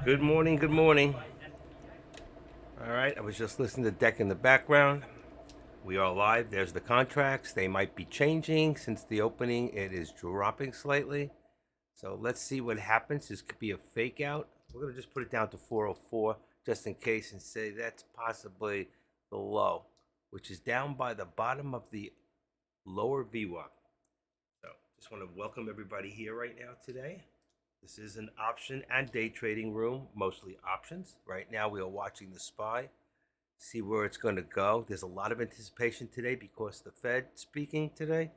Good morning, good morning. All right, I was just listening to Deck in the background. We are live. There's the contracts. They might be changing since the opening. It is dropping slightly. So let's see what happens. This could be a fake out. We're going to just put it down to 404 just in case and say that's possibly the low, which is down by the bottom of the lower VWAP. So just want to welcome everybody here right now today. This is an option and day trading room, mostly options. Right now, we are watching the SPY, see where it's going to go. There's a lot of anticipation today because the Fed speaking today,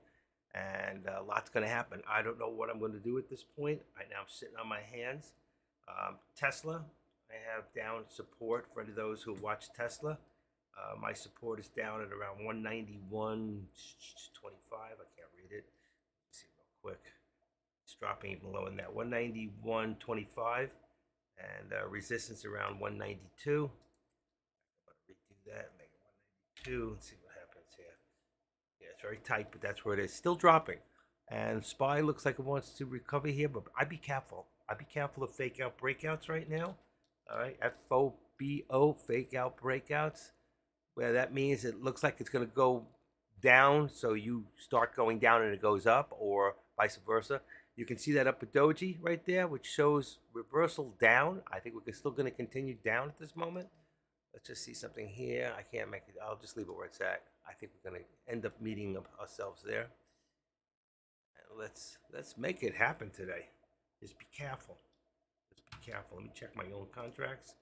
and a lot's going to happen. I don't know what I'm going to do at this point. Right now, I'm sitting on my hands. Tesla, I have down support for those who watch Tesla. My support is down at around 191.25. I can't read it. Let's see real quick. It's dropping even lower than that. 191.25 and resistance around 192. I'm going to redo that, make it 192 and see what happens here. Yeah, it's very tight, but that's where it is. Still dropping. And SPY looks like it wants to recover here, but I'd be careful. I'd be careful of fake out breakouts right now. All right, FOBO, fake out breakouts, where that means it looks like it's going to go down, so you start going down and it goes up, or vice versa. You can see that upper doji right there, which shows reversal down. I think we're still going to continue down at this moment. Let's just see something here. I can't make it. I'll just leave it where it's at. I think we're going to end up meeting ourselves there. And let's make it happen today. Just be careful. Just be careful. Let me check my own contracts.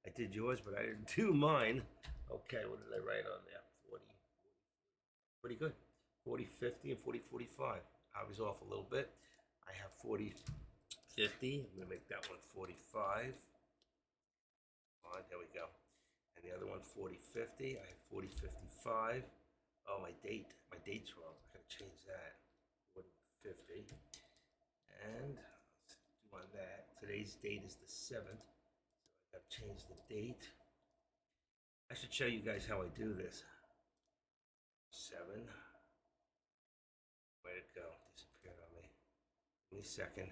I did yours, but I didn't do mine. Okay, what did I write on there? 40. Pretty good. 40, 50, and 40, 45. I was off a little bit. I have 40, 50. I'm going to make that one 45. All right, there we go. And the other one 40, 50. I have 40, 55. Oh, my date's wrong. I got to change that. 40, 50. And let's do on that. Today's date is the 7th. So I got to change the date. I should show you guys how I do this. 7. Where'd it go? Disappeared on me. Give me a second.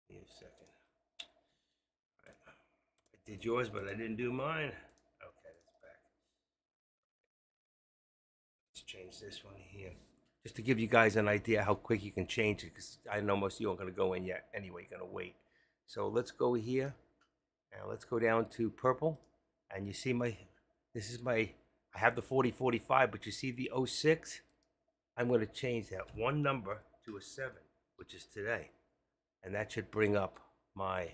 Give me a second. All right. I did yours, but I didn't do mine. Okay, that's back. Let's change this one here. Just to give you guys an idea how quick you can change it, because I know most of you aren't going to go in yet. Anyway, you're going to wait. So let's go here, and let's go down to purple. And you see this is I have the 40, 45, but you see the 06? I'm going to change that one number to a 7, which is today. And that should bring up my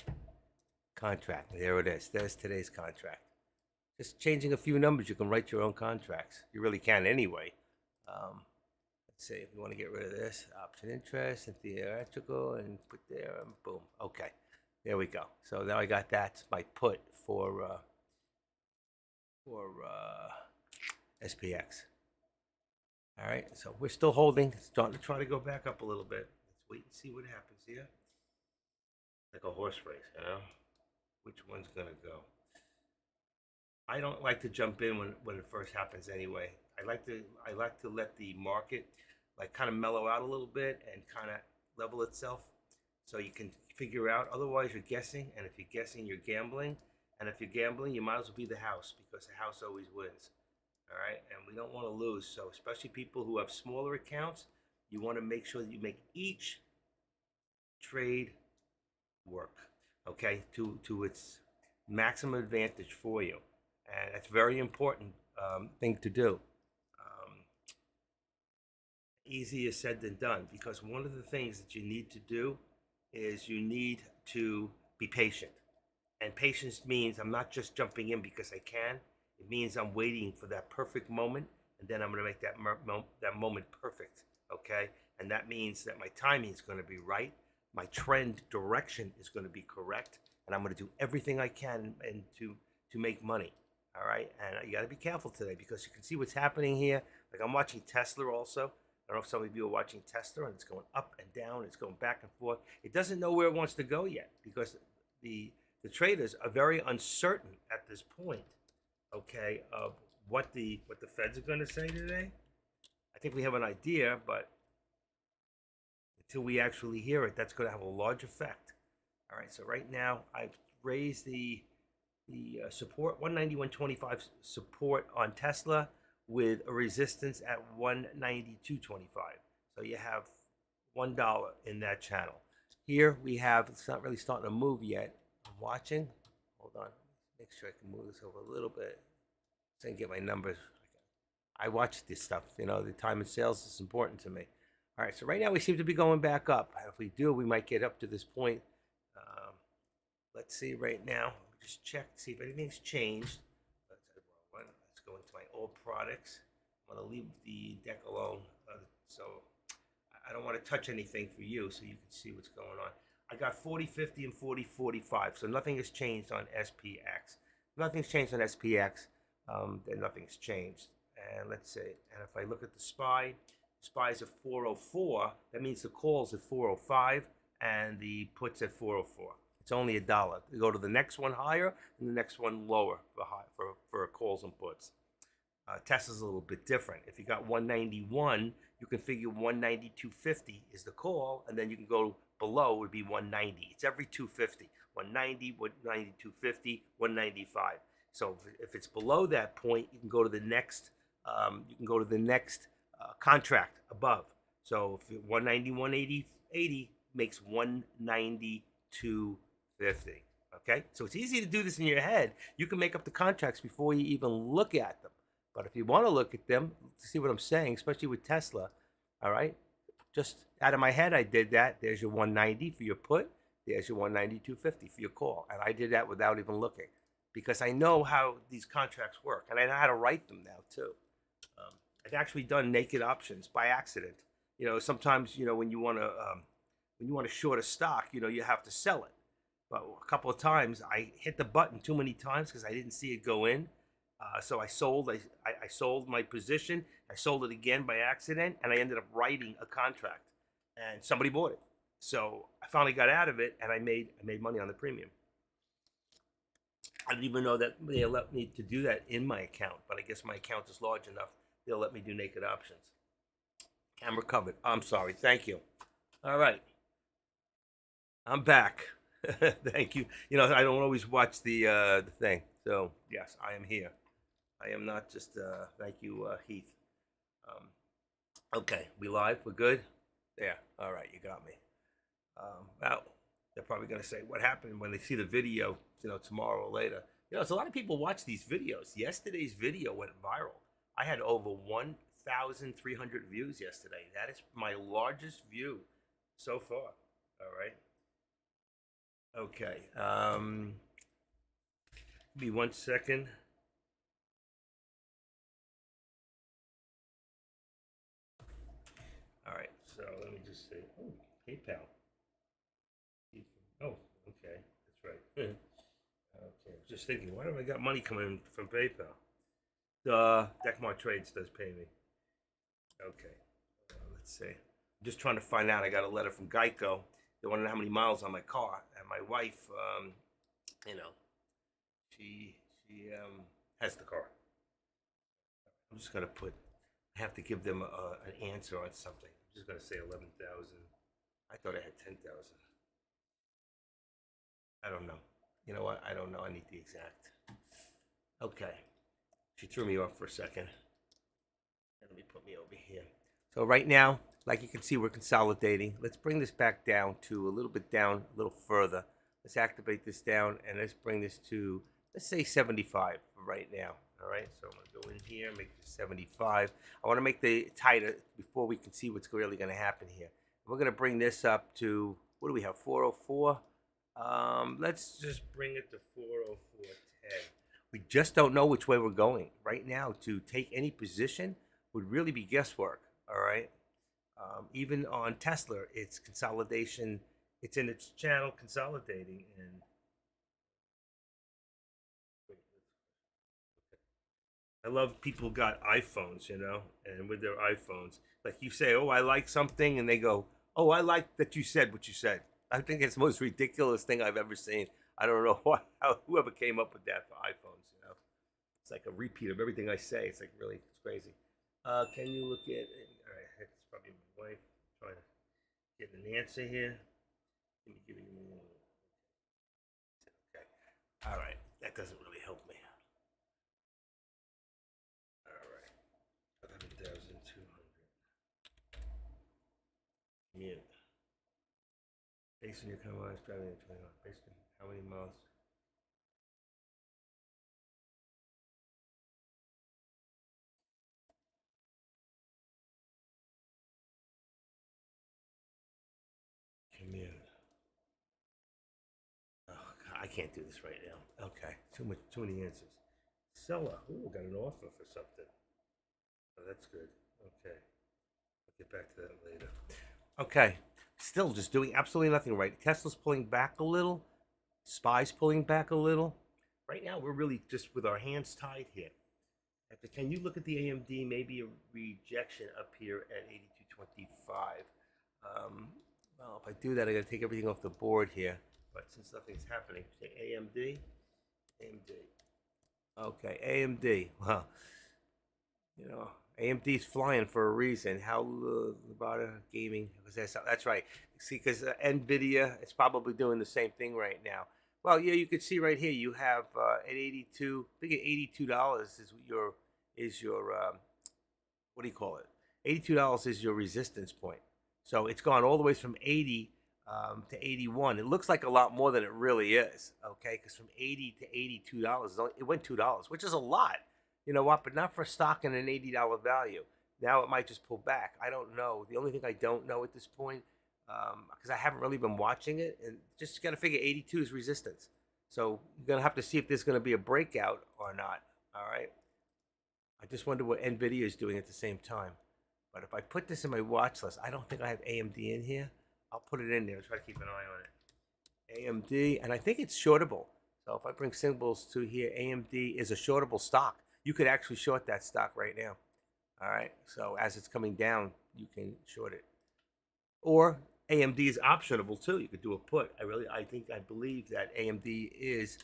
contract. There it is. There's today's contract. Just changing a few numbers, you can write your own contracts. You really can anyway. Let's see if you want to get rid of this. Option interest and theoretical and put there and boom. Okay. There we go. So now I got that. My put for SPX. All right, so we're still holding. It's starting to try to go back up a little bit. Let's wait and see what happens here. Like a horse race, you know? Which one's gonna go? I don't like to jump in when it first happens anyway. I like to let the market like kind of mellow out a little bit and kind of level itself so you can figure out. Otherwise, you're guessing, and if you're guessing, you're gambling. And if you're gambling, you might as well be the house because the house always wins. All right, and we don't want to lose. So especially people who have smaller accounts, you want to make sure that you make each trade work, okay, to its maximum advantage for you, and that's very important thing to do. Um, Easier said than done because one of the things that you need to do is you need to be patient, and patience means I'm not just jumping in because I can. It means I'm waiting for that perfect moment, and then I'm going to make that moment perfect. Okay, and that means that my timing is going to be right, my trend direction is going to be correct, and I'm going to do everything I can and to make money. All right, and you got to be careful today because you can see what's happening here. Like I'm watching Tesla also. I don't know if some of you are watching Tesla, and it's going up and down. It's going back and forth. It doesn't know where it wants to go yet because the traders are very uncertain at this point, okay, of what the Feds are going to say today. I think we have an idea, but until we actually hear it, that's going to have a large effect All right, so right now I've raised the support 191.25 support on Tesla with a resistance at 192.25. So you have $1 in that channel. Here we have, it's not really starting to move yet. I'm watching. Hold on. Make sure I can move this over a little bit so I can get my numbers. I watch this stuff. You know, the time of sales is important to me. All right, so right now we seem to be going back up. If we do, we might get up to this point. Let's see right now. Just check to see if anything's changed. Let's go into my old products. I'm going to leave the deck alone. So I don't want to touch anything for you so you can see what's going on. I got 4050 and 4045, so nothing has changed on SPX. Nothing's changed on SPX, then nothing's changed. And let's see, and if I look at the SPY, SPY is at 404. That means the call's at 405 and the put's at 404. It's only $1. You go to the next one higher and the next one lower for calls and puts. Tesla's a little bit different. If you got 191, you can figure 192.50 is the call, and then you can go below would be 190. It's every 250. 190, 192.50, 195. So if it's below that point, you can go to the next. Contract above. So if 190, makes 192.50. Okay, so it's easy to do this in your head. You can make up the contracts before you even look at them. But if you want to look at them to see what I'm saying, especially with Tesla, all right, just out of my head, I did that. There's your 190 for your put. There's your 192.50 for your call. And I did that without even looking because I know how these contracts work and I know how to write them now too. I've actually done naked options by accident. You know, sometimes, you know, when you want to short a stock, you know, you have to sell it. But a couple of times I hit the button too many times because I didn't see it go in. So I sold. I sold my position. I sold it again by accident, and I ended up writing a contract, and somebody bought it. So I finally got out of it, and I made money on the premium. I didn't even know that they let me to do that in my account, but I guess my account is large enough. They'll let me do naked options. Camera covered. I'm sorry. Thank you. All right. I'm back. Thank you. You know, I don't always watch the thing. So, yes, I am here. I am not just, thank you, Heath. Okay, we live? We're good? Yeah. All right, you got me. Well, they're probably going to say, what happened when they see the video, you know, tomorrow or later? You know, it's a lot of people watch these videos. Yesterday's video went viral. I had over 1,300 views yesterday. That is my largest view so far. All right. Okay. Give me 1 second. All right. So let me just say, oh, PayPal. Oh, okay. That's right. Okay. I was just thinking, why have I got money coming from PayPal? Deckmar Trades does pay me. Okay. Let's see. I'm just trying to find out. I got a letter from Geico. They want to know how many miles on my car. And my wife, you know, she has the car. I'm just gonna put. I have to give them an answer on something. I'm just gonna say 11,000. I thought I had 10,000. I don't know. You know what? I don't know. I need the exact. Okay. She threw me off for a second. Let me put me over here. So right now, like you can see, we're consolidating. Let's bring this back down to a little bit down, a little further. Let's activate this down and let's bring this to, let's say 75 right now. All right, so I'm gonna go in here, make this 75. I wanna make the tighter before we can see what's really gonna happen here. We're gonna bring this up to, what do we have, 404? Let's just bring it to 404.10. We just don't know which way we're going. Right now, to take any position would really be guesswork, all right? Even on Tesla, it's consolidation. It's in its channel consolidating. And I love people got iPhones, you know, and with their iPhones, like you say, oh, I like something, and they go, oh, I like that you said what you said. I think it's the most ridiculous thing I've ever seen. I don't know whoever came up with that for iPhones, you know. It's like a repeat of everything I say. It's like really, it's crazy. Can you look at, all right, it's probably my wife trying to get an answer here. Let me give you, All right, that doesn't really help me. All right, 11,200. Mute. Based on your kilometers driving in 21. Based on how many miles? Commute. Oh, God, I can't do this right now. Okay, too many answers. Seller. Ooh, got an offer for something. Oh, that's good. Okay, I'll get back to that later. Okay, still just doing absolutely nothing right. Tesla's pulling back a little. Spy's pulling back a little. Right now, we're really just with our hands tied here. Can you look at the AMD? Maybe a rejection up here at 82.25. Well, if I do that, I got to take everything off the board here. But since nothing's happening, say AMD, AMD. Okay, AMD. Well, you know, AMD's flying for a reason. How about gaming? Because that's right. See, because Nvidia is probably doing the same thing right now. Well, yeah, you can see right here. You have at 82. I think at $82 is your what do you call it? $82 is your resistance point. So it's gone all the way from 80 to 81. It looks like a lot more than it really is. Okay, because from 80 to $82, it went $2, which is a lot. You know what? But not for stock in an $80 value. Now it might just pull back. I don't know. The only thing I don't know at this point, because I haven't really been watching it, and just got to figure 82 is resistance. So you're gonna have to see if there's gonna be a breakout or not. All right. I just wonder what Nvidia is doing at the same time. But if I put this in my watch list, I don't think I have AMD in here. I'll put it in there and try to keep an eye on it. AMD, and I think it's shortable. So if I bring symbols to here, AMD is a shortable stock. You could actually short that stock right now. All right. So as it's coming down, you can short it. Or AMD is optionable too. You could do a put. I believe that AMD is.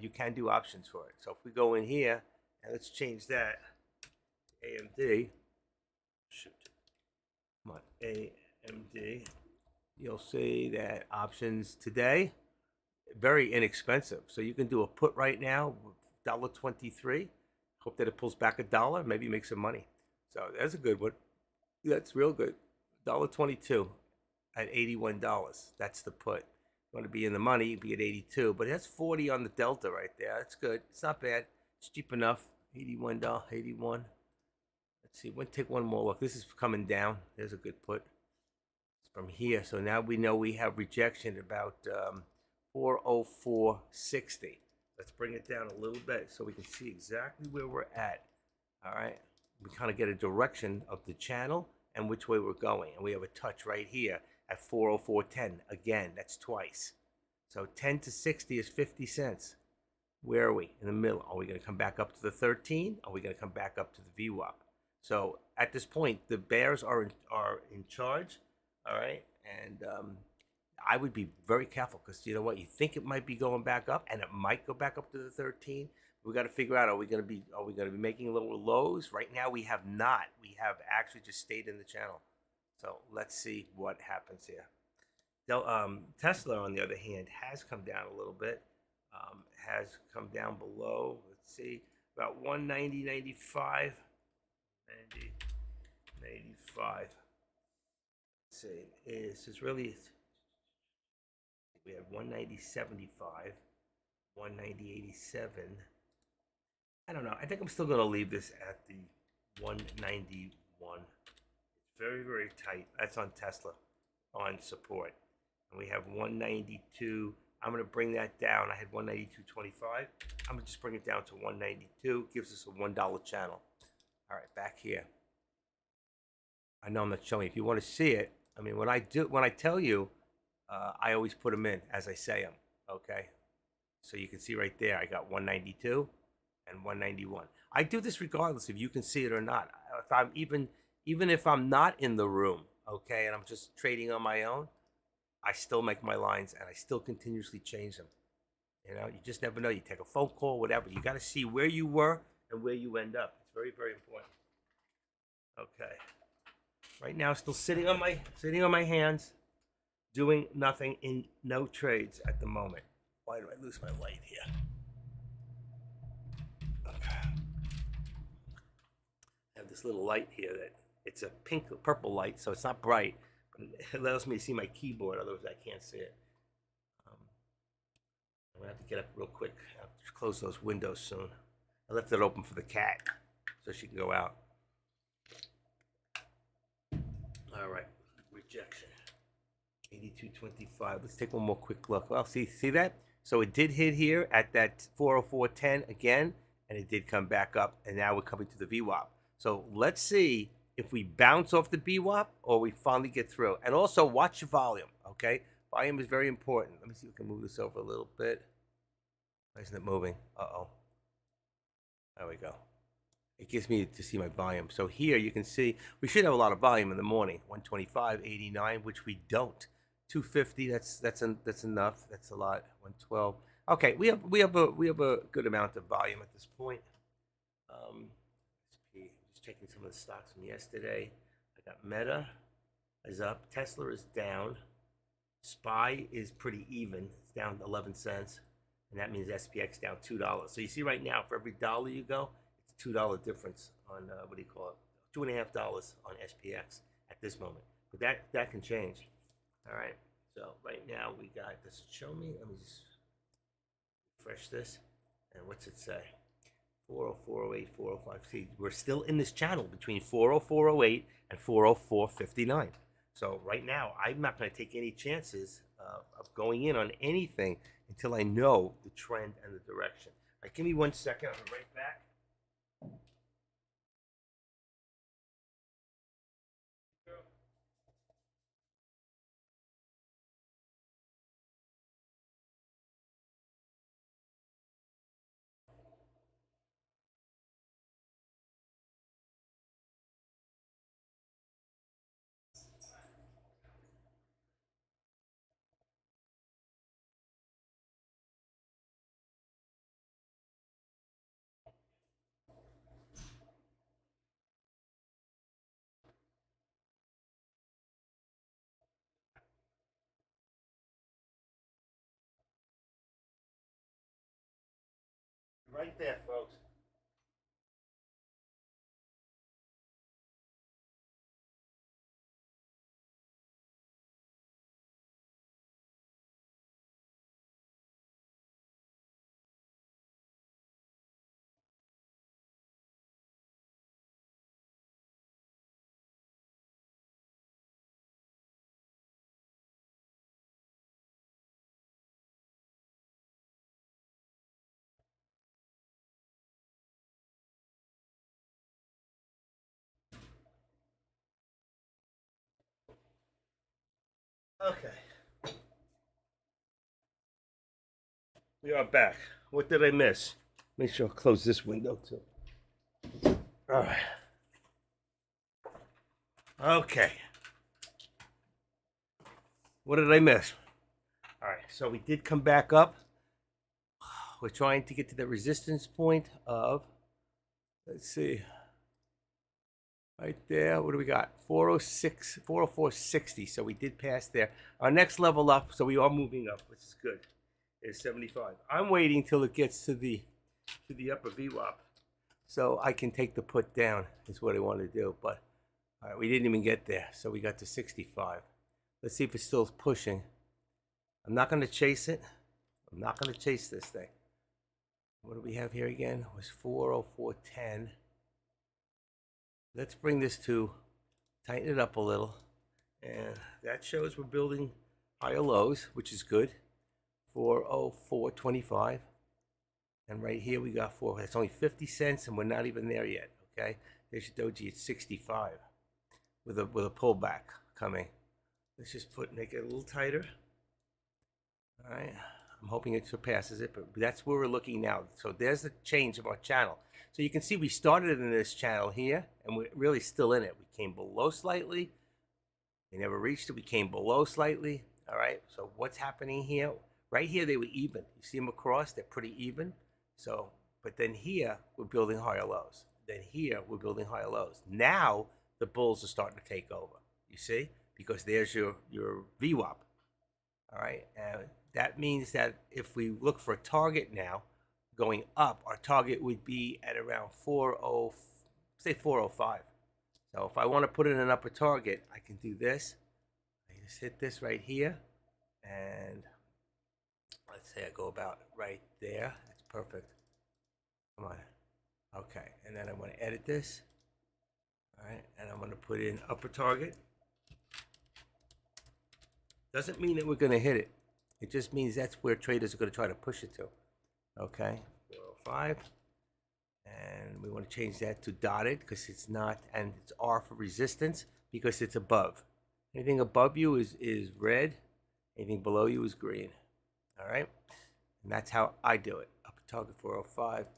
You can do options for it. So if we go in here and let's change that, AMD. Shoot. Come on, AMD. You'll see that options today very inexpensive. So you can do a put right now, $1.23. Hope that it pulls back $1, maybe make some money. So that's a good one. That's real good. $1.22 at $81. That's the put. You want to be in the money, you'd be at 82, but that's 40 on the delta right there. That's good. It's not bad. It's cheap enough. $81, 81. Let's see. We'll take one more look. This is coming down. There's a good put. It's from here. So now we know we have rejection about 404.60. Let's bring it down a little bit so we can see exactly where we're at. All right. We kind of get a direction of the channel and which way we're going. And we have a touch right here at 404.10. Again, that's twice. So 10 to 60 is 50 cents. Where are we? In the middle. Are we going to come back up to the 13? Are we going to come back up to the VWAP? So at this point, the bears are in charge. All right. And I would be very careful because you know what? You think it might be going back up, and it might go back up to the 13. We got to figure out: are we going to be making little lows? Right now, we have not. We have actually just stayed in the channel. So let's see what happens here. Tesla, on the other hand, has come down a little bit. Has come down below. Let's see, about 190.95. 90.95. Let's see, it's really. We have 190.75, 190.87. I don't know. I think I'm still going to leave this at the 191. It's very, very tight. That's on Tesla, on support. And we have 192. I'm going to bring that down. I had 192.25. I'm going to just bring it down to 192. Gives us a $1 channel. All right, back here. I know I'm not showing. If you want to see it, I mean, when I tell you, I always put them in as I say them. Okay, so you can see right there. I got 192 and 191. I do this regardless if you can see it or not. If I'm even if I'm not in the room, okay, and I'm just trading on my own, I still make my lines and I still continuously change them. You know, you just never know. You take a phone call, whatever. You got to see where you were and where you end up. It's very, very important. Okay. Right now, still sitting on my hands, doing nothing in no trades at the moment. Why did I lose my light here? Okay. I have this little light here that it's a purple light, so it's not bright, but it allows me to see my keyboard. Otherwise, I can't see it. I'm gonna have to get up real quick. I have to close those windows soon. I left it open for the cat, so she can go out. All right, rejection. 82.25. Let's take one more quick look. Well, see that? So it did hit here at that 404.10 again, and it did come back up, and now we're coming to the VWAP. So let's see if we bounce off the VWAP or we finally get through. And also watch your volume, okay? Volume is very important. Let me see if we can move this over a little bit. Why isn't it moving? Uh-oh. There we go. It gives me to see my volume. So here you can see we should have a lot of volume in the morning. 125, 89, which we don't. 250. That's enough. That's a lot. 112. Okay, we have a good amount of volume at this point. Just checking some of the stocks from yesterday. I got Meta is up. Tesla is down. SPY is pretty even. It's down 11 cents, and that means SPX down $2. So you see right now, for every dollar you go, it's $2 difference on what do you call it? $2.50 on SPX at this moment. But that can change. All right. So right now we got this. Show me. Let me just refresh this. And what's it say? 40408, 405. See, we're still in this channel between 40408 and 40459. So right now, I'm not going to take any chances of going in on anything until I know the trend and the direction. All right, give me 1 second. I'll be right back. Right there, folks. Okay. We are back. What did I miss? Make sure I'll close this window too. All right. Okay. What did I miss? All right. So we did come back up. We're trying to get to the resistance point of, let's see, right there. What do we got? 406, 404.60. So we did pass there. Our next level up, so we are moving up, which is good, is 75. I'm waiting till it gets to the upper VWAP so I can take the put down is what I want to do. But all right, we didn't even get there. So we got to 65. Let's see if it's still pushing. I'm not going to chase it. I'm not going to chase this thing. What do we have here again? It was 404.10. Let's bring this to, tighten it up a little. And that shows we're building higher lows, which is good. 404.25. And right here we got 4. That's only 50 cents, and we're not even there yet. Okay, there's your doji at 65 with a pullback coming. Let's just make it a little tighter. All right, I'm hoping it surpasses it, but that's where we're looking now. So there's the change of our channel. So you can see we started in this channel here, and we're really still in it. We came below slightly. We never reached it. We came below slightly. All right, so what's happening here? Right here, they were even. You see them across? They're pretty even. So, but then here, we're building higher lows. Then here, we're building higher lows. Now, the bulls are starting to take over. You see? Because there's your VWAP. All right? And That means that if we look for a target now, going up, our target would be at around 40, say 405. So if I want to put in an upper target, I can do this. I just hit this right here, and let's say I go about right there. That's perfect. Come on. Okay, and then I want to edit this. All right, and I'm going to put in upper target. Doesn't mean that we're going to hit it. It just means that's where traders are going to try to push it to. Okay, 405. And we want to change that to dotted because it's not, and it's R for resistance because it's above. Anything above you is red. Anything below you is green. All right, and that's how I do it. Upper target 405.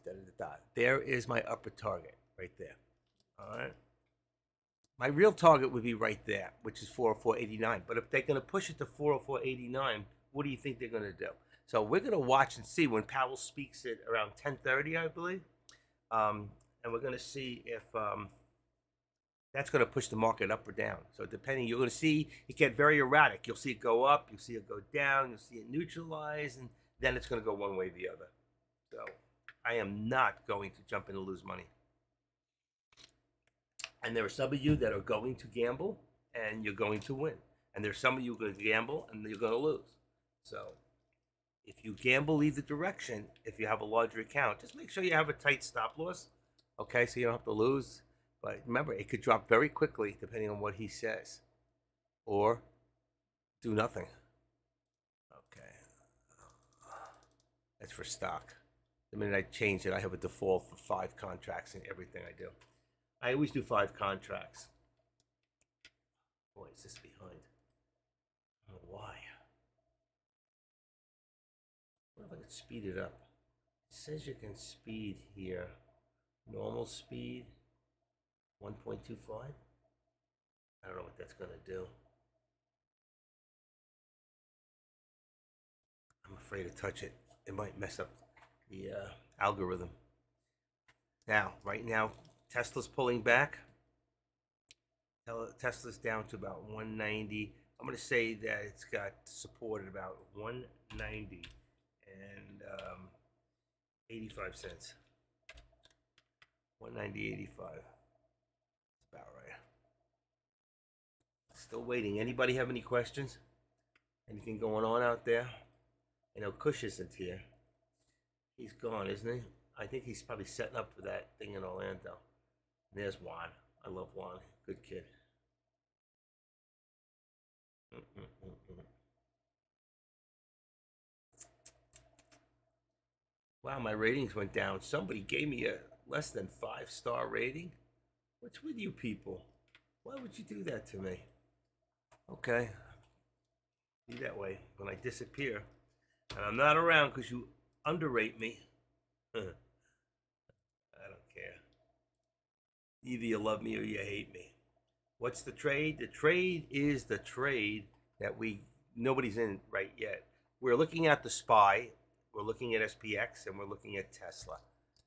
There is my upper target right there. All right. My real target would be right there, which is 404.89. But if they're going to push it to 404.89, what do you think they're going to do? So we're going to watch and see when Powell speaks at around 10:30, I believe. And we're going to see if that's going to push the market up or down. So depending, you're going to see it get very erratic. You'll see it go up, you'll see it go down, you'll see it neutralize, and then it's going to go one way or the other. So I am not going to jump in and lose money. And there are some of you that are going to gamble, and you're going to win. And there's some of you going to gamble, and you're going to lose. So if you gamble either direction, if you have a larger account, just make sure you have a tight stop loss, okay, so you don't have to lose. But remember, it could drop very quickly depending on what he says, or do nothing. Okay, that's for stock. The minute I change it, I have a default for 5 contracts in everything I do. I always do 5 contracts. Boy, is this behind? I don't know why. What if I could speed it up? It says you can speed here. Normal speed, 1.25. I don't know what that's going to do. I'm afraid to touch it. It might mess up the algorithm. Now, right now, Tesla's pulling back. Tesla's down to about 190. I'm going to say that it's got support at about 190 and 85 cents. 190.85. That's about right. Still waiting. Anybody have any questions? Anything going on out there? I know Kush isn't here. He's gone, isn't he? I think he's probably setting up for that thing in Orlando. And there's Juan. I love Juan. Good kid. Wow, my ratings went down. Somebody gave me a less than 5-star rating. What's with you people? Why would you do that to me? Okay. Be that way when I disappear. And I'm not around because you underrate me. I don't care. Either you love me or you hate me. What's the trade? The trade is the trade that nobody's in right yet. We're looking at the SPY, we're looking at SPX, and we're looking at Tesla.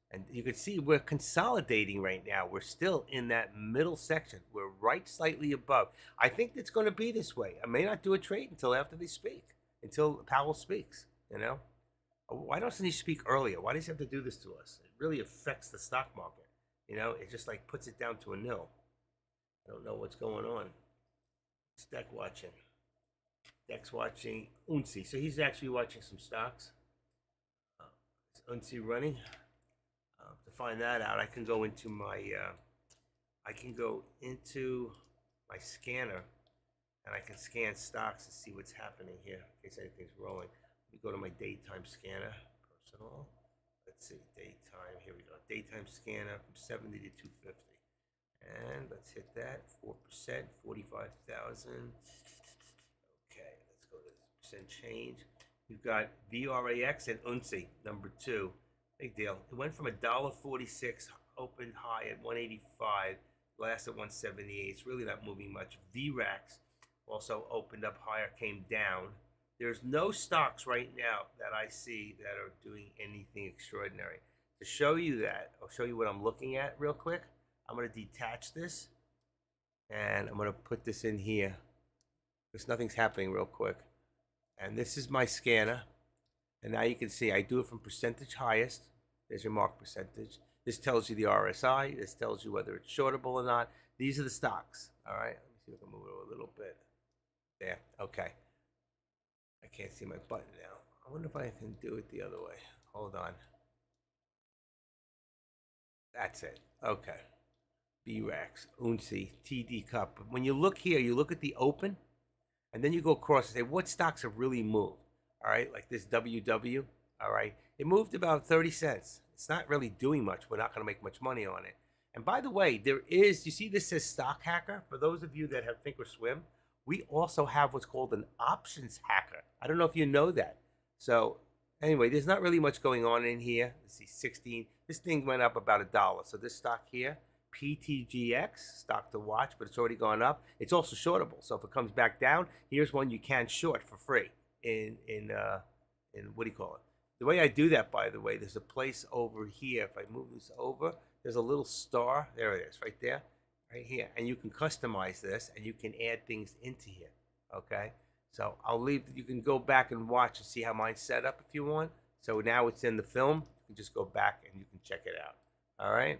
And you can see we're consolidating right now. We're still in that middle section. We're right slightly above. I think it's going to be this way. I may not do a trade until after they speak, until Powell speaks, you know? Why doesn't he speak earlier? Why does he have to do this to us? It really affects the stock market. You know, it just like puts it down to a nil. I don't know what's going on. It's Deck watching. Deck's watching Unsi. So he's actually watching some stocks. Is Unsi running? To find that out, I can go into my scanner, and I can scan stocks and see what's happening here in case anything's rolling. Let me go to my daytime scanner, personal. Let's see, daytime. Here we go. Daytime scanner from 70 to 250. And let's hit that. 4%, 45,000. Okay, let's go to percent change. We've got VRAX and UNSI, number 2. Big deal. It went from $1.46, opened high at 185, last at 178. It's really not moving much. VRAX also opened up higher, came down. There's no stocks right now that I see that are doing anything extraordinary. To show you that, I'll show you what I'm looking at real quick. I'm going to detach this, and I'm going to put this in here because nothing's happening real quick. And this is my scanner. And now you can see I do it from percentage highest. There's your mark percentage. This tells you the RSI. This tells you whether it's shortable or not. These are the stocks. All right. Let me see if I can move it a little bit. There. Okay. I can't see my button now. I wonder if I can do it the other way. Hold on. That's it. Okay. BRAX, UNCI, TD Cup. When you look here, you look at the open, and then you go across and say, what stocks have really moved? All right, like this WW. All right, it moved about 30 cents. It's not really doing much. We're not going to make much money on it. And by the way, there is, you see this says Stock Hacker? For those of you that have Thinkorswim, we also have what's called an options hacker. I don't know if you know that. So anyway, there's not really much going on in here. Let's see, 16. This thing went up about $1. So this stock here, PTGX, stock to watch, but it's already gone up. It's also shortable. So if it comes back down, here's one you can short for free in what do you call it? The way I do that, by the way, there's a place over here. If I move this over, there's a little star. There it is, right there, right here. And you can customize this, and you can add things into here, okay? So I'll leave, you can go back and watch and see how mine's set up if you want. So now it's in the film. You can just go back and you can check it out, all right?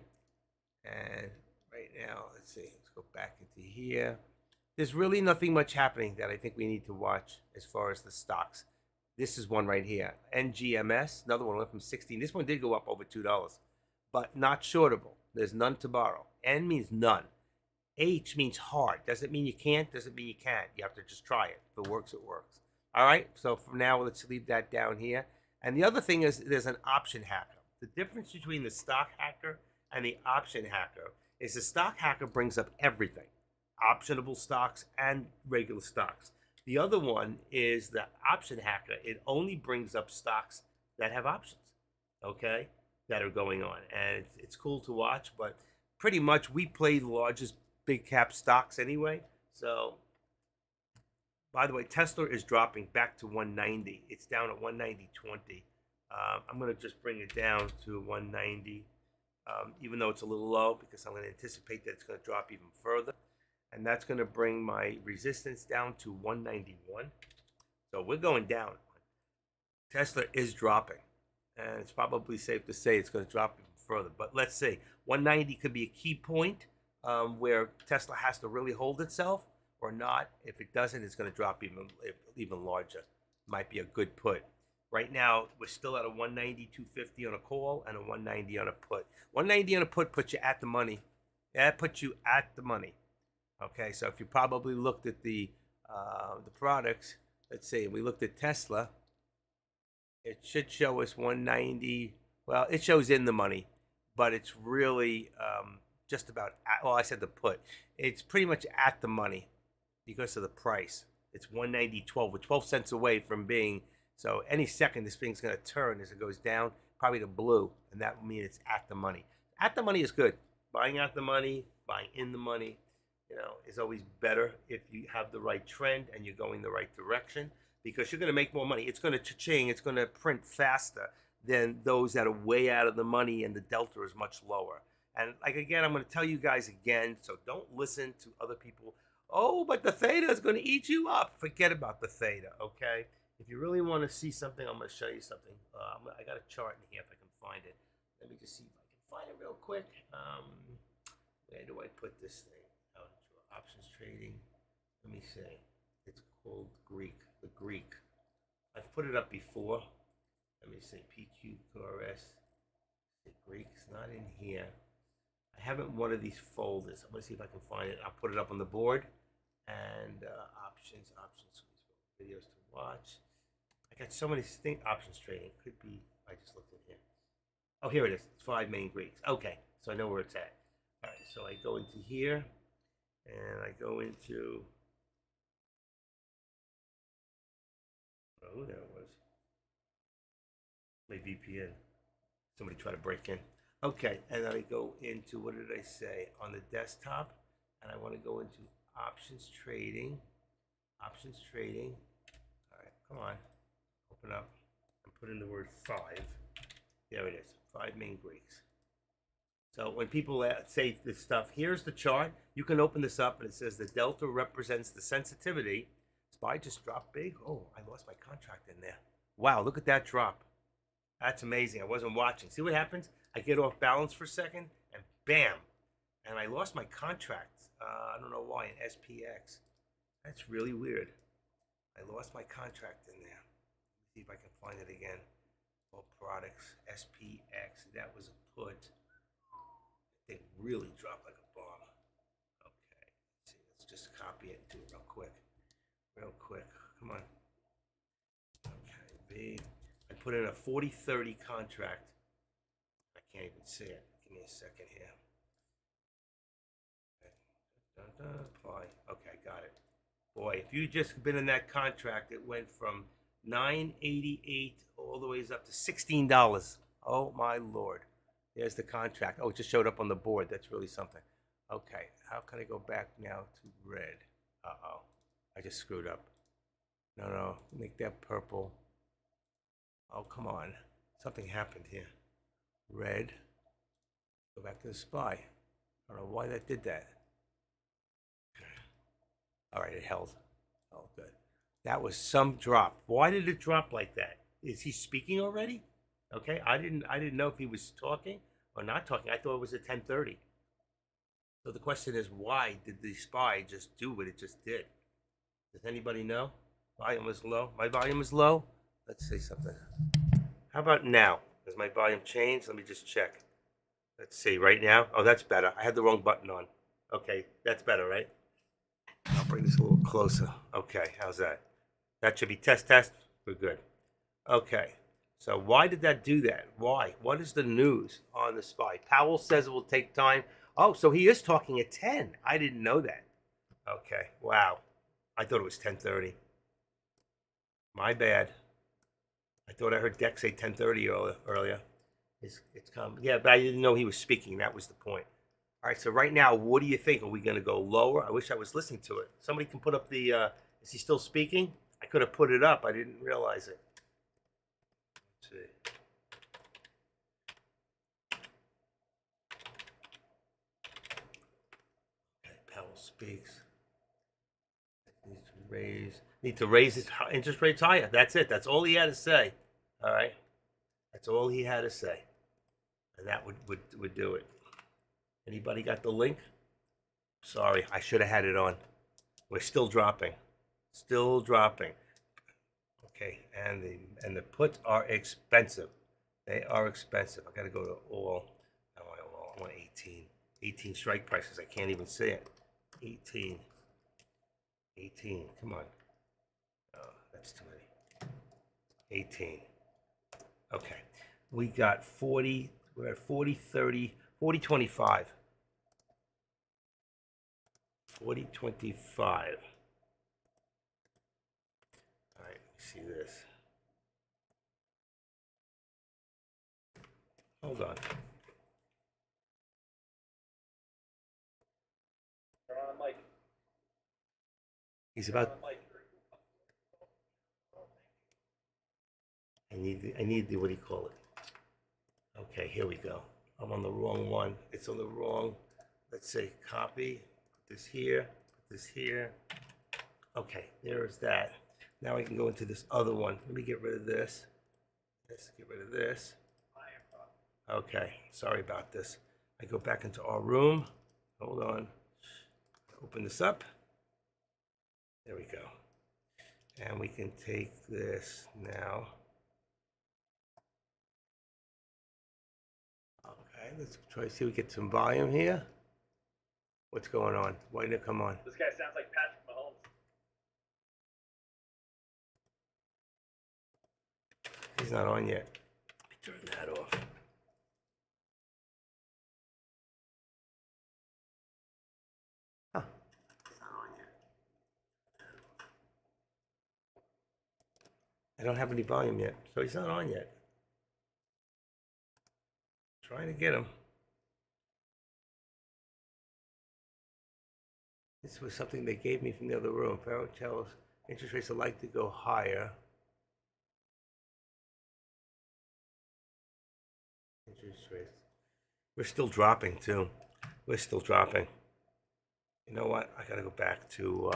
And right now, let's see, let's go back into here. There's really nothing much happening that I think we need to watch as far as the stocks. This is one right here, NGMS, another one went from 16. This one did go up over $2, but not shortable. There's none to borrow. N means none. H means hard. Doesn't mean you can't, doesn't mean you can't. You have to just try it. If it works, it works. All right, so for now, let's leave that down here. And the other thing is there's an option hacker. The difference between the stock hacker and the option hacker is the stock hacker brings up everything, optionable stocks and regular stocks. The other one is the option hacker. It only brings up stocks that have options, okay, that are going on. And it's cool to watch, but pretty much we play the largest big cap stocks anyway. So, by the way, Tesla is dropping back to 190. It's down at 190.20. I'm going to just bring it down to 190. Even though it's a little low, because I'm going to anticipate that it's going to drop even further. And that's going to bring my resistance down to 191. So we're going down. Tesla is dropping. And it's probably safe to say it's going to drop even further. But let's see. 190 could be a key point where Tesla has to really hold itself or not. If it doesn't, it's going to drop even larger. Might be a good put. Right now, we're still at a 190.250 on a call and a 190 on a put. 190 on a put puts you at the money. That puts you at the money. Okay, so if you probably looked at the products, let's see, we looked at Tesla. It should show us 190. Well, it shows in the money, but it's really just about, well, I said the put. It's pretty much at the money because of the price. It's 190.12. We're 12 cents away from being. So any second, this thing's going to turn as it goes down, probably to blue, and that will mean it's at the money. At the money is good. Buying at the money, buying in the money, is always better if you have the right trend and you're going the right direction, because you're going to make more money. It's going to cha-ching. It's going to print faster than those that are way out of the money, and the delta is much lower. And like, again, I'm going to tell you guys again, so don't listen to other people. Oh, but the theta is going to eat you up. Forget about the theta, okay? If you really want to see something, I'm going to show you something. I got a chart in here if I can find it. Let me just see if I can find it real quick. Where do I put this thing? Options trading. Let me see. It's called Greek. The Greek. I've put it up before. Let me see. PQRS. The Greek. It's not in here. I haven't one of these folders. I'm going to see if I can find it. I'll put it up on the board. And options. Videos to watch. I got so many things. Options trading. Could be. I just looked in here. Oh, here it is. It's 5 main Greeks. Okay. So I know where it's at. All right. So I go into here. And I go into, oh, there it was. My VPN. Somebody tried to break in. Okay, and then I go into, what did I say? On the desktop, and I want to go into options trading. Options trading. All right, come on. Open up and put in the word 5. There it is. 5 main Greeks. So when people say this stuff, here's the chart. You can open this up, and it says the delta represents the sensitivity SPY just dropped big. Oh, I lost my contract in there. Wow, look at that drop. That's amazing. I wasn't watching. See what happens? I get off balance for a second, and bam, and I lost my contract. I don't know why in SPX. That's really weird. I lost my contract in there. Let's see if I can find it again. All products, SPX. That was a put. They really dropped like a bomb. Okay. Let's see. Let's just copy it and do it real quick. Real quick. Come on. Okay. B. I put in a 40-30 contract. I can't even see it. Give me a second here. Apply. Okay, got it. Boy, if you just been in that contract, it went from $9.88 all the way up to $16. Oh my lord. There's the contract. Oh, it just showed up on the board. That's really something. Okay, how can I go back now to red? Uh-oh. I just screwed up. No, make that purple. Oh, come on. Something happened here. Red. Go back to the SPY. I don't know why that did that. Okay. All right, it held. Oh, good. That was some drop. Why did it drop like that? Is he speaking already? Okay, I didn't know if he was talking or not talking. I thought it was at 10:30. So the question is, why did the SPY just do what it just did? Does anybody know? Volume was low. My volume is low. Let's say something. How about now? Has my volume changed? Let me just check. Let's see. Right now. Oh, that's better. I had the wrong button on. Okay, that's better, right? I'll bring this a little closer. Okay, how's that? That should be test. We're good. Okay. So why did that do that? Why? What is the news on the SPY? Powell says it will take time. Oh, so he is talking at 10. I didn't know that. Okay. Wow. I thought it was 10:30. My bad. I thought I heard Deck say 10:30 earlier. It's come. Yeah, but I didn't know he was speaking. That was the point. All right. So right now, what do you think? Are we going to go lower? I wish I was listening to it. Somebody can put up the. Is he still speaking? I could have put it up. I didn't realize it. Let's see. Okay, Powell speaks. Need to raise his interest rates higher. That's it. That's all he had to say. All right. That's all he had to say, and that would do it. Anybody got the link? Sorry, I should have had it on. We're still dropping. Still dropping. Okay, and the puts are expensive. They are expensive. I got to go to all. I want 18. 18 strike prices. I can't even see it. 18. 18. Come on. Oh, that's too many. 18. Okay. We got 40. We're at 40, 30, 40, 25. 40, 25. All right, see this. Hold on. Turn on the mic. He's about. I need the, what do you call it? Okay, here we go. I'm on the wrong one. It's on the wrong. Let's say copy. Put this here. Put this here. Okay, there's that. Now I can go into this other one. Let me get rid of this. Let's get rid of this. Okay, sorry about this. I go back into our room. Hold on. Open this up. There we go. And we can take this now. Okay, let's try to see if we get some volume here. What's going on? Why didn't it come on? This guy sounds like Patrick Mahomes. He's not on yet. Turn that off. Huh. He's not on yet. I don't have any volume yet, so he's not on yet. Trying to get him. This was something they gave me from the other room. Farrow tells interest rates are likely to go higher. Interest rates. We're still dropping too. We're still dropping. You know what? I gotta go back to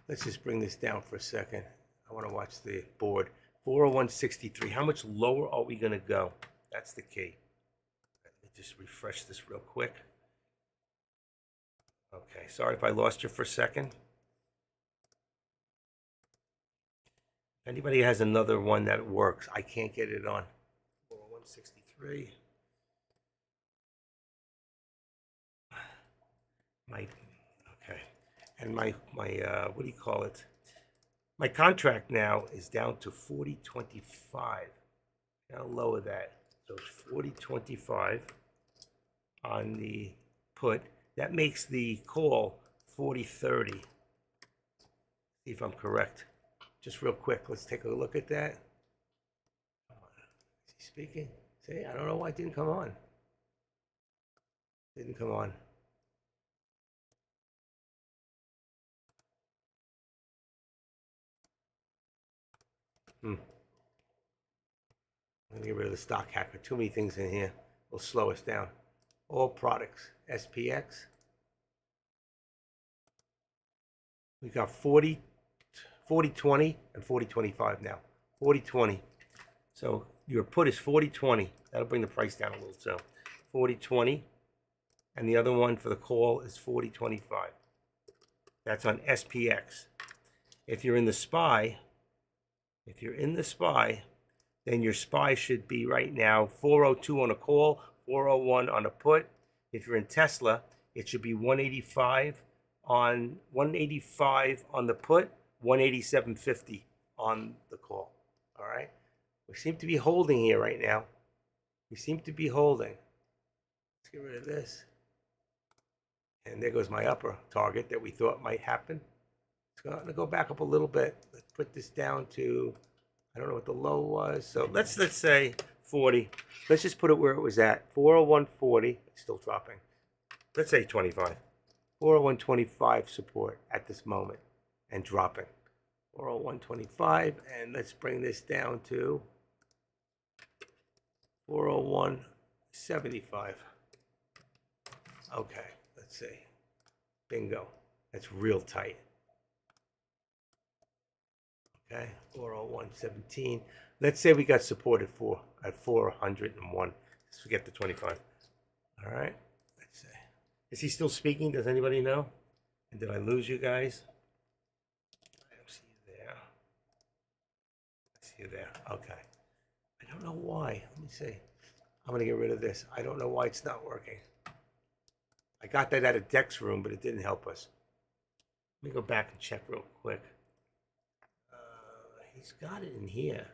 Let's just bring this down for a second. I want to watch the board. 401.63. How much lower are we going to go? That's the key. Let me just refresh this real quick. Okay, sorry if I lost you for a second. If anybody has another one that works, I can't get it on. 401.63. Okay. And my what do you call it? My contract now is down to 40.25. I'll lower that. So it's 40.25 on the put. That makes the call 40.30. See if I'm correct. Just real quick, let's take a look at that. Is he speaking? See, I don't know why it didn't come on. Didn't come on. I'm gonna get rid of the stock hacker. Too many things in here will slow us down. All products, SPX. We got 40, 40.20 and 40.25 now. 40.20. So your put is 40.20. That'll bring the price down a little. So 40.20, and the other one for the call is 40.25. That's on SPX. If you're in the SPY, then your SPY should be right now 402 on a call, 401 on a put. If you're in Tesla, it should be 185 on the put, 187.50 on the call. All right. We seem to be holding here right now. We seem to be holding. Let's get rid of this. And there goes my upper target that we thought might happen. It's going to go back up a little bit. Let's put this down to, I don't know what the low was. So let's say 40. Let's just put it where it was at. 401.40. It's still dropping. Let's say 25. 401.25 support at this moment and dropping. 401.25, and let's bring this down to 401.75. Okay, let's see. Bingo. That's real tight. Okay, 401.17. Let's say we got supported for at 401. Let's forget the 25. All right, let's see. Is he still speaking? Does anybody know? And did I lose you guys? I see you there. I see you there. Okay. I don't know why. Let me see. I'm going to get rid of this. I don't know why it's not working. I got that out of Dex room, but it didn't help us. Let me go back and check real quick. He's got it in here.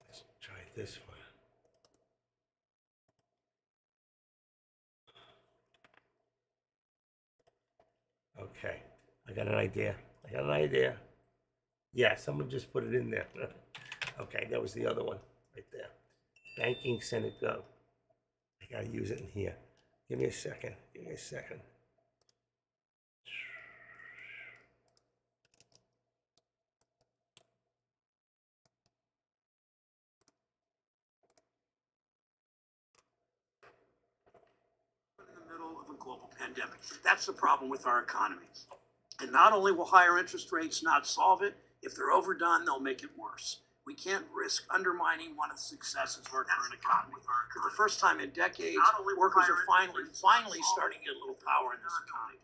Let's try this one. Okay, I got an idea. Yeah, someone just put it in there. Okay, that was the other one right there. Banking Senate Gov. I gotta use it in here. Give me a second. In the middle of a global pandemic. That's the problem with our economy. And not only will higher interest rates not solve it, if they're overdone, they'll make it worse. We can't risk undermining one of the successes of our current economy. For the first time in decades, workers are finally starting to get a little power in this economy.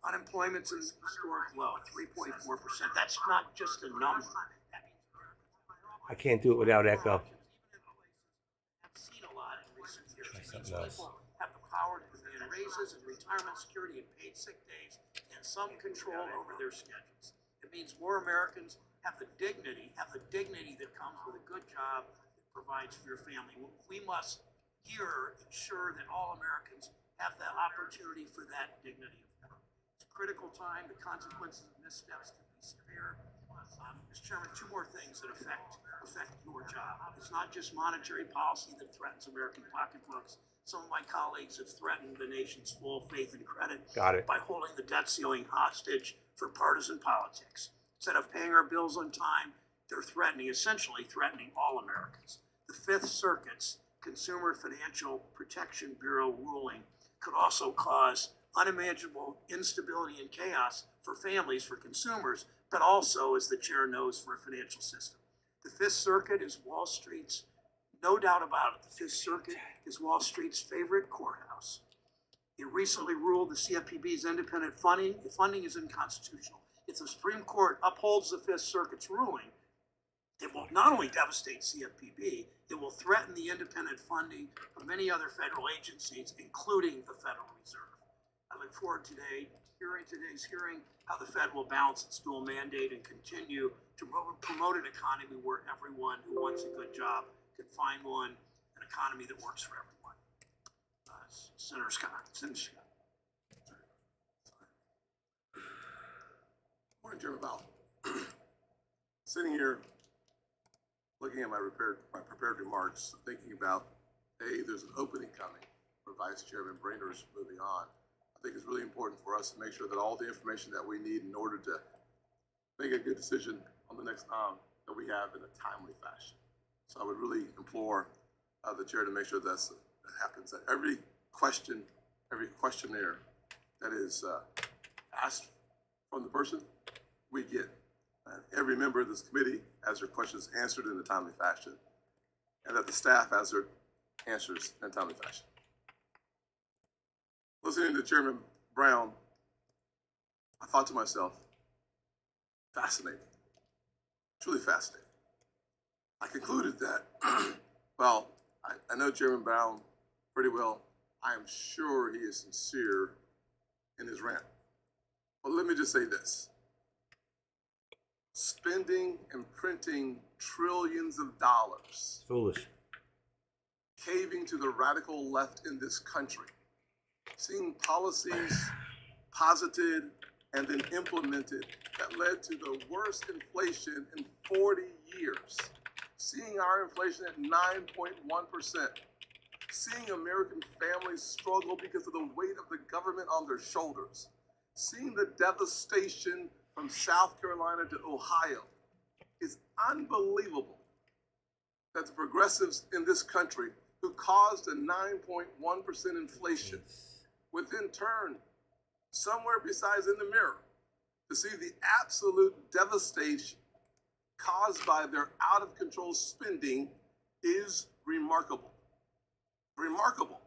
Unemployment's at a historic low, 3.4%. That's not just a number. I can't do it without echo. I've seen a lot in recent years. People have the power to demand raises and retirement security and paid sick days and some control over their schedules. It means more Americans have the dignity that comes with a good job that provides for your family. We must here ensure that all Americans have the opportunity for that dignity of government. It's a critical time. The consequences of missteps can be severe. Mr. Chairman, two more things that affect your job. It's not just monetary policy that threatens American pocketbooks. Some of my colleagues have threatened the nation's full faith and credit by holding the debt ceiling hostage for partisan politics. Instead of paying our bills on time, they're essentially threatening all Americans. The Fifth Circuit's Consumer Financial Protection Bureau ruling could also cause unimaginable instability and chaos for families, for consumers, but also, as the chair knows, for a financial system. The Fifth Circuit is Wall Street's, no doubt about it, the Fifth Circuit is Wall Street's favorite courthouse. It recently ruled the CFPB's independent funding is unconstitutional. If the Supreme Court upholds the Fifth Circuit's ruling, it will not only devastate CFPB, it will threaten the independent funding of many other federal agencies, including the Federal Reserve. I look forward to today's hearing, how the Fed will balance its dual mandate and continue to promote an economy where everyone who wants a good job can find one, an economy that works for everyone. Senator Scott. Morning, Chairman Powell. Sitting here, looking at my prepared remarks, thinking about, hey, there's an opening coming for Vice Chairman Brainer's moving on. I think it's really important for us to make sure that all the information that we need in order to make a good decision on the next that we have in a timely fashion. So I would really implore the chair to make sure that happens. That every questionnaire that is asked from the person, we get. Every member of this committee has their questions answered in a timely fashion, and that the staff has their answers in a timely fashion. Listening to Chairman Brown, I thought to myself, fascinating, truly fascinating. I concluded that, well, I know Chairman Brown pretty well. I am sure he is sincere in his rant. But let me just say this. Spending and printing trillions of dollars. Foolish. Caving to the radical left in this country. Seeing policies posited and then implemented that led to the worst inflation in 40 years. Seeing our inflation at 9.1%. Seeing American families struggle because of the weight of the government on their shoulders. Seeing the devastation from South Carolina to Ohio. It's unbelievable that the progressives in this country who caused a 9.1% inflation would then turn somewhere besides in the mirror to see the absolute devastation caused by their out-of-control spending is remarkable. Remarkable.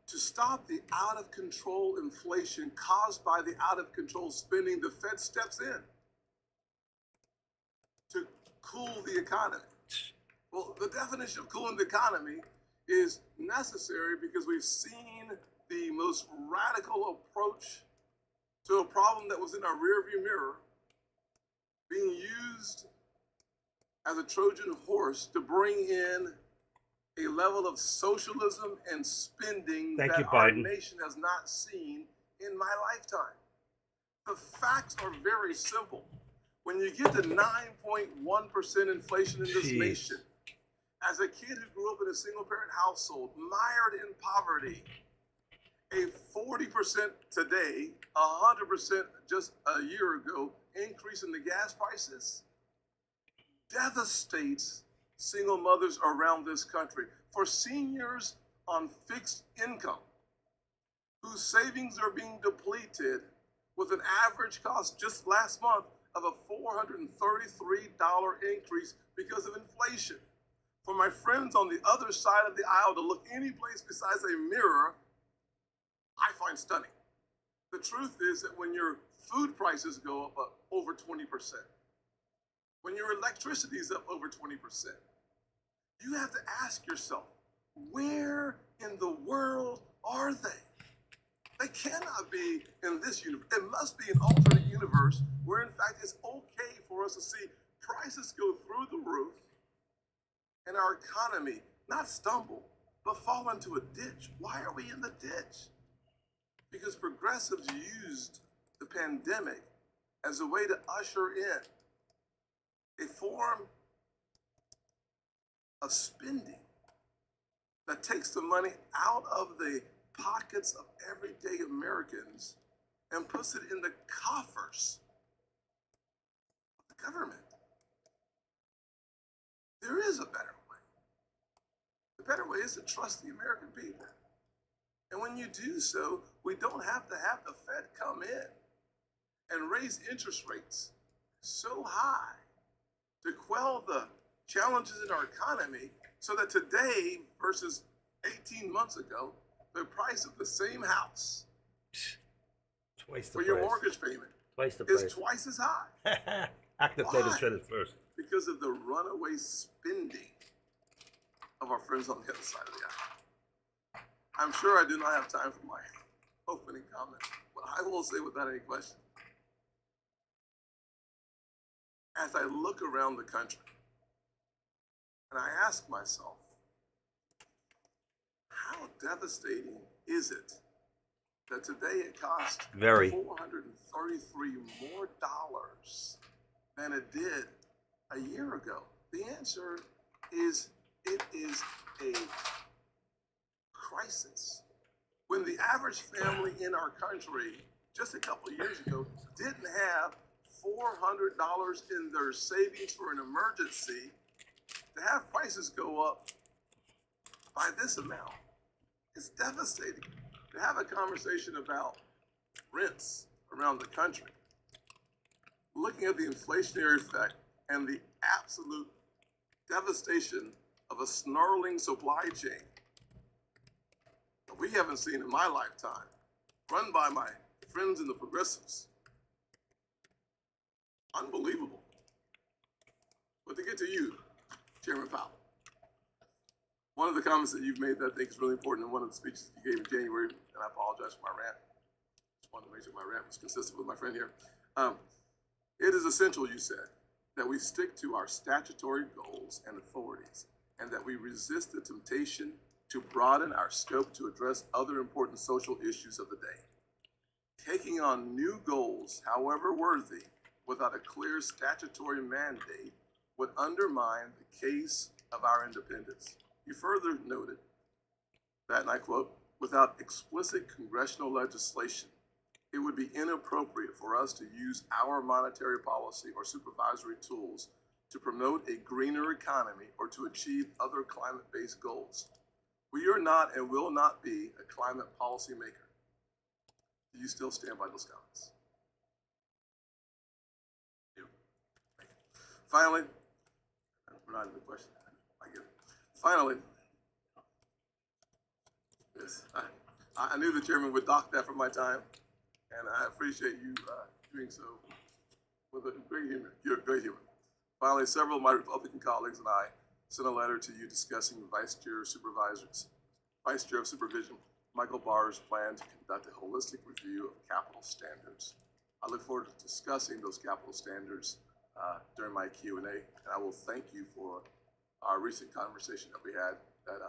To stop the out-of-control inflation caused by the out-of-control spending, the Fed steps in to cool the economy. Well, the definition of cooling the economy is necessary because we've seen the most radical approach to a problem that was in our rearview mirror being used as a Trojan horse to bring in a level of socialism and spending that our nation has not seen in my lifetime. The facts are very simple. When you get to 9.1% inflation in this nation, as a kid who grew up in a single-parent household, mired in poverty, a 40% today, 100% just a year ago increase in the gas prices devastates single mothers around this country. For seniors on fixed income, whose savings are being depleted with an average cost just last month of a $433 increase because of inflation. For my friends on the other side of the aisle to look any place besides a mirror, I find stunning. The truth is that when your food prices go up over 20%, when your electricity is up over 20%, you have to ask yourself, where in the world are they? They cannot be in this universe. It must be an alternate universe where, in fact, it's okay for us to see prices go through the roof and our economy not stumble, but fall into a ditch. Why are we in the ditch? Because progressives used the pandemic as a way to usher in a form of spending that takes the money out of the pockets of everyday Americans and puts it in the coffers of the government. is a better way. The better way is to trust the American people. And when you do so, we don't have to have the Fed come in and raise interest rates so high to quell the challenges in our economy so that today versus 18 months ago, the price of the same house Twice the for your price. mortgage payment Twice the is price. twice as high. Active Why? data shredded first. Because of the runaway spending of our friends on the other side of the aisle. I'm sure I do not have time for my opening comments, but I will say without any question, as I look around the country and I ask myself, how devastating is it that today it costs Very. $433 more than it did a year ago? The answer is it is a crisis. When the average family in our country just a couple of years ago didn't have $400 in their savings for an emergency, to have prices go up by this amount, it's devastating. To have a conversation about rents around the country, looking at the inflationary effect and the absolute devastation of a snarling supply chain that we haven't seen in my lifetime, run by my friends in the progressives. Unbelievable. But to get to you, Chairman Powell, one of the comments that you've made that I think is really important in one of the speeches you gave in January, and I apologize for my rant. Just wanted to make sure my rant was consistent with my friend here. It is essential, you said, that we stick to our statutory goals and authorities, and that we resist the temptation to broaden our scope to address other important social issues of the day. Taking on new goals, however worthy, without a clear statutory mandate would undermine the case of our independence. You further noted that, and I quote, without explicit congressional legislation, it would be inappropriate for us to use our monetary policy or supervisory tools to promote a greener economy or to achieve other climate-based goals. We are not and will not be a climate policy maker. Do you still stand by those comments? You. Finally, we're not in the question. I get it. Finally, yes, I knew the chairman would dock that for my time, and I appreciate you doing so with a great humor. You're great humor. Finally, several of my Republican colleagues and I sent a letter to you discussing Vice Chair of Supervision, Michael Barr's plan to conduct a holistic review of capital standards. I look forward to discussing those capital standards during my Q&A, and I will thank you for our recent conversation that we had that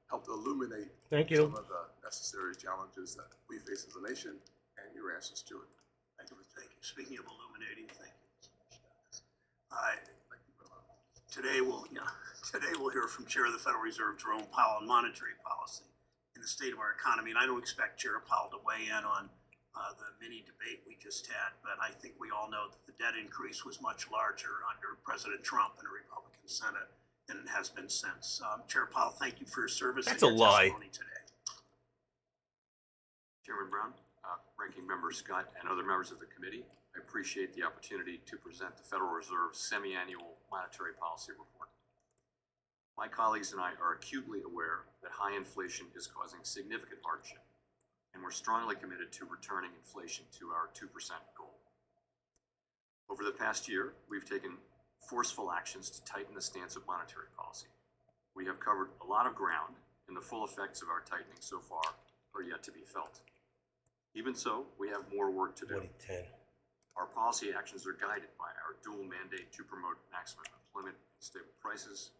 helped illuminate some of the necessary challenges that we face as a nation and your answers to it. Thank you. Speaking of illuminating, thank you. Today we'll hear from Chair of the Federal Reserve, Jerome Powell, on monetary policy in the state of our economy. And I don't expect Chair Powell to weigh in on the mini debate we just had, but I think we all know that the debt increase was much larger under President Trump and a Republican Senate than it has been since. Chair Powell, thank you for your service. That's a lie. Today. Chairman Brown, Ranking Member Scott, and other members of the committee, I appreciate the opportunity to present the Federal Reserve's semi-annual monetary policy report. My colleagues and I are acutely aware that high inflation is causing significant hardship, and we're strongly committed to returning inflation to our 2% goal. Over the past year, we've taken forceful actions to tighten the stance of monetary policy. We have covered a lot of ground, and the full effects of our tightening so far are yet to be felt. Even so, we have more work to do. 2010. Our policy actions are guided by our dual mandate to promote maximum employment and stable prices.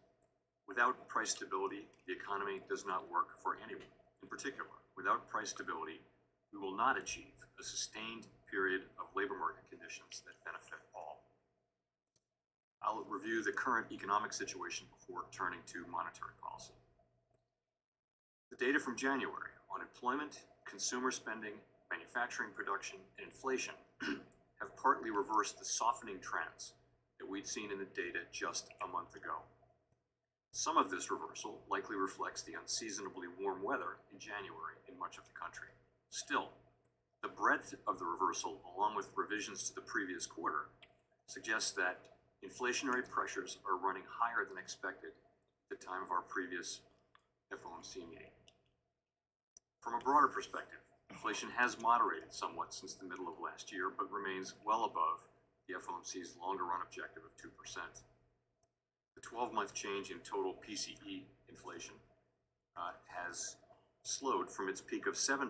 Without price stability, the economy does not work for anyone. In particular, without price stability, we will not achieve a sustained period of labor market conditions that benefit all. I'll review the current economic situation before turning to monetary policy. The data from January on employment, consumer spending, manufacturing production, and inflation have partly reversed the softening trends that we'd seen in the data just a month ago. Some of this reversal likely reflects the unseasonably warm weather in January in much of the country. Still, the breadth of the reversal, along with revisions to the previous quarter, suggests that inflationary pressures are running higher than expected at the time of our previous FOMC meeting. From a broader perspective, inflation has moderated somewhat since the middle of last year, but remains well above the FOMC's longer-run objective of 2%. The 12-month change in total PCE inflation has slowed from its peak of 7%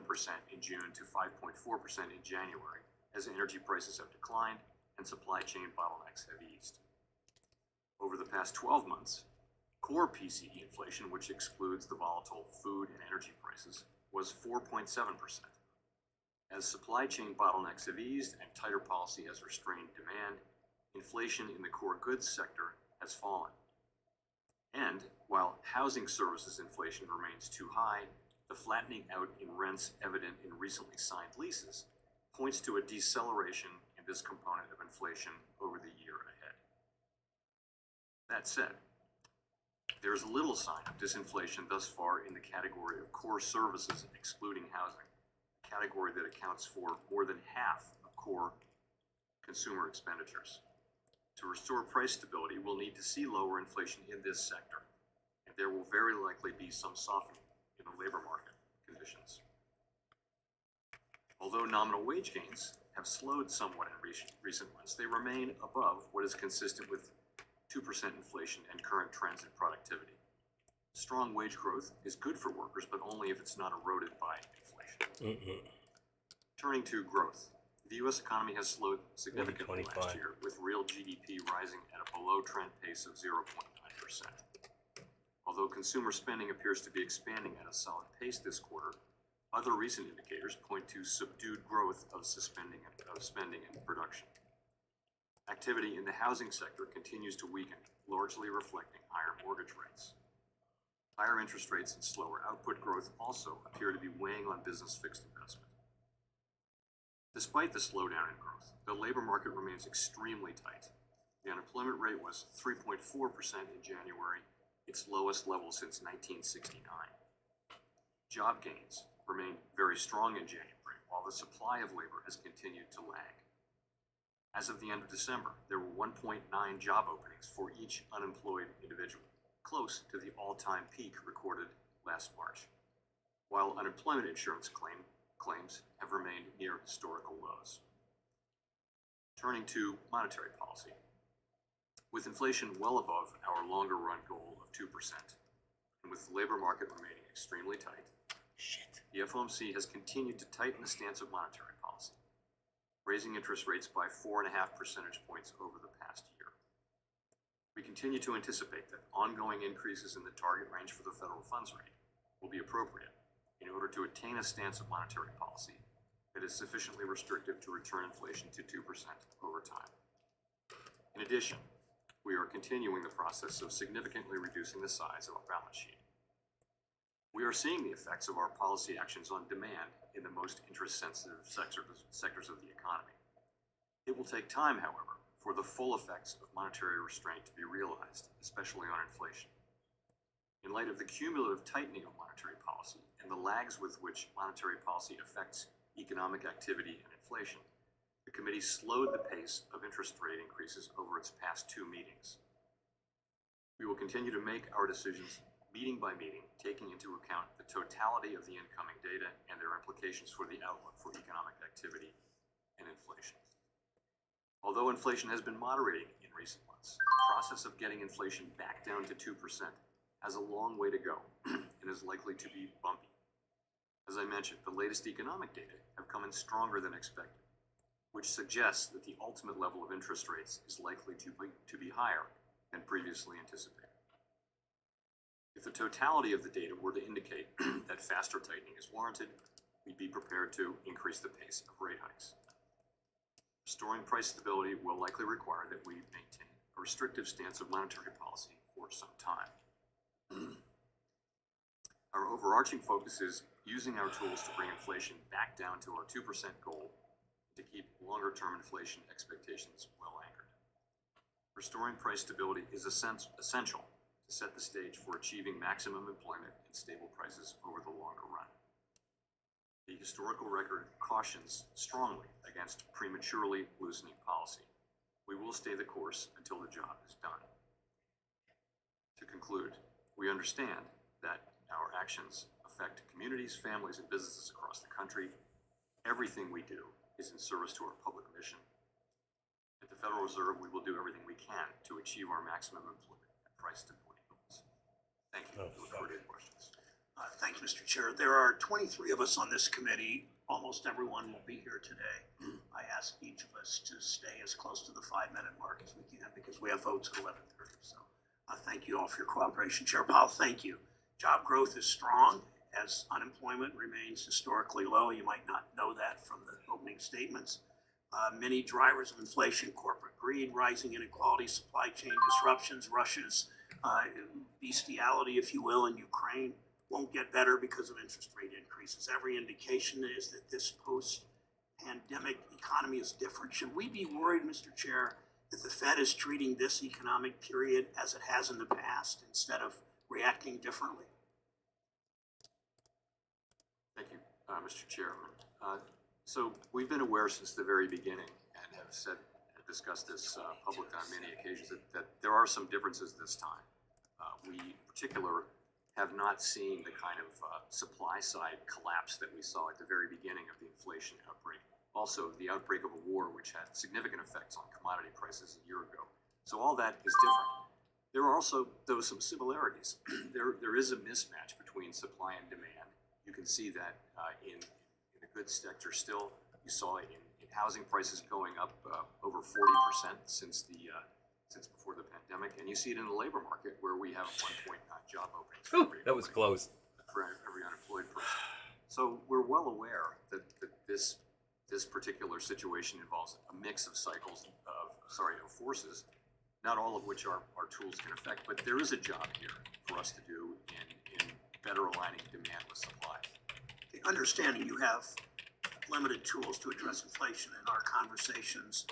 in June to 5.4% in January, as energy prices have declined and supply chain bottlenecks have eased. Over the past 12 months, core PCE inflation, which excludes the volatile food and energy prices, was 4.7%. As supply chain bottlenecks have eased and tighter policy has restrained demand, inflation in the core goods sector has fallen. And while housing services inflation remains too high, the flattening out in rents evident in recently signed leases points to a deceleration in this component of inflation over the year ahead. That said, there is little sign of disinflation thus far in the category of core services excluding housing, a category that accounts for more than half of core consumer expenditures. To restore price stability, we'll need to see lower inflation in this sector, and there will very likely be some softening in the labor market conditions. Although nominal wage gains have slowed somewhat in recent months, they remain above what is consistent with 2% inflation and current trends in productivity. Strong wage growth is good for workers, but only if it's not eroded by inflation. Turning to growth. The U.S. economy has slowed significantly last year, with real GDP rising at a below-trend pace of 0.9%. Although consumer spending appears to be expanding at a solid pace this quarter, other recent indicators point to subdued growth of spending and production. Activity in the housing sector continues to weaken, largely reflecting higher mortgage rates. Higher interest rates and slower output growth also appear to be weighing on business fixed investment. Despite the slowdown in growth, the labor market remains extremely tight. The unemployment rate was 3.4% in January, its lowest level since 1969. Job gains remained very strong in January, while the supply of labor has continued to lag. As of the end of December, there were 1.9 job openings for each unemployed individual, close to the all-time peak recorded last March, while unemployment insurance claims have remained near historical lows. Turning to monetary policy. With inflation well above our longer-run goal of 2%, and with the labor market remaining extremely tight, the FOMC has continued to tighten the stance of monetary policy, raising interest rates by 4.5 percentage points over the past year. We continue to anticipate that ongoing increases in the target range for the federal funds rate will be appropriate in order to attain a stance of monetary policy that is sufficiently restrictive to return inflation to 2% over time. In addition, we are continuing the process of significantly reducing the size of our balance sheet. We are seeing the effects of our policy actions on demand in the most interest-sensitive sectors of the economy. It will take time, however, for the full effects of monetary restraint to be realized, especially on inflation. In light of the cumulative tightening of monetary policy and the lags with which monetary policy affects economic activity and inflation, the committee slowed the pace of interest rate increases over its past 2 meetings. We will continue to make our decisions meeting by meeting, taking into account the totality of the incoming data and their implications for the outlook for economic activity and inflation. Although inflation has been moderating in recent months, the process of getting inflation back down to 2% has a long way to go and is likely to be bumpy. As I mentioned, the latest economic data have come in stronger than expected, which suggests that the ultimate level of interest rates is likely to be higher than previously anticipated. If the totality of the data were to indicate that faster tightening is warranted, we'd be prepared to increase the pace of rate hikes. Restoring price stability will likely require that we maintain a restrictive stance of monetary policy for some time. Our overarching focus is using our tools to bring inflation back down to our 2% goal and to keep longer-term inflation expectations well anchored. Restoring price stability is essential to to set the stage for achieving maximum employment and stable prices over the longer run. The historical record cautions strongly against prematurely loosening policy. We will stay the course until the job is done. To conclude, we understand that our actions affect communities, families, and businesses across the country. Everything we do is in service to our public mission. At the Federal Reserve, we will do everything we can to achieve our maximum employment and price stability goals. Thank you. Look forward to your questions. Thank you, Mr. Chair. There are 23 of us on this committee. Almost everyone will be here today. I ask each of us to stay as close to the 5-minute mark as we can because we have votes at 11:30. So thank you all for your cooperation. Chair Powell, thank you. Job growth is strong as unemployment remains historically low. You might not know that from the opening statements. Many drivers of inflation, corporate greed, rising inequality, supply chain disruptions, Russia's bestiality, if you will, in Ukraine won't get better because of interest rate increases. Every indication is that this post-pandemic economy is different. Should we be worried, Mr. Chair, that the Fed is treating this economic period as it has in the past instead of reacting differently? Thank you, Mr. Chairman. So we've been aware since the very beginning and have discussed this publicly on many occasions that there are some differences this time. We, in particular, have not seen the kind of supply side collapse that we saw at the very beginning of the inflation outbreak. Also, the outbreak of a war which had significant effects on commodity prices a year ago. So all that is different. There are also, though, some similarities. There is a mismatch between supply and demand. You can see that in the goods sector still. You saw it in housing prices going up over 40% since before the pandemic, and you see it in the labor market where we have 1.9 job openings for every That was close. for every unemployed person. So we're well aware that this particular situation involves a mix of of forces, not all of which our tools can affect, but there is a job here for us to do in better aligning demand with supply. The understanding you have limited tools to address inflation in our conversations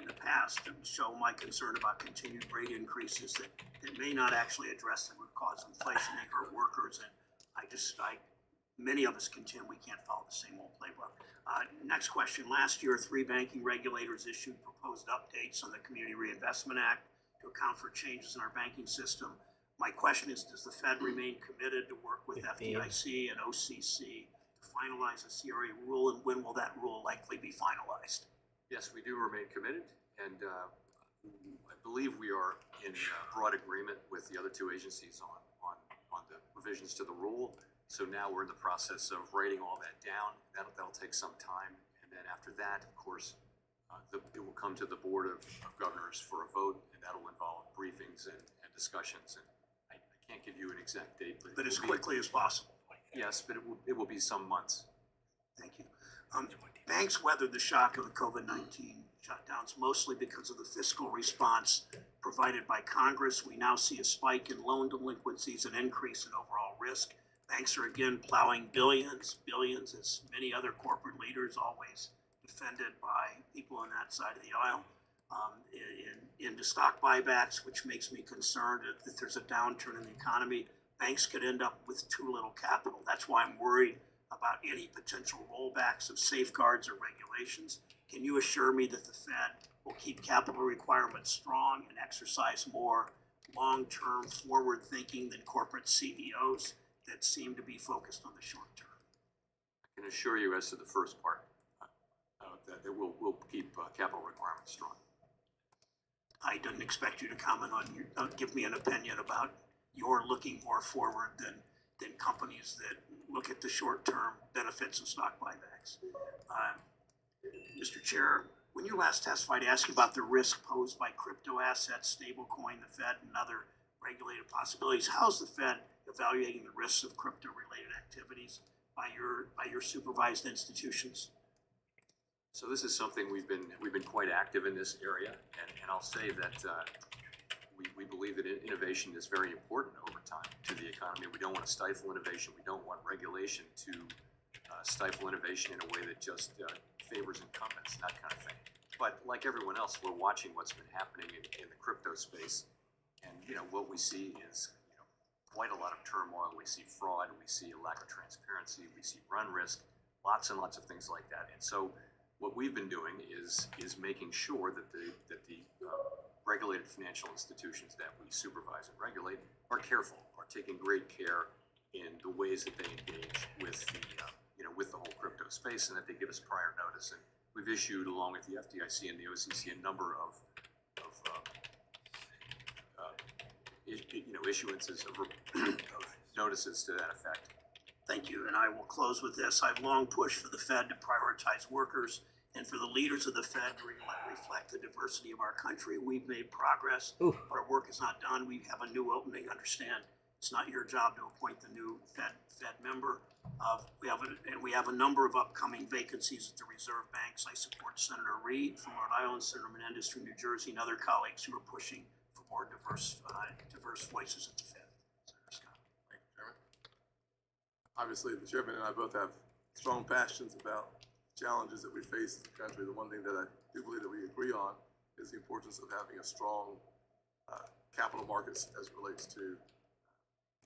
in the past show my concern about continued rate increases that may not actually address the root cause of inflation. They hurt workers, and many of us contend we can't follow the same old playbook. Next question. Last year, 3 banking regulators issued proposed updates on the Community Reinvestment Act to account for changes in our banking system. My question is, does the Fed remain committed to work with FDIC and OCC to finalize a CRA rule, and when will that rule likely be finalized? Yes, we do remain committed, and I believe we are in broad agreement with the other 2 agencies on the revisions to the rule. So now we're in the process of writing all that down. That'll take some time, and then after that, of course, it will come to the Board of Governors for a vote, and that'll involve briefings and discussions. And I can't give you an exact date, But as quickly as possible. Yes, but it will be some months. Thank you. Banks weathered the shock of the COVID-19 shutdowns mostly because of the fiscal response provided by Congress. We now see a spike in loan delinquencies, an increase in overall risk. Banks are again plowing billions, as many other corporate leaders, always defended by people on that side of the aisle, into stock buybacks, which makes me concerned if there's a downturn in the economy, banks could end up with too little capital. That's why I'm worried about any potential rollbacks of safeguards or regulations. Can you assure me that the Fed will keep capital requirements strong and exercise more long-term forward thinking than corporate CEOs that seem to be focused on the short term? I can assure you as to the first part that we'll keep capital requirements strong. I didn't expect you to comment on give me an opinion about your looking more forward than companies that look at the short-term benefits of stock buybacks. Mr. Chair, when you last testified, I asked you about the risk posed by crypto assets, stablecoin, the Fed, and other regulated possibilities. How's the Fed evaluating the risks of crypto-related activities by your supervised institutions? So this is something we've been quite active in this area, and I'll say that we believe that innovation is very important over time to the economy. We don't want to stifle innovation. We don't want regulation to stifle innovation in a way that just favors incumbents, that kind of thing. But like everyone else, we're watching what's been happening in the crypto space, And, what we see is, quite a lot of turmoil. We see fraud, we see a lack of transparency, we see run risk, lots and lots of things like that. And so what we've been doing is making sure that the regulated financial institutions that we supervise and regulate are careful, are taking great care in the ways that they engage with with the whole crypto space, and that they give us prior notice. And we've issued, along with the FDIC and the OCC, a number of issuances of notices to that effect. Thank you, and I will close with this. I've long pushed for the Fed to prioritize workers and for the leaders of the Fed to reflect the diversity of our country. We've made progress, but our work is not done. We have a new opening. Understand, it's not your job to appoint the new Fed member. We have a number of upcoming vacancies at the Reserve Banks. I support Senator Reid from Rhode Island, Senator Menendez from New Jersey, and other colleagues who are pushing for more diverse voices at the Fed. Senator Scott. Thank you, Chairman. Obviously, the Chairman and I both have strong passions about challenges that we face as a country. The one thing that I do believe that we agree on is the importance of having a strong capital markets as it relates to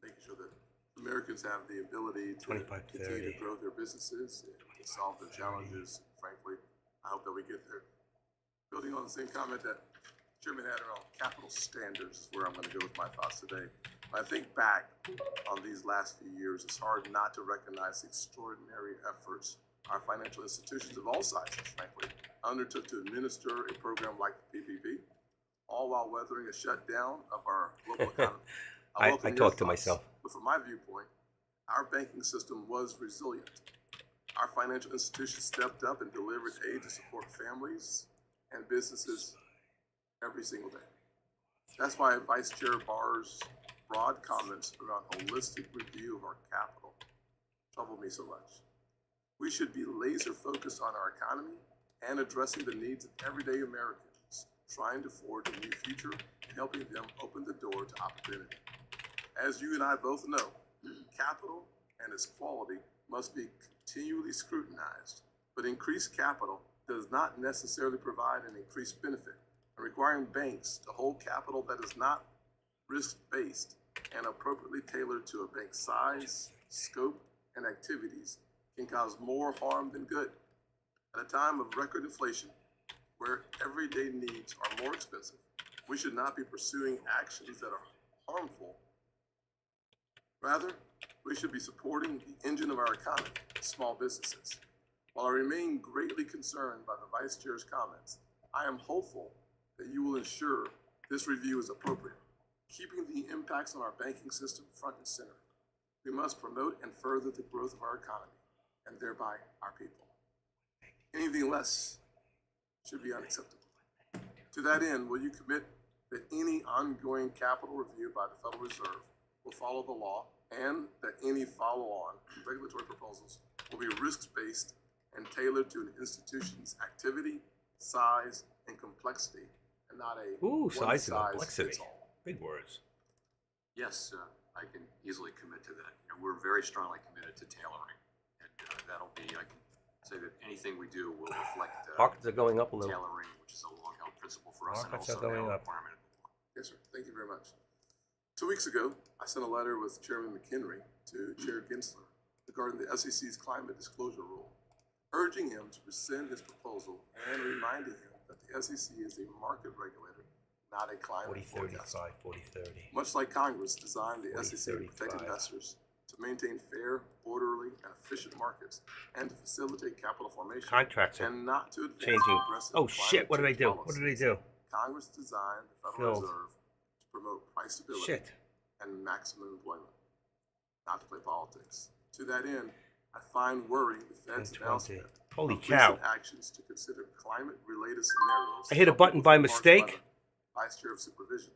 making sure that Americans have the ability to continue to grow their businesses and solve their challenges. Frankly, I hope that we get there. Building on the same comment that Chairman had around capital standards is where I'm going to go with my thoughts today. When I think back on these last few years, it's hard not to recognize the extraordinary efforts our financial institutions of all sizes, frankly, undertook to administer a program like the PPP, all while weathering a shutdown of our global economy. I talk to myself. But from my viewpoint, our banking system was resilient. Our financial institutions stepped up and delivered aid to support families and businesses every single day. That's why Vice Chair Barr's broad comments around holistic review of our capital trouble me so much. We should be laser focused on our economy and addressing the needs of everyday Americans, trying to forge a new future and helping them open the door to opportunity. As you and I both know, capital and its quality must be continually scrutinized, but increased capital does not necessarily provide an increased benefit. And requiring banks to hold capital that is not risk-based and appropriately tailored to a bank's size, scope, and activities can cause more harm than good. At a time of record inflation, where everyday needs are more expensive, we should not be pursuing actions that are harmful. Rather, we should be supporting the engine of our economy, small businesses. While I remain greatly concerned by the Vice Chair's comments, I am hopeful that you will ensure this review is appropriate, keeping the impacts on our banking system front and center. We must promote and further the growth of our economy, and thereby our people. Anything less should be unacceptable. To that end, will you commit that any ongoing capital review by the Federal Reserve will follow the law, and that any follow-on regulatory proposals will be risk-based and tailored to an institution's activity, size, and complexity, and not a size and complexity. fits-all? Big words. Yes, I can easily commit to that. We're very strongly committed to tailoring, and that'll be, I can say that anything we do will reflect Markets are going up a little. tailoring, which is a long-held principle for us, and Markets also are going now a up. requirement. Yes, sir. Thank you very much. 2 weeks ago, I sent a letter with Chairman McHenry to Chair Gensler regarding the SEC's climate disclosure rule, urging him to rescind his proposal and reminding him that the SEC is a market regulator, not a climate 40-35, forecaster. 40-30. Much like Congress designed the SEC to protect 35. investors, to maintain fair, orderly, and efficient markets, and to facilitate capital formation, Contracts are and not to advance changing. aggressive Oh shit! What did I climate do? change What did I policies. do? Congress designed the Federal Filled. Reserve to promote price stability Shit. and maximum employment, not to play politics. To that end, I find worrying the Fed's 10-20. announcement Holy of cow! recent actions to consider climate-related scenarios. I hit a button coupled by with remarks mistake. by the Vice Chair of Supervision.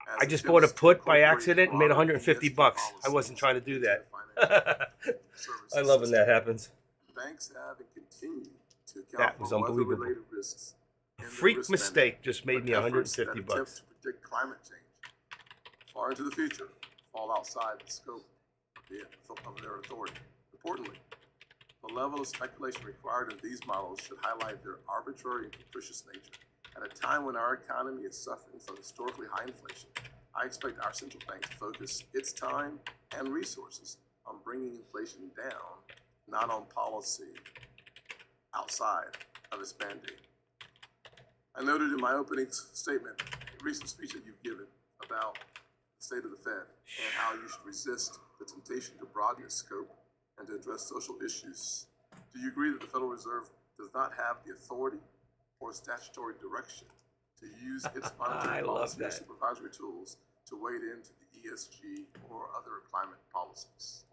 as I just attempts bought a to put by incorporate accident and made broader 150 ESG bucks. I policies wasn't trying to do into that. the financial services I love when that system. happens. Banks have and continue to account That was for unbelievable. weather-related risks. in their Freak risk mistake just made management, me but efforts 150 that attempt bucks. to predict climate change far into the future fall outside the scope of their authority. Importantly, the level of speculation required in these models should highlight their arbitrary and capricious nature. At a time when our economy is suffering from historically high inflation, I expect our central bank to focus its time and resources on bringing inflation down, not on policy outside of its mandate. I noted in my opening statement a recent speech that you've given about the state of the Fed and how you should resist the temptation to broaden its scope and to address social issues. Do you agree that the Federal Reserve does not have the authority or statutory direction to use its monetary I love policy or that. supervisory tools to wade into the ESG or other climate policies?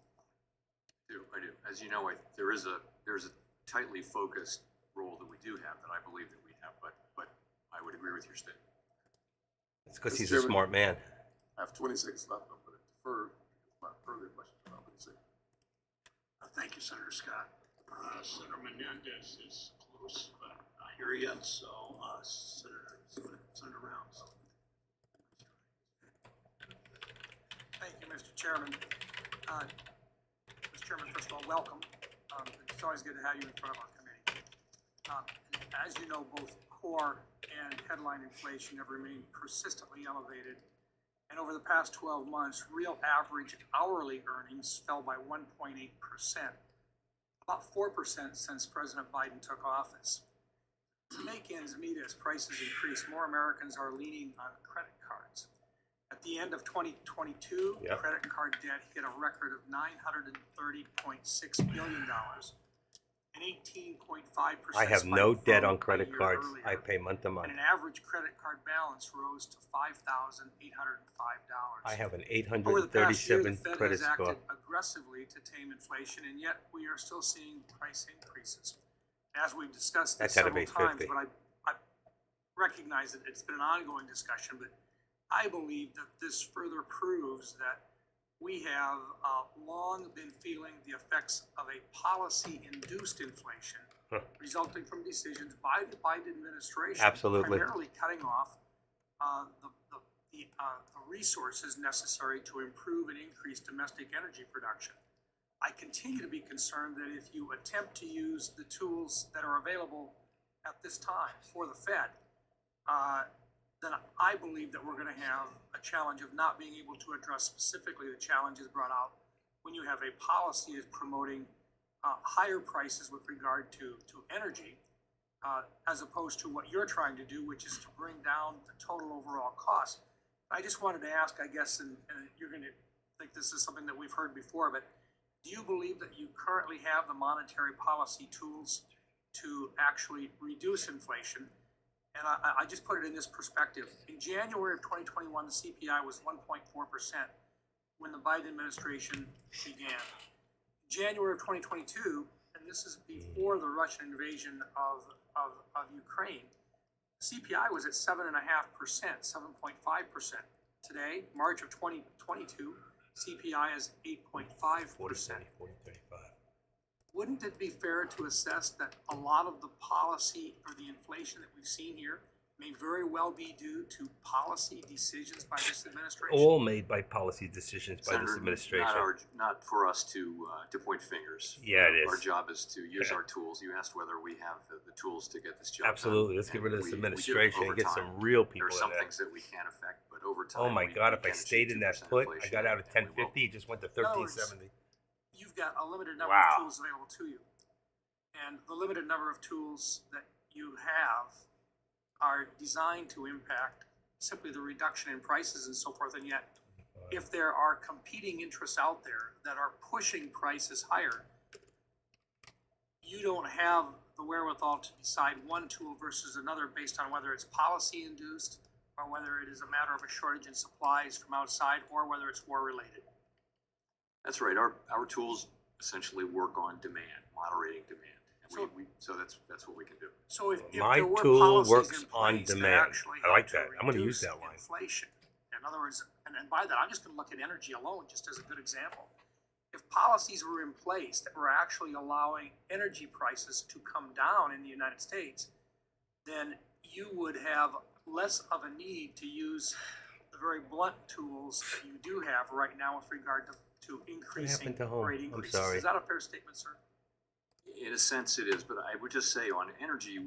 I do. As you know, there's a tightly focused role that we do have that I believe that we have, but I would agree with your statement. It's because Mr. he's a Chairman. smart man. I have 20 seconds left. I'm going to defer my further questions about what you say. Thank you, Senator Scott. Senator Menendez is close, but not here yet, so Senator Rounds. Thank you, Mr. Chairman. Mr. Chairman, first of all, welcome. It's always good to have you in front of our committee. As you know, both core and headline inflation have remained persistently elevated. And over the past 12 months, real average hourly earnings fell by 1.8%, about 4% since President Biden took office. To make ends meet as prices increase, more Americans are leaning on credit cards. At the end of 2022, Yep. credit card debt hit a record of $930.6 billion, an 18.5%. I have no debt on credit cards. I pay month to month. And an average credit card balance rose to $5,805. I have an Over the past year, the 837 Fed credit has score. acted aggressively to tame inflation, and yet we are still seeing price increases. As we've discussed this That's at a several base times, 50. but I recognize that it's been an ongoing discussion, but I believe that this further proves that we have long been feeling the effects of a policy-induced inflation resulting from decisions by the Biden administration. Absolutely. Primarily cutting off the resources necessary to improve and increase domestic energy production. I continue to be concerned that if you attempt to use the tools that are available at this time for the Fed, then I believe that we're going to have a challenge of not being able to address specifically the challenges brought out when you have a policy is promoting higher prices with regard to energy, as opposed to what you're trying to do, which is to bring down the total overall cost. I just wanted to ask, I guess, and you're going to think this is something that we've heard before, but do you believe that you currently have the monetary policy tools to actually reduce inflation? And I just put it in this perspective. In January of 2021, the CPI was 1.4% when the Biden administration began. January of 2022, and this is before the Russian invasion of Ukraine, CPI was at 7.5%, 7.5%. Today, March of 2022, CPI is 8.5%. Wouldn't it be fair to assess that a lot of the policy or the inflation that we've seen here may very well be due to policy decisions by this administration? All made by policy decisions by this Senator, administration. Not for us to point fingers. Yeah, it is. Our job is to use Yeah. our tools. You asked whether we have the tools to get this job done. Absolutely. Let's get And rid of this we do administration and over get time. some real There people are in some there. things that we can't affect, but over time. Oh my we- God! we If I can stayed achieve in that 2% put, I inflation, got out at and we will. 1050. It just went to In other words, 1370. You've got a limited number Wow. of tools available to you. And the limited number of tools that you have are designed to impact simply the reduction in prices and so forth. And yet, if there are competing interests out there that are pushing prices higher, you don't have the wherewithal to decide one tool versus another based on whether it's policy induced or whether it is a matter of a shortage in supplies from outside or whether it's war related. That's right. Our tools essentially work on demand, moderating demand. And so that's what we can do. So if My there were tool policies works in on place that demand. actually I like help that. I'm gonna use reduce that line. Inflation. In other words, and by that, I'm just gonna look at energy alone, just as a good example. If policies were in place that were actually allowing energy prices to come down in the United States, then you would have less of a need to use the very blunt tools that you do have right now with regard to increasing happened to home? rate I'm increases. sorry. Is that a fair statement, sir? In a sense, it is, but I would just say on energy,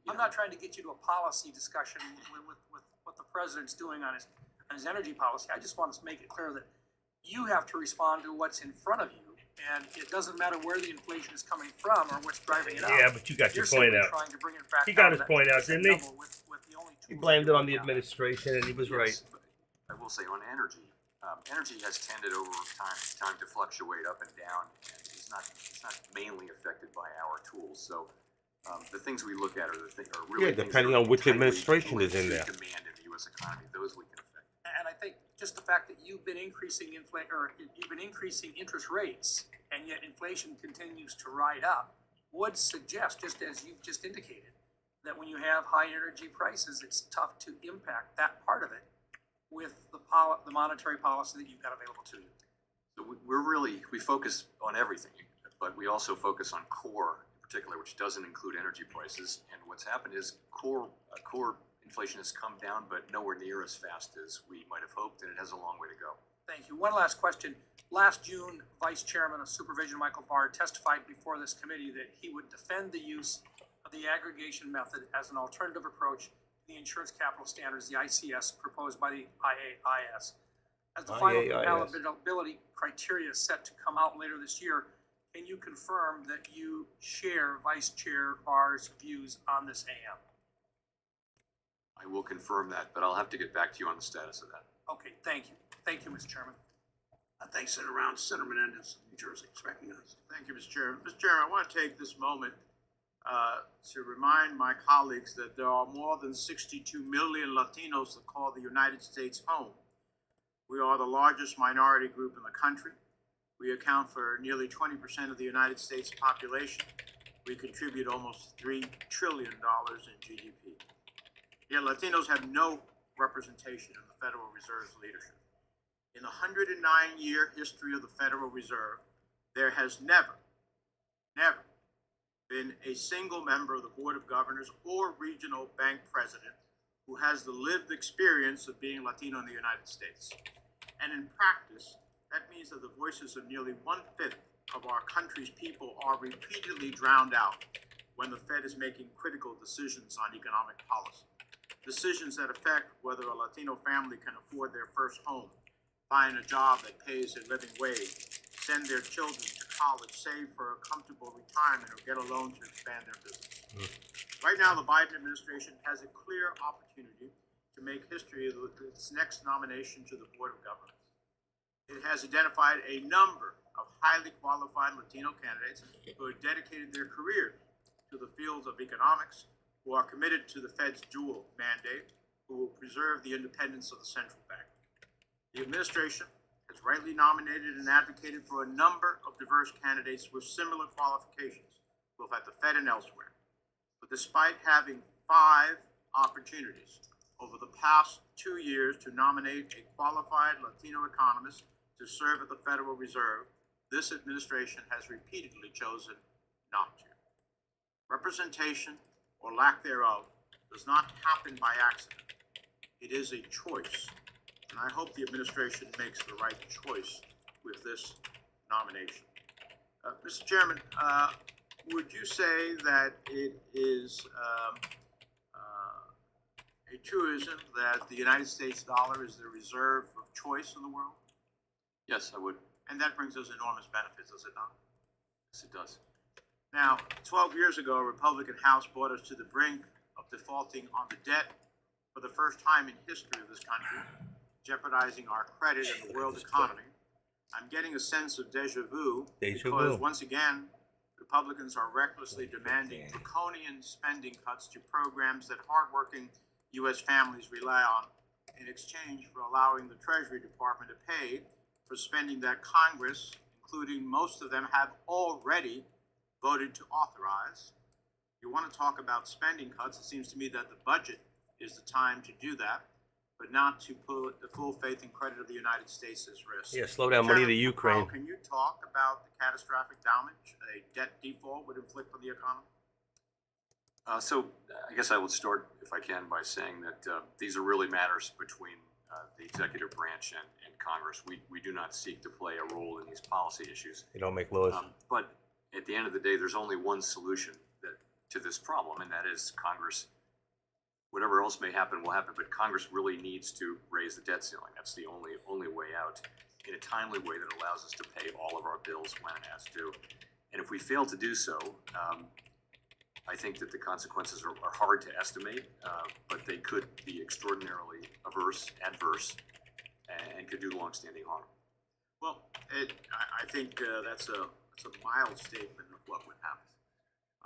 I'm not trying to get you to a policy discussion with what the president's doing on his on his energy policy. I just want to make it clear that you have to respond to what's in front of you. And it doesn't matter where the inflation is coming from or what's driving it up. Yeah, but you got your You're point simply out. trying to bring it back He got down his to that point out, 2% didn't he? level with the only He tools blamed that it you on the have. administration, and he was right. Yes, but I will say on energy, energy has tended over time to fluctuate up and down, and it's not mainly affected by our tools. So the things we look at are really Yeah, things depending that are on which tightly administration linked is in to there. demand in the U.S. economy. Those we can affect. And I think just the fact that you've been increasing interest rates, and yet inflation continues to ride up, would suggest, just as you've just indicated, that when you have high energy prices, it's tough to impact that part of it with the monetary policy that you've got available to you. So we focus on everything, but we also focus on core in particular, which doesn't include energy prices. And what's happened is core inflation has come down, but nowhere near as fast as we might have hoped, and it has a long way to go. Thank you. One last question. Last June, Vice Chairman of Supervision Michael Barr testified before this committee that he would defend the use of the aggregation method as an alternative approach to the insurance capital standards, the ICS, proposed by the IAIS. As the final IAIS. compatibility criteria is set to come out later this year, can you confirm that you share Vice Chair Barr's views on this AM? I will confirm that, but I'll have to get back to you on the status of that. Okay, thank you. Thank you, Mr. Chairman. Thanks, Senator Round. Senator Menendez, New Jersey, is recognized. Thank you, Mr. Chairman. Mr. Chairman, I want to take this moment to remind my colleagues that there are more than 62 million Latinos that call the United States home. We are the largest minority group in the country. We account for nearly 20% of the United States population. We contribute almost $3 trillion in GDP. Yet Latinos have no representation in the Federal Reserve's leadership. In the 109-year history of the Federal Reserve, there has never been a single member of the Board of Governors or regional bank president who has the lived experience of being Latino in the United States. And in practice, that means that the voices of nearly 1/5 of our country's people are repeatedly drowned out when the Fed is making critical decisions on economic policy. Decisions that affect whether a Latino family can afford their first home, find a job that pays a living wage, send their children to college, save for a comfortable retirement, or get a loan to expand their business. Right now, the Biden administration has a clear opportunity to make history with its next nomination to the Board of Governors. It has identified a number of highly qualified Latino candidates who have dedicated their careers to the fields of economics, who are committed to the Fed's dual mandate, who will preserve the independence of the central bank. The administration has rightly nominated and advocated for a number of diverse candidates with similar qualifications, both at the Fed and elsewhere. But despite having 5 opportunities over the past 2 years to nominate a qualified Latino economist to serve at the Federal Reserve, this administration has repeatedly chosen not to. Representation, or lack thereof, does not happen by accident. It is a choice. And I hope the administration makes the right choice with this nomination. Mr. Chairman, would you say that it is a truism that the United States dollar is the reserve of choice in the world? Yes, I would. And that brings us enormous benefits, does it not? Yes, it does. Now, 12 years ago, a Republican House brought us to the brink of defaulting on the debt for the first time in history of this country, jeopardizing our credit and the world economy. I'm getting a sense of deja vu because once again, Republicans are recklessly demanding draconian spending cuts to programs that hardworking U.S. families rely on in exchange for allowing the Treasury Department to pay for spending that Congress, including most of them, have already voted to authorize. You want to talk about spending cuts, it seems to me that the budget is the time to do that, but not to put the full faith and credit of the United States at risk. Yeah, slow down money to Chairman Ukraine. McConnell, can you talk about the catastrophic damage a debt default would inflict on the economy? So I guess I would start, if I can, by saying that these are really matters between the executive branch and Congress. We do not seek to play a role in these policy issues. They don't make laws. But at the end of the day, there's only one solution to this problem, and that is Congress whatever else may happen will happen, but Congress really needs to raise the debt ceiling. That's the only way out, in a timely way that allows us to pay all of our bills when and as due. And if we fail to do so, I think that the consequences are hard to estimate, but they could be extraordinarily adverse, and could do longstanding harm. Well, I think that's a mild statement of what would happen.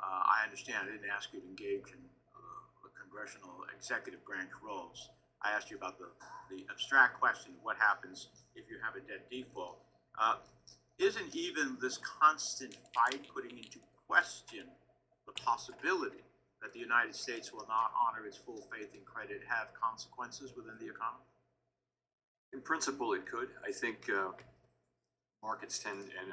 I understand. I didn't ask you to engage in the congressional executive branch roles. I asked you about the abstract question of what happens if you have a debt default. Isn't even this constant fight putting into question the possibility that the United States will not honor its full faith and credit have consequences within the economy? In principle, it could. I think markets tend and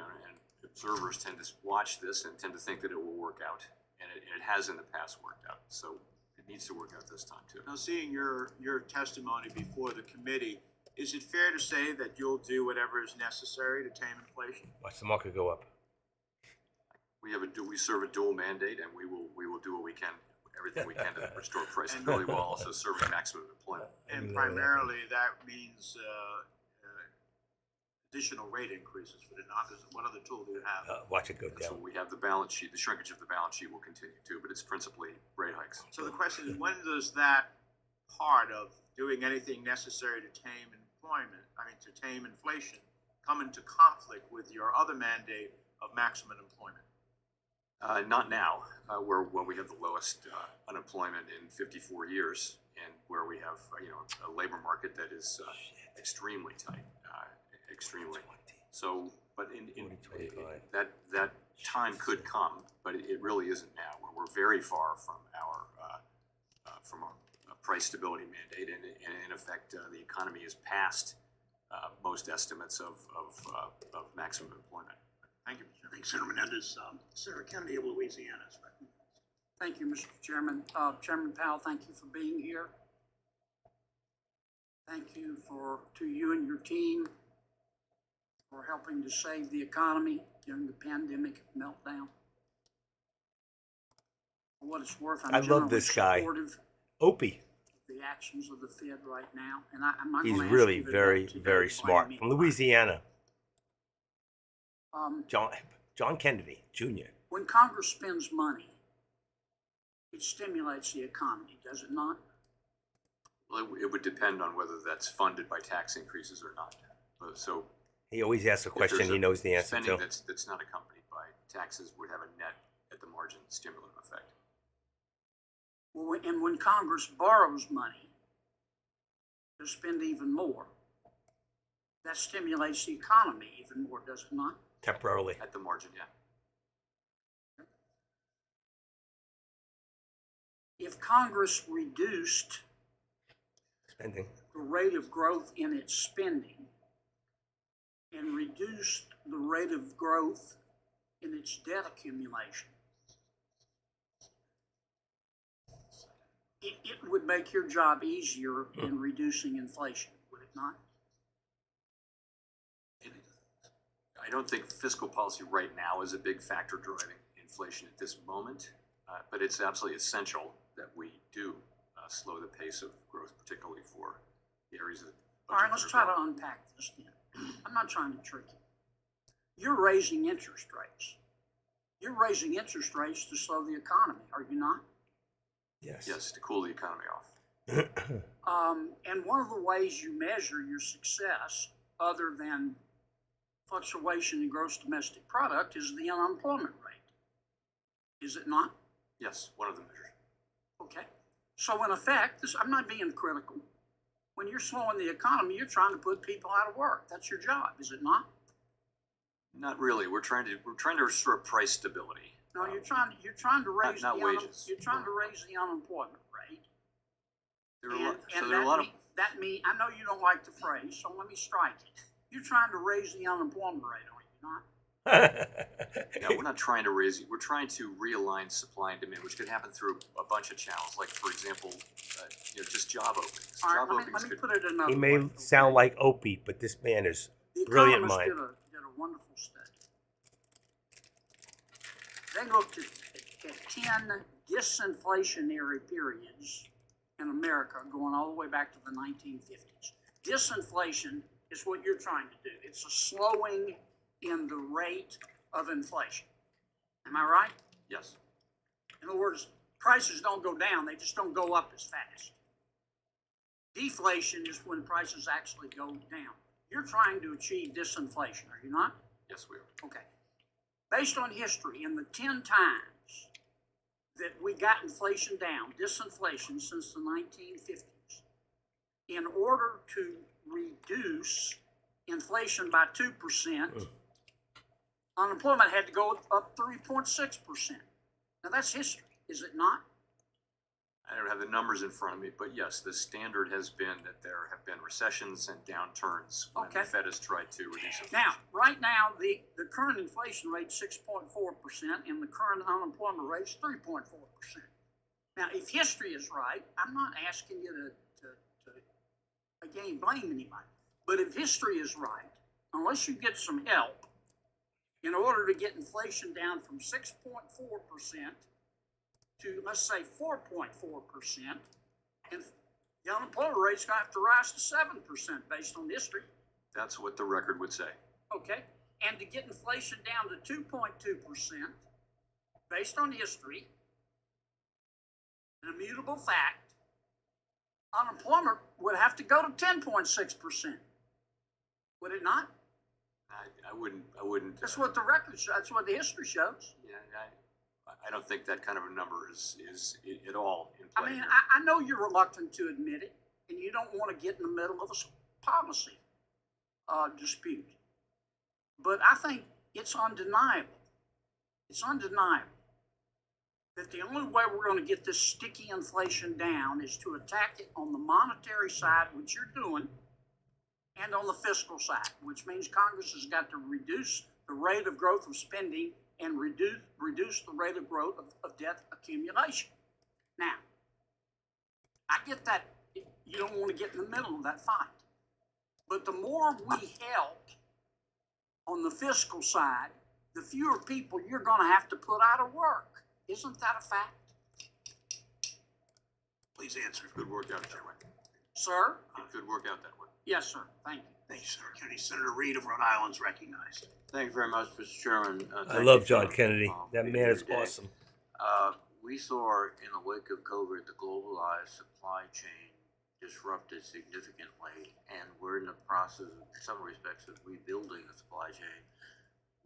observers tend to watch this and tend to think that it will work out, and it has in the past worked out. So it needs to work out this time too. Now, seeing your testimony before the committee, is it fair to say that you'll do whatever is necessary to tame inflation? Watch the market go up. We serve a dual mandate, and we will do what we can, everything we can to restore price stability while also serving maximum employment. And primarily, that means additional rate increases, would it not? What other tool do you have? Watch it go So down. we have the balance sheet. The shrinkage of the balance sheet will continue too, but it's principally rate hikes. So the question is, when does that part of doing anything necessary to tame inflation, come into conflict with your other mandate of maximum employment? Not now, when we have the lowest unemployment in 54 years, and where we have a labor market that is extremely tight, extremely. So, but in that time could come, but it really isn't now. We're very far from our price stability mandate, and in effect, the economy is past most estimates of maximum employment. Thank you, Mr. Chairman. Thanks, Senator Menendez. Senator Kennedy of Louisiana is recognized. Thank you, Mr. Chairman. Chairman Powell, thank you for being here. Thank you to you and your team for helping to save the economy during the pandemic meltdown. For what it's worth, I love this guy. supportive Opie. of the actions of the Fed right now, and I'm not He's going to really ask you very, to very explain smart. me From why. Louisiana. Um, John Kennedy, Jr. When Congress spends money, it stimulates the economy, does it not? Well, it would depend on whether that's funded by tax increases or not. So He always asks a if question there's he knows the answer spending to. that's not accompanied by taxes would have a net at the margin stimulant effect. Well, and when Congress borrows money to spend even more, that stimulates the economy even more, does it not? Temporarily. At the margin, yeah. If Congress reduced Spending. the rate of growth in its spending and reduced the rate of growth in its debt accumulation, it would make your job easier in reducing inflation, would it not? I don't think fiscal policy right now is a big factor driving inflation at this moment, but it's absolutely essential that we do slow the pace of growth, particularly for the areas of the budget. All right, let's that are try to growing. unpack this then. I'm not trying to trick you. You're raising interest rates. You're raising interest rates to slow the economy, are you not? Yes. Yes, to cool the economy off. And one of the ways you measure your success, other than fluctuation in gross domestic product, is the unemployment rate. Is it not? Yes, one of the measures. Okay. So in effect, I'm not being critical. When you're slowing the economy, you're trying to put people out of work. That's your job, is it not? Not really. We're trying to restore price stability. No, you're trying to raise not wages. You're trying to raise the unemployment rate. There are a lot, so And there are a lot of I know you don't like the phrase, so let me strike it. You're trying to raise the unemployment rate, are you not? yeah, we're not trying to raise it. We're trying to realign supply and demand, which could happen through a bunch of channels, like for example, just job openings. All Job right, openings let me could. put it another He may way, sound okay? like Opie, but this man is The brilliant economists mind. did a wonderful study. They looked at 10 disinflationary periods in America going all the way back to the 1950s. Disinflation is what you're trying to do. It's a slowing in the rate of inflation. Am I right? Yes. In other words, prices don't go down, they just don't go up as fast. Deflation is when prices actually go down. You're trying to achieve disinflation, are you not? Yes, we are. Okay. Based on history, in the 10 times that we got inflation down, disinflation since the 1950s, in order to reduce inflation by 2%, unemployment had to go up 3.6%. Now that's history, is it not? I don't have the numbers in front of me, but yes, the standard has been that there have been recessions and downturns when Okay. the Fed has tried to reduce inflation. Now, right now, the current inflation rate is 6.4%, and the current unemployment rate is 3.4%. Now, if history is right, I'm not asking you to again blame anybody, but if history is right, unless you get some help, in order to get inflation down from 6.4% to, let's say, 4.4%, and the unemployment rate's going to have to rise to 7% based on history. That's what the record would say. Okay, and to get inflation down to 2.2%, based on history, an immutable fact, unemployment would have to go to 10.6%. Would it not? I wouldn't. That's what the record shows. That's what the history shows. Yeah, I don't think that kind of a number is at all in I play mean, here. I know you're reluctant to admit it, and you don't want to get in the middle of a policy dispute. But I think it's undeniable. It's undeniable that the only way we're going to get this sticky inflation down is to attack it on the monetary side, which you're doing, and on the fiscal side, which means Congress has got to reduce the rate of growth of spending and reduce the rate of growth of debt accumulation. Now, I get that you don't want to get in the middle of that fight. But the more we help on the fiscal side, the fewer people you're going to have to put out of work. Isn't that a fact? Please answer. Could work out that way. Sir? It could work out that way. Yes, sir. Thank you. Thank you, Senator Kennedy. Senator Reed of Rhode Island is recognized. Thank you very much, Mr. Chairman. I Thank love you, John Sean, Kennedy. That being man here is today. awesome. We saw in the wake of COVID, the globalized supply chain disrupted significantly, and we're in the process, in some respects, of rebuilding the supply chain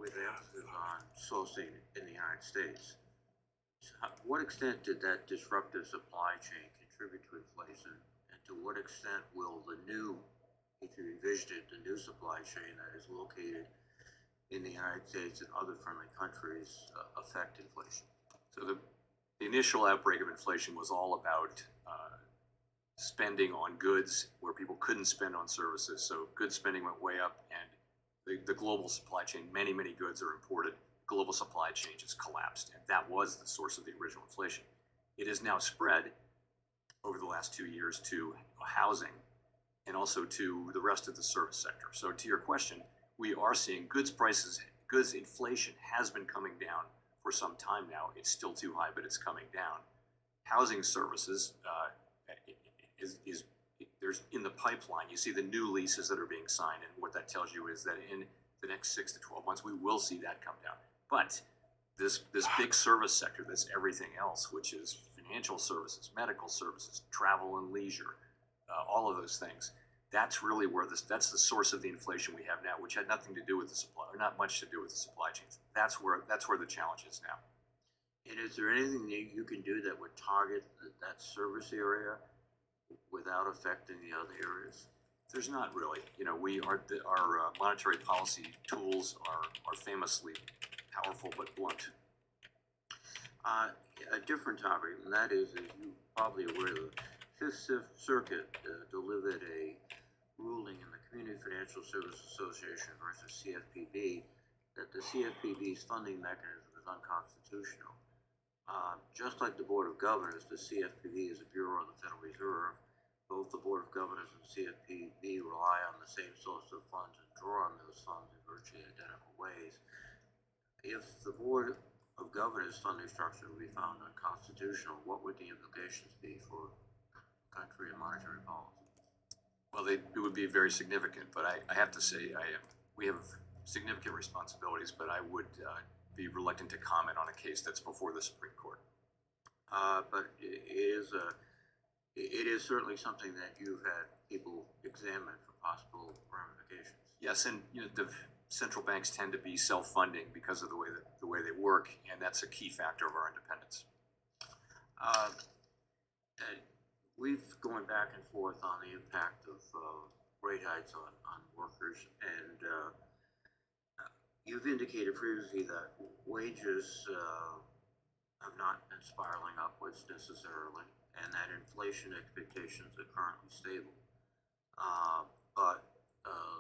with emphasis on sourcing in the United States. So what extent did that disruptive supply chain contribute to inflation, and to what extent will the new, if you envision it, the new supply chain that is located in the United States and other friendly countries affect inflation? So the initial outbreak of inflation was all about spending on goods where people couldn't spend on services. So goods spending went way up, and the global supply chain, many goods are imported. Global supply chain just collapsed, and that was the source of the original inflation. It has now spread over the last 2 years to housing and also to the rest of the service sector. So to your question, we are seeing goods inflation has been coming down for some time now. It's still too high, but it's coming down. Housing services there's in the pipeline. You see the new leases that are being signed, and what that tells you is that in the next 6 to 12 months, we will see that come down. But this big service sector, that's everything else, which is financial services, medical services, travel and leisure, all of those things. That's really where that's the source of the inflation we have now, which had nothing to do with the supply, or not much to do with the supply chains. That's where the challenge is now. And is there anything that you can do that would target that service area without affecting the other areas? There's not really. Our monetary policy tools are famously powerful but blunt. A different topic, and that is, as you're probably aware, the Fifth Circuit delivered a ruling in the Community Financial Service Association versus CFPB that the CFPB's funding mechanism is unconstitutional. Just like the Board of Governors, the CFPB is a bureau of the Federal Reserve. Both the Board of Governors and CFPB rely on the same source of funds and draw on those funds in virtually identical ways. If the Board of Governors funding structure would be found unconstitutional, what would the implications be for country in monetary policy? Well, it would be very significant, but I have to say, we have significant responsibilities, but I would be reluctant to comment on a case that's before the Supreme Court. But it is certainly something that you've had people examine for possible ramifications. Yes, and the central banks tend to be self-funding because of the way they work, and that's a key factor of our independence. We've going back and forth on the impact of rate hikes on workers, and you've indicated previously that wages have not been spiraling upwards necessarily, and that inflation expectations are currently stable. But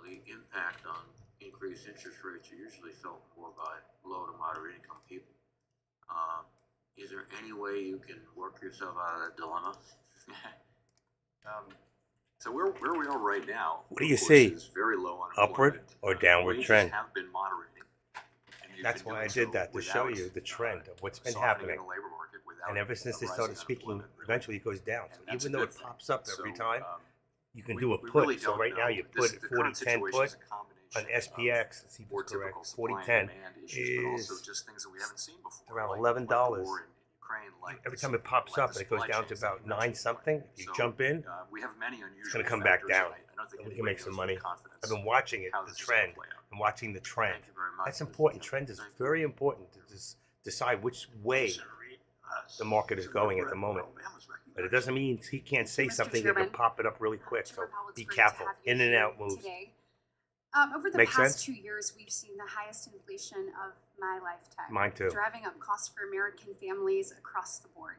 the impact on increased interest rates are usually felt more by low to moderate income people. Is there any way you can work yourself out of that dilemma? So where we are right now, What do you of course, see? is very low unemployment. Upward or downward Wages trend? have been moderating. And they've That's been why I doing did so that, to show without, you the trend of what's been softening happening. in the labor market without, And ever since they rising started speaking, unemployment rate. eventually it goes down. So And that's even a though good it thing. pops up every So, time, you can we- do a we put. really So don't right now know. you This- put the current 40-10 situation put is a combination on of SPX. Let's see if more it's correct. typical supply and 40-10 demand issues, but also is just things that we haven't seen before. around like $11. the war in Ukraine, like every the time it su- pops like up the and it goes supply down to chains that about you 9 mentioned. something. If you So, jump in, we have many unusual it's going to come back factors, down. and I don't think And we anybody can make some knows money. with confidence I've been watching it, how the this is gonna trend, play out. and watching the trend. Thank you very much. That's Mr. important. Chairman. Trend is Thank you. very important to decide which way the market is going at the moment. But it doesn't mean he can't say Mr. something that can Chairman. pop it up really quick. So Chairman Powell, it's be great careful. to have you In and here out moves. today. Over the Make past sense? 2 years, we've seen the highest inflation of my lifetime. Mine too. Driving up costs for American families across the board.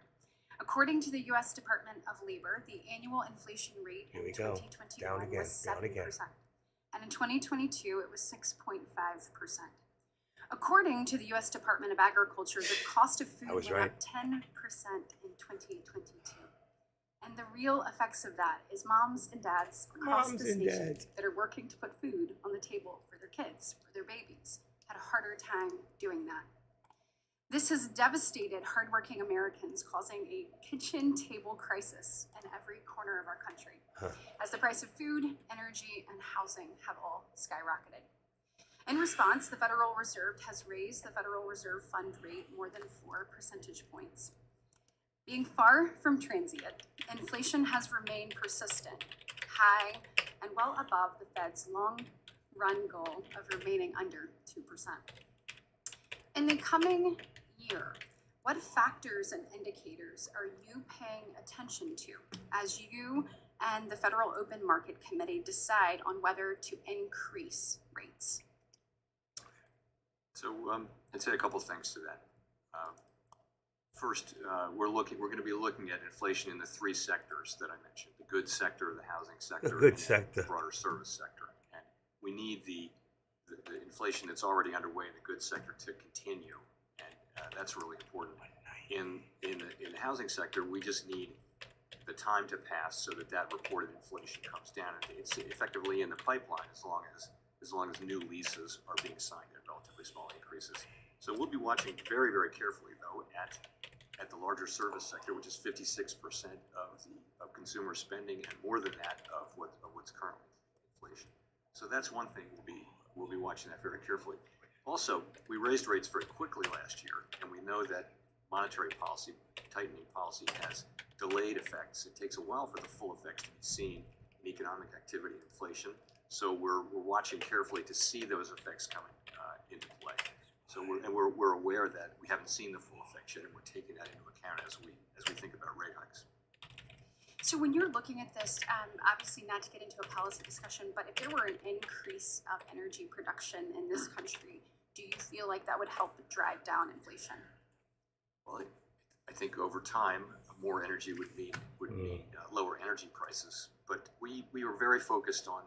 According to the U.S. Department of Labor, the annual inflation rate Here in we go. 2021 Down again, was 7%. down again. And in 2022, it was 6.5%. According to the U.S. Department of Agriculture, the cost of food I was went right. up 10% in 2022. And the real effects of that is moms and dads across Moms this and nation dads. that are working to put food on the table for their kids, for their babies, had a harder time doing that. This has devastated hardworking Americans, causing a kitchen table crisis in every corner of our country, as the price of food, energy, and housing have all skyrocketed. In response, the Federal Reserve has raised the Federal Reserve Fund rate more than 4 percentage points. Being far from transient, inflation has remained persistent, high, and well above the Fed's long-run goal of remaining under 2%. In the coming year, what factors and indicators are you paying attention to as you and the Federal Open Market Committee decide on whether to increase rates? So I'd say a couple things to that. First, we're going to be looking at inflation in the 3 sectors that I mentioned: the goods sector, the housing sector, goods and sector. the broader service sector. And we need the inflation that's already underway in the goods sector to continue, and that's really important. In the housing sector, we just need the time to pass so that reported inflation comes down. It's effectively in the pipeline as long as new leases are being signed at relatively small increases. So we'll be watching very, very carefully, though, at the larger service sector, which is 56% of consumer spending, and more than that of what's currently inflation. So that's one thing we'll be watching that very carefully. Also, we raised rates very quickly last year, and we know that monetary policy, tightening policy, has delayed effects. It takes a while for the full effects to be seen in economic activity and inflation. So we're watching carefully to see those effects coming into play. So we're aware that we haven't seen the full effect yet, and we're taking that into account as we think about rate hikes. So when you're looking at this, obviously not to get into a policy discussion, but if there were an increase of energy production in this country, do you feel like that would help drive down inflation? Well, I think over time, more energy would mean lower energy prices. But we were very focused on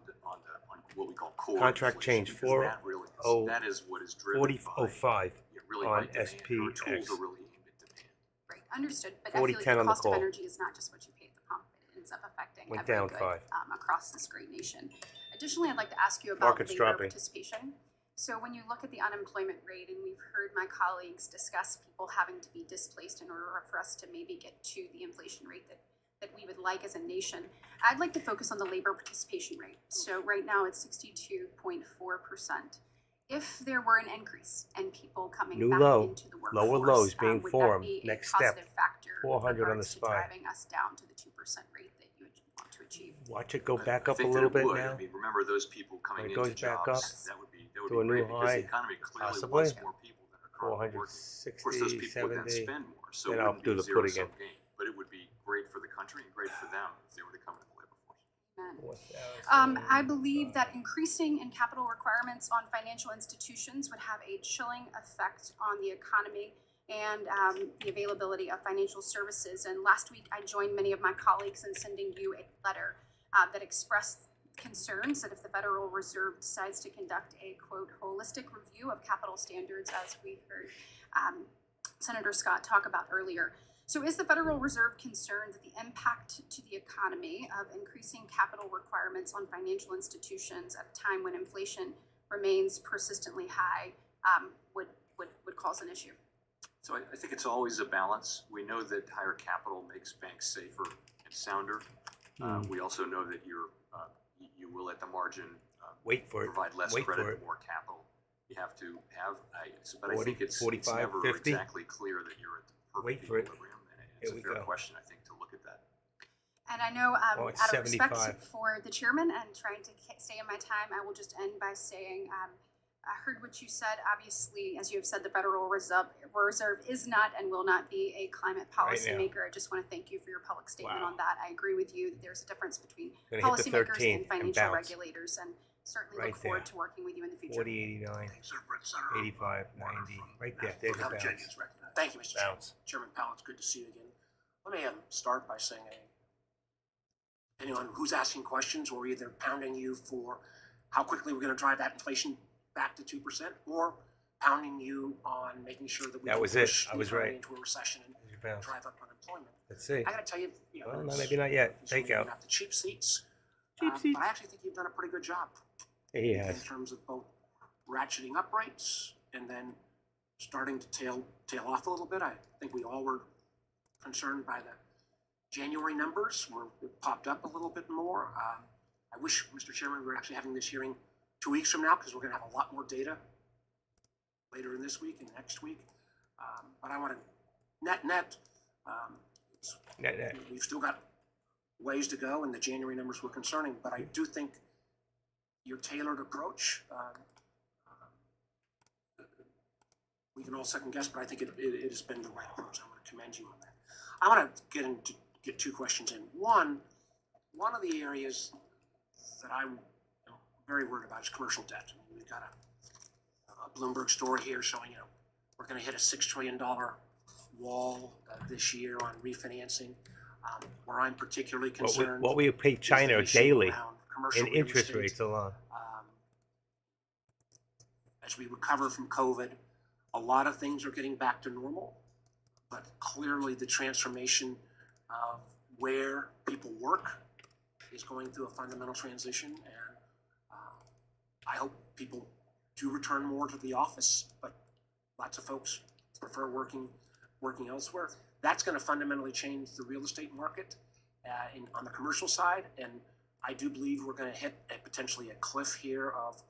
what we call core Contract inflation, change, because that is what is driven by 40.05 really on by demand. Our tools SPX. are really aimed at demand. Right, understood, but I feel like 40-10 the on the cost of call. energy is not just what you pay at the pump, it ends up affecting Went every down good 5. Across this great nation. Additionally, I'd like to ask you about Market's labor dropping. participation. So when you look at the unemployment rate, and we've heard my colleagues discuss people having to be displaced in order for us to maybe get to the inflation rate that that we would like as a nation, I'd like to focus on the labor participation rate. So right now it's 62.4%. If there were an increase and people coming New back low, into the workforce, lower lows being would formed. that be Next a step, positive factor 400 with on the regards to spot. driving us down to the 2% rate that you would want to achieve? Watch it go back I up a think that little it bit would. now. I mean, remember those people coming When it into goes back jobs, up that would be to a new great because high, the economy clearly possibly. wants more people that are currently working. Of course, those 460, people would then 70. spend more, so Then it I'll wouldn't do be the put zero-sum again. gain. But it would be great for the country and great for them if they were to come into the labor force. I believe that increasing in capital requirements on financial institutions would have a chilling effect on the economy and the availability of financial services. And last week, I joined many of my colleagues in sending you a letter that expressed concerns that if the Federal Reserve decides to conduct a, quote, holistic review of capital standards, as we heard Senator Scott talk about earlier. So is the Federal Reserve concerned that the impact to the economy of increasing capital requirements on financial institutions at a time when inflation remains persistently high would cause an issue? So I think it's always a balance. We know that higher capital makes banks safer and sounder. We also know that you will at the margin Wait for it. provide less Wait credit for and it. more capital. You have to have, but I 40, think it's 45, never 50. exactly clear that you're at the perfect Wait for it. equilibrium. And it's Here a we fair go. question, I think, to look at that. And I know, Oh, it's out of respect 75. for the chairman and trying to stay in my time, I will just end by saying, I heard what you said. Obviously, as you have said, the Federal Reserve is not and will not be a climate Right now. policymaker. I just want to thank you for your public statement Wow. on that. I agree with you that there's a difference between Gonna hit the policymakers 13 and and financial bounce. regulators, and certainly Right look forward there. to working with you in the future. 40, 89, Senator 85, 90. Right there. There's your bounce. Jenkins recognized. Thank you, Mr. Chairman. Bounce. Chairman Powell, it's good to see you again. Let me start by saying, anyone who's asking questions, we're either pounding you for how quickly we're going to drive that inflation back to 2%, or pounding you on making sure that we That can was it. push I the was economy right. into a recession and There's your bounce. drive up unemployment. Let's see. I got to tell you, Well, no, it's- maybe not yet. it's Take really out. not the cheap seats. Cheap seats. But I actually think you've done a pretty good job He in has. terms of both ratcheting up rates and then starting to tail off a little bit. I think we all were concerned by the January numbers where it popped up a little bit more. I wish, Mr. Chairman, we were actually having this hearing 2 weeks from now, because we're going to have a lot more data later in this week and next week. But I want to net. We've still got ways to go, and the January numbers were concerning. But I do think your tailored approach, we can all second guess, but I think it has been the right approach. I want to commend you on that. I want to get two questions in. One of the areas that I'm very worried about is commercial debt. I mean, we've got a Bloomberg story here showing, we're going to hit a $6 trillion wall this year on refinancing. Where I'm particularly concerned. What we pay is the China issue daily around commercial in real interest estate. rates alone. As we recover from COVID, a lot of things are getting back to normal, but clearly the transformation of where people work is going through a fundamental transition, and I hope people do return more to the office, but lots of folks prefer working elsewhere. That's going to fundamentally change the real estate market on the commercial side, and I do believe we're going to hit potentially a cliff here of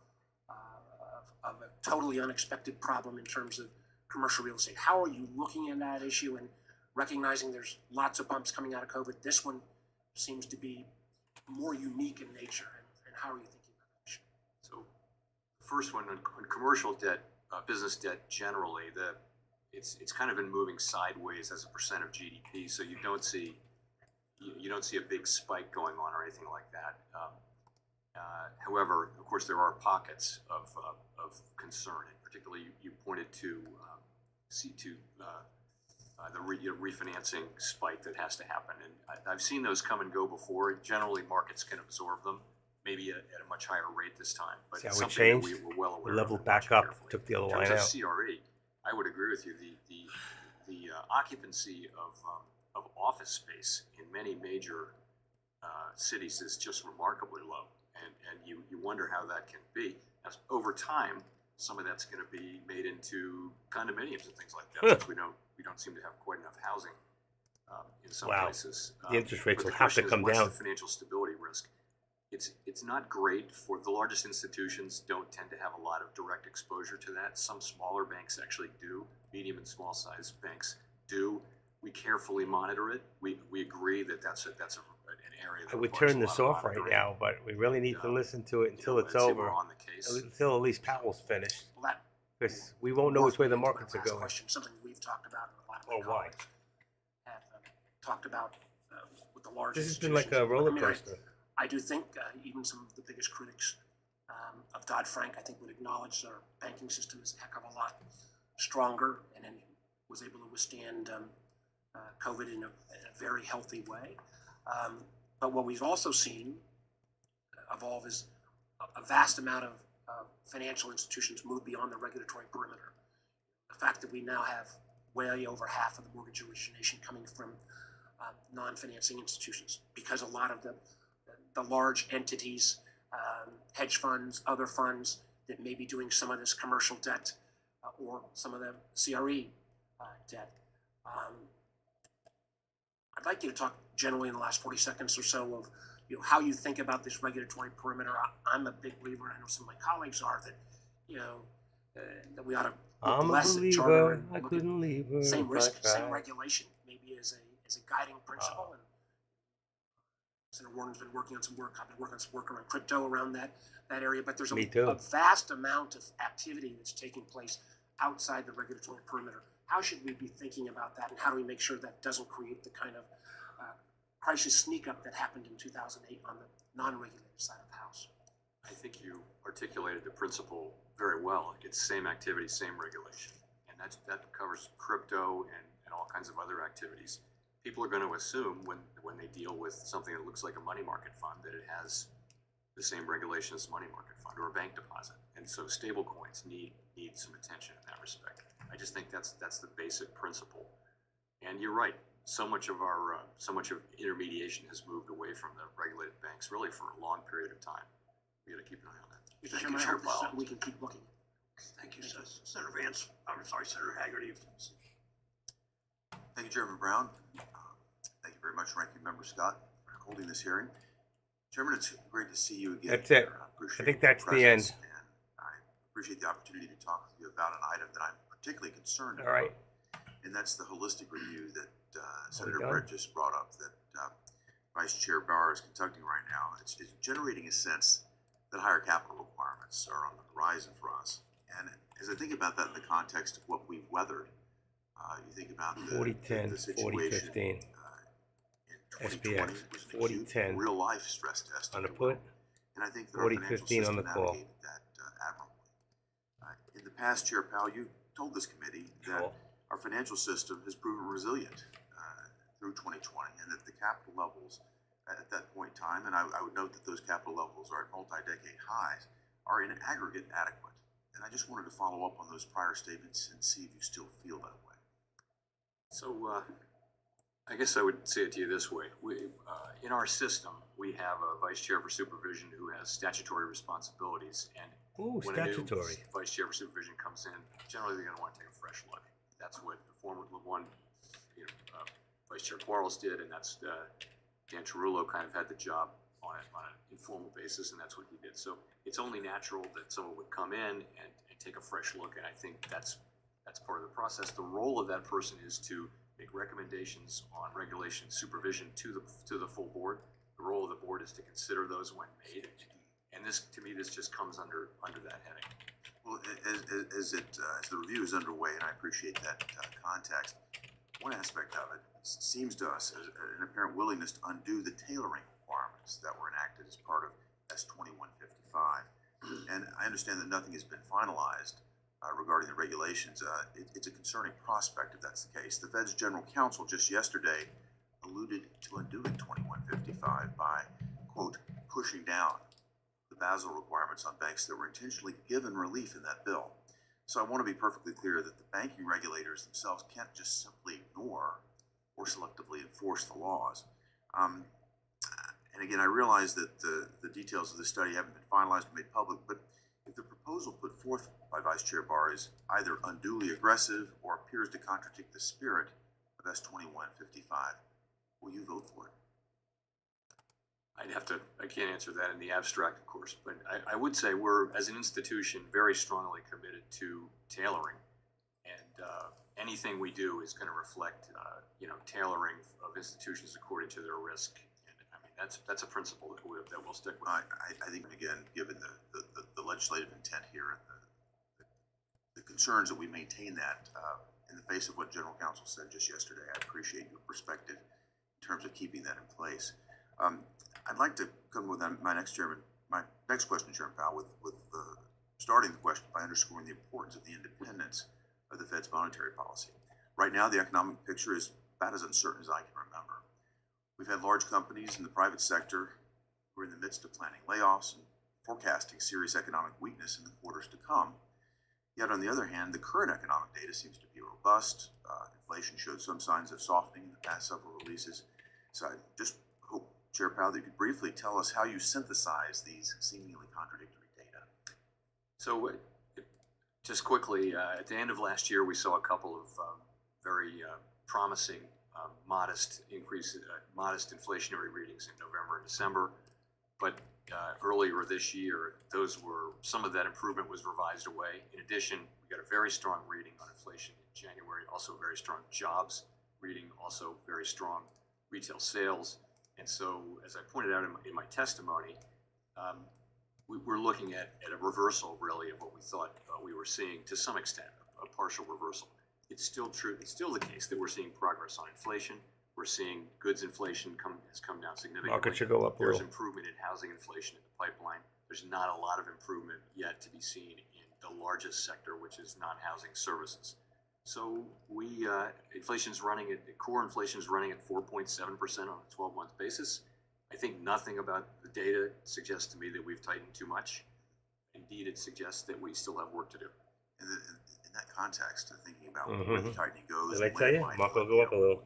a totally unexpected problem in terms of commercial real estate. How are you looking at that issue and recognizing there's lots of bumps coming out of COVID? This one seems to be more unique in nature, and how are you thinking about that issue? So, first one on commercial debt, business debt generally, it's kind of been moving sideways as a percent of GDP. So you don't see a big spike going on or anything like that. However, of course, there are pockets of concern, and particularly you pointed to the refinancing spike that has to happen, and I've seen those come and go before. Generally, markets can absorb them, maybe at a much higher rate this time. But See how it's it something that changed? we're well aware We of leveled and back watching up, carefully. took the other In line terms out. of CRE, I would agree with you. The occupancy of office space in many major cities is just remarkably low, and you wonder how that can be. As over time, some of that's going to be made into condominiums and things like that, since we don't seem to have quite enough housing. in some Wow. places. The interest rates But the will have to question is, come what's down. the financial stability risk? It's not great for the largest institutions. Don't tend to have a lot of direct exposure to that. Some smaller banks actually do. Medium and small size banks do. We carefully monitor it. We agree that that's an area that I would requires turn a this lot of off right monitoring. now, but we really need to listen to it until it's I'd say over. we're on the case. Until at least Powell's finished, Well, that because we won't know which way the morphed into my markets are last going. question, something we've talked about and a lot of my Or why. colleagues have talked about with the large This has been like a institutions. roller I mean, coaster. I do think even some of the biggest critics of Dodd-Frank, I think, would acknowledge our banking system is a heck of a lot stronger and then was able to withstand COVID in a very healthy way. But what we've also seen evolve is a vast amount of financial institutions move beyond the regulatory perimeter. The fact that we now have way over half of the mortgage origination coming from non-financing institutions, because a lot of the large entities, hedge funds, other funds that may be doing some of this commercial debt or some of the CRE debt. I'd like you to talk generally in the last 40 seconds or so of how you think about this regulatory perimeter. I'm a big believer, and I know some of my colleagues are, that that we ought to look I'm a less at charter believer. and I look couldn't leave her. at same if I risk, same tried. regulation, maybe as a guiding principle. And Senator Warren's been working on some work. I've been working on some work around crypto around that area. But there's Me too. a vast amount of activity that's taking place outside the regulatory perimeter. How should we be thinking about that, and how do we make sure that doesn't create the kind of crisis sneak up that happened in 2008 on the non-regulated side of the house? I think you articulated the principle very well. It's same activity, same regulation. And that covers crypto and all kinds of other activities. People are going to assume when they deal with something that looks like a money market fund that it has the same regulation as a money market fund or a bank deposit. And so stable coins need some attention in that respect. I just think that's the basic principle. And you're right. So much of intermediation has moved away from the regulated banks really for a long period of time. We got to keep an eye on that. Mr. Thank Chairman, you, I hope this is Chair something we can keep looking at. Thank you, Senator Vance. I'm sorry, Senator Haggerty. Thank you, Chairman Brown. Thank you very much, Ranking Member Scott, for holding this hearing. Chairman, it's great to see you again. That's it. appreciate I think your that's the end. presence, and I appreciate the opportunity to talk with you about an item that I'm particularly concerned All about. right. And that's the holistic review that Senator done? Britt just brought up, that Vice Chair Barr is conducting right now. It's generating a sense that higher capital requirements are on the horizon for us. And as I think about that in the context of what we've weathered, you think about the 40-10, situation 40-15. in 2020 SPX, was an acute 40-10. real life stress test. On if the you will. put, And I think that our financial 40-15 on system the call. navigated that admirably. In the past, Chair Powell, you told this committee that Sure. our financial system has proven resilient through 2020, and that the capital levels at that point in time, and I would note that those capital levels are at multi-decade highs, are in aggregate adequate. And I just wanted to follow up on those prior statements and see if you still feel that way. So I guess I would say it to you this way. In our system, we have a vice chair for supervision who has statutory responsibilities. And Ooh, when statutory. a new vice chair for supervision comes in, generally they're going to want to take a fresh look. That's what the former one, Vice Chair Quarles did, and that's Dan Tarullo kind of had the job on an informal basis, and that's what he did. So it's only natural that someone would come in and take a fresh look, and I think that's part of the process. The role of that person is to make recommendations on regulation supervision to the full board. The role of the board is to consider those when made, and this, to me, this just comes under that heading. Well, as the review is underway, and I appreciate that context, one aspect of it seems to us as an apparent willingness to undo the tailoring requirements that were enacted as part of S2155. And I understand that nothing has been finalized regarding the regulations. It's a concerning prospect if that's the case. The Fed's General Counsel just yesterday alluded to undoing 2155 by, quote, pushing down the Basel requirements on banks that were intentionally given relief in that bill. So I want to be perfectly clear that the banking regulators themselves can't just simply ignore or selectively enforce the laws. And again, I realize that the details of the study haven't been finalized or made public, but if the proposal put forth by Vice Chair Barr is either unduly aggressive or appears to contradict the spirit of of S2155. Will you vote for it? I can't answer that in the abstract, of course, but I would say we're, as an institution, very strongly committed to tailoring. And anything we do is going to reflect, tailoring of institutions according to their risk. And I mean, that's a principle that we'll stick with. I think, again, given the legislative intent here, and the concerns that we maintain that in the face of what General Counsel said just yesterday, I appreciate your perspective in terms of keeping that in place. I'd like to come with my next question, Chairman Powell, with starting the question by underscoring the importance of the independence of the Fed's monetary policy. Right now, the economic picture is about as uncertain as I can remember. We've had large companies in the private sector who are in the midst of planning layoffs and forecasting serious economic weakness in the quarters to come. Yet, on the other hand, the current economic data seems to be robust. Inflation showed some signs of softening in the past several releases. So I just hope, Chair Powell, that you could briefly tell us how you synthesize these seemingly contradictory data. So just quickly, at the end of last year, we saw a couple of very promising, modest inflationary readings in November and December. But earlier this year, some of that improvement was revised away. In addition, we got a very strong reading on inflation in January, also very strong jobs reading, also very strong retail sales. And so, as I pointed out in my testimony, we're looking at a reversal, really, of what we thought we were seeing to some extent, a partial reversal. It's still true. It's still the case that we're seeing progress on inflation. We're seeing goods inflation has come down significantly. Market should go up a There's little. improvement in housing inflation in the pipeline. There's not a lot of improvement yet to be seen in the largest sector, which is non-housing services. So core inflation is running at 4.7% on a 12-month basis. I think nothing about the data suggests to me that we've tightened too much. Indeed, it suggests that we still have work to do. In that context, thinking about where the tightening goes. Did I tell you? Market will go up a little.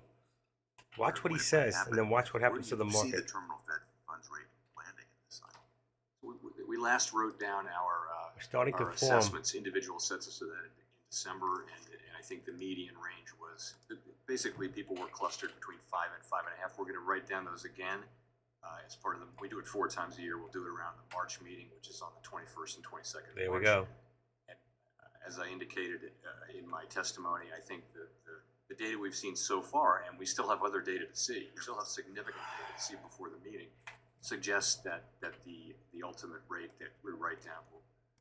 Watch what he says, and then watch what happens to the Where do you see market. the terminal Fed funds rate landing in this cycle? We last wrote down our Starting to our form. assessments, individual assessments of that in December, and I think the median range was basically people were clustered between 5 and 5.5. We're going to write down those again as part of we do it 4 times a year. We'll do it around the March meeting, which is on the 21st and 22nd. There of we March. go. And as I indicated in my testimony, I think the data we've seen so far, and we still have other data to see, we still have significant data to see before the meeting, suggests that the ultimate rate that we write down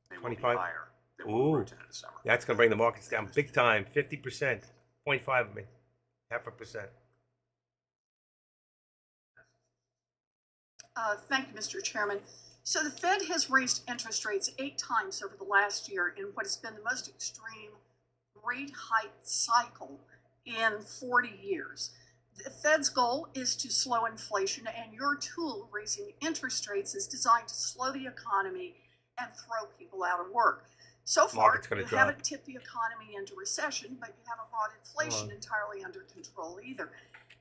may well be 25? higher than what Ooh. we wrote down in December. That's going to bring the markets down big time, 50%, 0.5 of me, 0.5%. Thank you, Mr. Chairman. So the Fed has raised interest rates 8 times over the last year in what has been the most extreme rate hike cycle in 40 years. The Fed's goal is to slow inflation, and your tool, raising interest rates, is designed to slow the economy and throw people out of work. So far, Market's gonna you drop. haven't tipped the economy into recession, but you haven't brought inflation entirely under control either.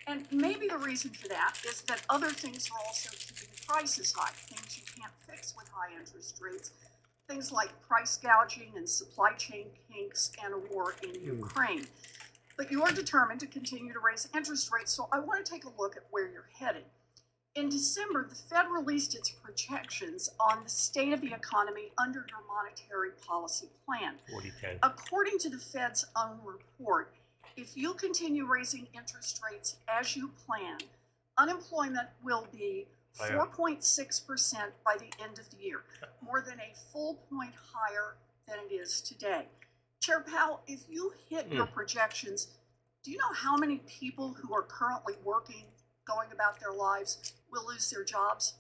And maybe the reason for that is that other things are also keeping prices high, things you can't fix with high interest rates, things like price gouging and supply chain kinks and a war in Ukraine. But you are determined to continue to raise interest rates, so I want to take a look at where you're headed. In December, the Fed released its projections on the state of the economy under your monetary policy plan. 40-10. According to the Fed's own report, if you continue raising interest rates as you plan, unemployment will be 4.6% by the end of the year, more than a full point higher than it is today. Chair Powell, if you hit your projections, do you know how many people who are currently working, going about their lives, will lose their jobs?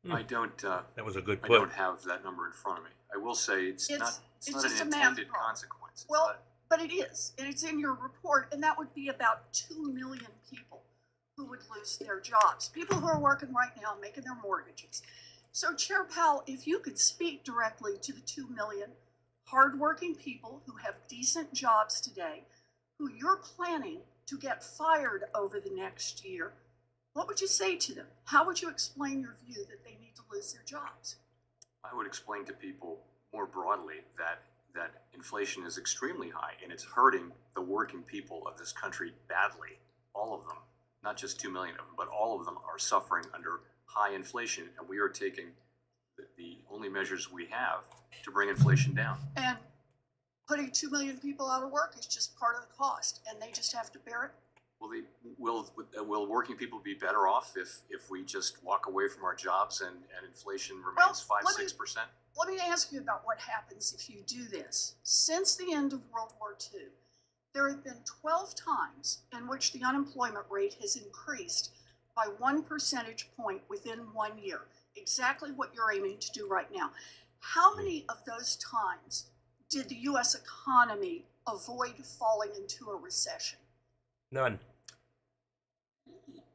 I don't. That was a good I put. don't have that number in front of me. I will say it's not just an a math intended problem. consequence. It's Well, not- but it is, and it's in your report, and that would be about 2 million people who would lose their jobs, people who are working right now, making their mortgages. So Chair Powell, if you could speak directly to the 2 million hardworking people who have decent jobs today, who you're planning to get fired over the next year, what would you say to them? How would you explain your view that they need to lose their jobs? I would explain to people more broadly that that inflation is extremely high and it's hurting the working people of this country badly. All of them, not just 2 million of them, but all of them are suffering under high inflation, and we are taking the only measures we have to bring inflation down. And putting 2 million people out of work is just part of the cost, and they just have to bear it. Will working people be better off if we just walk away from our jobs and inflation remains 5-6%? Let me ask you about what happens if you do this. Since the end of World War II, there have been 12 times in which the unemployment rate has increased by 1 percentage point within 1 year, exactly what you're aiming to do right now. How many of those times did the U.S. economy avoid falling into a recession? None.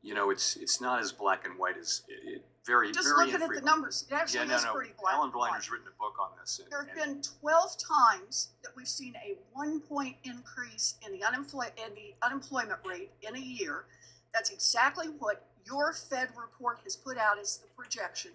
You know, it's not as black and white as it. Very looking at the infrequent. numbers, it actually is pretty black Alan and white. Blinder's written a book on this. There have been 12 times that we've seen a 1 point increase in the unemployment rate in a year. That's exactly what your Fed report has put out as the projection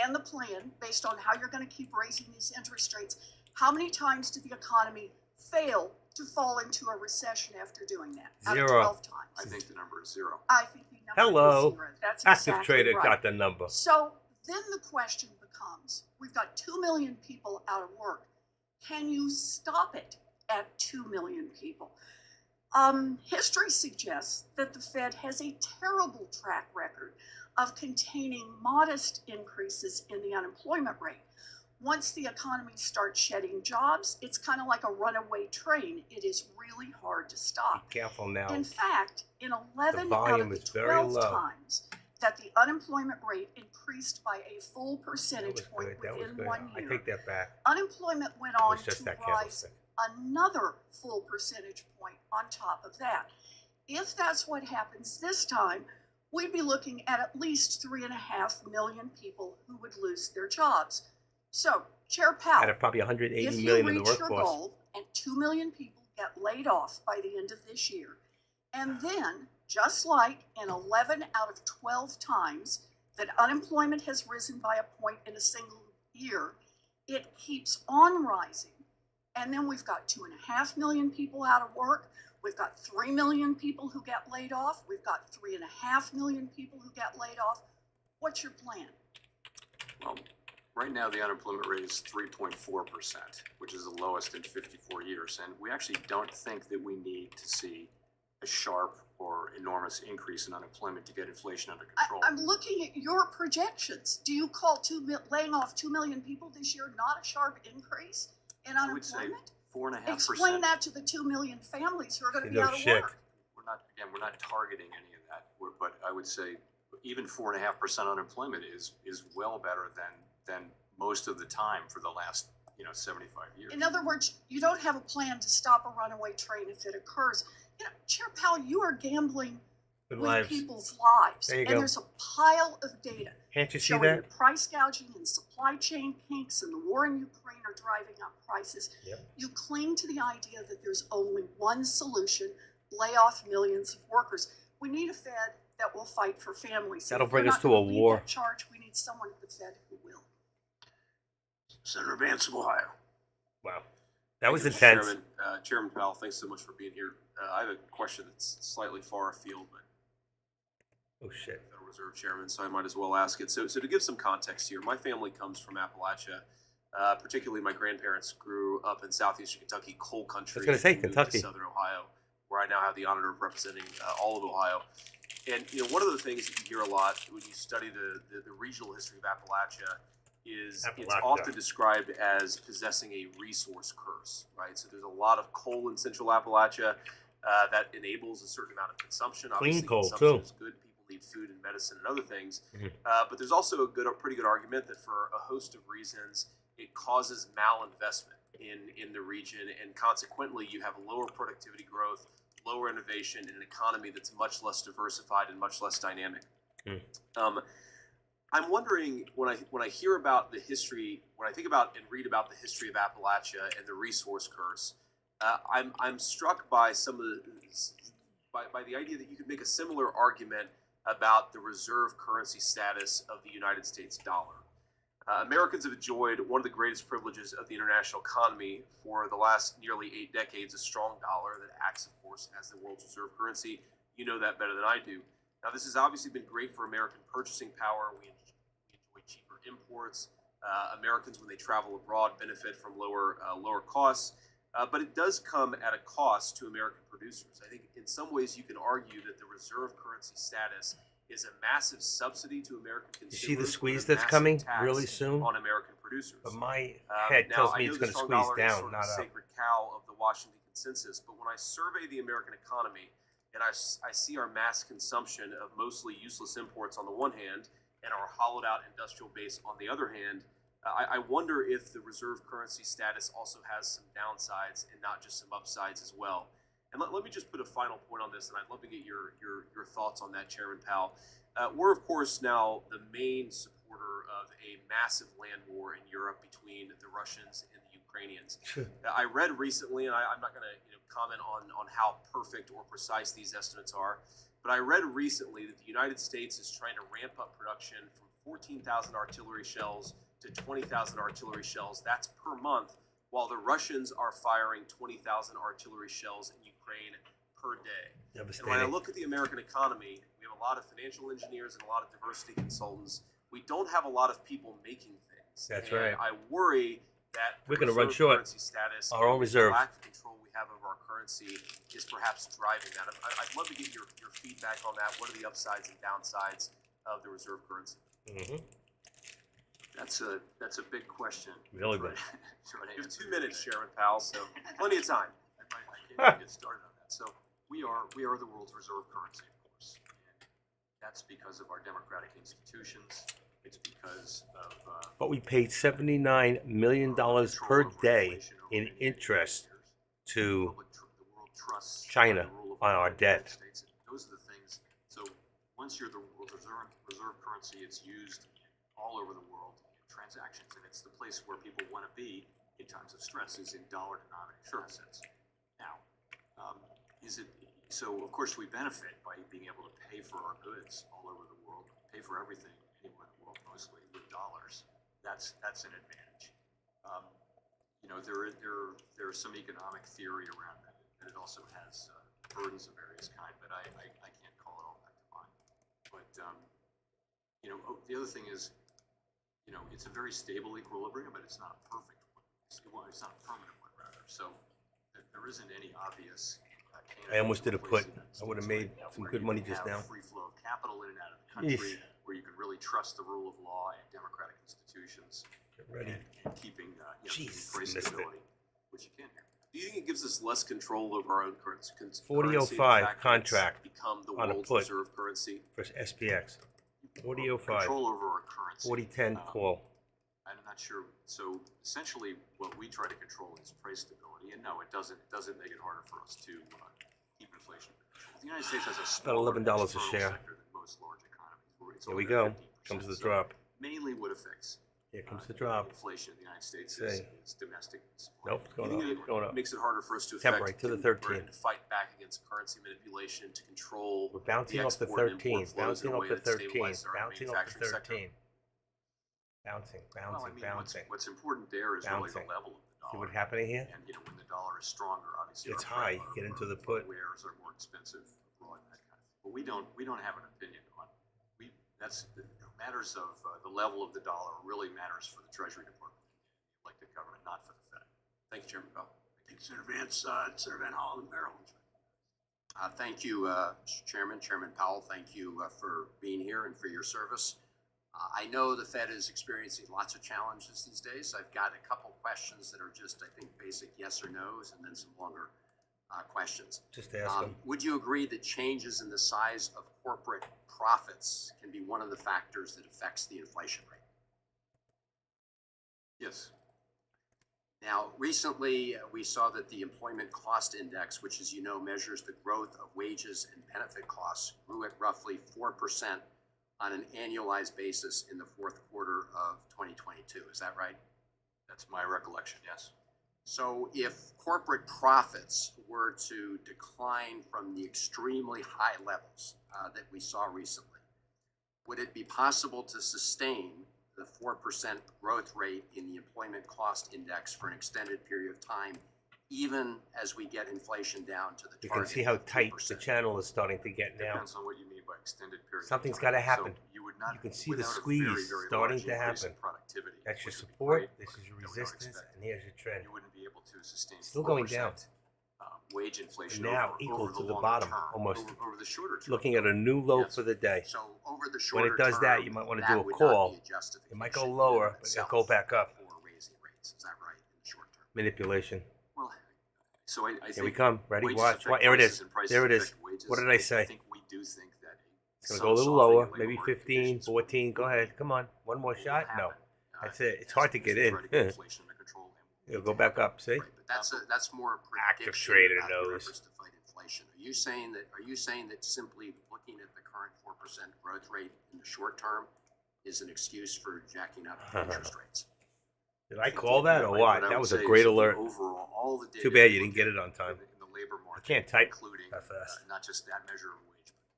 and the plan based on how you're going to keep raising these interest rates. How many times did the economy fail to fall into a recession after doing that? Out of 12 times. I think the number is 0. I think the number Hello. is 0. That's Active exactly Trader right. got the number. So then the question becomes, we've got 2 million people out of work. Can you stop it at 2 million people? History suggests that the Fed has a terrible track record of containing modest increases in the unemployment rate. Once the economy starts shedding jobs, it's kind of like a runaway train. It is really hard to stop. Be careful now. In fact, in 11 out volume of the is very 12 low. times that the unemployment rate increased by a full percentage point That was within good. 1 I year, take that back. unemployment went It on was just to that rise candlestick. another full percentage point on top of that. If that's what happens this time, we'd be looking at least 3.5 million people who would lose their jobs. So, Chair Powell, Out of probably 180 if you million in the reach your workforce. goal and 2 million people get laid off by the end of this year, and then, just like in 11 out of 12 times that unemployment has risen by a point in a single year, it keeps on rising. And then we've got 2.5 million people out of work. We've got 3 million people who get laid off. We've got 3.5 million people who get laid off. What's your plan? Well, right now the unemployment rate is 3.4%, which is the lowest in 54 years. And we actually don't think that we need to see a sharp or enormous increase in unemployment to get inflation under control. I'm looking at your projections. Do you call laying off 2 million people this year not a sharp increase in I would say unemployment? 4.5%. Explain that to the 2 million families who are going to be No out of shit. work. We're not targeting any of that. But I would say even 4.5% unemployment is well better than most of the time for the last 75 years. In other words, you don't have a plan to stop a runaway train if it occurs. Chair Powell, you are gambling Good with lives. people's lives. There you and go. there's a pile of data Can't you see showing that? that price gouging and supply chain kinks and the war in Ukraine are driving up prices. Yep. You cling to the idea that there's only one solution, lay off millions of workers. We need a Fed that will fight for families. That'll If we're bring us not to gonna a lead war. that charge, we need someone at the Fed who will. Senator Vance of Ohio. Wow. That was Thank you, Mr. intense. Chairman. Chairman Powell, thanks so much for being here. I have a question that's slightly far afield, but Oh, shit. Federal Reserve Chairman, so I might as well ask it. So to give some context here, my family comes from Appalachia. Particularly, my grandparents grew up in southeastern Kentucky, coal country. I was gonna say and moved Kentucky. to southern Ohio, where I now have the honor of representing all of Ohio. And one of the things that you hear a lot when you study the regional history of Appalachia is it's Appalachia. often described as possessing a resource curse, right? So there's a lot of coal in central Appalachia that enables a certain amount of consumption. Clean Obviously, coal, consumption too. is good. People need food and medicine and other things. Mhm. But there's also a pretty good argument that for a host of reasons, it causes malinvestment in the region, and consequently, you have lower productivity growth, lower innovation, and an economy that's much less diversified and much less dynamic. I'm wondering when I hear about the history, when I think about and read about the history of Appalachia and the resource curse, I'm struck by by the idea that you could make a similar argument about the reserve currency status of the United States dollar. Americans have enjoyed one of the greatest privileges of the international economy for the last nearly 8 decades, a strong dollar that acts, of course, as the world's reserve currency. You know that better than I do. Now, this has obviously been great for American purchasing power. We enjoy cheaper imports. Americans, when they travel abroad, benefit from lower costs. But it does come at a cost to American producers. I think in some ways you can argue that the reserve currency status is a massive subsidy to American consumers. You see the with a squeeze that's massive coming tax really soon? on American producers. But my head tells me it's going to squeeze down, not the up. sacred cow of the Washington consensus. But when I survey the American economy and I see our mass consumption of mostly useless imports on the one hand and our hollowed out industrial base on the other hand, I wonder if the reserve currency status also has some downsides and not just some upsides as well. And let me just put a final point on this, and I'd love to get your thoughts on that, Chairman Powell. We're, of course, now the main supporter of a massive land war in Europe between the Russians and the Ukrainians. I read recently, and I'm not going to comment on how perfect or precise these estimates are, but I read recently that the United States is trying to ramp up production from 14,000 artillery shells to 20,000 artillery shells. That's per month, while the Russians are firing 20,000 artillery shells in Ukraine per day. And when I look at the American economy, we have a lot of financial engineers and a lot of diversity consultants. We don't have a lot of people making things. That's and right. I worry that We're going to run short status, our own reserve. The lack of control we have over our currency is perhaps driving that. I'd love to get your feedback on that. What are the upsides and downsides of the reserve currency? Mm-hmm. That's a big question. Really big. You have 2 minutes, Chairman Powell, so plenty of time. I can't even get started on that. So we are the world's reserve currency, of course. And that's because of our democratic institutions. It's because of But we paid $79 million per day in interest to the world trusts China the rule of on law our in the United debt. States. And those are the things. So once you're the world's reserve currency, it's used all over the world in transactions, and it's the place where people want to be in times of stress is in dollar-denominated assets. Now, is it so? Of course, we benefit by being able to pay for our goods all over the world, pay for everything anywhere in the world, mostly with dollars. That's an advantage. There's some economic theory around that, and it also has burdens of various kind. But I can't call it all back to mind. But the other thing is, it's a very stable equilibrium, but it's not a perfect one. It's not a permanent one, rather. So there isn't any obvious. I almost did a put. I would have made some good money just now. Free flow of capital in and out of the country, where you can really trust the rule of law and democratic institutions. Get ready. And keeping Jeez, price missed it. stability, which you can here. Do you think it gives us less control over our own currency? 40.05 contract become the on a world's put. reserve currency. For SPX. 40.05. Control over our currency. 40.10 call. I'm not sure. So essentially, what we try to control is price stability, and no, it doesn't make it harder for us to keep inflation under control. The United States has a smaller $11 a external share. sector than most large economies. It's Here we only go. 15%. Comes the So drop. mainly, what affects Here comes the drop. inflation in the United States Say. is domestic supply. Nope, it's going Do you think up. it Going up. makes it harder for us to Temporary, affect to the or 13. to fight back against currency manipulation to control We're bouncing the off the export and 13. import flows in Bouncing a off way the that 13. stabilizes our Bouncing off the manufacturing sector? 13. Bouncing, Well, bouncing. what's important there is really Bouncing. the level of the See dollar. what's happening here? And when the dollar is stronger, obviously It's our high. Get into the put. wares are more expensive abroad, that kind of thing. But we don't have an opinion on that's the matters of the level of the dollar really matters for the Treasury Department, the elected government, not for the Fed. Thank you, Chairman Powell. Thank you, Senator Vance, Senator Van Hollen, Maryland. Thank you, Mr. Chairman, Chairman Powell. Thank you for being here and for your service. I know the Fed is experiencing lots of challenges these days. I've got a couple questions that are just, I think, basic yes or no's, and then some longer questions. Just ask them. Would you agree that changes in the size of corporate profits can be one of the factors that affects the inflation rate? Yes. Now, recently, we saw that the Employment Cost Index, which, as you know, measures the growth of wages and benefit costs, grew at roughly 4% on an annualized basis in the fourth quarter of 2022. Is that right? That's my recollection, yes. So if corporate profits were to decline from the extremely high levels that we saw recently, would it be possible to sustain the 4% growth rate in the employment cost index for an extended period of time, even as we get inflation down to the You target. can see how of tight 2%. the channel is starting to get now. Depends on what you mean by extended period. of Something's time. got to happen. So you would not, You can see the without a squeeze very, very starting large to increase in happen. productivity, That's your which would be support, great, this but is your that we don't resistance, expect. and here's your trend. You wouldn't be able to sustain Still going 4%, down. Wage inflation Now over, equal over to the the longer bottom, term, almost. over the shorter term. Looking at a new low Yes. for the day. So over the When shorter it does that, term, you might want to that do a would not call. be a justification It might go in and lower, of but it'll itself go back up. For raising rates, is that right, in the short term? Manipulation. Well, so I think Here we come. Ready? wages Watch. affect Watch. Here it prices is. and prices There it is. affect wages. What did I say? I think we do think that It's going to some go a little softening lower, in labor maybe market 15, conditions 14. Go will ahead. Come on. One more shot? No. happen, That's it. It's as- hard to as get we in. try to get inflation under control, and It'll go back up. See? Right, but that's more a Active prediction trader about your knows. efforts to fight inflation. Are you saying that simply looking at the current 4% growth rate in the short term is an excuse for jacking up interest rates? Did I call that or What what? I That would was say a is great that alert. Overall, all the data Too bad we you look didn't get at it on time. in the labor market, can't type including that fast. not just that measure of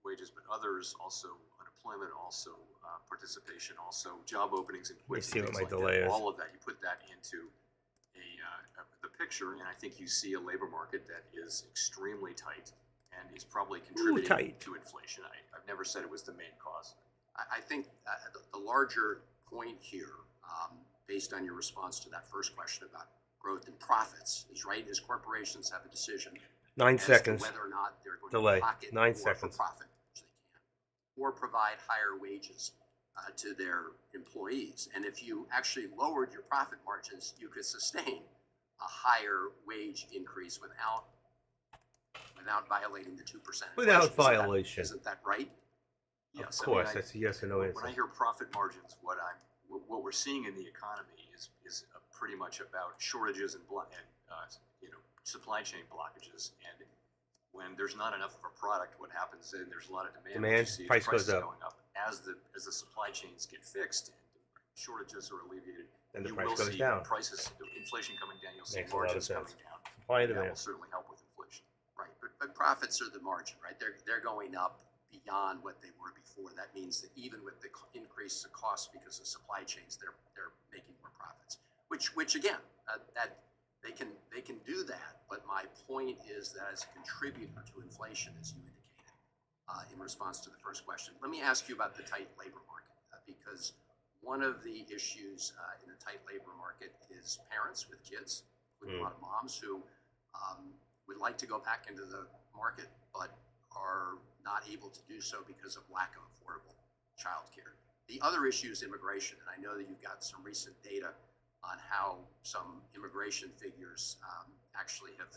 wages, but others also unemployment, also participation, also job openings and Let me quits. see and what things my like delay that. is. All of that, you put that into the picture, and I think you see a labor market that is extremely tight and is probably contributing tight. to inflation. I've never said it was the main cause. I think the larger point here, based on your response to that first question about growth in profits, is right, is corporations have a decision 9 as to seconds. whether or not they're going Delay. to pocket 9 more seconds. for profit, which they can, or provide higher wages to their employees. And if you actually lowered your profit margins, you could sustain a higher wage increase without violating the 2%. Without inflation. violation. Isn't that right? Yes, Of I mean, course, that's a yes or no when I answer. hear profit margins, what we're seeing in the economy is pretty much about shortages and supply chain blockages. And when there's not enough of a product, what happens is there's a lot of demand. Demand, what you see is price goes prices up. going up. As the supply chains get fixed and shortages are alleviated, Then the you price will goes see down. prices, inflation coming down. You'll see Makes a lot of margins coming sense. down. Supply and That will demand. certainly help with inflation. Right, but profits are the margin, right? They're going up beyond what they were before. That means that even with the increase of costs because of supply chains, they're making more profits. Which again, that they can do that. But my point is that as a contributor to inflation, as you indicated in response to the first question, let me ask you about the tight labor market because one of the issues in a tight labor market is parents with kids, with a lot of moms who would like to go back into the market, but are not able to do so because of lack of affordable childcare. The other issue is immigration, and I know that you've got some recent data on how some immigration figures actually have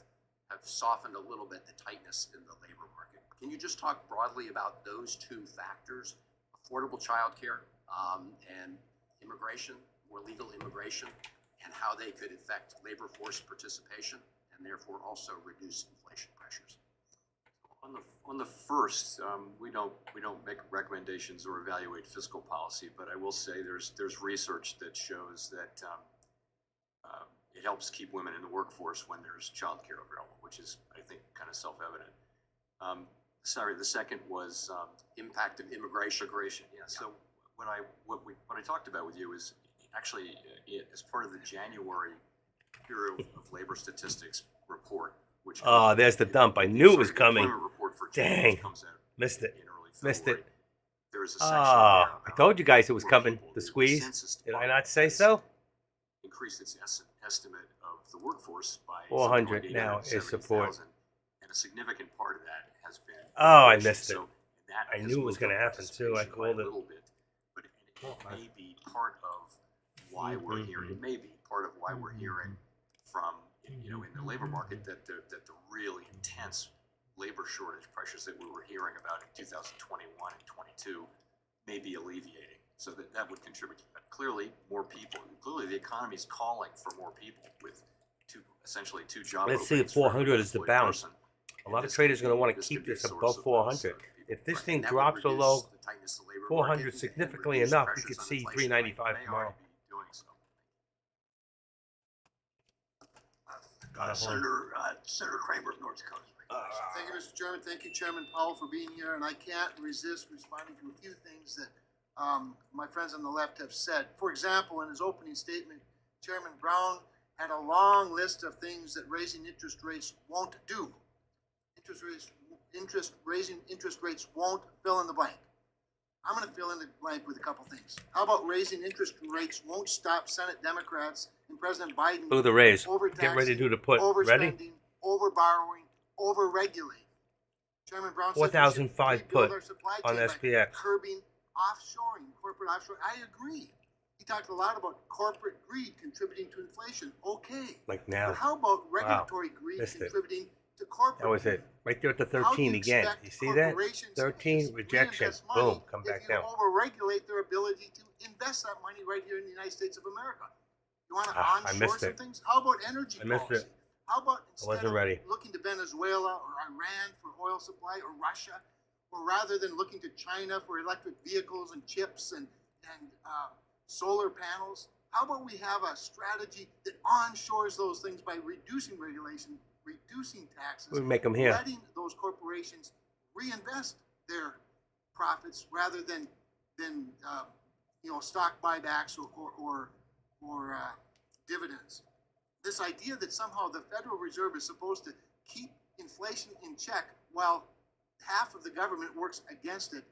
softened a little bit the tightness in the labor market. Can you just talk broadly about those two factors, affordable childcare and immigration, more legal immigration, and how they could affect labor force participation and therefore also reduce inflation pressures? On the first, we don't make recommendations or evaluate fiscal policy, but I will say there's research that shows that it helps keep women in the workforce when there's childcare available, which is, I think, kind of self-evident. Sorry, the second was Impact of immigration. Yeah. So what I talked about with you is actually as part of the January Bureau of Labor Statistics report, which Oh, there's the dump. I knew it was coming. Report for Dang. comes out Missed it. in early Missed February. it. There's a section Ah, there I about told you guys it was poor coming. people. The squeeze. Census Did I Department not say has so? Increased its estimate of the workforce by 400 something like now is support. 870,000, and a significant part of that has been. Oh, I inflation. missed it. So that I has knew it was moved gonna up happen, too. I participation by called a it. little bit, but it may be part of why we're hearing. It may be part of why we're hearing from in the labor market that the really intense labor shortage pressures that we were hearing about in 2021 and 22 may be alleviating. So that would contribute to that. Clearly, more people. Clearly, the economy is calling for more people with essentially two job Let's see if openings for every 400 is the employed bounce. person. A And lot of this traders could are going to be- want to this keep could be a this source above of 400. people. If this Right, thing and that would drops reduce below the tightness of the labor 400 market and significantly reduce enough, we pressures could on see inflation. 395 They tomorrow. already be doing so. Senator Kramer of North Dakota. Thank you, Mr. Chairman. Thank you, Chairman Powell, for being here. And I can't resist responding to a few things that my friends on the left have said. For example, in his opening statement, Chairman Brown had a long list of things that raising interest rates won't do. Raising interest rates won't fill in the blank. I'm going to fill in the blank with a couple things. How about raising interest rates won't stop Senate Democrats and President Biden Look at the raise. overtaxing, Get ready to do the put. Ready? overspending, over-borrowing, over-regulating. Chairman Brown said we should 4,005 rebuild put our supply on chain by SPX. curbing offshoring, corporate offshore. I agree. He talked a lot about corporate greed contributing to inflation. Okay. Like now. But how about regulatory greed Missed it. contributing to corporate That was greed? it. Right there at the How do 13 you again. expect You see that? corporations 13, to rejection. reinvest money Boom, come back if you down. overregulate their ability to invest that money right here in the United States of America? You want to I onshore missed some it. things? How about energy I missed policy? it. How about I instead wasn't of ready. looking to Venezuela or Iran for oil supply or Russia, or rather than looking to China for electric vehicles and chips and solar panels, how about we have a strategy that onshores those things by reducing regulation, reducing taxes, We make 'em here. letting those corporations reinvest their profits rather than stock buybacks or dividends. This idea that somehow the Federal Reserve is supposed to keep inflation in check while half of the government works against it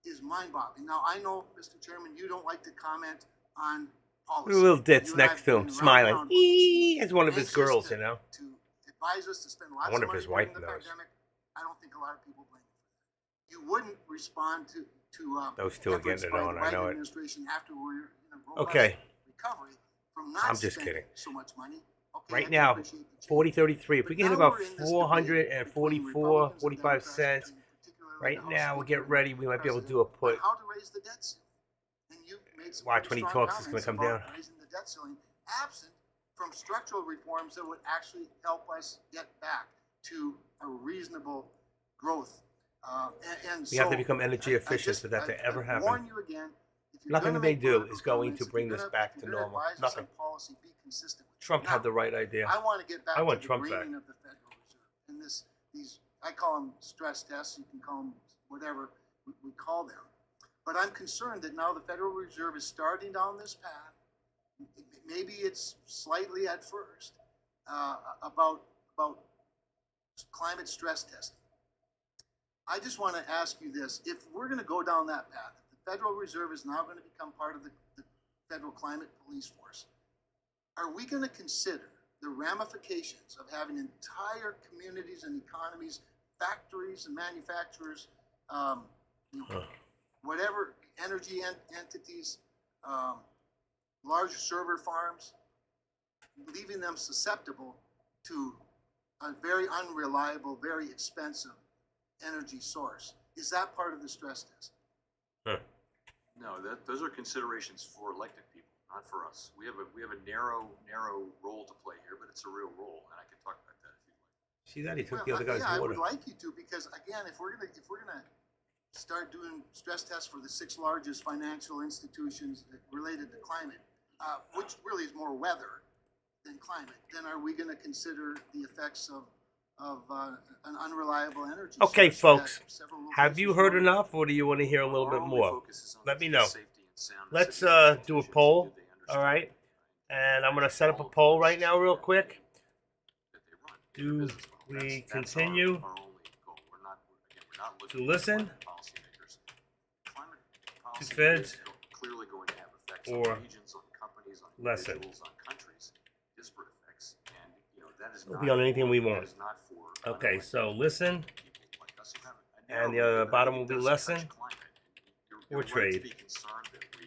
is mind-boggling. Now, I know, Mr. Chairman, you don't like to comment on policy. Little ditz You and I next have to been him, round smiling. and round about this. As one of his Anxious girls, to- you know. To advise us to spend lots I wonder of if money his during the wife knows. pandemic. I don't think a lot of people blame you for that. You wouldn't respond to Those two are efforts getting it by the on, I Biden know it. administration after we're in a robust Okay. recovery from not I'm just spending kidding. so much money. Okay, I Right can now, appreciate the change. 40.33. If we But can hit now about we're in this debate 444, between 45 Republicans and cents. Democrats, particularly Right the House now, we'll Speaker get ready. We might be able to do a President, put. on how to raise the debt ceiling. And you made some Watch pretty when he strong talks, it's gonna comments come about down. raising the debt ceiling, absent from structural reforms that would actually help us get back to a reasonable growth. We have to become energy efficient for that to ever happen. Warn you again. If you're Nothing gonna they make do political is going to comments, bring if this you're back if to you're gonna normal. advise us Nothing. on policy, be consistent with it. Trump Now, had the right idea. I want to get back I want to the Trump back. greening of the Federal Reserve. And these, I call them stress tests, you can call them whatever we call them. But I'm concerned that now the Federal Reserve is starting down this path. Maybe it's slightly at first, about climate stress testing. I just want to ask you this. If we're going to go down that path, if the Federal Reserve is now going to become part of the Federal Climate Police Force, are we going to consider the ramifications of having entire communities and economies, factories and manufacturers, whatever energy entities, large server farms, leaving them susceptible to a very unreliable, very expensive energy source? Is that part of the stress test? No, those are considerations for elected people, not for us. We have a narrow role to play here, but it's a real role, and I can talk about that if you'd like. See that? He took the other guy's I water. would like you to, because again, if we're gonna start doing stress tests for the 6 largest financial institutions related to climate, which really is more weather than climate, then are we gonna consider the effects of an unreliable energy Okay, source folks. at several Have you locations heard around the world? enough, or do you want to hear a little Our bit only more? focus is on Let me the know. safety and soundness Let's of the do a institutions. poll. Do they All understand right. And I'm going to set up a poll right now, real quick. that they run in Do their business model? we That's continue our only goal. We're not looking to for listen climate policymakers. Climate policy feds is clearly going to have effects or on regions, on companies, on lessen? individuals, on countries, disparate effects, and that is It'll not be on anything we that want. is not for Okay, unelected so listen. people like us who have a And the narrow view that bottom it will be does lessen touch climate. And or you're right trade. to be concerned that we,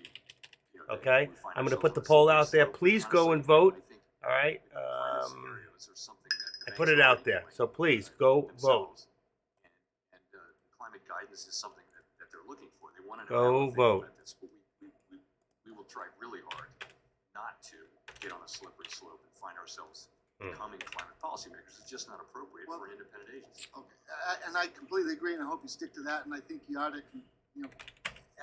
that Okay, we find I'm going to put the ourselves poll on a out there. slippery Please slope. go and vote. I think All right. climate scenarios are something that I the put banks it are out already there. doing So please go vote. themselves. And climate guidance is something that they're looking for. They want to know how Go to think vote. about this, but we will try really hard not to get on a slippery slope and find ourselves becoming climate policymakers. It's just not appropriate for an independent agency. Okay, and I completely agree, and I hope you stick to that, and I think you ought to,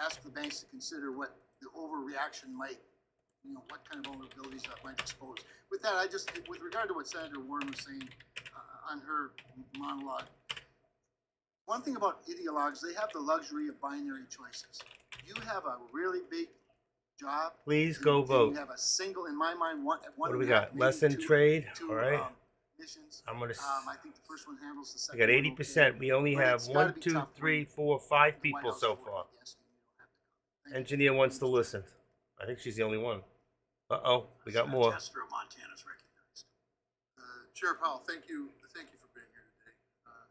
ask the banks to consider what the overreaction might, what kind of vulnerabilities that might expose. With that, with regard to what Senator Warren was saying on her monologue, one thing about ideologues, they have the luxury of binary choices. You have a really big job. Please and- go and vote. You have a single, in my mind, one. What do we and a half, got? maybe Lesson two- trade. two, All right. Missions. I'm gonna. I think the first one handles the We second. got one 80%. okay. We only But have it's gotta 1, be 2, tough 3, when 4, 5 the White people House so is far. working against you, you don't have to come. Thank you. Engineer wants to listen. I think she's the only one. Uh-oh, we got more. Tester of Montana's recognized. Chair Powell, thank you for being here today,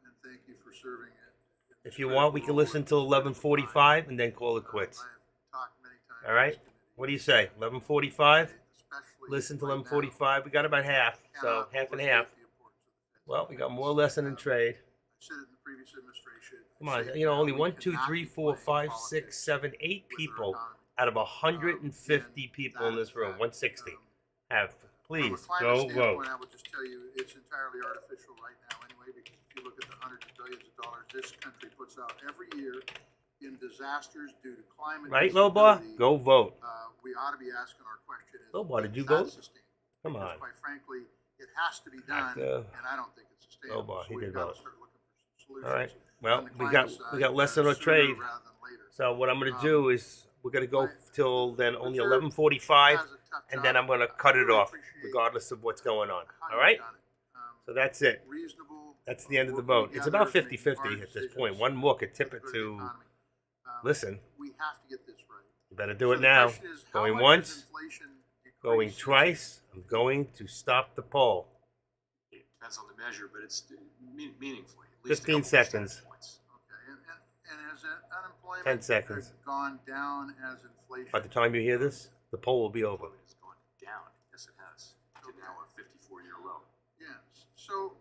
and thank you for serving it. If you want, we can listen till 11:45 and then call it quits. I have talked many times. All right? What do you say? 11:45? Especially Listen till right 11:45. We got about half, now, so cannot half and overstate half. the importance of the Well, we got more lesson in trade. I said it in the previous administration. Come on, Say you know, now only we 1, 2, cannot 3, be 4, playing 5, politics 6, 7, 8 with our people economy. out of 150 And people in that this is room, fact. 160, have. From a Please climate go standpoint, vote. I would just tell you, it's entirely artificial right now anyway, because if you look at the hundreds of billions of dollars this country puts out every year in disasters due to climate. Right, Loba? instability, Go vote. we ought to be asking our question is. Loba, did you is that vote? sustainable? Come Because on. quite frankly, it has to be done, Active. and I don't think it's sustainable. Loba, So he we've did got to vote. start looking for some solutions. All right. Well, on the we climate got side, lesson on sooner trade. rather than later. So what I'm going to do is we're going to go till then only Reserve 11:45, has a tough and job. then I'm going to I cut it really off, appreciate regardless of what's going on. how All you've right. done it. So that's it. Reasonable. That's the end of the working vote. It's together, about making 50-50 hard at this decisions point. One more could tip for the it good of the to economy. listen. We have to get this right. You better do So it the now. question is, how Going much once, is inflation going decreased? twice. I'm going to stop the poll. It depends on the measure, but it's meaningfully. At least a 15 couple percentage seconds. points. Okay, and has unemployment 10 seconds. gone down as inflation? By the time you hear this, the poll will be over. Employment has gone down. Yes, it has. To now a 54-year low. Yes. So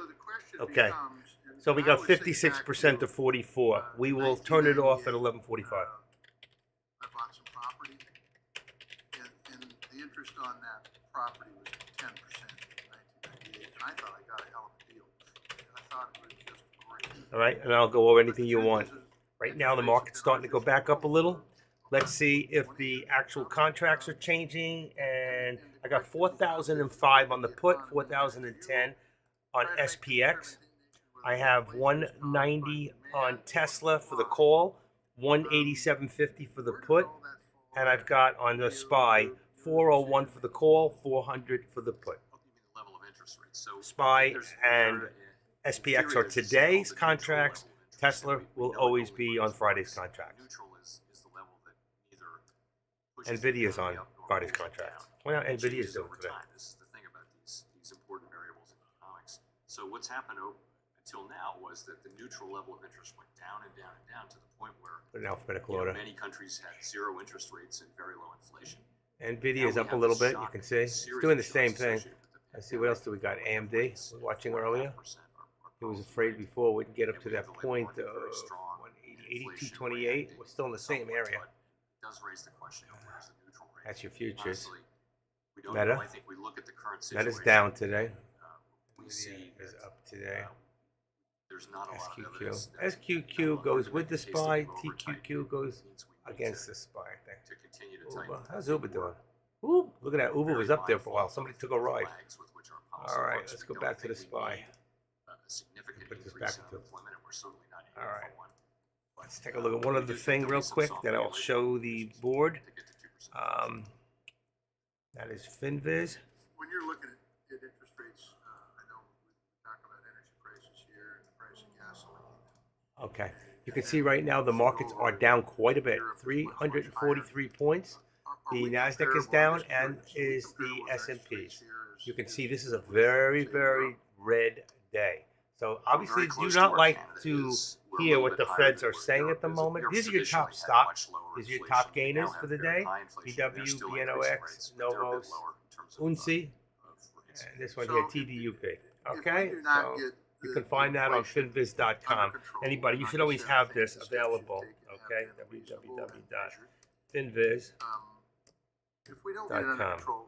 the question Okay. becomes. and So we I got would think 56% back to 44. We will turn it off at 11:45. I bought some property, and the interest on that property was 10% in 1998, and I thought I got a hell of a deal. I thought it was just great. All right, and I'll go over But anything the you truth want. is Right now, the market's starting to go back up a little. Let's see if the actual contracts are changing. And I got 4,005 on the put, 4,010 on SPX. I have 190 on Tesla for the call, 187.50 for the put, and I've got on the SPY 401 for the call, 400 for the put. You mean the level of interest rates. So SPY there's- and there- SPX in are theory, there's today's something called the neutral contracts. level of interest. Tesla We will know it always only be works on Friday's once. contracts. Neutral is the level that neither pushes Nvidia's the on economy up nor Friday's pulls it contracts. down. Well, It Nvidia's changes doing over today. time. This is the thing about these important variables in economics. So what's happened until now was that the neutral level of interest went down and down and down to the point where Put in alphabetical you know, order. many countries had zero interest rates and very low inflation. Nvidia's Now we up a have little this bit. You shock, can see a it's series doing of the same shocks thing. associated with the Let's see what else do we got. pandemic. AMD we were watching earlier. 4.5% are He was policy afraid rate. before we'd get up And to we have that the labor point market of very strong, 82.28. inflation We're still in the same somewhat, area. but it does raise the question of where's the neutral rate. That's your futures. Honestly, we don't Meta. know. I think we look at the current situation. Meta's down today. We see Is that, up today. there's not a lot of SQQ. evidence. that SQQ goes with the case that SPY. we've overtightened TQQ goes means we need against to- the SPY, I think. To continue to tighten. Uber. How's Uber doing? Ooh, look at that. Uber was up there for a while. Somebody took a ride. All right, let's go back to the SPY. A significant Put this increase back in to- unemployment, and we're certainly not All aiming right. for one. Let's take a look at one other thing real quick that I'll show the board. To get to 2%. That is FinViz. When you're looking at interest rates, I know we talk about energy prices here and the price of gasoline. Okay. You can see right now the markets are down quite a bit. 343 points. The Nasdaq is down, and is the S&Ps. You can see this is a very, very red day. So obviously, do not like to hear what the Feds are saying at the moment. These are your top stocks. These are your top gainers for the day. EW, BNOX, Novos, UNCI, and this one here, TDUP. Okay, so you can find that on finviz.com. Anybody, you should always have this available. Okay, www.finviz. If we don't get it under .com. control,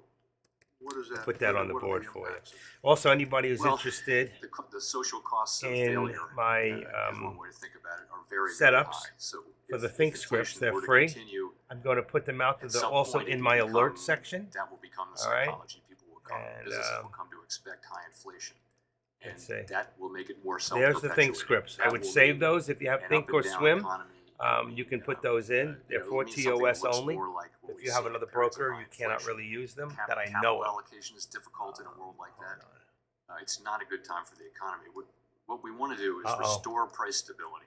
what is that? Put that on the what are board for you. impacts? Also, anybody who's Well, interested The social costs of in failure, my is one way to think about it, are very, very setups high. So for if- the if Think scripts, inflation they're were to free. continue, I'm going to put them out. at They're some also point, in it my will alert become- section. That will become the All right. psychology. People will come, And, businesses will come to expect high inflation. And let's see. that will make it more There's the Think self-perpetuating. scripts. I That would will save make those if you have an Think up and or down Swim. economy You can put those in. They're you know, for it means something that TOS looks only. more like what If we you have see in another periods of broker, high you cannot inflation. really use them Cap- that I capital know of. allocation is difficult in a world like that. It's not a good time for the economy. What we want to do is restore price stability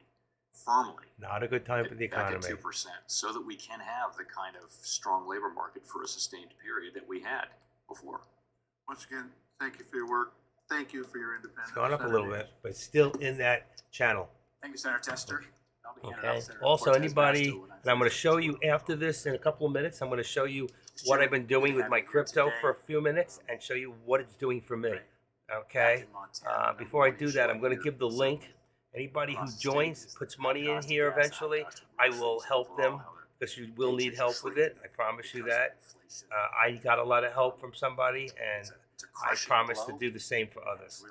firmly. Not a good time for the Back at economy. 2%, so that we can have the kind of strong labor market for a sustained period that we had before. Once again, thank you for your work. Thank you for your independence. It's gone up a Senator little Davis. bit, but still in that channel. Thank you, Senator Tester. I'll be handing Okay. out Senator Also, Cortez anybody, Masto when I and I'm going to finish. show you after this in a couple of minutes. I'm going to show you what I've been doing with my crypto for a few minutes and show you what it's doing for me. Okay. Before I do that, I'm going to give the link. Anybody who joins, puts money in here eventually, I will help them because you will need help with it. I promise you that. I got a lot of help from somebody, and I promise to do the same for others.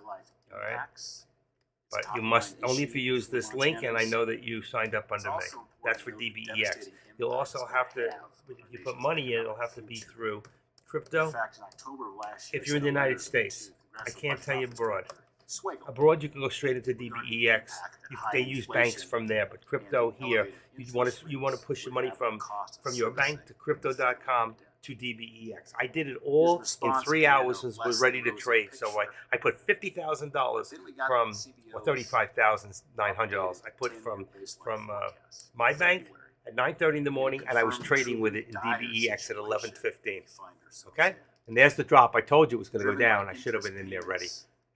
All right. But you must only if you use this link, and I know that you signed up under me. That's for DBEX. You'll also have to, if you put money in, it'll have to be through crypto. In fact, in October of last year, If you're in the United States, I can't tell you abroad. Abroad, you can go straight into DBEX. They use banks from there, but crypto here, you want to push your money from your bank to crypto.com to DBEX. I did it all in 3 hours and was ready to trade. So I put $50,000 from, or $35,900. I put from my bank at 9:30 in the morning, and I was trading with it in DBEX at 11:15. Okay, and there's the drop. I told you it was going to go down. I should have been in there ready.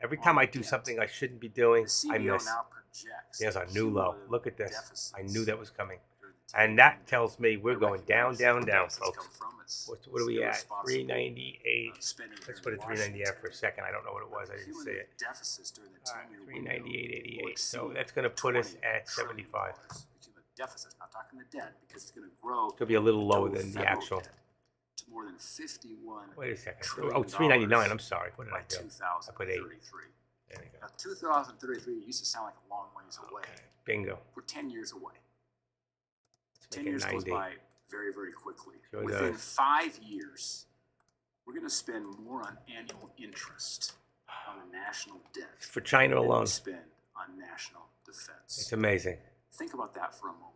Every time I do something I shouldn't be doing, I miss. There's a new low. Look at this. I knew that was coming. And that tells me we're going down, down, down, folks. What are we at? 398. Let's put a 398 for a second. I don't know what it was. I didn't see it. 398.88. So that's going to put us at 75. Deficit, not talking the debt, because it's going to grow. Could be a little lower than the actual. To more than 51. Wait a second. Oh, it's 399. I'm sorry. What did I do? I put 8. There you go. Now, 2033 used to sound like a long ways away. Bingo. We're 10 years away. Let's 10 make it years goes 90. by very, very quickly. Sure Within does. 5 years, we're going to spend more on annual interest on the national debt For China than we alone. spend on national defense. It's amazing. Think about that for a moment.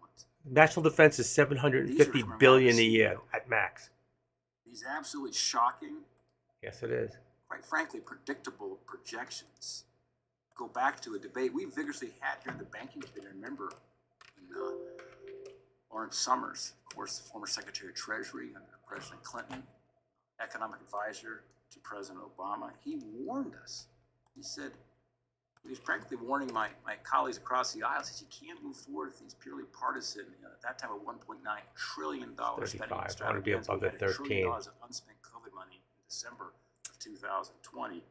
National defense is $750 billion a year at max. These absolutely shocking, Yes, it is. quite frankly, predictable projections go back to a debate we vigorously had here in the banking committee. Remember, when Lawrence Summers, of course, the former Secretary of Treasury under President Clinton, economic advisor to President Obama, he warned us. He said, he was practically warning my colleagues across the aisle, says you can't move forward with these purely partisan, at that time, a $1.9 trillion spending 35. I want to strategy. be above the We had $1 trillion 13. of unspent COVID money in December of 2020.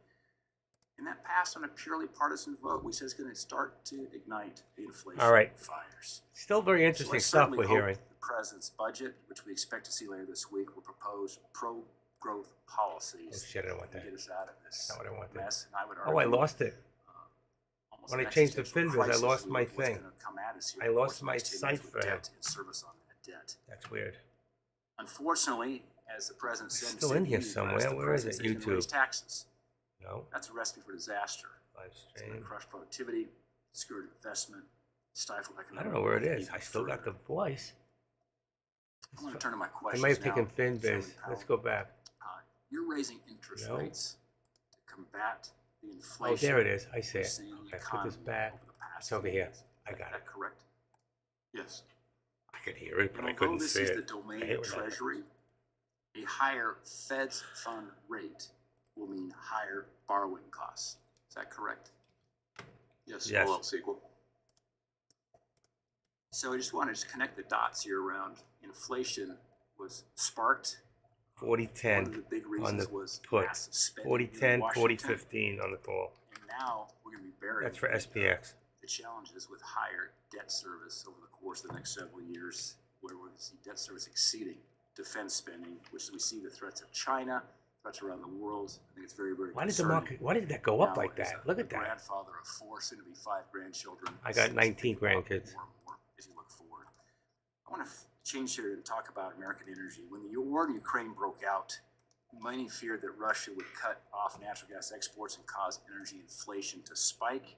And that passed on a purely partisan vote. We said it's going to start to ignite the inflation All right. fires. Still very So I interesting stuff certainly we're hope hearing. The president's budget, which we expect to see later this week, will propose pro-growth policies Oh, shit, I don't want to that. get us out of this Not what I wanted. mess. And I would Oh, I argue, lost it. almost When an I changed the existential fingers, I crisis lost with my what's thing. gonna come at us here I over lost the my next 10 years sight with for him. debt and service on that debt. That's weird. Unfortunately, as the president said, It's still in here Steve Bannon, somewhere. the Where is president it? said he's gonna raise YouTube. taxes. No. That's a recipe for disaster. Live It's going to stream. crush productivity, discourage investment, stifle economic I don't know where it growth is. even I still got the further. voice. I want to turn to my I questions might have now, taken FinViz. Chairman Let's Powell. go back. You're raising interest No. rates to combat the Oh, inflation. there it is. I see we're it. seeing in the Okay, put economy this back. over the past It's over few here. years. I got Is it. that correct? Yes. I could hear it, but And I although couldn't this see is the it. domain I hate of when that happens. Treasury, a higher Fed's fund rate will mean higher borrowing costs. Is that correct? Yes, Yes. all else equal. So I just want to just connect the dots here around inflation was sparked. One of 40-10 the big on reasons the was put. massive spending in 40-10, Washington. 40-15 on the call. And now we're going to be bearing That's for SPX. the challenges with higher debt service over the course of the next several years, where we're going to see debt service exceeding defense spending, which we see the threats of China, threats around the world. I think it's very, very Why did the concerning. market? Why did that go up Now, like as that? a Look at that. grandfather of 4, soon to be 5 grandchildren. I got it's 19 something about grandkids. More and more as you look forward. I want to change here and talk about American energy. When the war in Ukraine broke out, many feared that Russia would cut off natural gas exports and cause energy inflation to spike.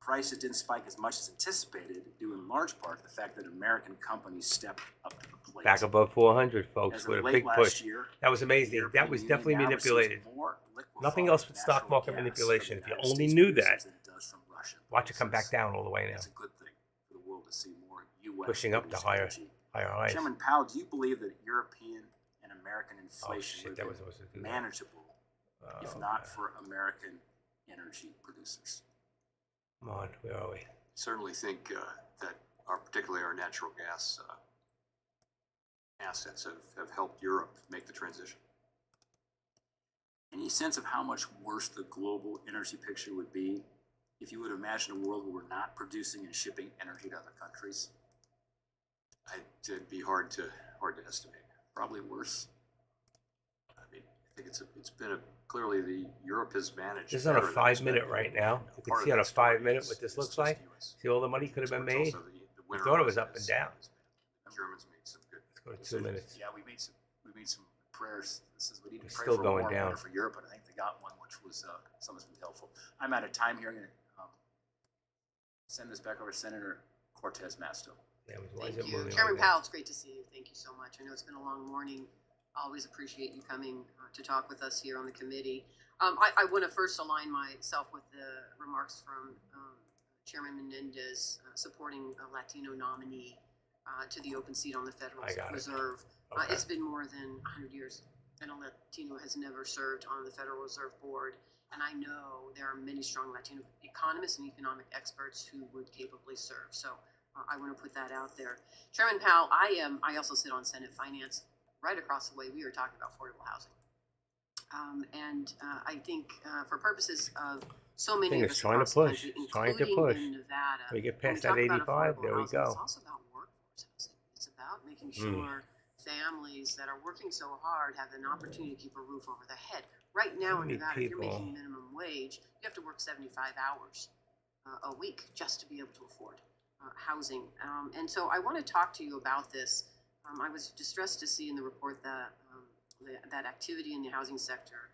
prices didn't spike as much as anticipated, due in large part to the fact that American companies stepped up to the plate. Back above 400, folks, As of with a late big last push. year, That was the amazing. European That was Union definitely now receives manipulated. more liquefied Nothing else but stock natural market gas manipulation. from If you United only States knew producers that, than it does from Russian watch it come back producers. down all the way now. It's a good thing for the world to see more U.S. Pushing up to produced higher energy. highs. Chairman Powell, do you believe that European and American Oh, inflation shit, would that have was supposed to do been that. manageable if not for American energy producers? Come on, where are we? Certainly think that particularly our natural gas assets have helped Europe make the transition. Any sense of how much worse the global energy picture would be if you would imagine a world where we're not producing and shipping energy to other countries? It'd be hard to estimate. Probably worse. I mean, I think it's been clearly Europe has managed. This is on a better than 5 minute expected. right now. You can Part see of on a that story 5 minute is- what this is looks just like. US. See all the money could have been made. Also the We winter thought it was up and has- down. The Germans made some good. Let's go to 2 decisions. minutes. Yeah, we made some prayers. This is, we need to It's pray still for a going warm down. winter for Europe, but I think they got one, which was something that's helpful. I'm out of time here. I'm going to send this back over to Senator Cortez Masto. Yeah, why is Thank it you. moving Chairman like that? Powell, it's great to see you. Thank you so much. I know it's been a long morning. Always appreciate you coming to talk with us here on the committee. I want to first align myself with the remarks from Chairman Menendez supporting a Latino nominee to the open seat on the Federal I got it. Reserve. Okay. It's been more than 100 years, and a Latino has never served on the Federal Reserve Board. And I know there are many strong Latino economists and economic experts who would capably serve. So I want to put that out there. Chairman Powell, I also sit on Senate Finance. Right across the way, we are talking about affordable housing. I think for purposes of so many Thing of is us trying to across the push. country, It's trying to including push. in Nevada, We get when past talk that about 85, affordable there we housing, go. It's also about workforce housing. It's about making sure families that are working so hard have an opportunity to keep a roof over their head. Right now How in many Nevada, if you're people- making minimum wage, you have to work 75 hours a week just to be able to afford housing. And so I want to talk to you about this. I was distressed to see in the report that that activity in the housing sector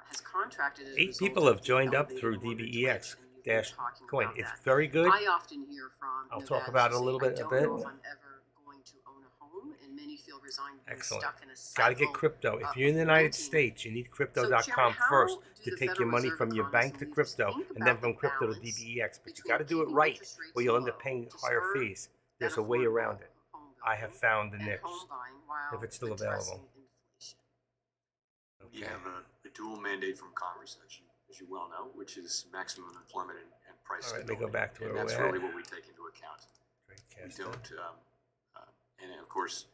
has contracted as a 8 result people of have the joined up elevated through mortgage rates, DBEX and you've been dash talking coin. about It's that. very good. I often hear from I'll talk Nevadans about it a who little say, bit. I don't know if I'm ever going to own a home, and many feel resigned to being Excellent. stuck in a Got to cycle get crypto. If of you're in the United renting. States, you need So, crypto.com Chairman, how first do to the take your Federal money Reserve from your economists bank to and leaders crypto think and then about from the crypto to balance DBEX. But you between got to do it keeping right interest rates or you'll end low up paying to higher spur fees. There's that a way affordable around it. home I have building found the and niche. home buying while If it's still addressing available. inflation. We have a dual mandate from Congress, as you well know, which is maximum employment and price All right, let me stability. go back to and where that's we're really at. what we take into account. We Cash don't, and of course,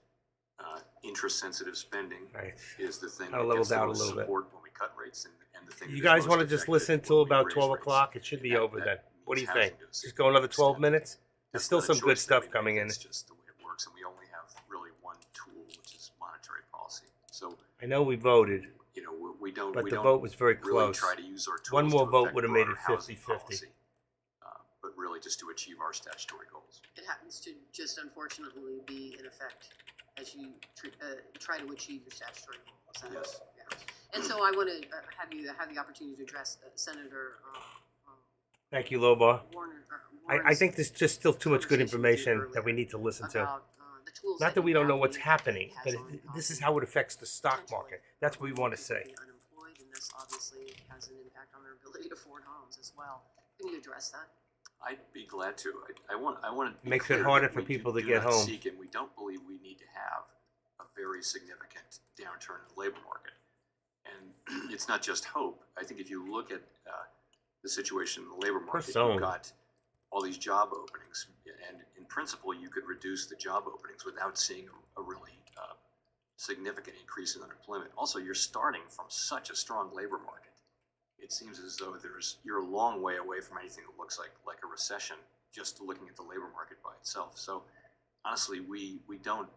interest-sensitive spending Right. is the thing Gotta that level gets the down a most little bit. support when we cut rates, and the thing. You that is guys want to most just effective listen when till we about raise 12 rates. o'clock? It should be That- over that then. What do you means think? housing to a Just go another 12 extent. minutes? There's That's still not a some good choice that stuff we make, coming in. It's just the way it works, and we only have really one tool, which is monetary policy. So, I know we voted, you know, we don't. but we the don't vote was very really close. try to use our tools One more to vote affect would have made broader it housing 50-50. policy, but really just to achieve our statutory goals. It happens to just unfortunately be in effect as you try to achieve your statutory goals. Yes. Yeah. And so I want to have you have the opportunity to address Senator Thank you, Lobar. Warner. I think there's just still too much good information that we need to listen to. about the tools Not that we you don't know have what's and the happening, impact but it has on this is housing. how it affects the stock market. That's what we want to say. Be unemployed, and this obviously has an impact on their ability to afford homes as well. Can you address that? I'd be glad to. I want to be Makes it clear harder that for we people to do get not home. Seek, and we don't believe we need to have a very significant downturn in the labor market. And it's not just hope. I think if you look at the situation in the labor market, zone. you've got all these job openings, and in principle, you could reduce the job openings without seeing a really significant increase in unemployment. Also, you're starting from such a strong labor market. It seems as though you're a long way away from anything that looks like a recession, just looking at the labor market by itself. So honestly, we don't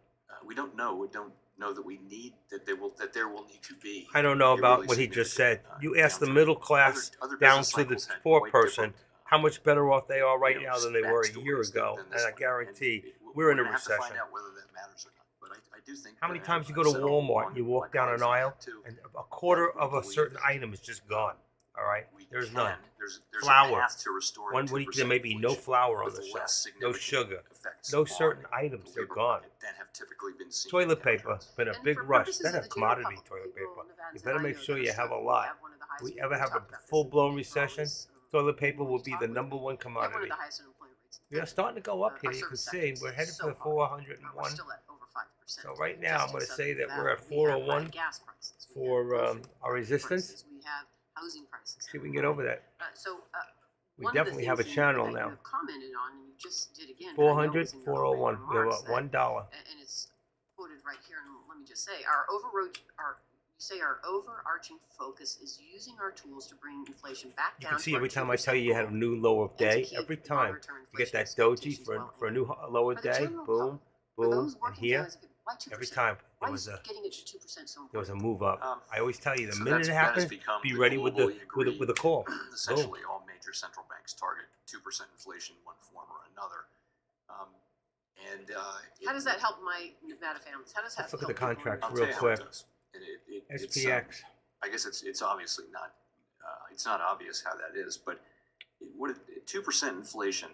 know. We don't know that we need that there will need to be. I don't know a about really what he just said. significant, You ask the downturn. middle class Other down business to the cycles had poor quite person different, how much better off they are right you know, now than they were a backstories year ago. than And this I one. guarantee And we're in a gonna have to recession. find out whether that matters or not. But I do think. How many that times you I've go to said all Walmart, along, you my walk down an colleagues aisle, have too, and a quarter that we of a believe certain that item is just gone. All right? we There's can, none. there's Flour. a path to restoring 2% 1 week there may be no inflation flour on with the less shelf, no significant sugar, effects no on certain items. the They're labor gone. market than have typically been seen. Toilet in paper, downturns. been a And big for rush. purposes That's of a the general commodity public, toilet people paper. in Nevada You that better I make know sure that you are have a struggling lot. have one of the highest, We we ever have a talked about this full blown in recession, Raleigh, toilet paper when will we be talk the with number them. one We have one of commodity. the highest unemployment rates. We are starting to go up Our here. You can service see sector we're is headed so for the high. We're 401. still at over 5%. So right now, I'm Just going to in say that Southern we're at Nevada, we have high 401 gas prices. We for have grocery our resistance. prices. We have housing prices. See if we can get over that. We One of the definitely have a things channel that now. you have commented on, and you just did again. I know 400, was in your opening 401. We have remarks about $1. and it's quoted right here, and let me just say, our overarching focus is using our tools to bring inflation back You down. can see to our every time I 2% tell you you had a goal. new lower and to day, keep every time longer-term you get inflation that doji expectations for well a in. new lower For the day, general boom, public, for boom, those and working here, families, why 2%? every time Why there was is a getting it to 2% so there was important? a move up. I always tell you the So minute it that has happens, become be the ready with the globally with a call. agreed, Boom. essentially, all major central banks target 2% inflation in one form or another. How does that help my Nevada families? How does that Let's look help at the people in contracts I'll Nevada? real tell you how it quick. does. It's, SPX. I guess it's obviously not, it's not obvious how that is, but 2% inflation,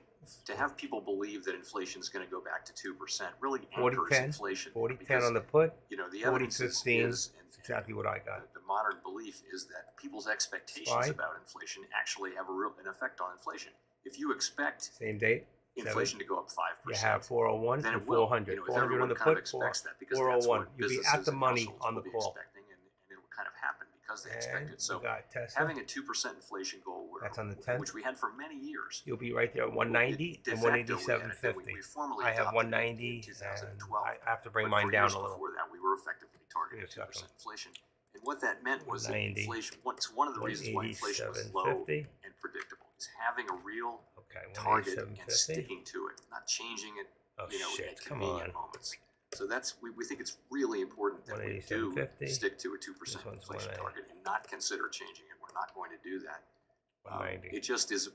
to have people believe that inflation is going to go back to 2% really anchors 40-10, inflation. 40-10 because, on the put, you know, the 40-15. evidence is That's exactly what I got. the modern belief is that people's expectations Spy. about inflation actually have an effect on inflation. If you expect Same date. inflation to go up 5%, You have 401 then and it will. 400. You know, if 400 on everyone the kind of put, expects that, because that's 401. what You'll be businesses at the and money households on the will be call. expecting, and it'll kind of happen because they expect And it. So we got Tesla. having a 2% inflation goal, That's on the 10th. which we had for many years, You'll be right there at 190 de and facto we had it. Then 187.50. we formally I have adopted it 190 in 2012. and I have to bring But mine for down years a little. Before that, we were effectively targeting 2% inflation. And what that meant was that 190, inflation, one of the reasons why inflation was low 187.50. and predictable is having a real Okay, target and 187.50. sticking to it, not changing it, Oh, you know, shit, at come convenient on. moments. So that's, we think it's really important that we do 187.50. stick to a 2% This one's inflation 190. target and not consider changing it. We're not going to do that. 190. It just is,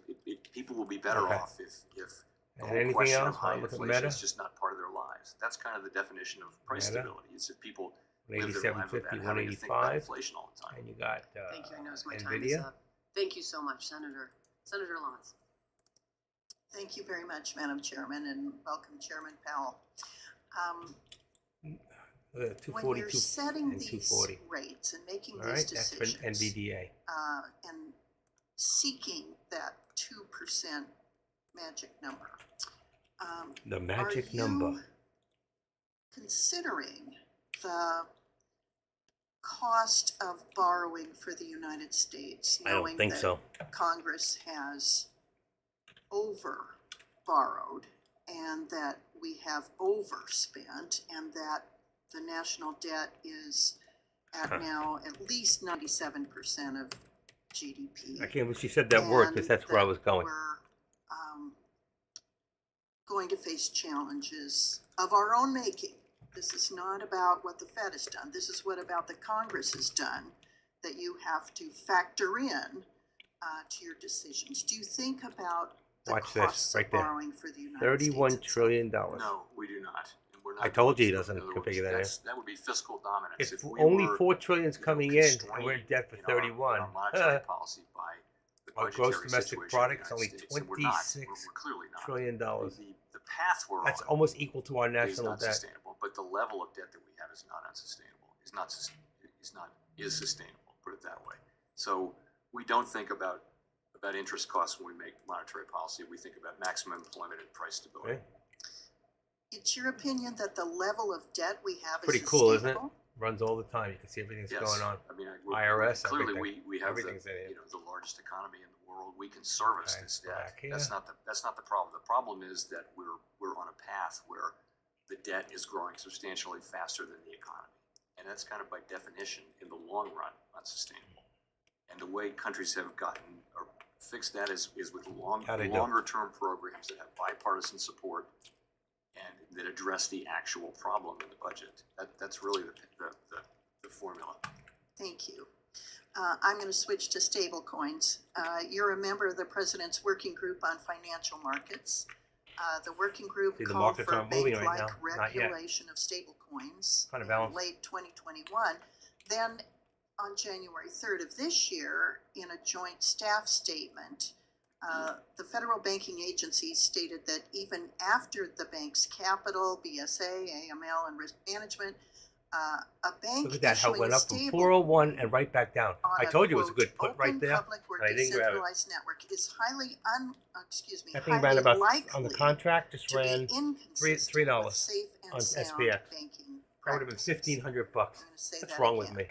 people will be better Okay. off if the And whole anything question else? of high Wanna look at inflation Meta? is just not part of their lives. That's kind of the definition of price Meta. stability. It's if people live their lives 187.50, without having to think about 185. inflation all the time. And you got Thank you. I know my time is NVIDIA. up. Thank you so much, Senator Lawrence. Thank you very much, Madam Chairman, and welcome Chairman Powell. When 240 you're setting and these 240. rates and making All these right, that's for decisions, NVDA. and seeking that 2% magic number, The magic are you number. considering the cost of borrowing for the United States, I don't knowing think that so. Congress has over borrowed and that we have overspent and that the national debt is at now at least 97% of GDP. I can't believe she said that word and because that's where I that was going. We're going to face challenges of our own making. This is not about what the Fed has done. This is what about the Congress has done that you have to factor in to your decisions. Do you think about the Watch this costs right of there. borrowing for the United States? $31 trillion. No, we do not. And we're not I told you he going to. doesn't In other words, configure that in. That would be fiscal dominance. If we only were, $4 trillion is coming in and we're in debt for in our 31, monetary policy by the our budgetary gross domestic situation in the product is United only States, and we're not. $26 We're clearly not. trillion. The path we're That's on almost equal to our is national not debt. sustainable, but the level of debt that we have is not unsustainable. Is sustainable. Put it that way. So we don't think about interest costs when we make monetary policy. We think about maximum employment and price stability. Okay. It's your opinion that the level of debt we have Pretty is cool, isn't it? sustainable? Runs all the time. You can see everything's Yes. going on. I mean, IRS, clearly everything. we have Everything's in here. the largest economy in the world. We can service Okay, this go debt. back here. That's not the problem. The problem is that we're on a path where the debt is growing substantially faster than the economy, and that's kind of by definition in the long run unsustainable. And the way countries have gotten or fixed that is with How'd they do? longer term programs that have bipartisan support and that address the actual problem in the budget. That's really the formula. Thank you. I'm going to switch to stable coins. You're a member of the President's Working Group on Financial Markets. The working group See, the called markets for aren't moving right bank-like now. Not yet. regulation of stable coins Trying to in balance. late 2021. Then on January 3rd of this year, in a joint staff statement, the federal banking agencies stated that even after the bank's capital, BSA, AML, and risk management, a bank Look at that, how it issuing went a up from stable 401 and right back down. on I told you it was a quote, good put right open, there. public, or And I didn't grab it. decentralized network is highly That thing ran highly about, likely on the contract, just to be ran inconsistent $3 with safe and on sound SPX. banking That would have been practices. $1,500. Say What's that wrong with again. me?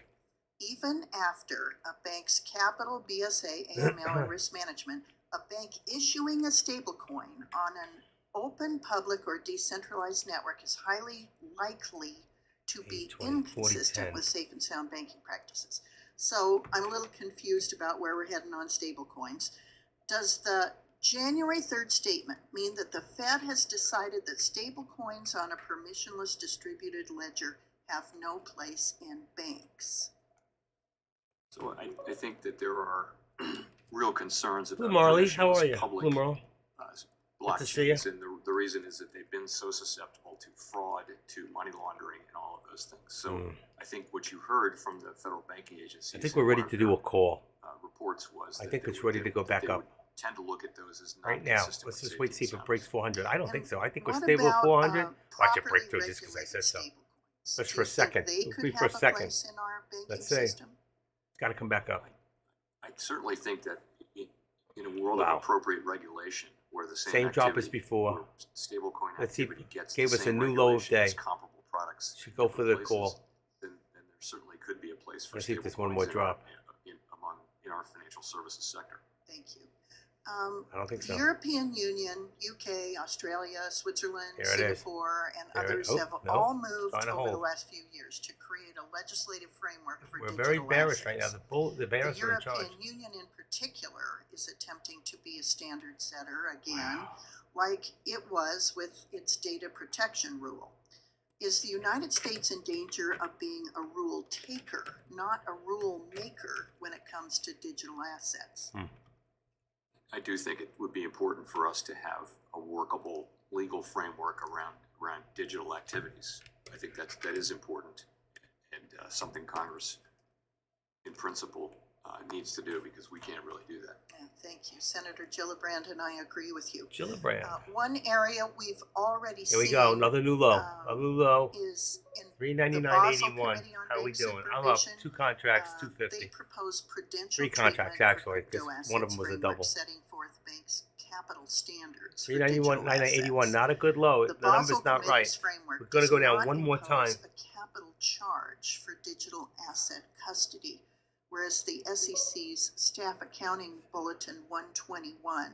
Even after a bank's capital, BSA, AML, and risk management, a bank issuing a stablecoin on an open, public, or decentralized network is highly likely to be 20, 40, inconsistent 10. with safe and sound banking practices. So I'm a little confused about where we're heading on stablecoins. Does the January 3rd statement mean that the Fed has decided that stablecoins on a permissionless distributed ledger have no place in banks? So I think that there are real concerns about Blue Marley, how permissionless are you? public, Blue Marley. blockchains, Good to see you. and the reason is that they've been so susceptible to fraud, to money laundering, and all of those things. So I think what you heard from the federal banking agencies, I think we're ready to do a call. reports was I that think they it's would- ready to go that back they up. would tend to look at those as not Right now, consistent let's with just wait to see if safety it and breaks soundness. 400. I don't think so. I think we're What stable at about, 400. Watch it properly break through just because I said so. regulated stablecoins? Just Do for a you think second. they It'll could be for a have second. place in our banking Let's see. system? It's got to come back up. I certainly think that in a world Wow. of appropriate regulation, where the Same drop as activity, before. where stablecoin Let's see. activity gets Gave the us a same new low of regulation as day. comparable products, Should go for the places, call. then there certainly could be a place for Let's see if there's one stablecoins more in drop. in our financial services sector. Thank you. I don't think so. The European Union, UK, Australia, Switzerland, There it is. Singapore, and There it- others oh, have no. all moved Trying to over the hold. last few years to create a legislative framework for We're digital very bearish right now. assets. The bears The are in charge. European Union in particular is attempting to be a standard setter again, like it was with its data protection rule. Is the United States in danger of being a rule taker, not a rule maker when it comes to digital assets? I do think it would be important for us to have a workable legal framework around digital activities. I think that is important, and something Congress, in principle, needs to do, because we can't really do that. Yeah, thank you. Senator Gillibrand and I agree with you. Gillibrand. One area we've already Here we seen go. Another new low. Another new low. is in the 399.81. Committee on How are we Bank doing? I'm up. Supervision. 2 contracts, They 250. propose prudential 3 contracts treatment actually, for because crypto one of them assets was a framework double. setting forth banks' capital standards for 391, digital 981. assets. Not a good low. The number's Basel not right. Committee's framework We're going to does go down not one more time. impose a capital charge for digital asset custody, whereas the SEC's Staff Accounting Bulletin 121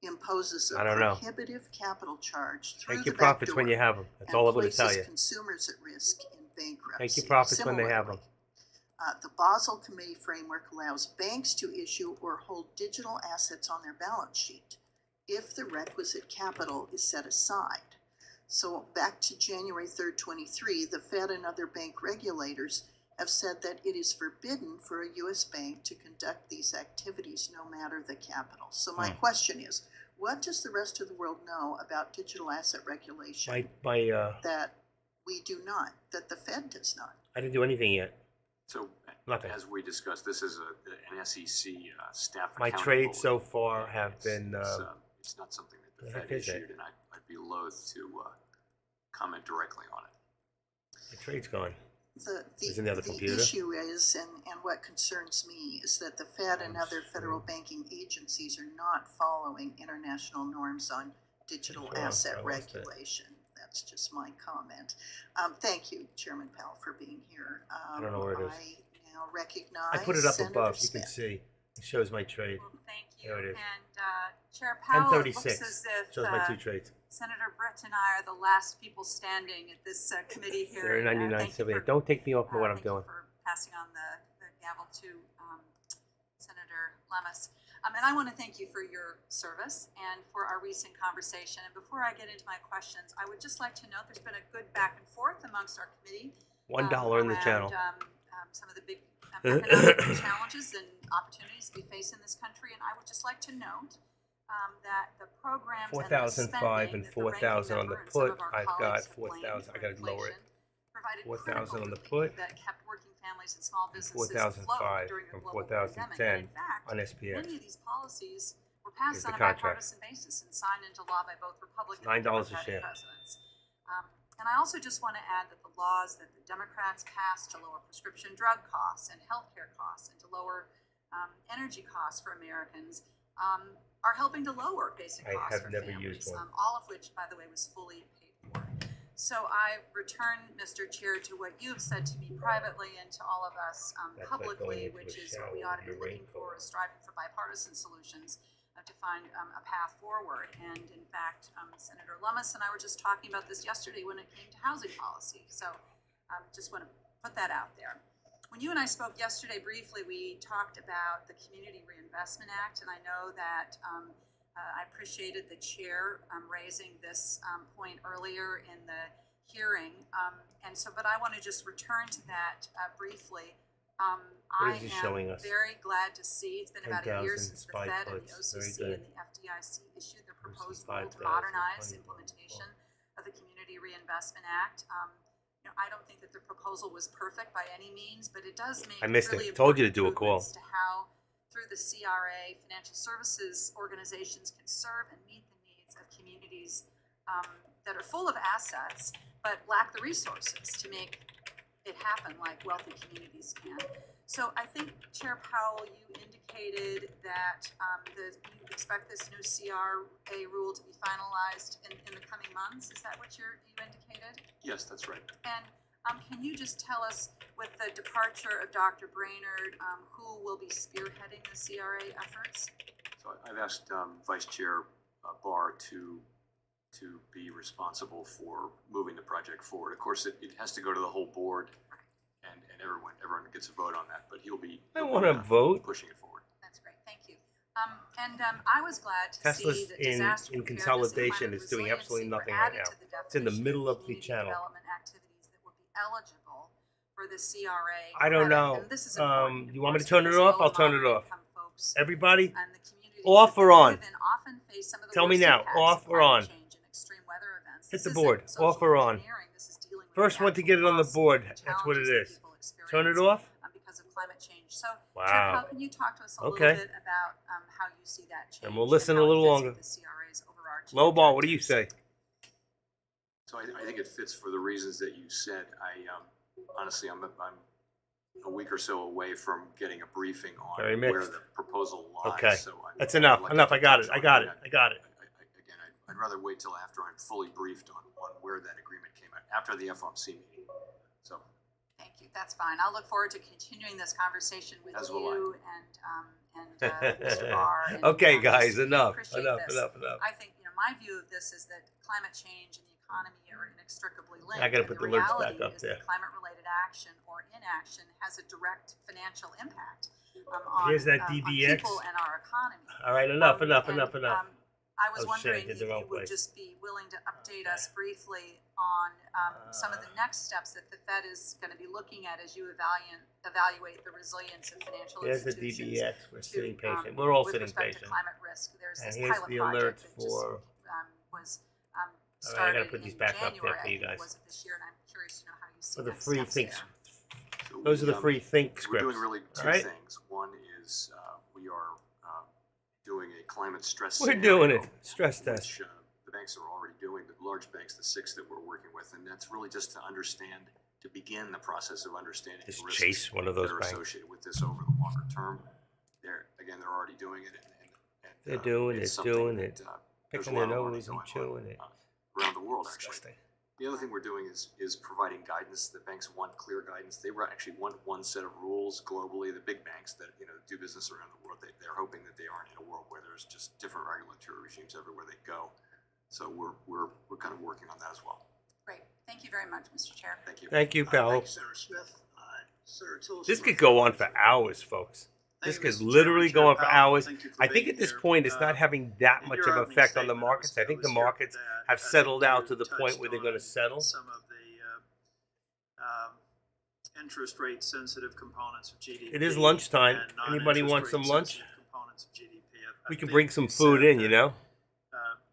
imposes a I don't know. prohibitive capital charge through Take the your back profits door when you have them. That's and all I'm going to tell places you. consumers at risk in bankruptcy. Take your profits when they have them. The Basel Committee framework allows banks to issue or hold digital assets on their balance sheet if the requisite capital is set aside. So back to January 3rd, 23, the Fed and other bank regulators have said that it is forbidden for a U.S. bank to conduct these activities no matter the capital. So my question is, what does the rest of the world know about digital asset regulation that we do not, that the Fed does not? I didn't do anything yet. So, Nothing. as we discussed, this is an SEC staff. My accounting trades so bulletin. far have been. It's not something that the the heck Fed is it? issued, and I'd be loath to comment directly on it. My trade's gone. The It's in the other computer. issue is, and what concerns me, is that the Fed and other federal banking agencies are not following international norms on digital Sure, asset I lost it. regulation. That's just my comment. Thank you, Chairman Powell, for being here. I don't know where it is. I now recognize I put it up Senator above. You Smith. can see. It shows my trade. Thank you. There it is. And Chair Powell, it looks 1036. as if Shows my 2 trades. Senator Brett and I are the last people standing at this committee hearing. They're 99.78. Don't take me off of what I'm doing. For passing on the gavel to Senator Lemus. And I want to thank you for your service and for our recent conversation. And before I get into my questions, I would just like to note there's been a good back and forth amongst our committee. $1 in the channel. Some of the big economic challenges and opportunities we face in this country. And I would just like to note that the programs and the 4,005 spending and that the ranking 4,000 on the member and some put. of our I've got colleagues have blamed 4,000. I for got to lower it. inflation provided 4,000 critical on the relief put. that kept working families and small businesses 4005 float during a from global pandemic. 4010 And in fact, on SPX. many of these policies were Is passed the on a contract. bipartisan basis and signed into law by both Republican $9 and a Democratic share. presidents. And I also just want to add that the laws that the Democrats passed to lower prescription drug costs and healthcare costs and to lower energy costs for Americans are helping to lower basic I costs have for never families, used one. all of which, by the way, was fully paid for. So I return, Mr. Chair, to what you have said to me privately and to all of us That's like publicly, going into a which is shower what we ought to be with your looking for, is striving for bipartisan solutions to find a path forward. And in fact, Senator Lummis and I were just talking about this yesterday when it came to housing policy. So just want to put that out there. When you and I spoke yesterday briefly, we talked about the Community Reinvestment Act, and I know that I appreciated the chair raising this point earlier in the hearing. But I want to just return to that briefly. What is he I showing am us? very glad to see, it's been about a year 10,000 since the spy Fed and the puts. Very OCC good. and the FDIC issued their proposed Versus rule to 5,000, modernize 20,000. implementation of the Community Reinvestment Act. I don't think that the proposal was perfect by any means, but it does make I missed really it. Told you to important do a call. improvements to how, through the CRA, financial services organizations can serve and meet the needs of communities that are full of assets but lack the resources to make it happen like wealthy communities can. So I think, Chair Powell, you indicated that you expect this new CRA rule to be finalized in the coming months. Is that what you indicated? Yes, that's right. And can you just tell us, with the departure of Dr. Brainerd, who will be spearheading the CRA efforts? So I've asked Vice Chair Barr to be responsible for moving the project forward. Of course, it has to go to the whole board, and everyone gets a vote on that, but he'll be want to vote. pushing it forward. That's great, thank you. I was glad to see Tesla's that in disaster preparedness and consolidation climate is doing absolutely resiliency nothing were right added now. to the It's in the definition middle of the community channel. development activities that will be eligible for the CRA. I don't credit. know. And this is important, You want me to of turn course, it because off? I'll turn it off. low and moderate income folks Everybody, and the communities off that or they on? live in often face some of the Tell me worst now, impacts off of or climate on? change and extreme weather events. Hit This the isn't board. social Off or on? engineering. This is dealing with First one to actual get it on the costs board. and That's what it challenges is. that people Turn it experience, off. because of climate change. So, Wow. Chair Powell, can you talk to us a Okay. little bit about how you see that change? And we'll listen how a it little fits longer. with the CRA's overarching Low ball, what do you say? So I think it fits for the reasons that you said. Honestly, I'm a week or so away from getting a briefing on Very where mixed. the proposal lies. Okay. So That's I'd enough. like Enough. to I got touch it. I on got it. that. I got it. Again, I'd rather wait till after I'm fully briefed on where that agreement came out, after the FOMC meeting. So, Thank you. That's fine. I'll look forward to continuing this conversation with As will you and Mr. Barr. And, Okay, guys, just enough. appreciate Enough. this. Enough. Enough. I think, my view of this is that climate change and the economy are inextricably linked. I gotta and put the lyrics reality back up is there. that climate-related action or inaction has a direct financial impact on, Here's that on DBX. people and our economy. All right. Enough. Enough. And, Enough. Enough. I was Oh, shit, I wondering did if the you wrong would place. just be willing to update us briefly on some of the next steps that the Fed is going to be looking at as you evaluate the resilience of financial Here's the institutions. DBX. We're to, sitting patient. We're all with sitting respect patient. to climate risk. There's And this here's pilot the project alerts that just for. was All right, I started gotta put these in back up there January, for you I think guys. was it this year, and I'm curious to know how you see For the next free steps thinks. there. Those are the free think we're scripts. doing really two all right? things. One is we are doing a climate stress We're scenario, doing it. Stress test. which the banks are already doing, the large banks, the 6 that we're working with, and that's really just to understand, to begin the process of understanding Just the risks chase one of those that are banks. associated with this over the longer term. They're already doing it, and They're doing it's it, something doing that, it. there's a Picking their lot of learning nose and going chewing it. around the world, actually. Disgusting. The other thing we're doing is providing guidance. The banks want clear guidance. They actually want one set of rules globally. The big banks that do business around the world, they're hoping that they aren't in a world where there's just different regulatory regimes everywhere they go. So we're kind of working on that as well. Great. Thank you very much, Mr. Chair. Thank you. Thank you, Powell. Thank you, Senator Smith. Senator Tillerson. This could go on for hours, folks. This Thank you, could Mr. literally Chairman, go on Chair for Powell. hours. Thank you for I think being at this here. point, it's not having that in much your of an opening effect on the statement, markets. I think the markets have settled out to the point where they're going to settle. Some of the interest rate sensitive components of GDP. It is lunchtime. and Anybody non-interest want rate some lunch? sensitive components of GDP. We can think bring some you food said in, you that, know?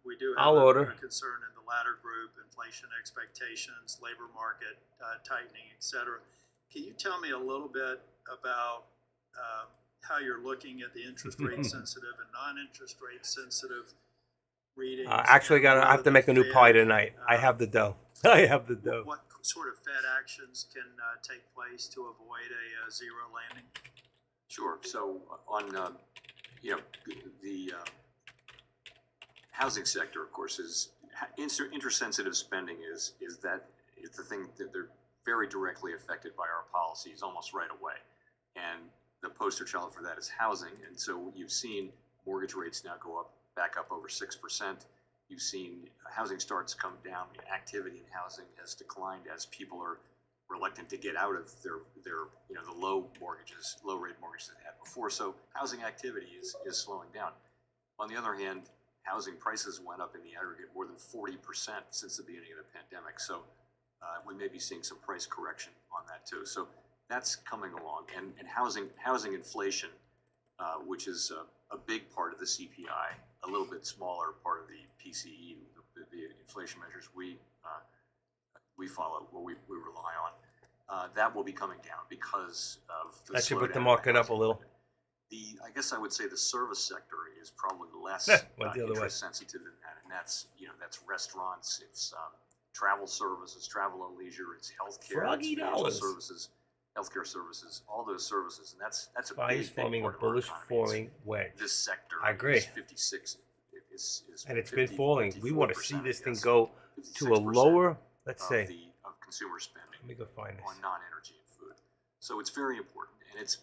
We do have I'll order. a concern in the latter group, inflation expectations, labor market tightening, et cetera. Can you tell me a little bit about how you're looking at the interest rate sensitive and non-interest rate sensitive readings? Actually, I have to make a new pie tonight. I have the dough. I have the dough. What sort of Fed actions can take place to avoid a zero landing? Sure. So on, the housing sector, of course, is intersensitive spending is the thing that they're very directly affected by our policies almost right away. And the poster child for that is housing. And so you've seen mortgage rates now go back up over 6%. You've seen housing starts come down. Activity in housing has declined as people are reluctant to get out of their the low rate mortgages they had before. So housing activity is slowing down. On the other hand, housing prices went up in the aggregate more than 40% since the beginning of the pandemic. So we may be seeing some price correction on that too. So that's coming along. And housing inflation, which is a big part of the CPI, a little bit smaller part of the PCE, the inflation measures we follow, what we rely on, that will be coming down because of the That should put the slowdown in market up a housing. little. I guess I would say the service sector is probably less went the other way. interest sensitive than that, and that's restaurants, it's travel services, travel and leisure, it's healthcare, Froggy it's financial dollars. services, healthcare services, all those services, and that's a Why big, he's big forming a part of our bullish economy. forming wedge. This sector I agree. is 56, is And it's been falling. We want to see 54%, this thing yes, go to a 56% lower, let's of say, of consumer spending let me go find this. on non-energy and food. So it's very important, and it's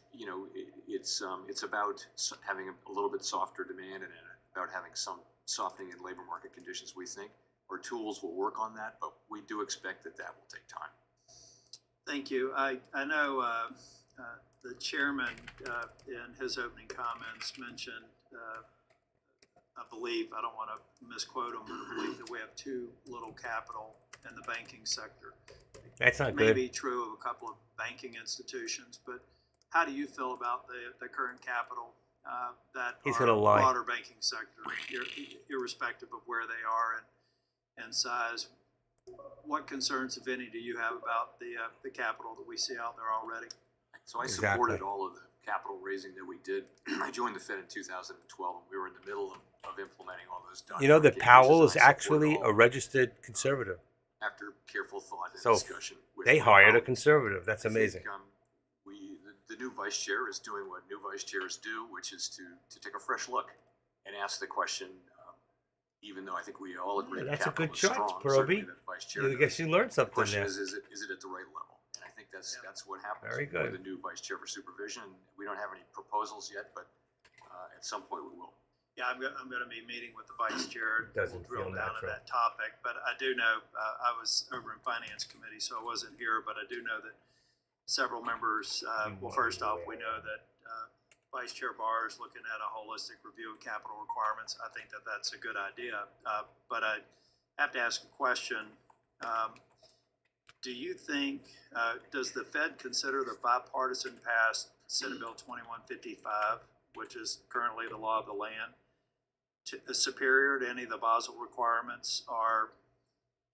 it's about having a little bit softer demand and about having some softening in labor market conditions. We think our tools will work on that, but we do expect that will take time. Thank you. I know the chairman in his opening comments mentioned, I believe, I don't want to misquote him, but I believe that we have too little capital in the banking sector. That's not It may good. be true of a couple of banking institutions, but how do you feel about the current capital that He's our gonna lie. broader banking sector, irrespective of where they are and size? What concerns, if any, do you have about the capital that we see out there already? So I Exactly. supported all of the capital raising that we did. I joined the Fed in 2012, and we were in the middle of implementing all those You know that Powell is I supported actually all a of them registered conservative. after careful thought and So discussion. with they my hired a colleagues. conservative. That's I think, amazing. the new vice chair is doing what new vice chairs do, which is to take a fresh look and ask the question. Even though I think we all agree Yeah, that that's a capital good is choice, strong, Proby. certainly the vice chair I guess does. you learned The something question there. is it at the right level? And I think that's what happens Very with good. the new vice chair for supervision. We don't have any proposals yet, but at some point we will. Yeah, I'm going to be meeting with the vice chair. Doesn't We'll drill feel down to natural. that topic, but I do know, I was over in finance committee, so I wasn't here, but I do know that several members, well, first off, we know that Vice Chair Barr is looking at a holistic review of capital requirements. I think that that's a good idea, but I have to ask a question. Do you think, does the Fed consider the bipartisan passed Senate Bill 2155, which is currently the law of the land, superior to any of the Basel requirements or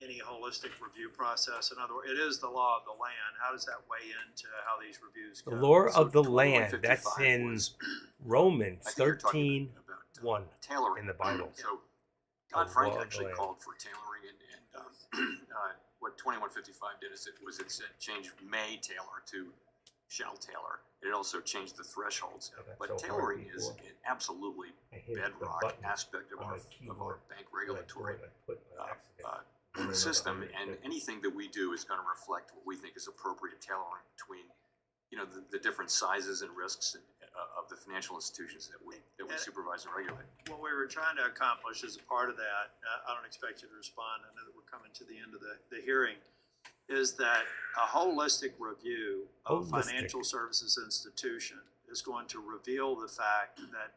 any holistic review process? In other words, it is the law of the land. How does that weigh into how these reviews The go? law So of the land. That's 2155 in was- Romans I think you're talking 13:1 tailoring in the Bible. So The Dodd-Frank law of the actually land. called for tailoring, and what 2155 did is it said change may tailor to shall tailor. It also changed the thresholds. Okay, But so tailoring hard is before. an absolutely I hit the bedrock button aspect of on our my keyboard. bank regulatory I put by accident. system, Another and 150. anything that we do is going to reflect what we think is appropriate tailoring between the different sizes and risks of the financial institutions that we supervise and regulate. What we were trying to accomplish as a part of that, I don't expect you to respond, I know that we're coming to the end of the hearing, is that a holistic review of Holistic. financial services institution is going to reveal the fact that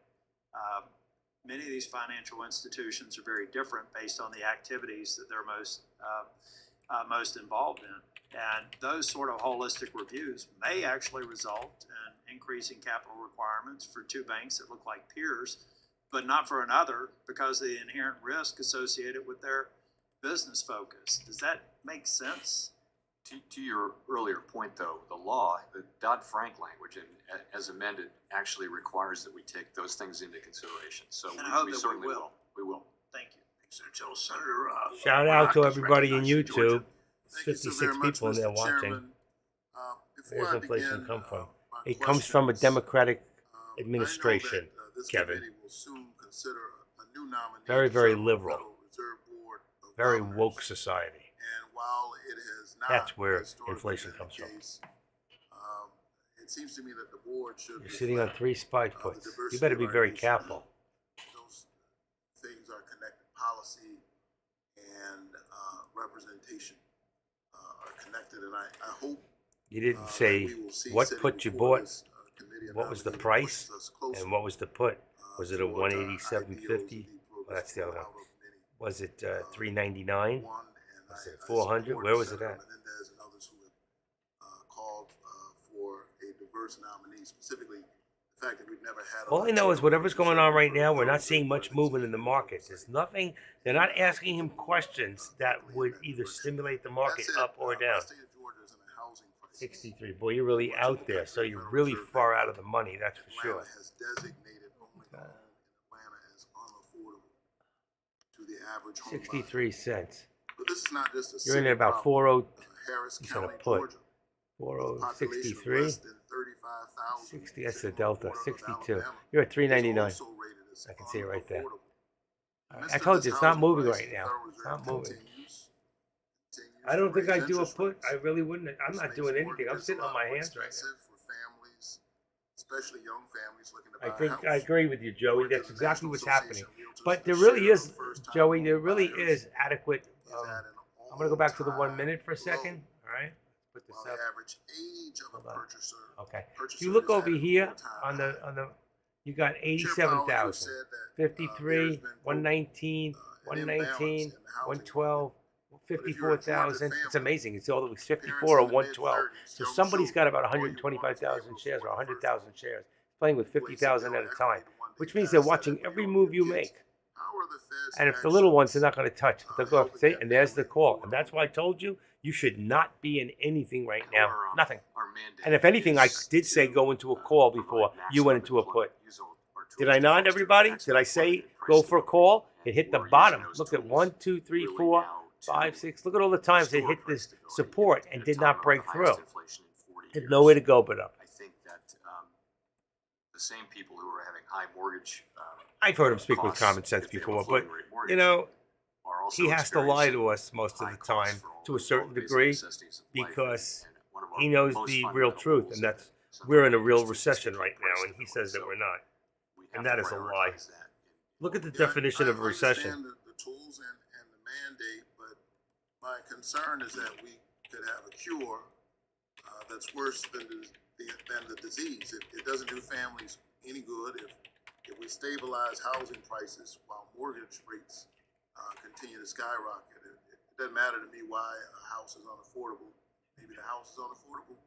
many of these financial institutions are very different based on the activities that they're most involved in. And those sort of holistic reviews may actually result in increasing capital requirements for two banks that look like peers, but not for another because of the inherent risk associated with their business focus. Does that make sense? To your earlier point, though, the law, the Dodd-Frank language, and as amended, actually requires that we take those things into consideration. So And I hope we that we certainly will. will. We will. Thank you. So tell Senator, Shout out to Mayorkas everybody in recognizes Georgia. YouTube. Thank you so 56 very much, people in there Mr. watching. Chairman. Before Where's I inflation begin, come from? my It comes from a questions, Democratic I administration, know that, this Kevin. committee will soon consider a new nominee Very, to very serve on the liberal. Federal Reserve Board of Very Governors. woke society. And while it has not That's where historically inflation been comes the from. case, it seems to me that the board should You're sitting on reflect, 3 spy the puts. You diversity better of be our very nation. careful. Those things are connected. Policy and representation are connected, and I hope You didn't that say we will see what sitting put you before bought, this, committee a what was the nominee that price, pushes us closer, and what was the put. Was it a toward, 187.50? Well, that's the other one. Was it 399? one, and Was it I 400? support Where was it Senator at? Menendez and others who have called for a diverse nominee, specifically the fact that we've never had. All I know is whatever's going on right now, we're not seeing much movement in the market. There's nothing. They're not asking him questions that would either stimulate the market up or down. 63. Boy, you're really out there, so you're really far out of the money. That's for sure. Atlanta has designated only home in Atlanta as unaffordable to the average home buyer. 63 cents. But this is not just a You're in city at about problem. 40. Harris You said a County, put. Georgia, with a population of 4063. less than 35,000, 60. That's the sitting on Delta. border of 62. Alabama, You're at is 399. also rated as I can see it right there. unaffordable. I Amidst told this you it's not housing moving crisis, right the now. Federal It's Reserve not moving. continues I don't to think raise I'd do a interest put. rates. I really wouldn't. I'm This not makes doing anything. I'm mortgages sitting a on lot my more hands right now. expensive for families, especially young families looking to buy I a think house. I agree with you, Joey. That's According to the exactly National what's Association happening. of Realtors, But the there really share is, of first-time Joey, there home really buyers is adequate. is at an I'm going to go back to the 1 all-time minute for a low, second. All right. Put this while up. the average age of a Hold on. purchaser Okay. If purchaser you look is over at an here all-time on the, you got Chair Powell, you 87,000, said that, 53, there's been, quote, 119, an imbalance 119, in the housing 112, But if you're a Georgia 54,000. It's family, amazing. It's all it was 54 parents or in the 112. mid-30s, So young somebody's got children, about all you want is 125,000 able shares or for the 100,000 shares, playing with place 50,000 bill at a equity time, to one day which means they're pass that watching equity every on move their you kids. make. How are the feds And if the little ones, they're actions, not going to touch, but they'll go helping say, that and there's the family call. afford And that's home? why I told you, you should not be in anything right now. Nothing. Our mandate And if anything, I is did say to, go into a call provide before you maximum went into a employment, put. use our tools Did I to not, foster everybody? Did I maximum say employment and price go for a stability. call? It And hit the we're using bottom. those Look at tools 1, 2, 3, really 4, now to 5, 6. Look at all the times they restore hit price this stability support at and a did time not of break the through. highest inflation in 40 Had years. nowhere to go but up. I think that the same people who are having high mortgage I've heard him speak with costs, common sense if they have a before, but floating rate mortgage, you know, are also he has to lie to experiencing us most of high the costs time for all to a the certain basic degree necessities of life. because And one of our he knows most the real fundamental truth, goals and that's is something we're in a that real is to recession keep right price now, and he stability. says that So we're not. we And have that to is a lie. prioritize that. Look at the Yeah, definition I of a recession. understand the tools and the mandate, but my concern is that we could have a cure that's worse than the disease. It doesn't do families any good if we stabilize housing prices while mortgage rates continue to skyrocket. It doesn't matter to me why a house is unaffordable. Maybe the house is unaffordable.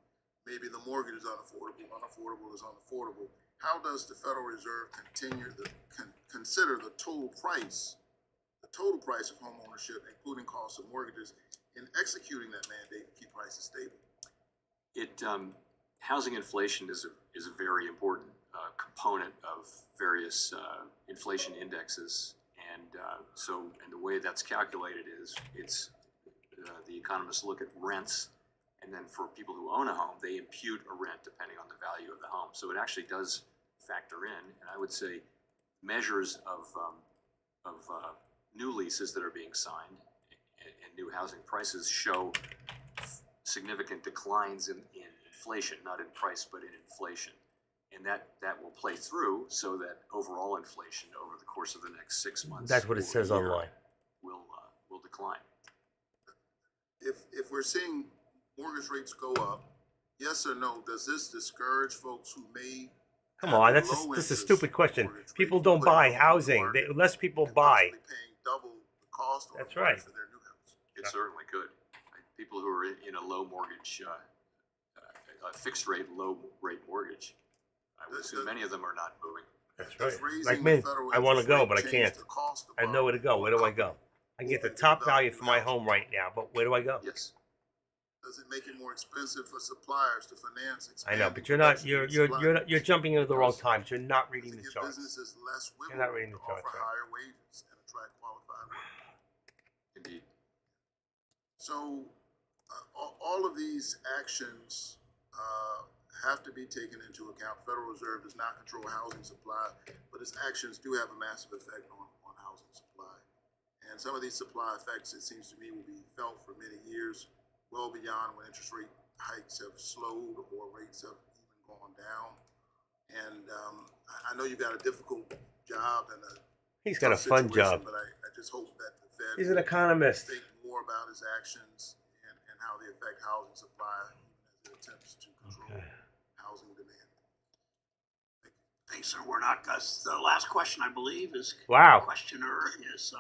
Maybe the mortgage is unaffordable. Unaffordable is unaffordable. How does the Federal Reserve consider the total price of home ownership, including costs of mortgages, in executing that mandate to keep prices stable? Housing inflation is a very important component of various inflation indexes, and the way that's calculated is the economists look at rents, and then for people who own a home, they impute a rent depending on the value of the home. So it actually does factor in, and I would say measures of new leases that are being signed and new housing prices show significant declines in inflation, not in price, but in inflation. And that will play through so that overall inflation over the course of the next 6 months. That's what it or a says year online. Will decline. If we're seeing mortgage rates go up, yes or no, does this discourage folks who may Come have on, a that's low a interest stupid question. mortgage rate People from don't putting buy a home on the housing. market Less people and buy. possibly paying double the cost or That's the right. price for their new house? It certainly could. People who are in a low mortgage, a fixed rate, low rate mortgage, I would assume many of them are not moving. That's right. raising Like the me, federal I want to interest go, rate but I change can't. the cost of I have nowhere to go. Where do I go? I can get the top value for my home right now, but where do I go? Yes. Does it make it more expensive for suppliers to finance? I know, but expanding you're production and supply? you're jumping into the wrong times. You're not reading To the give charts. businesses less wiggle You're not room reading to the charts, offer right? higher wages and attract qualified workers. Indeed. So, all of these actions have to be taken into account. Federal Reserve does not control housing supply, but its actions do have a massive effect on housing supply. And some of these supply effects, it seems to me, will be felt for many years, well beyond when interest rate hikes have slowed or rates have even gone down. And I know you've got a difficult job and He's got a tough fun situation, job. but I just hope that the Fed He's an will economist. think more about his actions and how they affect housing supply, even as it attempts to control housing demand. Thanks, sir. We're not, because the last question, I believe, is Wow. questioner is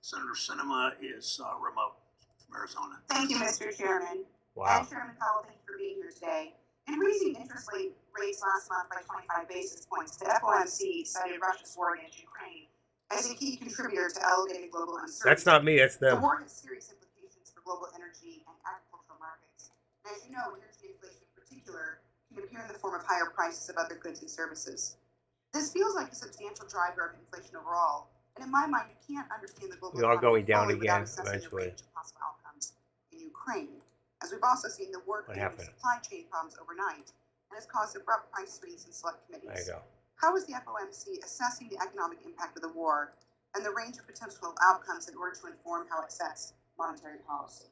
Senator Sinema is remote from Arizona. Thank you, Mr. Chairman. Wow. And Chairman Powell, thank you for being here today. In raising interest rates last month by 25 basis points, the FOMC cited Russia's war against Ukraine as a key contributor to elevated global uncertainty. That's not me. That's The them. war has serious implications for global energy and agricultural markets. And as you know, energy inflation in particular can appear in the form of higher prices of other goods and services. This feels like a substantial driver of inflation overall, and in my mind, you can't understand the global We are economy going down fully without again assessing the eventually. range of possible outcomes in Ukraine, as we've also seen the war What creating happened? supply chain problems overnight and has caused abrupt price swings in select committees. There you go. How is the FOMC assessing the economic impact of the war and the range of potential outcomes in order to inform how it sets monetary policy?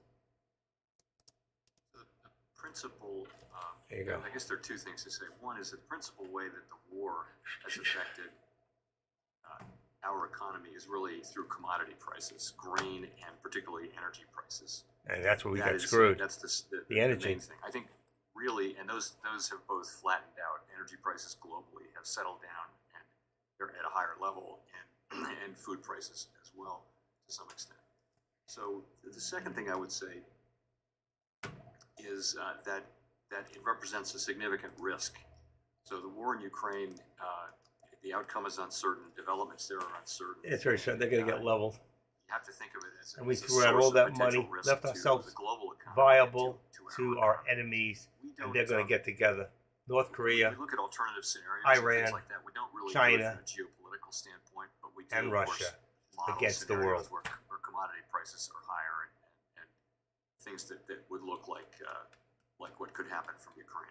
The principal, There you go. I guess there are two things to say. One is the principal way that the war has affected our economy is really through commodity prices, grain and particularly energy prices. And that's where we That got is- screwed. That's The energy. main thing. I think really, and those have both flattened out. Energy prices globally have settled down and they're at a higher level, and food prices as well to some extent. So the second thing I would say is that it represents a significant risk. So the war in Ukraine, the outcome is uncertain. Developments there are uncertain. It's very sure they're going to get leveled. You have to think of it as And we as a threw out source all of that potential money, risk left to ourselves the global economy, viable to to our enemies, and they're going to get together. North Korea, We look at alternative scenarios, Iran, and things like that. We don't really China, do it from a geopolitical standpoint, but we do, and of course, Russia model against the scenarios world. where commodity prices are higher and things that would look like what could happen from Ukraine.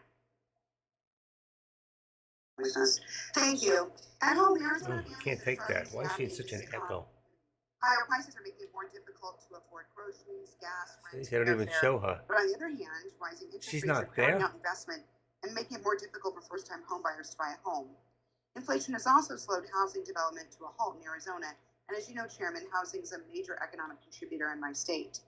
Thank you. At home, Oh, Arizona you can't take that. Why is she in such an echo? higher prices are making it more difficult to afford groceries, gas, rent. They don't even airfare. show her. But on the other hand, rising interest She's rates not are crowding there. out investment and making it more difficult for first-time homebuyers to buy a home. Inflation has also slowed housing development to a halt in Arizona, and as you know, Chairman, housing is a major economic contributor in my state.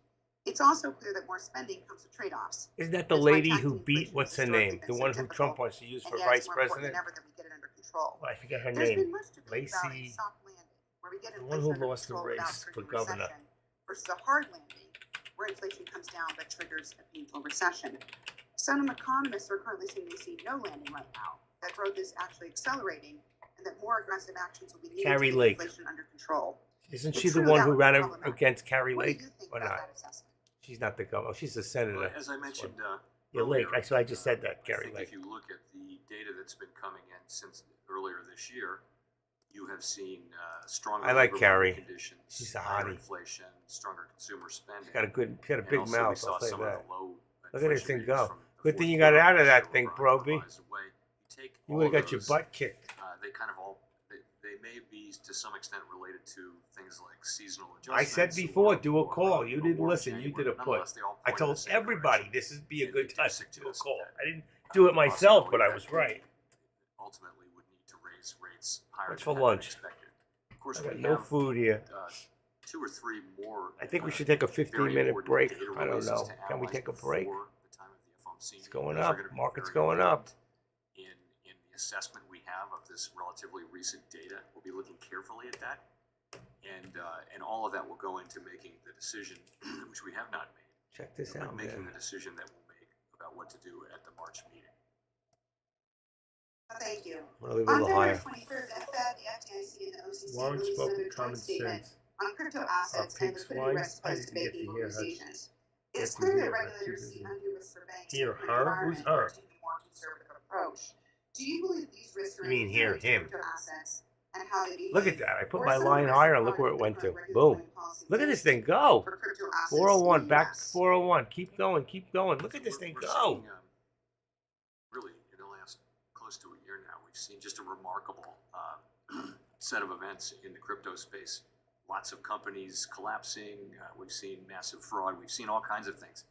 It's also clear that more spending comes with trade-offs. Isn't that the lady who beat, what's her name? The one who Trump wants to use for And yet vice it's more important president? than ever that we get it under control. Well, I forget her There's name. been much debate about a Lacey, soft landing, where we get the one inflation who under lost the control without race for triggering governor. recession, versus a hard landing, where inflation comes down but triggers a painful recession. Some economists are currently saying they see no landing right now, that growth is actually accelerating, and that more aggressive actions will be needed Carrie to Lake. keep inflation under control. Isn't It's she the true one that who would be ran problematic. against Carrie What do Lake you think or about not? that assessment? She's not the governor. She's the senator. Well, as I mentioned, Yeah, Lake. earlier, I just said that, I Carrie think Lake. if you look at the data that's been coming in since earlier this year, you have seen stronger I like labor Carrie. market conditions, She's a higher hottie. inflation, stronger consumer spending. She's got a And big also we mouth. saw I'll say some of that. the low Look at this inflation thing readings go. from the Good thing fourth you got quarter out of that show thing, were Broby. optimized away. You take You all would of have got your those, butt kicked. they kind of all they may be to some extent related to things like seasonal I adjustments. said before, do a or call. You didn't war in listen. You did a January. put. Nonetheless, they all I point in the told same everybody direction. this would be a And good it time does to do a suggest call. that, I didn't do it myself, but I possibility was that right. ultimately would need to raise rates higher What's than for had been lunch? expected. Of course, I got we no have food here. 2 or 3 more. I think we should take a very 15-minute important break. data I don't releases know. to Can we analyze take a break? before the time of the FOMC It's meeting. going Those are up. gonna be Market's very going up. important in the assessment we have of this relatively recent data. We'll be looking carefully at that, and all of that will go into making the decision, which we have not made. Check this but out, making man. the decision that we'll make about what to do at the March meeting. Thank you. I'm gonna leave it a On little February higher. 23rd, the Fed, the FDIC, and the OCC Warren released spoke another with common joint statement sense. on crypto assets and Pig's liquidity wine. risks I posed to didn't get to banking hear her. organizations. It is Get to clear that here, but regulators keep see it- undue risks for banks. Hear and her? environment Who's her? taking a more conservative approach. Do you believe these risks are You mean hear inherent to him? crypto assets and how they behave? Look at that. I put Or my some line risks higher are and look where it part of went the to. current Boom. regulatory policy Look at this landscape thing go. for crypto assets 401, in the back to US? 401. Keep going, keep going. Look at this We're- thing we're go. seeing, really, in the last close to a year now, we've seen just a remarkable set of events in the crypto space. Lots of companies collapsing. We've seen massive fraud. We've seen all kinds of things.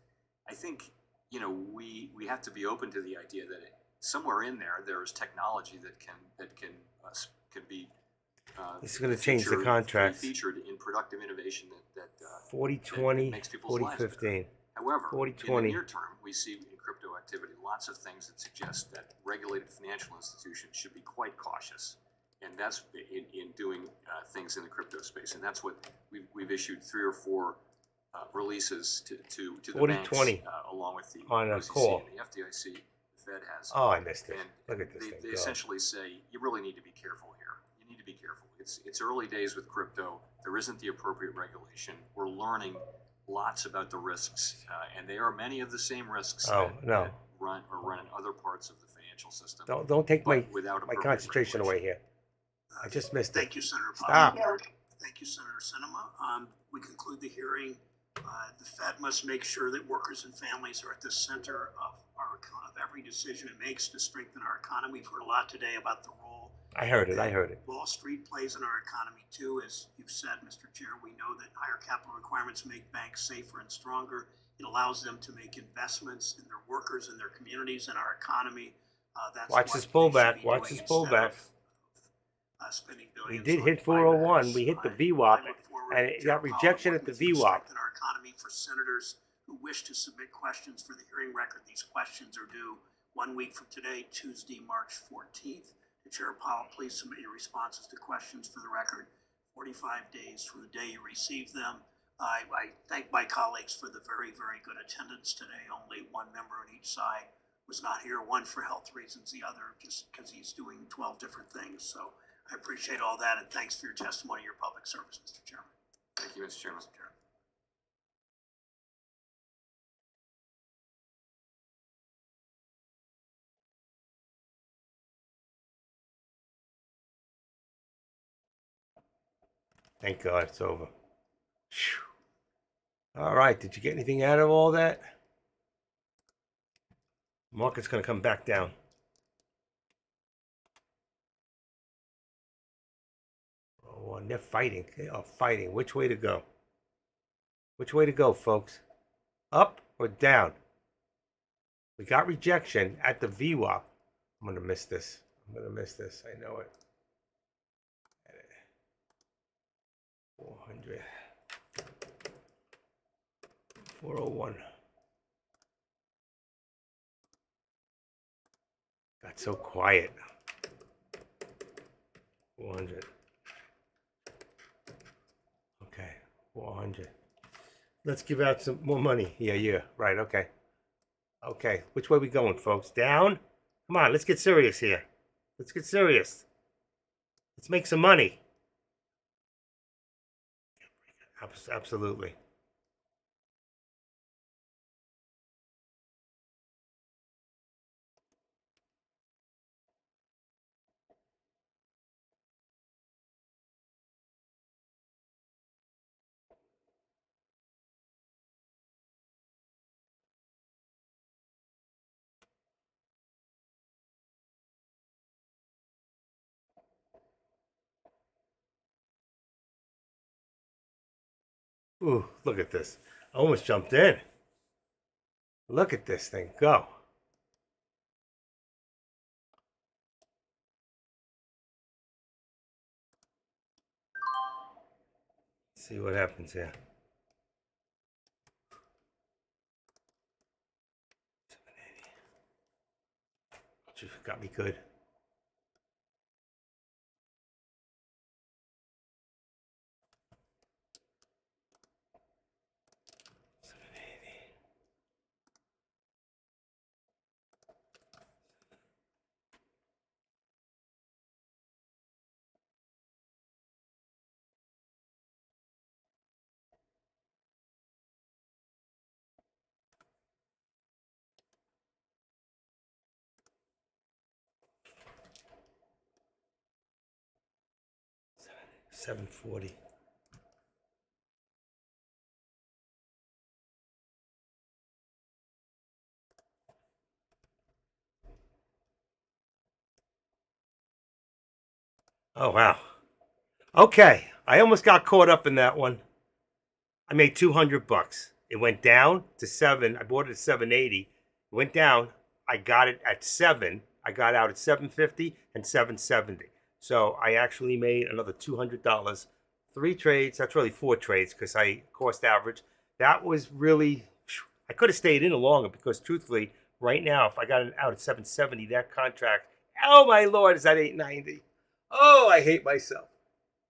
I think, you know, we have to be open to the idea that somewhere in there is technology that can be This is going to change the featured- contracts. featured in productive innovation that 40-20, makes people's lives better. 40-15. However, 40-20. in the near term, we see in crypto activity lots of things that suggest that regulated financial institutions should be quite cautious, and that's in doing things in the crypto space. And that's what we've issued 3 or 4 releases to the 40-20 banks, along with the on a OCC call. and the FDIC. The Fed has. Oh, I missed it. And Look at this they, thing they go. essentially say you really need to be careful here. You need to be careful. It's early days with crypto. There isn't the appropriate regulation. We're learning lots about the risks, and they are many of the same risks Oh, no. that run in other parts of the financial system. Don't take my but without my appropriate concentration away here. I just missed it. Thank you, Senator Stop. Powell. Thank you, Senator Sinema. We conclude the hearing. The Fed must make sure that workers and families are at the center of every decision it makes to strengthen our economy. We've heard a lot today about the role I heard it. I heard it. Wall Street plays in our economy too. As you've said, Mr. Chair, we know that higher capital requirements make banks safer and stronger. It allows them to make investments in their workers and their communities and our economy. That's Watch what this they pullback. should be Watch doing this instead pullback. of spending We billions did on hit 401. buybacks. We hit the I VWAP, look forward and to it Chair got Powell rejection at the working with you to VWAP. strengthen our economy. For senators who wish to submit questions for the hearing record, these questions are due 1 week from today, Tuesday, March 14th. To Chair Powell, please submit your responses to questions for the record 45 days from the day you receive them. I thank my colleagues for the very, very good attendance today. Only one member on each side was not here, one for health reasons, the other just because he's doing 12 different things. So I appreciate all that, and thanks for your testimony, your public service, Mr. Chairman. Thank you, Mr. Chairman. Thank God it's over. Phew. All right. Did you get anything out of all that? Market's going to come back down. Oh, and they're fighting. They are fighting. Which way to go? Which way to go, folks? Up or down? We got rejection at the VWAP. I'm going to miss this. I'm going to miss this. I know it. 400. 401. Got so quiet. 400. Okay, 400. Let's give out some more money. Yeah. Right, okay. Okay, which way we going, folks? Down? Come on, let's get serious here. Let's get serious. Let's make some money. Absolutely. Ooh, look at this. I almost jumped in. Look at this thing go. See what happens here. 780. Just got me good. 740. Oh, wow. Okay. I almost got caught up in that one. I made $200. It went down to 7. I bought it at 780. It went down. I got it at 7. I got out at 750 and 770. So I actually made another $200. 3 trades. That's really 4 trades because I cost average. That was really, I could have stayed in longer because truthfully, right now, if I got it out at 770, that contract, oh my Lord, is that 890. Oh, I hate myself.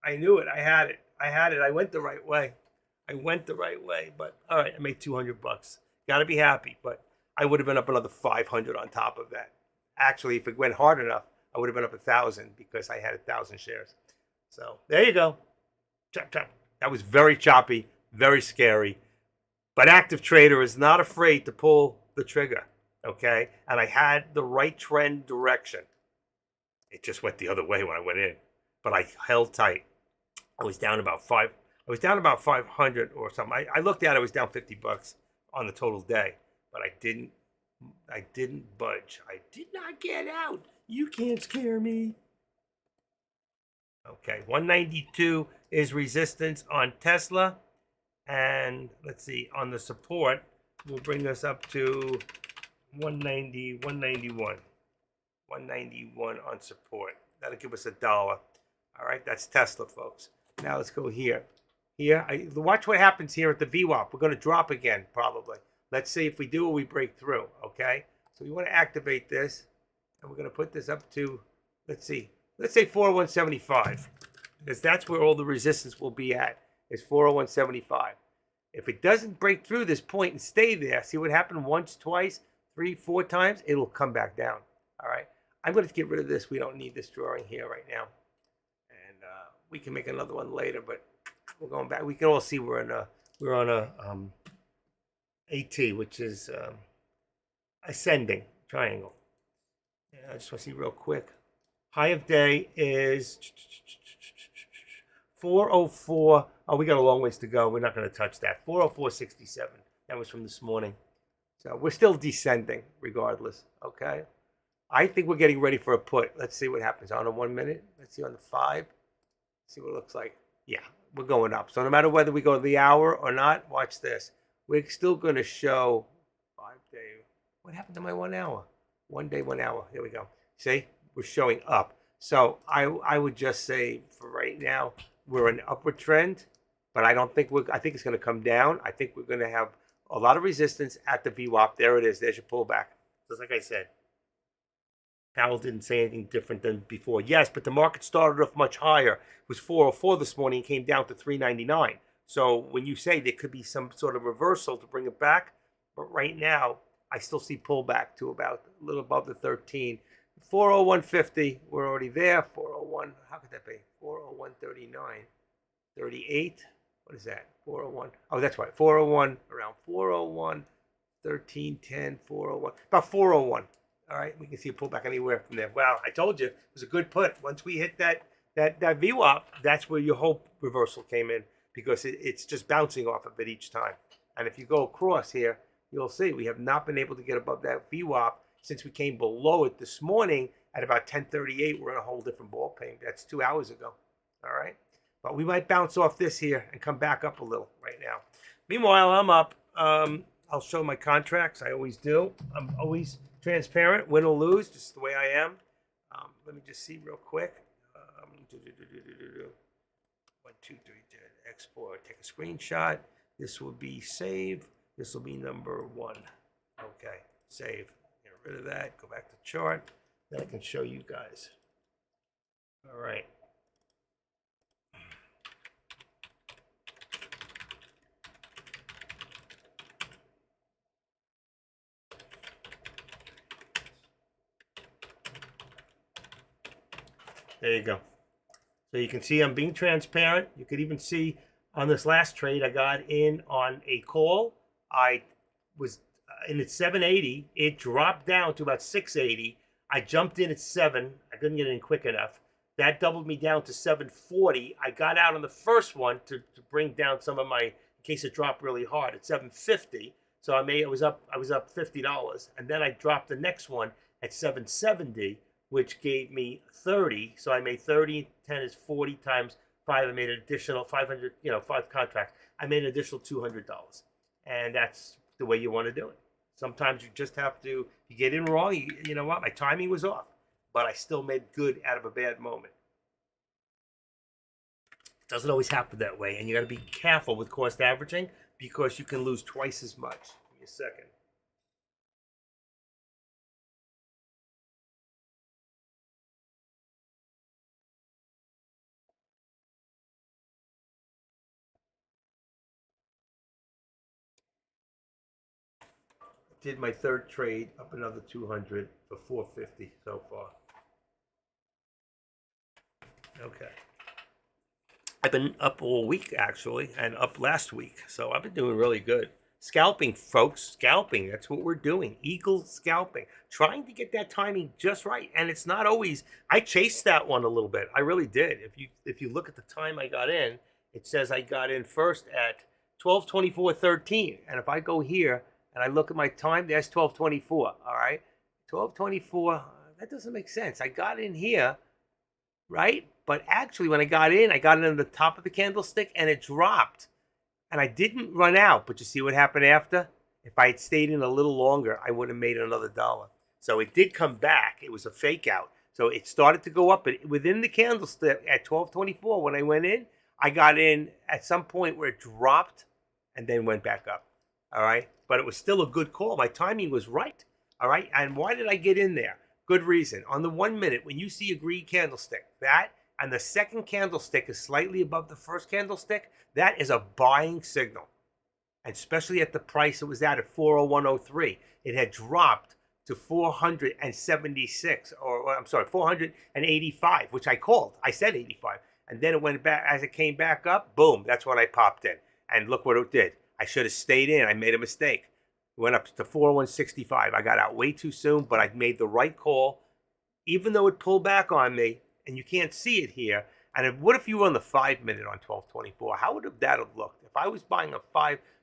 I knew it. I had it. I went the right way. But all right, I made $200. Got to be happy, but I would have been up another 500 on top of that. Actually, if it went hard enough, I would have been up 1,000 because I had 1,000 shares. So there you go. Chop, chop. That was very choppy, very scary. But active trader is not afraid to pull the trigger, okay? And I had the right trend direction. It just went the other way when I went in, but I held tight. I was down about 500 or something. I looked at it, it was down $50 on the total day, but I didn't budge. I did not get out. You can't scare me. Okay, 192 is resistance on Tesla. And let's see, on the support, we'll bring this up to 190, 191. 191 on support. That'll give us $1. All right, that's Tesla, folks. Now let's go here. Watch what happens here at the VWAP. We're going to drop again, probably. Let's see if we do or we break through, okay? So we want to activate this, and we're going to put this up to, let's say 401.75, because that's where all the resistance will be at, is 401.75. If it doesn't break through this point and stay there, see what happened once, twice, 3, 4 times, it'll come back down, all right? I'm going to get rid of this. We don't need this drawing here right now. And we can make another one later, but we're going back. We can all see we're on a AT, which is ascending triangle. Yeah, I just want to see real quick. High of day is 404. Oh, we got a long ways to go. We're not going to touch that. 404.67. That was from this morning. So we're still descending regardless, okay? I think we're getting ready for a put. Let's see what happens on a 1 minute. Let's see on the 5. See what it looks like. Yeah, we're going up. So no matter whether we go to the hour or not, watch this. We're still going to show 5 day. What happened to my 1 hour? 1 day, 1 hour. Here we go. See, we're showing up. So I would just say for right now, we're an upward trend, but I think it's going to come down. I think we're going to have a lot of resistance at the VWAP. There it is. There's your pullback. Just like I said. Powell didn't say anything different than before. Yes, but the market started off much higher. It was 404 this morning and came down to 399. So when you say there could be some sort of reversal to bring it back, but right now I still see pullback to about a little above the 13. 401.50, we're already there. 401, how could that be? 401.39, 38. What is that? 401. Oh, that's right. 401, around 401, 1310, 401, about 401. All right, we can see a pullback anywhere from there. Wow, I told you it was a good put. Once we hit that VWAP, that's where your hope reversal came in, because it's just bouncing off of it each time. And if you go across here, you'll see we have not been able to get above that VWAP since we came below it this morning at about 10:38. We're in a whole different ball game. That's 2 hours ago. All right, but we might bounce off this here and come back up a little right now. Meanwhile, I'm up. I'll show my contracts. I always do. I'm always transparent, win or lose, just the way I am. Let me just see real quick. 1, 2, 3, export, take a screenshot. This will be save. This will be number 1. Okay, save. Get rid of that. Go back to chart. Then I can show you guys. All right. There you go. So you can see I'm being transparent. You could even see on this last trade, I got in on a call. I was in at 780. It dropped down to about 680. I jumped in at 7. I couldn't get in quick enough. That doubled me down to 740. I got out on the first one to bring down some of my, in case it dropped really hard, at 750. So I was up $50, and then I dropped the next one at 770, which gave me 30. So I made 30. 10 is 40 times 5. I made an additional 500. 5 contracts. I made an additional $200, and that's the way you want to do it. Sometimes you just have to. You get in wrong. You know what? My timing was off, but I still made good out of a bad moment. It doesn't always happen that way, and you got to be careful with cost averaging because you can lose twice as much. Give me a second. Did my third trade, up another 200 for 450 so far. Okay. I've been up all week actually, and up last week, so I've been doing really good. Scalping, folks, scalping. That's what we're doing. Eagle scalping, trying to get that timing just right, and it's not always. I chased that one a little bit. I really did. If you look at the time I got in, it says I got in first at 12:24:13, and if I go here and I look at my time, there's 12:24. All right, 12:24. That doesn't make sense. I got in here, right? But actually, when I got in at the top of the candlestick, and it dropped. And I didn't run out, but you see what happened after? If I had stayed in a little longer, I would have made another $1. So it did come back. It was a fake out. So it started to go up, but within the candlestick at 12:24, when I went in, I got in at some point where it dropped and then went back up. All right. But it was still a good call. My timing was right. All right. And why did I get in there? Good reason. On the 1 minute, when you see a green candlestick, that and the second candlestick is slightly above the first candlestick, that is a buying signal. And especially at the price it was at 401.03. It had dropped to 476, or I'm sorry, 485, which I called. I said 85. And then it went back, as it came back up, boom, that's when I popped in. And look what it did. I should have stayed in. I made a mistake. It went up to 401.65. I got out way too soon, but I made the right call. Even though it pulled back on me, and you can't see it here. And what if you were on the 5 minute on 12:24? How would that have looked? If I was buying a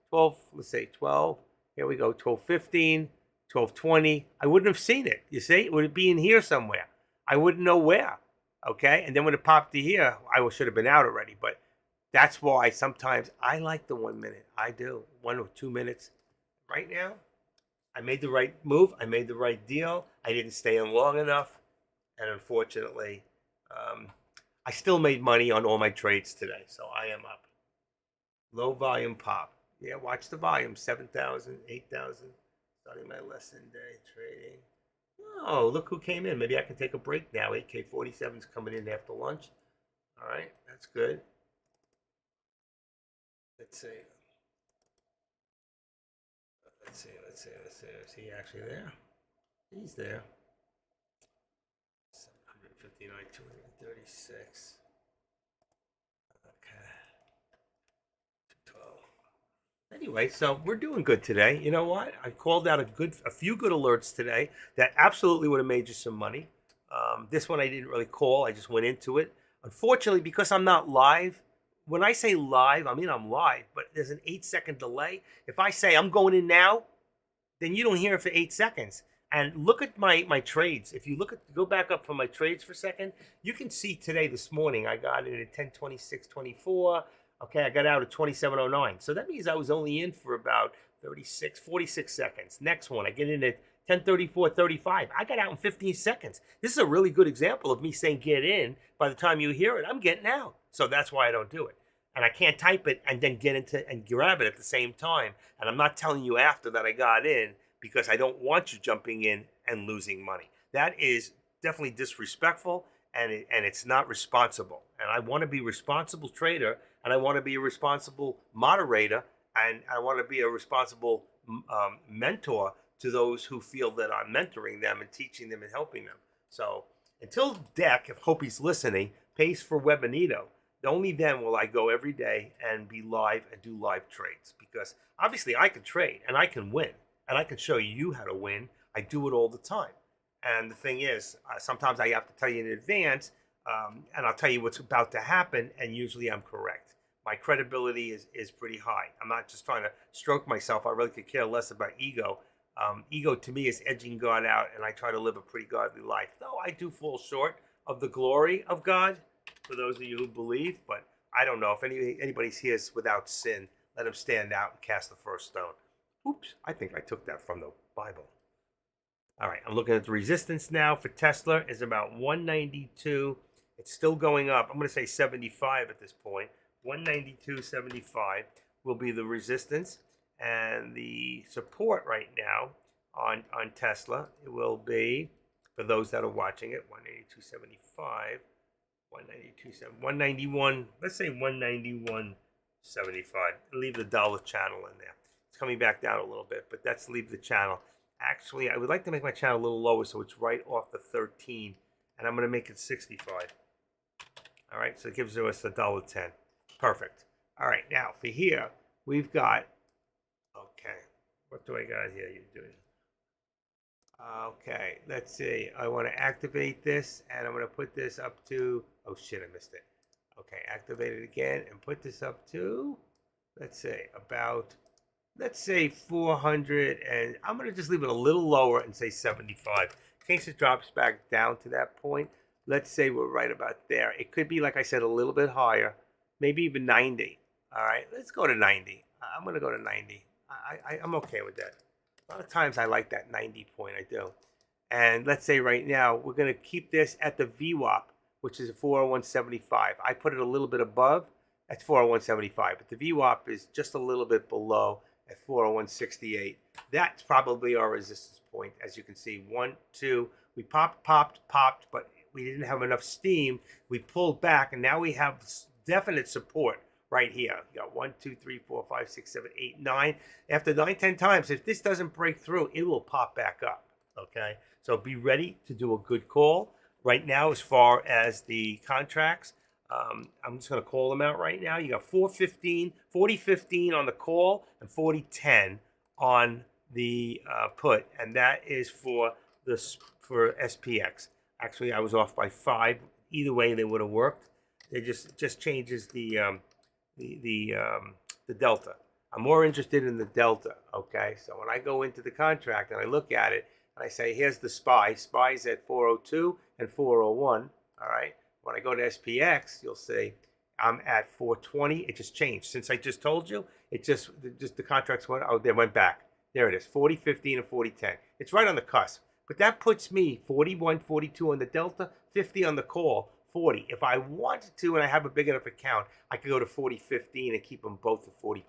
12, let's say 12, here we go, 12:15, 12:20, I wouldn't have seen it. You see, it would be in here somewhere. I wouldn't know where. Okay, and then when it popped to here, I should have been out already. But that's why sometimes I like the 1 minute. I do 1 or 2 minutes. Right now, I made the right move. I made the right deal. I didn't stay in long enough, and unfortunately, I still made money on all my trades today, so I am up. Low volume pop. Yeah, watch the volume. 7,000, 8,000. Starting my lesson day trading. Oh, look who came in. Maybe I can take a break now. 8K47's coming in after lunch. All right, that's good. Let's see. Let's see. Is he actually there? He's there. 759, 236. Okay. 212. Anyway, so we're doing good today. You know what? I called out a few good alerts today that absolutely would have made you some money. This one I didn't really call. I just went into it. Unfortunately, because I'm not live, when I say live, I mean I'm live, but there's an 8-second delay. If I say I'm going in now, then you don't hear it for 8 seconds. And look at my trades. If you go back up for my trades for a second, you can see today, this morning, I got in at 10:26:24. Okay, I got out at 27:09. So that means I was only in for about 46 seconds. Next one, I get in at 10:34:35. I got out in 15 seconds. This is a really good example of me saying get in. By the time you hear it, I'm getting out. So that's why I don't do it. And I can't type it and then get into and grab it at the same time. And I'm not telling you after that I got in, because I don't want you jumping in and losing money. That is definitely disrespectful, and it's not responsible. And I want to be a responsible trader, and I want to be a responsible moderator, and I want to be a responsible mentor to those who feel that I'm mentoring them and teaching them and helping them. So until Deck, if hope he's listening, pays for Webinito, only then will I go every day and be live and do live trades. Because obviously I can trade and I can win. And I can show you how to win. I do it all the time. And the thing is, sometimes I have to tell you in advance, and I'll tell you what's about to happen, and usually I'm correct. My credibility is pretty high. I'm not just trying to stroke myself. I really could care less about ego. Ego to me is edging God out, and I try to live a pretty godly life. Though I do fall short of the glory of God, for those of you who believe, but I don't know. If anybody's here is without sin, let him stand out and cast the first stone. Oops, I think I took that from the Bible. All right, I'm looking at the resistance now for Tesla is about 192. It's still going up. I'm going to say 75 at this point. 192.75 will be the resistance, and the support right now on Tesla, it will be, for those that are watching it, 192.75, 191, let's say 191.75. Leave the dollar channel in there. It's coming back down a little bit, but let's leave the channel. Actually, I would like to make my channel a little lower so it's right off the 13, and I'm going to make it 65. All right, so it gives us $1.10. Perfect. All right, now for here, we've got, okay, what do I got here? You're doing. Okay, let's see. I want to activate this, and I'm going to put this up to, oh shit, I missed it. Okay, activate it again, and put this up to, let's say, about, let's say 400, and I'm going to just leave it a little lower and say 75. In case it drops back down to that point, let's say we're right about there. It could be, like I said, a little bit higher, maybe even 90. All right, let's go to 90. I'm going to go to 90. I'm okay with that. A lot of times I like that 90 point, I do. And let's say right now, we're going to keep this at the VWAP, which is 401.75. I put it a little bit above, that's 401.75. But the VWAP is just a little bit below at 401.68. That's probably our resistance point, as you can see. 1, 2, we popped, but we didn't have enough steam. We pulled back, and now we have definite support right here. You got 1, 2, 3, 4, 5, 6, 7, 8, 9. After 9, 10 times, if this doesn't break through, it will pop back up. Okay, so be ready to do a good call. Right now, as far as the contracts, I'm just going to call them out right now. You got 40.15 on the call and 40.10 on the put, and that is for SPX. Actually, I was off by 5. Either way, they would have worked. It just changes the delta. I'm more interested in the delta. Okay, so when I go into the contract and I look at it and I say, here's the SPY. SPY's at 402 and 401. All right. When I go to SPX, you'll see I'm at 420. It just changed. Since I just told you, it just the contracts went, oh, they went back. There it is, 40.15 and 40.10. It's right on the cusp. But that puts me 41, 42 on the delta, 50 on the call, 40. If I wanted to and I have a big enough account, I could go to 40.15 and keep them both at 40.15.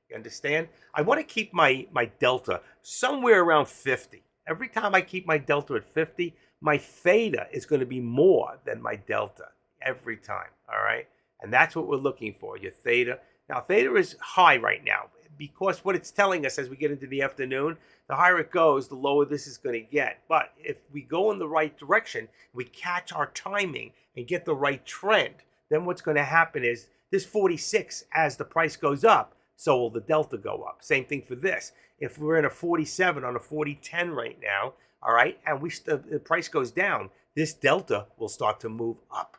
You understand? I want to keep my delta somewhere around 50. Every time I keep my delta at 50, my theta is going to be more than my delta every time, all right? And that's what we're looking for, your theta. Now, theta is high right now because what it's telling us as we get into the afternoon, the higher it goes, the lower this is going to get. But if we go in the right direction, we catch our timing and get the right trend, then what's going to happen is this 46, as the price goes up, so will the delta go up. Same thing for this. If we're in a 47 on a 40.10 right now, all right, and the price goes down, this delta will start to move up,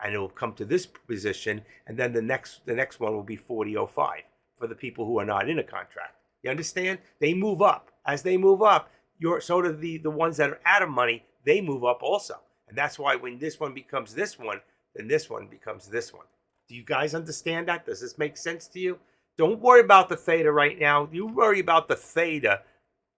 and it will come to this position, and then the next one will be 40.05 for the people who are not in a contract. You understand? They move up. As they move up, so do the ones that are out of money, they move up also. And that's why when this one becomes this one, then this one becomes this one. Do you guys understand that? Does this make sense to you? Don't worry about the theta right now. You worry about the theta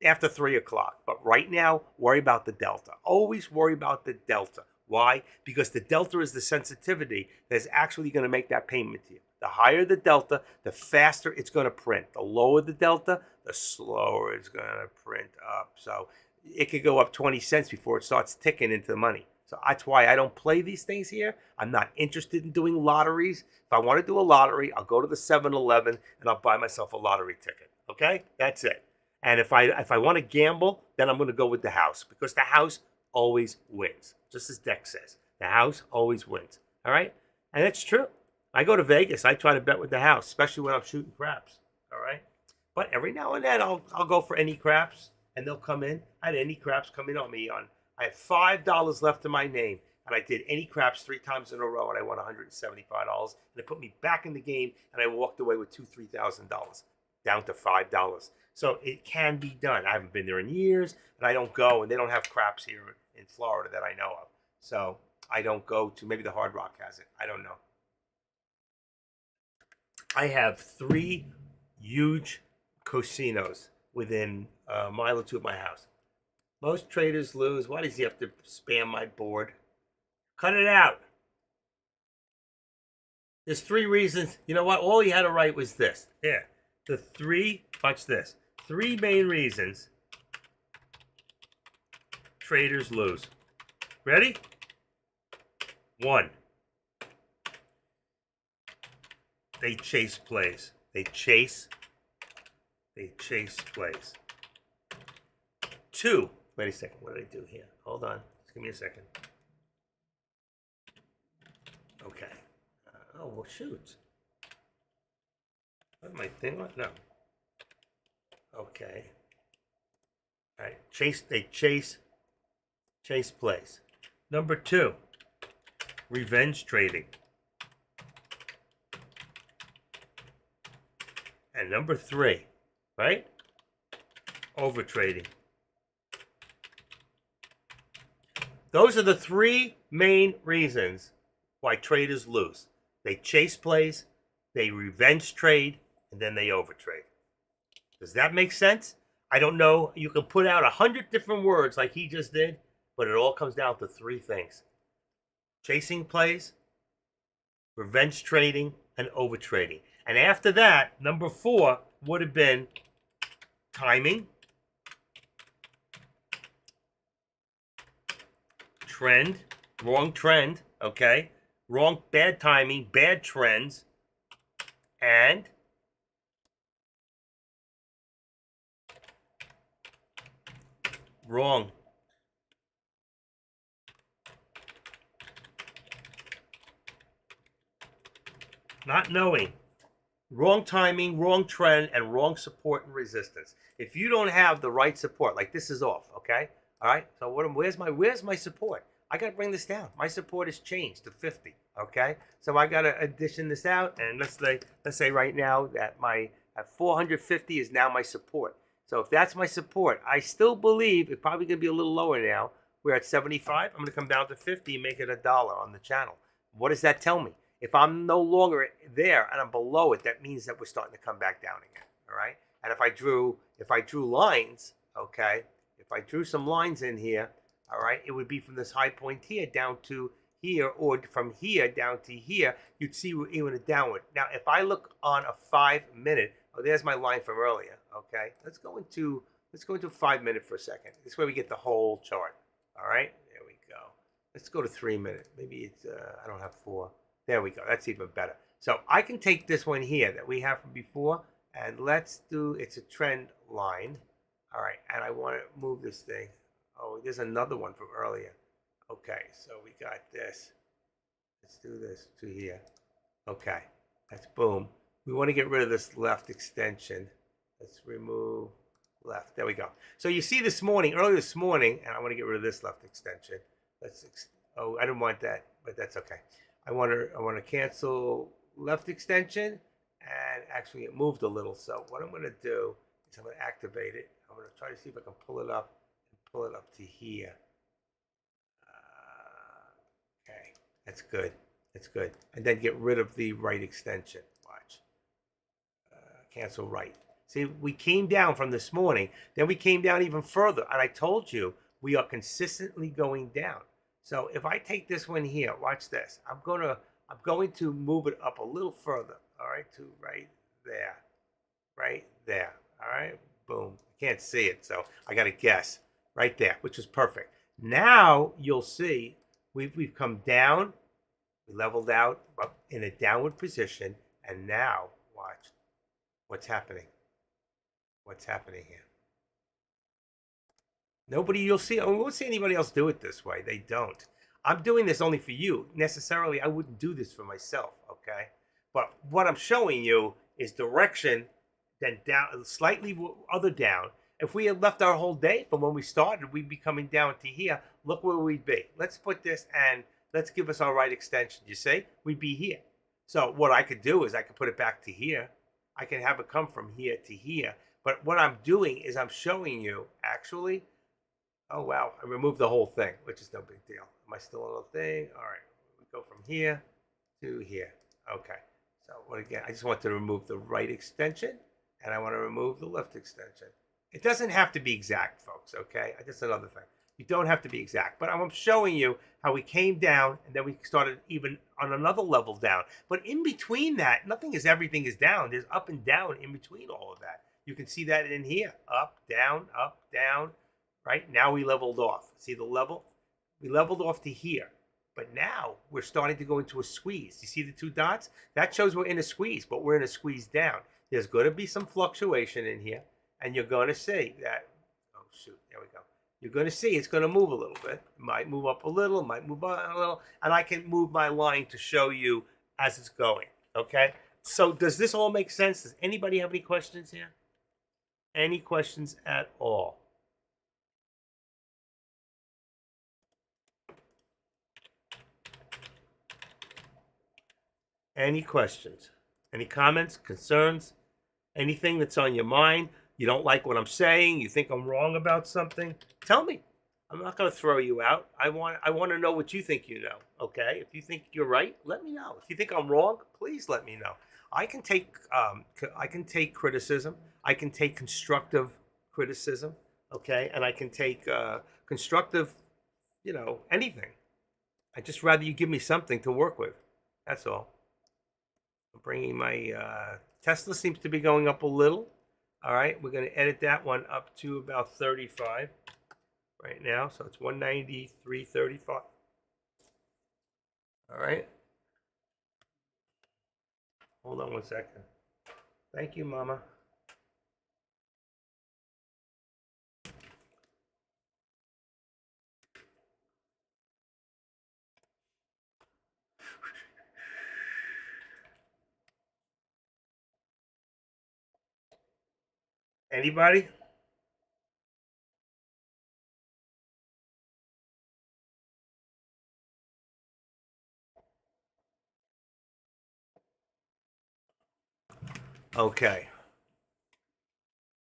after 3 o'clock. But right now, worry about the delta. Always worry about the delta. Why? Because the delta is the sensitivity that's actually going to make that payment to you. The higher the delta, the faster it's going to print. The lower the delta, the slower it's going to print up. So it could go up 20 cents before it starts ticking into the money. So that's why I don't play these things here. I'm not interested in doing lotteries. If I want to do a lottery, I'll go to the 7-Eleven and I'll buy myself a lottery ticket. Okay? That's it. And if I want to gamble, then I'm going to go with the house, because the house always wins. Just as Dex says, the house always wins. All right? And it's true. I go to Vegas. I try to bet with the house, especially when I'm shooting craps. All right? But every now and then I'll go for any craps, and they'll come in. I had any craps come in on me. I had $5 left in my name. and I did any craps 3 times in a row, and I won $175, and it put me back in the game, and I walked away with $2,000-$3,000, down to $5. So it can be done. I haven't been there in years, and I don't go, and they don't have craps here in Florida that I know of. So I don't go to, maybe the Hard Rock has it. I don't know. I have 3 huge casinos within a mile or 2 of my house. Most traders lose. Why does he have to spam my board? Cut it out. There's 3 reasons. You know what? All he had to write was this. Here. The 3, watch this. 3 main reasons traders lose. Ready? 1. They chase plays. They chase plays. 2. Wait a second. What did I do here? Hold on. Just give me a second. Okay. Oh, well, shoot. What my thing on? No. Okay. All right. They chase plays. Number 2. Revenge trading. And number 3, right? Overtrading. Those are the 3 main reasons why traders lose. They chase plays, they revenge trade, and then they overtrade. Does that make sense? I don't know. You can put out 100 different words like he just did, but it all comes down to 3 things. Chasing plays, revenge trading, and overtrading. And after that, number 4 would have been timing, trend, wrong trend, okay? Bad timing, bad trends, and wrong. Not knowing. Wrong timing, wrong trend, and wrong support and resistance. If you don't have the right support, like this is off, okay? All right. So where's my support? I got to bring this down. My support has changed to 50. Okay. So I got to addition this out, and let's say right now that at 450 is now my support. So if that's my support, I still believe it's probably going to be a little lower now. We're at 75. I'm going to come down to 50 and make it $1 on the channel. What does that tell me? If I'm no longer there and I'm below it, that means that we're starting to come back down again. All right. And if I drew lines, okay, if I drew some lines in here, all right, it would be from this high point here down to here, or from here down to here. You'd see we're even a downward. Now, if I look on a 5-minute, oh, there's my line from earlier. Okay, let's go into 5-minute for a second. This way we get the whole chart. All right, there we go. Let's go to 3-minute. Maybe it's I don't have 4. There we go. That's even better. So I can take this one here that we have from before, and let's do, it's a trend line. All right, and I want to move this thing. Oh, there's another one from earlier. Okay, so we got this. Let's do this to here. Okay, that's boom. We want to get rid of this left extension. Let's remove left. There we go. So you see earlier this morning, and I want to get rid of this left extension. Oh, I didn't want that, but that's okay. I want to cancel left extension, and actually it moved a little. So what I'm going to do is I'm going to activate it. I'm going to try to see if I can pull it up to here. Okay, that's good. That's good. And then get rid of the right extension. Watch. Cancel right. See, we came down from this morning. Then we came down even further. And I told you, we are consistently going down. So if I take this one here, watch this. I'm going to move it up a little further. All right, to right there. Right there. All right, boom. I can't see it, so I got to guess. Right there, which is perfect. Now you'll see we've come down. We leveled out up in a downward position. And now watch what's happening. What's happening here? You'll see, I won't see anybody else do it this way. They don't. I'm doing this only for you. Necessarily, I wouldn't do this for myself, okay? But what I'm showing you is direction, then down, slightly other down. If we had left our whole day from when we started, we'd be coming down to here. Look where we'd be. Let's put this and let's give us our right extension. You see, we'd be here. So what I could do is I could put it back to here. I can have it come from here to here. But what I'm doing is I'm showing you actually, oh wow, I removed the whole thing, which is no big deal. Am I still on the thing? All right, we go from here to here. Okay, so what again, I just want to remove the right extension and I want to remove the left extension. It doesn't have to be exact, folks, okay? That's another thing. You don't have to be exact, but I'm showing you how we came down and then we started even on another level down. But in between that, everything is down. There's up and down in between all of that. You can see that in here, up, down, right? Now we leveled off. See the level? We leveled off to here. But now we're starting to go into a squeeze. You see the two dots? That shows we're in a squeeze, but we're in a squeeze down. There's going to be some fluctuation in here, and you're going to see that, oh shoot, there we go. You're going to see it's going to move a little bit. It might move up a little, it might move up a little, and I can move my line to show you as it's going, okay? So does this all make sense? Does anybody have any questions here? Any questions at all? Any questions? Any comments, concerns? Anything that's on your mind? You don't like what I'm saying? You think I'm wrong about something? Tell me. I'm not going to throw you out. I want to know what you think you know, okay? If you think you're right, let me know. If you think I'm wrong, please let me know. I can take criticism. I can take constructive criticism, okay? And I can take constructive, anything. I'd just rather you give me something to work with. That's all. I'm bringing my Tesla seems to be going up a little. All right, we're going to edit that one up to about 35 right now. So it's 193.35. All right. Hold on 1 second. Thank you, Mama. Anybody? Okay.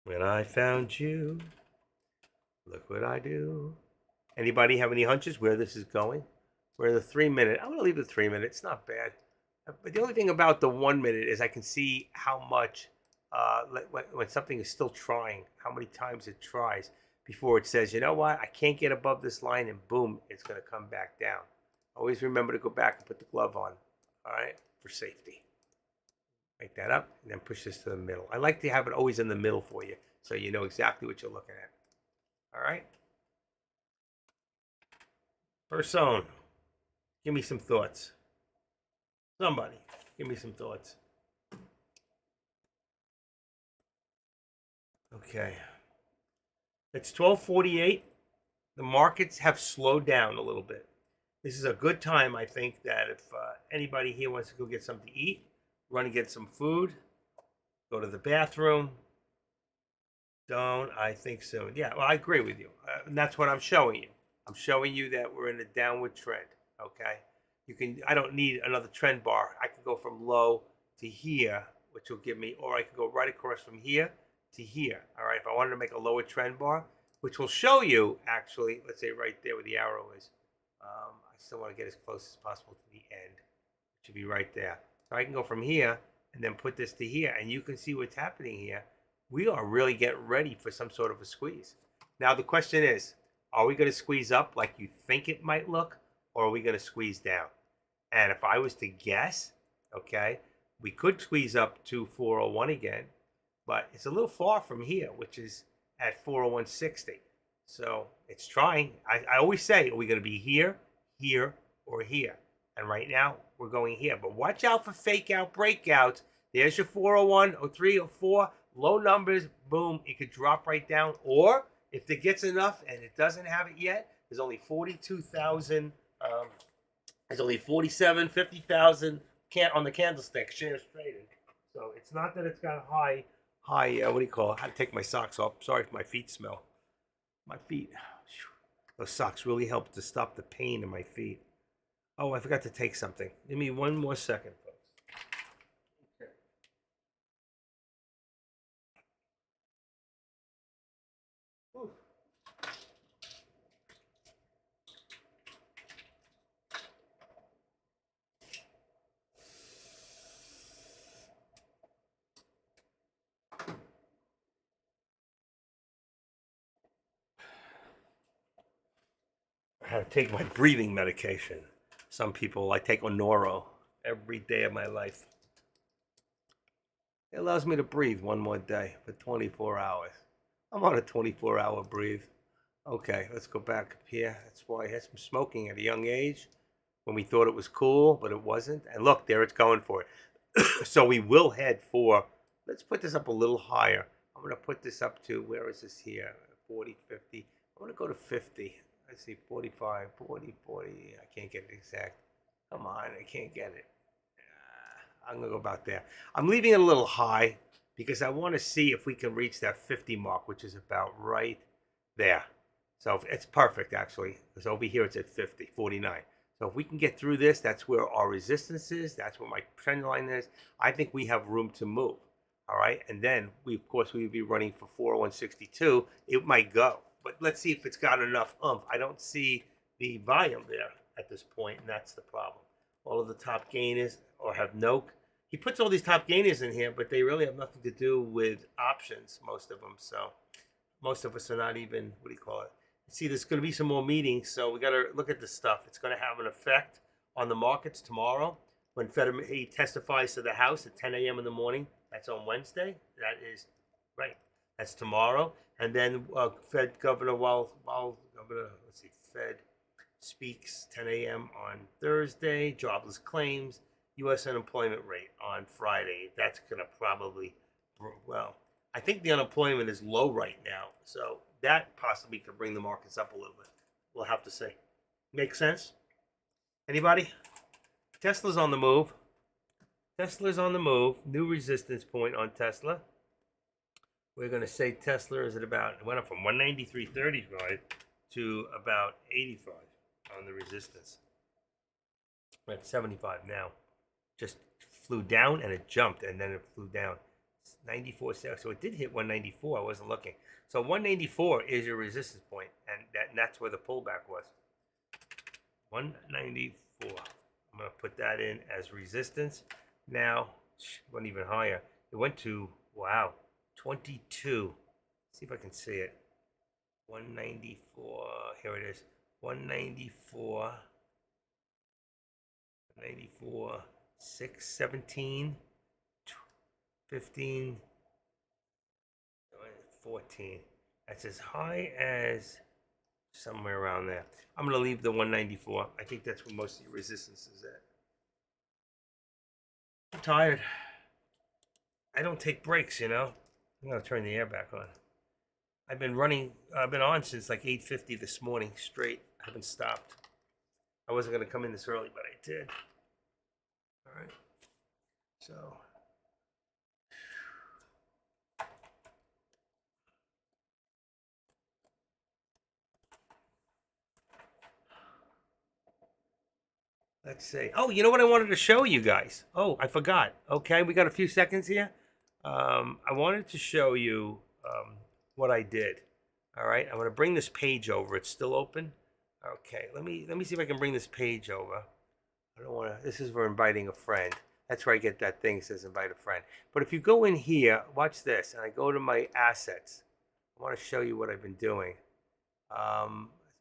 When I found you, look what I do. Anybody have any hunches where this is going? We're in the 3 minute. I'm going to leave the 3 minute. It's not bad. But the only thing about the 1 minute is I can see how much, when something is still trying, how many times it tries before it says, you know what, I can't get above this line, and boom, it's going to come back down. Always remember to go back and put the glove on, all right, for safety. Make that up and then push this to the middle. I like to have it always in the middle for you so you know exactly what you're looking at. All right? First zone. Give me some thoughts. Somebody, give me some thoughts. Okay. It's 12:48. The markets have slowed down a little bit. This is a good time, I think, that if anybody here wants to go get something to eat, run and get some food, go to the bathroom. Don't I think so? Yeah, well, I agree with you. And that's what I'm showing you. I'm showing you that we're in a downward trend, okay? I don't need another trend bar. I could go from low to here, which will give me, or I could go right across from here to here, all right? If I wanted to make a lower trend bar, which will show you, actually, let's say right there where the arrow is. I still want to get as close as possible to the end. It should be right there. So I can go from here and then put this to here, and you can see what's happening here. We are really getting ready for some sort of a squeeze. Now, the question is, are we going to squeeze up like you think it might look, or are we going to squeeze down? And if I was to guess, okay, we could squeeze up to 401 again, but it's a little far from here, which is at 401.60. So it's trying. I always say, are we going to be here, here, or here? And right now, we're going here. But watch out for fake out breakouts. There's your 401, 03, 04, low numbers, boom, it could drop right down. Or if it gets enough and it doesn't have it yet, there's only 42,000, there's only 47, 50,000 on the candlestick shares traded. So it's not that it's got high, what do you call it? I had to take my socks off. Sorry if my feet smell. My feet, those socks really help to stop the pain in my feet. Oh, I forgot to take something. Give me one more second, folks. Okay. Oof. I had to take my breathing medication. Some people, I take Onoro every day of my life. It allows me to breathe one more day for 24 hours. I'm on a 24-hour breathe. Okay, let's go back up here. That's why I had some smoking at a young age when we thought it was cool, but it wasn't. And look, there it's going for it. So we will head for, let's put this up a little higher. I'm going to put this up to, where is this here? 40, 50. I'm going to go to 50. Let's see, 45, 40, 40. I can't get it exact. Come on, I can't get it. I'm going to go about there. I'm leaving it a little high because I want to see if we can reach that 50 mark, which is about right there. So it's perfect, actually, because over here it's at 50, 49. So if we can get through this, that's where our resistance is. That's where my trend line is. I think we have room to move. All right. And then we, of course, we would be running for 40162. It might go, but let's see if it's got enough oomph. I don't see the volume there at this point, and that's the problem. All of the top gainers or have no, he puts all these top gainers in here, but they really have nothing to do with options, most of them. So most of us are not even, what do you call it? See, there's going to be some more meetings, so we got to look at this stuff. It's going to have an effect on the markets tomorrow when Fetterman, he testifies to the House at 10 a.m. in the morning. That's on Wednesday. That is right. That's tomorrow. And then Fed Governor, Fed speaks 10 a.m. on Thursday. Jobless claims, U.S. unemployment rate on Friday. That's going to probably, well, I think the unemployment is low right now. So that possibly could bring the markets up a little bit. We'll have to see. Make sense? Anybody? Tesla's on the move. Tesla's on the move. New resistance point on Tesla. We're going to say Tesla is at about, it went up from 193.35 to about 85 on the resistance. We're at 75 now. Just flew down and it jumped and then it flew down. 94, so it did hit 194. I wasn't looking. So 194 is your resistance point, and that's where the pullback was. 194. I'm going to put that in as resistance. Now, it went even higher. It went to, wow, 22. Let's see if I can see it. 194. Here it is. 194. 194. 617. 15, 14. That's as high as somewhere around there. I'm going to leave the 194. I think that's where most of your resistance is at. I'm tired. I don't take breaks, you know. I'm going to turn the air back on. I've been on since like 8:50 this morning straight. I haven't stopped. I wasn't going to come in this early, but I did. All right. So... let's see. Oh, you know what I wanted to show you guys? Oh, I forgot. Okay, we got a few seconds here. I wanted to show you what I did. All right, I'm going to bring this page over. It's still open. Okay, let me see if I can bring this page over. I don't want to. This is for inviting a friend. That's where I get that thing that says invite a friend. But if you go in here, watch this, and I go to my assets. I want to show you what I've been doing.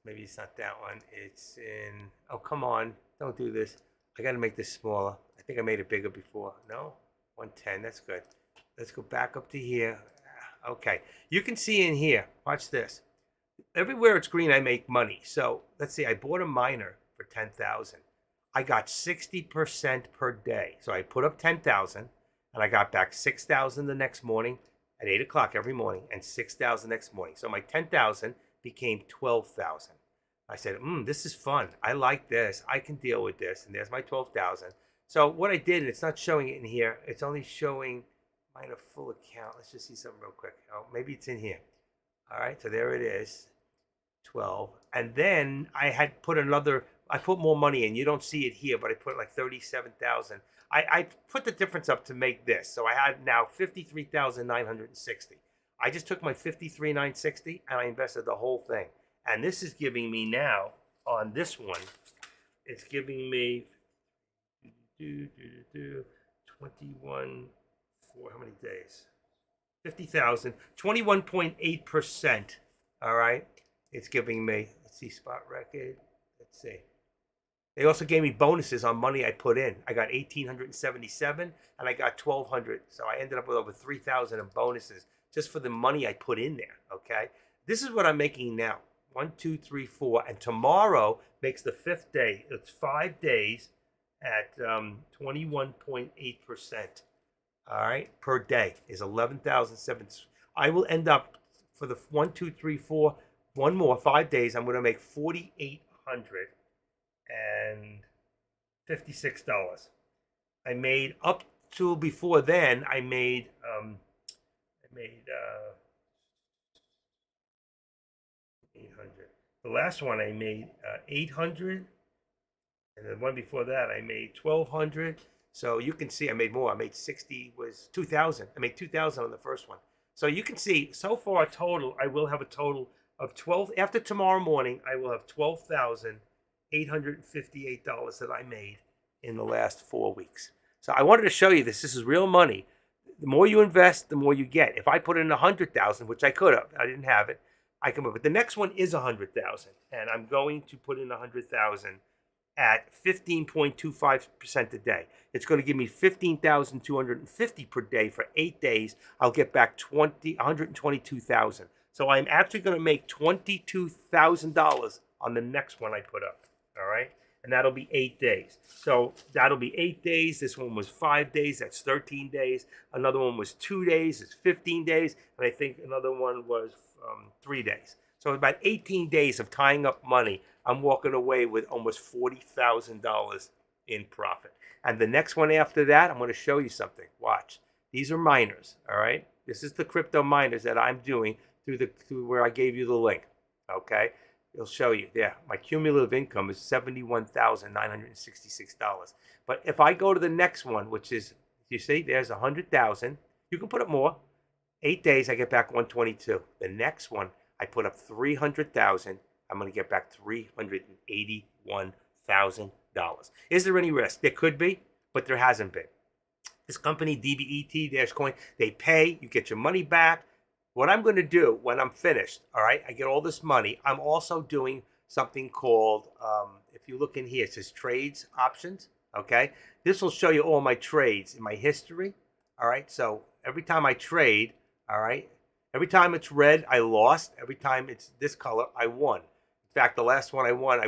Maybe it's not that one. It's in. Oh, come on. Don't do this. I got to make this smaller. I think I made it bigger before. No? 110. That's good. Let's go back up to here. Okay. You can see in here. Watch this. Everywhere it's green, I make money. So let's see. I bought a miner for $10,000. I got 60% per day. So I put up 10,000 and I got back 6,000 the next morning at 8 o'clock every morning and 6,000 next morning. So my 10,000 became 12,000. I said, this is fun. I like this. I can deal with this. And there's my 12,000. So what I did, and it's not showing it in here. It's only showing mine a full account. Let's just see something real quick. Oh, maybe it's in here. All right. So there it is. 12. And then I had put another, I put more money in. You don't see it here, but I put like 37,000. I put the difference up to make this. So I had now 53,960. I just took my 53,960 and I invested the whole thing. And this is giving me now on this one, it's giving me 21 for how many days? 50,000, 21.8%. All right. It's giving me, let's see, spot record. Let's see. They also gave me bonuses on money I put in. I got 1,877 and I got 1,200. So I ended up with over 3,000 in bonuses just for the money I put in there. Okay. This is what I'm making now. 1, 2, 3, 4. And tomorrow makes the 5th day. It's 5 days at 21.8%. All right. Per day is 11,007. I will end up for the 1, 2, 3, 4, one more 5 days. I'm going to make $4,856. I made up to before then. I made 800. The last one I made 800, and the one before that I made 1,200. So you can see I made more. I made 60 was 2,000. I made 2,000 on the first one. So you can see so far total I will have a total of 12. After tomorrow morning I will have $12,858 that I made in the last 4 weeks. So I wanted to show you this. This is real money. The more you invest, the more you get. If I put in 100,000, which I could have, I didn't have it, I can move it. The next one is 100,000, and I'm going to put in 100,000 at 15.25% a day. It's going to give me 15,250 per day for 8 days. I'll get back 122,000. So I'm actually going to make $22,000 on the next one I put up. All right. And that'll be 8 days. So that'll be 8 days. This one was 5 days. That's 13 days. Another one was 2 days. It's 15 days. And I think another one was 3 days. So about 18 days of tying up money. I'm walking away with almost $40,000 in profit. And the next one after that, I'm going to show you something. Watch. These are miners. All right. This is the crypto miners that I'm doing through where I gave you the link. Okay. It'll show you there. My cumulative income is $71,966. But if I go to the next one, which is, you see, there's 100,000. You can put up more. 8 days, I get back 122. The next one, I put up 300,000. I'm going to get back $381,000. Is there any risk? There could be, but there hasn't been. This company, DBET-Coin, they pay. You get your money back. What I'm going to do when I'm finished, all right, I get all this money. I'm also doing something called, if you look in here, it says trades options, okay? This will show you all my trades in my history, all right? So every time I trade, all right, every time it's red, I lost. Every time it's this color, I won. In fact, the last one I won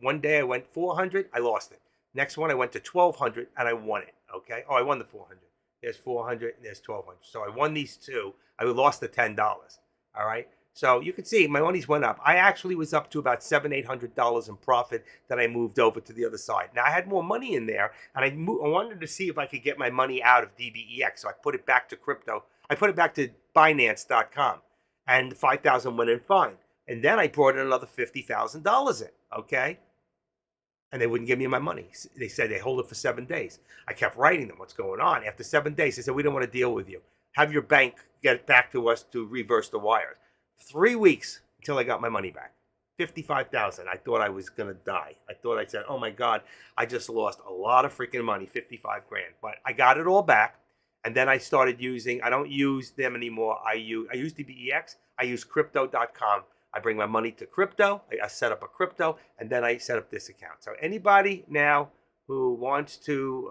one day I went 400, I lost it. Next one I went to 1,200 and I won it, okay? Oh, I won the 400. There's 400 and there's 1,200. So I won these two. I lost the $10. All right. So you can see my money's went up. I actually was up to about $700-800 in profit that I moved over to the other side. Now I had more money in there, and I wanted to see if I could get my money out of DBEX. So I put it back to crypto. I put it back to Binance.com, and 5,000 went in fine. And then I brought in another $50,000 in. Okay. And they wouldn't give me my money. They said they hold it for 7 days. I kept writing them, what's going on? After 7 days, they said, we don't want to deal with you. Have your bank get it back to us to reverse the wires. 3 weeks until I got my money back. 55,000. I thought I was going to die. I said, oh my God, I just lost a lot of freaking money, 55 grand. But I got it all back. And then I started using, I don't use them anymore. I use DBEX. I use crypto.com. I bring my money to crypto. I set up a crypto, and then I set up this account. So anybody now who wants to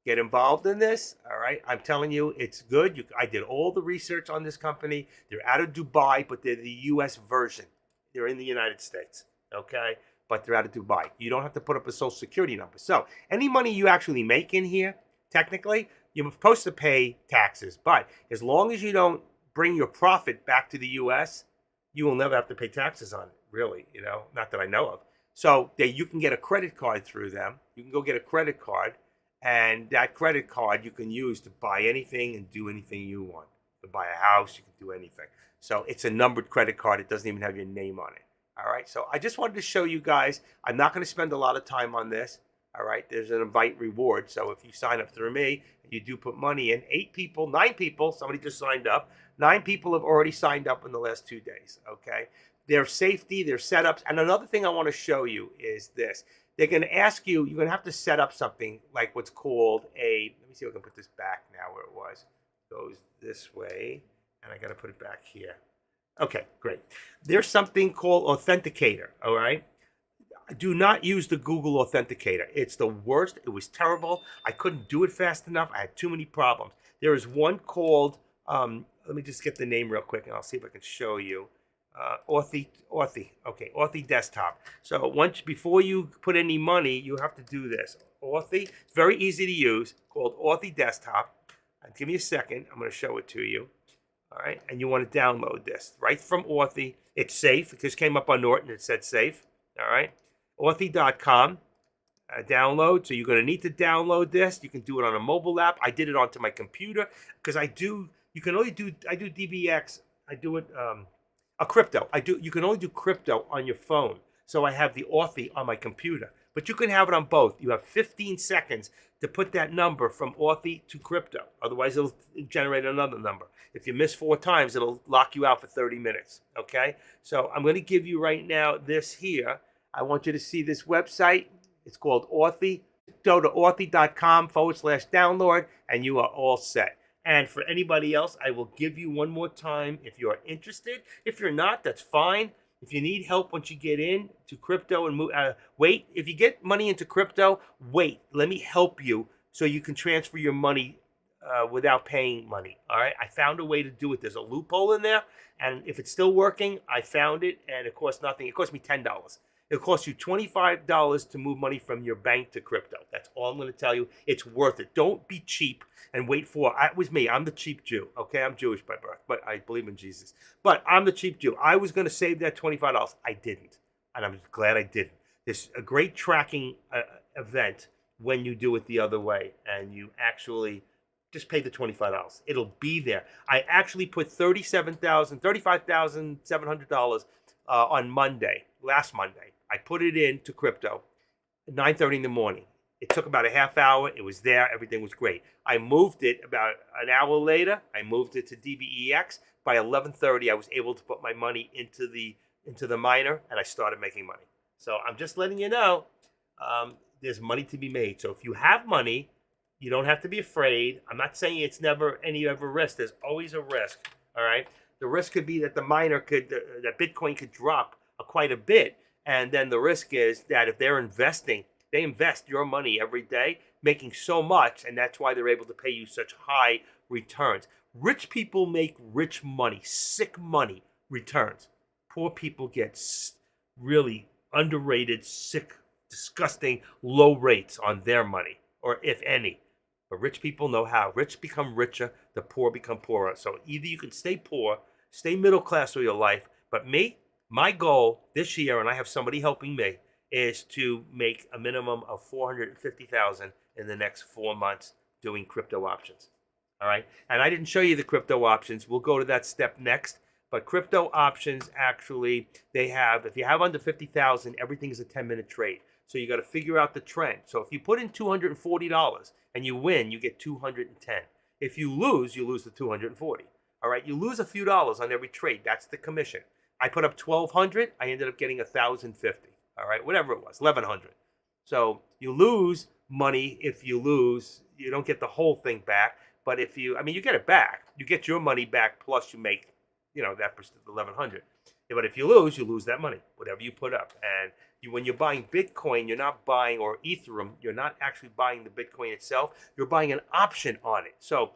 get involved in this, all right, I'm telling you, it's good. I did all the research on this company. They're out of Dubai, but they're the U.S. version. They're in the United States, okay? But they're out of Dubai. You don't have to put up a social security number. So any money you actually make in here, technically, you're supposed to pay taxes. But as long as you don't bring your profit back to the U.S., you will never have to pay taxes on it, really, not that I know of. So you can get a credit card through them. You can go get a credit card, and that credit card you can use to buy anything and do anything you want. To buy a house, you can do anything. So it's a numbered credit card. It doesn't even have your name on it, All right, so I just wanted to show you guys. I'm not going to spend a lot of time on this. All right, there's an invite reward. So if you sign up through me, you do put money in. 9 people, somebody just signed up. 9 people have already signed up in the last 2 days. Okay, their safety, their setups, and another thing I want to show you is this. They're going to ask you. You're going to have to set up something like what's called a. Let me see if I can put this back now where it was. Goes this way, and I got to put it back here. Okay, great. There's something called Authenticator, all right? Do not use the Google Authenticator. It's the worst. It was terrible. I couldn't do it fast enough. I had too many problems. There is one called, let me just get the name real quick, and I'll see if I can show you. Authy. Okay, Authy Desktop. So before you put any money, you have to do this. Authy, it's very easy to use, called Authy Desktop. Give me a second. I'm going to show it to you. All right, and you want to download this right from Authy. It's safe. It just came up on Norton. It said safe. All right, Authy.com. Download. So you're going to need to download this. You can do it on a mobile app. I did it onto my computer because I do DBX. I do it a crypto. You can only do crypto on your phone. So I have the Authy on my computer. But you can have it on both. You have 15 seconds to put that number from Authy to crypto. Otherwise, it'll generate another number. If you miss 4 times, it'll lock you out for 30 minutes. Okay? So I'm going to give you right now this here. I want you to see this website. It's called Authy. Go to authy.com/download, and you are all set. And for anybody else, I will give you one more time if you're interested. If you're not, that's fine. If you need help once you get in to crypto and move, wait. If you get money into crypto, wait. Let me help you so you can transfer your money without paying money. All right. I found a way to do it. There's a loophole in there, and if it's still working, I found it, and it costs nothing. It cost me $10. It costs you $25 to move money from your bank to crypto. That's all I'm going to tell you. It's worth it. Don't be cheap and wait for it. Was me. I'm the cheap Jew. Okay, I'm Jewish by birth, but I believe in Jesus. But I'm the cheap Jew. I was going to save that $25. I didn't, and I'm glad I didn't. There's a great tracking event when you do it the other way, and you actually just pay the $25. It'll be there. I actually put $35,700 on Monday, last Monday. I put it into crypto at 9:30 in the morning. It took about a half hour. It was there. Everything was great. I moved it about an hour later. I moved it to DBEX. By 11:30, I was able to put my money into the miner, and I started making money. So I'm just letting you know there's money to be made. So if you have money, you don't have to be afraid. I'm not saying it's never any ever risk. There's always a risk. All right. The risk could be that the miner that Bitcoin could drop quite a bit. And then the risk is that if they're investing, they invest your money every day, making so much, and that's why they're able to pay you such high returns. Rich people make rich money, sick money returns. Poor people get really underrated, sick, disgusting, low rates on their money, or if any. But rich people know how. Rich become richer, the poor become poorer. So either you can stay poor, stay middle class all your life, but me, my goal this year, and I have somebody helping me, is to make a minimum of $450,000 in the next 4 months doing crypto options. All right. And I didn't show you the crypto options. We'll go to that step next. But crypto options, actually, they have, if you have under 50,000, everything is a 10-minute trade. So you got to figure out the trend. So if you put in $240 and you win, you get 210. If you lose the 240. All right. You lose a few dollars on every trade. That's the commission. I put up 1,200. I ended up getting 1,050. All right, whatever it was, 1,100. So you lose money if you lose. You don't get the whole thing back. But if you get it back. You get your money back plus you make, that percent, 1,100. But if you lose that money, whatever you put up. And when you're buying Bitcoin, you're not buying, or Ethereum, you're not actually buying the Bitcoin itself. You're buying an option on it. So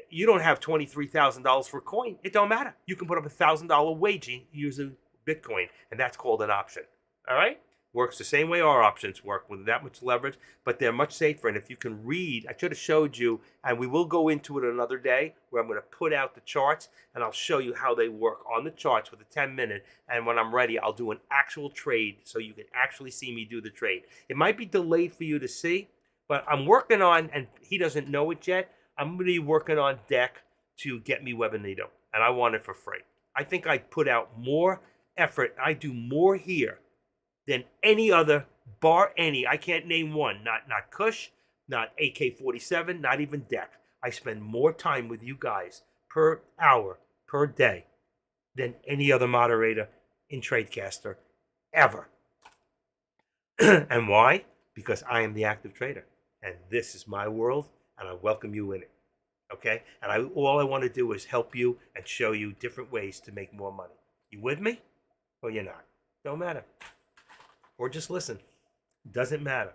you don't have $23,000 for a coin. It don't matter. You can put up $1,000 wagering using Bitcoin, and that's called an option. All right? Works the same way our options work with that much leverage, but they're much safer. And if you can read, I should have showed you, and we will go into it another day where I'm going to put out the charts, and I'll show you how they work on the charts with a 10-minute. And when I'm ready, I'll do an actual trade so you can actually see me do the trade. It might be delayed for you to see, but I'm working on, and he doesn't know it yet, I'm going to be working on deck to get me Webinito, and I want it for free. I think I put out more effort. I do more here than any other bar any. I can't name one. Not Kush, not AK-47, not even Deck. I spend more time with you guys per hour, per day, than any other moderator in Tradecaster ever. And why? Because I am the active trader. And this is my world, and I welcome you in it. Okay? And all I want to do is help you and show you different ways to make more money. You with me? Or you're not? Don't matter. Or just listen. Doesn't matter.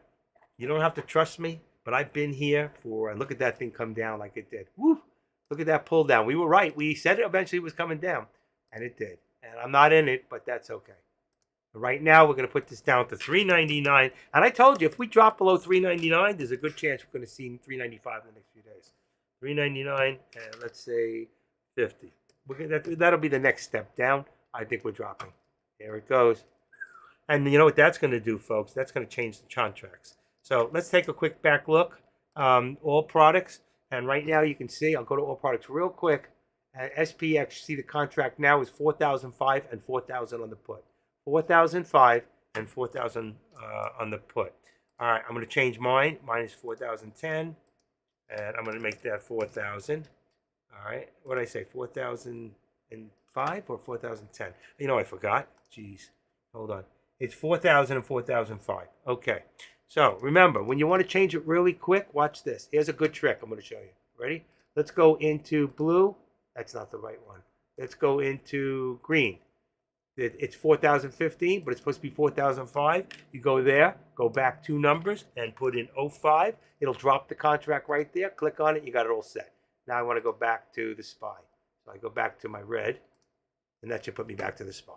You don't have to trust me, but I've been here for, look at that thing come down like it did. Woo! Look at that pull down. We were right. We said it eventually was coming down, and it did. And I'm not in it, but that's okay. Right now, we're going to put this down to $3.99. And I told you, if we drop below $3.99, there's a good chance we're going to see $3.95 in the next few days. $3.99, and let's say 50. That'll be the next step down. I think we're dropping. There it goes. And you know what that's going to do, folks? That's going to change the contracts. So let's take a quick back look. All products. And right now, you can see, I'll go to all products real quick. SPX, see the contract now is 4,005 and 4,000 on the put. 4,005 and 4,000 on the put. All right, I'm going to change mine. Mine is 4,010, and I'm going to make that 4,000. All right, what did I say? 4,005 or 4,010? You know, I forgot. Jeez, hold on. It's 4,000 and 4,005. Okay, so remember, when you want to change it really quick, watch this. Here's a good trick I'm going to show you. Ready? Let's go into blue. That's not the right one. Let's go into green. It's 4,015, but it's supposed to be 4,005. You go there, go back 2 numbers, and put in 05. It'll drop the contract right there. Click on it. You got it all set. Now I want to go back to the SPY. So I go back to my red, and that should put me back to the SPY.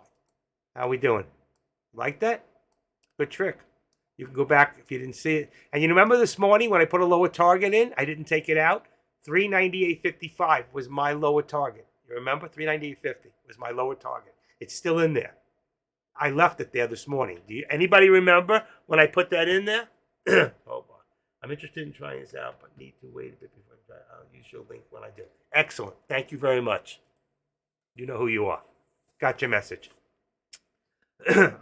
How we doing? Like that? Good trick. You can go back if you didn't see it. And you remember this morning when I put a lower target in? I didn't take it out. 398.55 was my lower target. You remember? 398.50 was my lower target. It's still in there. I left it there this morning. Anybody remember when I put that in there? Hold on. I'm interested in trying this out, but need to wait a bit before I try. I'll use your link when I do. Excellent. Thank you very much. You know who you are. Got your message.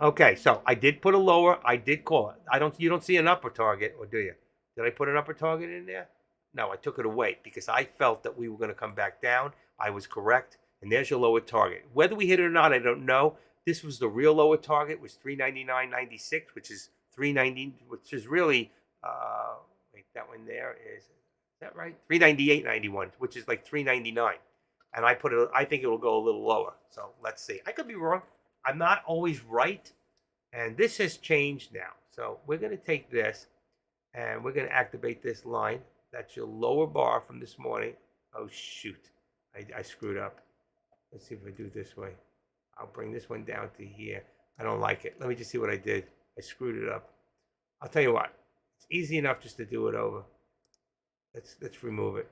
Okay, so I did put a lower. I did call it. You don't see an upper target, or do you? Did I put an upper target in there? No, I took it away because I felt that we were going to come back down. I was correct. And there's your lower target. Whether we hit it or not, I don't know. This was the real lower target, was 399.96, which is 390, which is really wait, that one there is that right? 398.91, which is like 399. And I put it. I think it will go a little lower. So let's see. I could be wrong. I'm not always right. And this has changed now. So we're going to take this, and we're going to activate this line. That's your lower bar from this morning. Oh shoot, I screwed up. Let's see if I do it this way. I'll bring this one down to here. I don't like it. Let me just see what I did. I screwed it up. I'll tell you what. It's easy enough just to do it over. Let's remove it.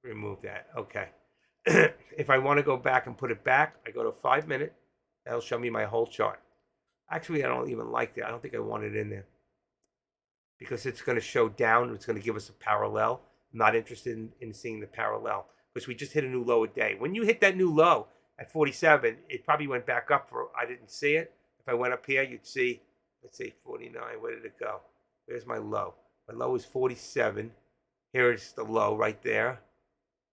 Remove that. Okay. If I want to go back and put it back, I go to 5 minute. That'll show me my whole chart. Actually, I don't even like that. I don't think I want it in there. Because it's going to show down. It's going to give us a parallel. I'm not interested in seeing the parallel. Because we just hit a new low a day. When you hit that new low at 47, it probably went back up for, I didn't see it. If I went up here, you'd see, let's see, 49. Where did it go? There's my low. My low is 47. Here is the low right there.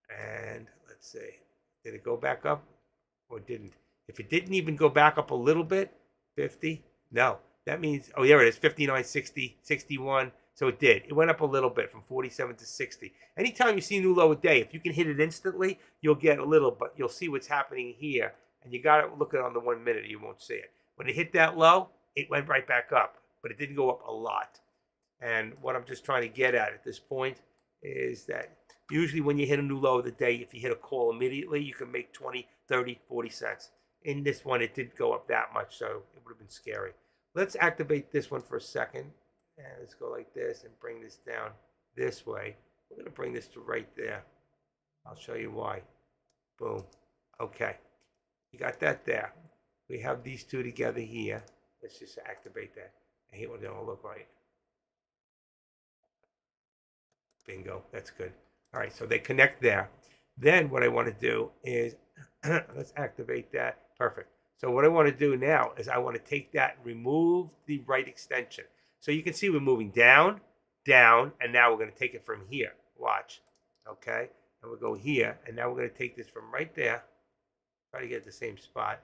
And let's see, did it go back up or didn't? If it didn't even go back up a little bit, 50, no. That means, oh, there it is, 59, 60, 61. So it did. It went up a little bit from 47 to 60. Anytime you see a new low a day, if you can hit it instantly, you'll get a little, but you'll see what's happening here. And you got to look at it on the 1 minute, or you won't see it. When it hit that low, it went right back up, but it didn't go up a lot. And what I'm just trying to get at this point is that usually when you hit a new low of the day, if you hit a call immediately, you can make 20, 30, 40 cents. In this one, it didn't go up that much, so it would have been scary. Let's activate this one for a second. And let's go like this and bring this down this way. We're going to bring this to right there. I'll show you why. Boom. Okay. You got that there. We have these two together here. Let's just activate that. And here, they don't look right. Bingo. That's good. All right. So they connect there. Then what I want to do is let's activate that. Perfect. So what I want to do now is I want to take that and remove the right extension. So you can see we're moving down, down, and now we're going to take it from here. Watch. Okay? And we'll go here, and now we're going to take this from right there, try to get the same spot,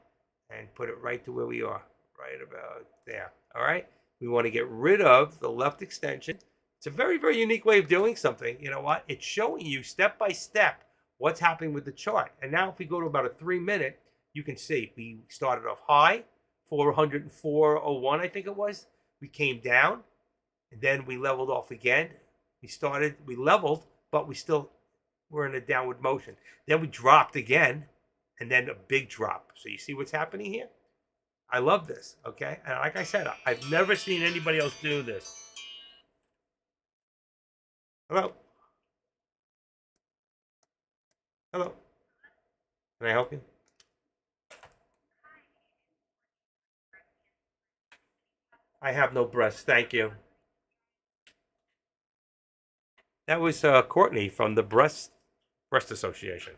and put it right to where we are, right about there. All right? We want to get rid of the left extension. It's a very, very unique way of doing something. You know what? It's showing you step by step what's happening with the chart. And now if we go to about a 3-minute, you can see we started off high, 404.01, I think it was. We came down, and then we leveled off again. We leveled, but we still were in a downward motion. Then we dropped again, and then a big drop. So you see what's happening here? I love this, okay? And like I said, I've never seen anybody else do this. Hello? Hello? Can I help you? I have no breasts, thank you. That was Courtney from the Breast Association.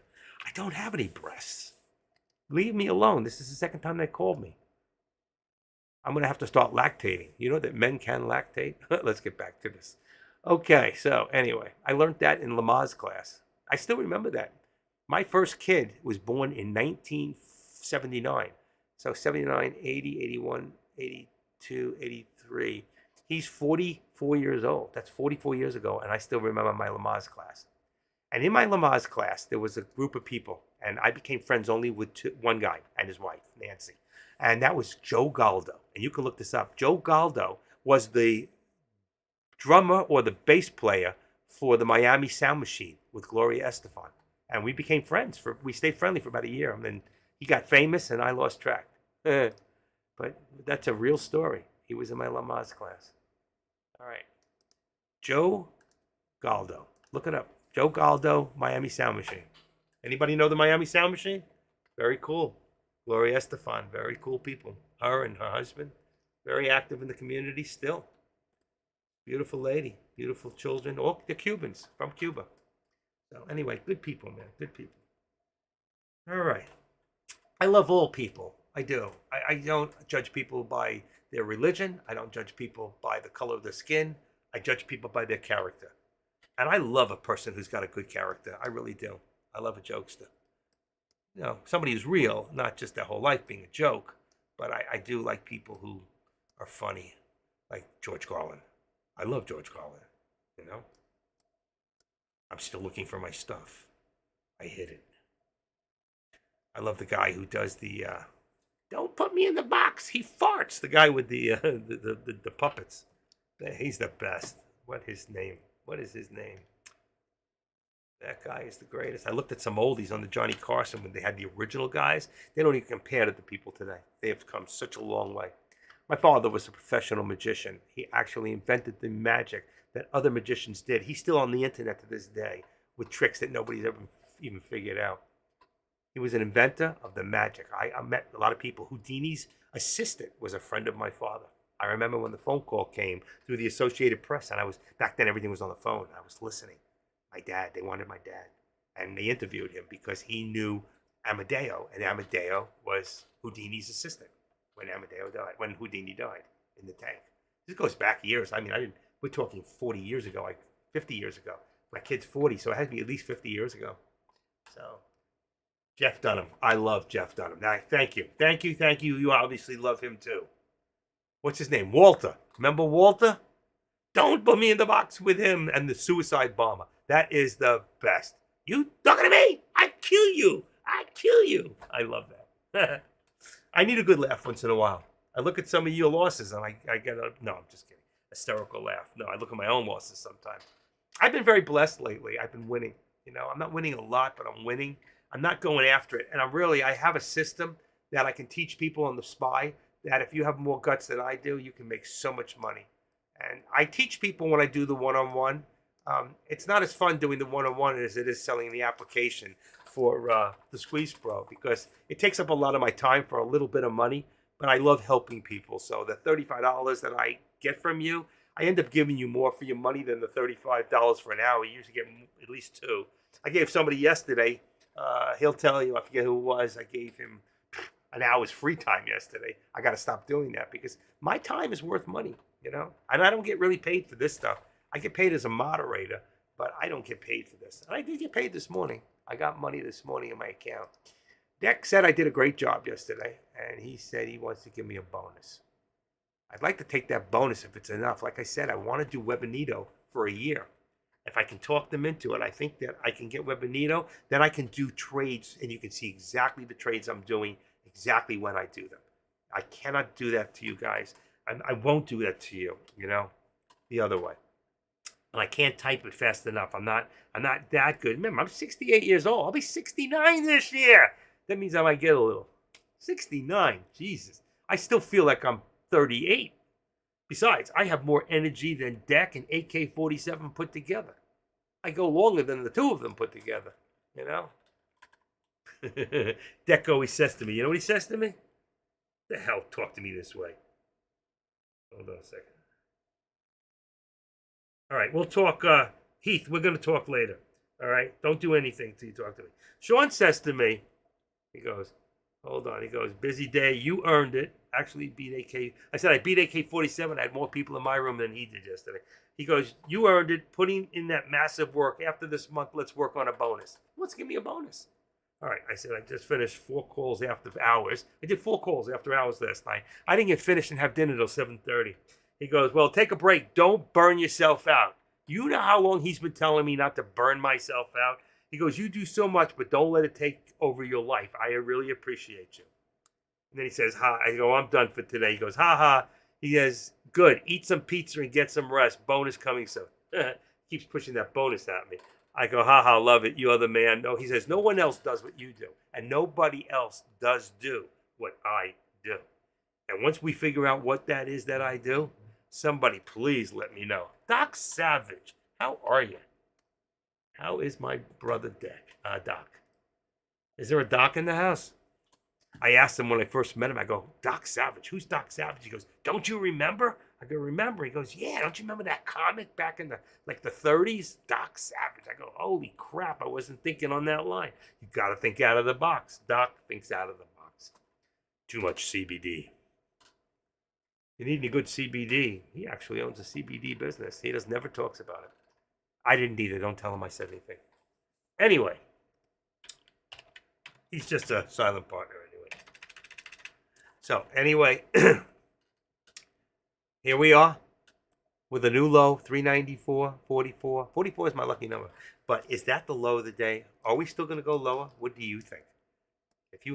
I don't have any breasts. Leave me alone. This is the second time they called me. I'm going to have to start lactating. You know that men can lactate? Let's get back to this. Okay, so anyway, I learned that in Lamaze class. I still remember that. My first kid was born in 1979. So 79, 80, 81, 82, 83. He's 44 years old. That's 44 years ago, and I still remember my Lamaze class. And in my Lamaze class, there was a group of people, and I became friends only with one guy and his wife, Nancy. And that was Joe Galdo. And you can look this up. Joe Galdo was the drummer or the bass player for the Miami Sound Machine with Gloria Estefan. And we became friends. We stayed friendly for about a year. And then he got famous and I lost track. But that's a real story. He was in my Lamaze class. All right. Joe Galdo. Look it up. Joe Galdo, Miami Sound Machine. Anybody know the Miami Sound Machine? Very cool. Gloria Estefan, very cool people. Her and her husband, very active in the community still. Beautiful lady, beautiful children. All the Cubans from Cuba. So anyway, good people, man, good people. All right. I love all people. I do. I don't judge people by their religion. I don't judge people by the color of their skin. I judge people by their character. And I love a person who's got a good character. I really do. I love a jokester. You know, somebody who's real, not just their whole life being a joke. But I do like people who are funny, like George Carlin. I love George Carlin, you know. I'm still looking for my stuff. I hid it. I love the guy who does the, don't put me in the box, he farts. The guy with the puppets. He's the best. What is his name? That guy is the greatest. I looked at some oldies on the Johnny Carson when they had the original guys. They don't even compare to the people today. They have come such a long way. My father was a professional magician. He actually invented the magic that other magicians did. He's still on the internet to this day with tricks that nobody's ever even figured out. He was an inventor of the magic. I met a lot of people. Houdini's assistant was a friend of my father. I remember when the phone call came through the Associated Press, and back then everything was on the phone. I was listening. They wanted my dad. And they interviewed him because he knew Amadeo, and Amadeo was Houdini's assistant when Houdini died in the tank. This goes back years. I mean, we're talking 40 years ago, like 50 years ago. My kid's 40, so it has to be at least 50 years ago. So, Jeff Dunham. I love Jeff Dunham. Now, thank you. Thank you. You obviously love him too. What's his name? Walter. Remember Walter? Don't put me in the box with him and the suicide bomber. That is the best. You talking to me? I kill you. I love that. I need a good laugh once in a while. I look at some of your losses and I get no, I'm just kidding. Hysterical laugh. No, I look at my own losses sometimes. I've been very blessed lately. I've been winning. You know, I'm not winning a lot, but I'm winning. I'm not going after it. And I have a system that I can teach people on the spy that if you have more guts than I do, you can make so much money. And I teach people when I do the one-on-one. It's not as fun doing the one-on-one as it is selling the application for the Squeeze Pro because it takes up a lot of my time for a little bit of money, but I love helping people. So the $35 that I get from you, I end up giving you more for your money than the $35 for an hour. You usually get at least two. I gave somebody yesterday, he'll tell you, I forget who it was, I gave him an hour's free time yesterday. I got to stop doing that because my time is worth money, you know? And I don't get really paid for this stuff. I get paid as a moderator, but I don't get paid for this. And I did get paid this morning. I got money this morning in my account. Deck said I did a great job yesterday, and he said he wants to give me a bonus. I'd like to take that bonus if it's enough. Like I said, I want to do Webinito for a year. If I can talk them into it, I think that I can get Webinito, then I can do trades, and you can see exactly the trades I'm doing, exactly when I do them. I cannot do that to you guys. I won't do that to you, you know, the other way. And I can't type it fast enough. I'm not that good. Remember, I'm 68 years old. I'll be 69 this year. That means I might get a little. 69, Jesus. I still feel like I'm 38. Besides, I have more energy than Deck and AK-47 put together. I go longer than the two of them put together, you know? Deck always says to me, you know what he says to me? The hell talk to me this way? Hold on a second. All right, we'll talk, Heath, we're going to talk later. All right? Don't do anything till you talk to me. Sean says to me, he goes, hold on, he goes, busy day, you earned it. Actually beat AK. I said I beat AK-47. I had more people in my room than he did yesterday. He goes, you earned it, putting in that massive work. After this month, let's work on a bonus. Let's give me a bonus. All right, I said I just finished 4 calls after hours. I did 4 calls after hours last night. I didn't get finished and have dinner till 7:30. He goes, well, take a break. Don't burn yourself out. You know how long he's been telling me not to burn myself out? He goes, you do so much, but don't let it take over your life. I really appreciate you. And then he says, ha. I go, I'm done for today. He goes, ha ha. He says, good. Eat some pizza and get some rest. Bonus coming soon. Keeps pushing that bonus at me. I go, ha ha, love it. You are the man. No, he says, no one else does what you do. And nobody else does do what I do. And once we figure out what that is that I do, somebody please let me know. Doc Savage, how are you? How is my brother Doc? Is there a Doc in the house? I asked him when I first met him, I go, Doc Savage, who's Doc Savage? He goes, don't you remember? I go, remember? He goes, yeah, don't you remember that comic back in the 30s? Doc Savage. I go, holy crap, I wasn't thinking on that line. You got to think out of the box. Doc thinks out of the box. Too much CBD. You need any good CBD. He actually owns a CBD business. He never talks about it. I didn't either. Don't tell him I said anything. Anyway, he's just a silent partner anyway. So anyway, here we are with a new low, 394, 44. 44 is my lucky number. But is that the low of the day? Are we still going to go lower? What do you think? If you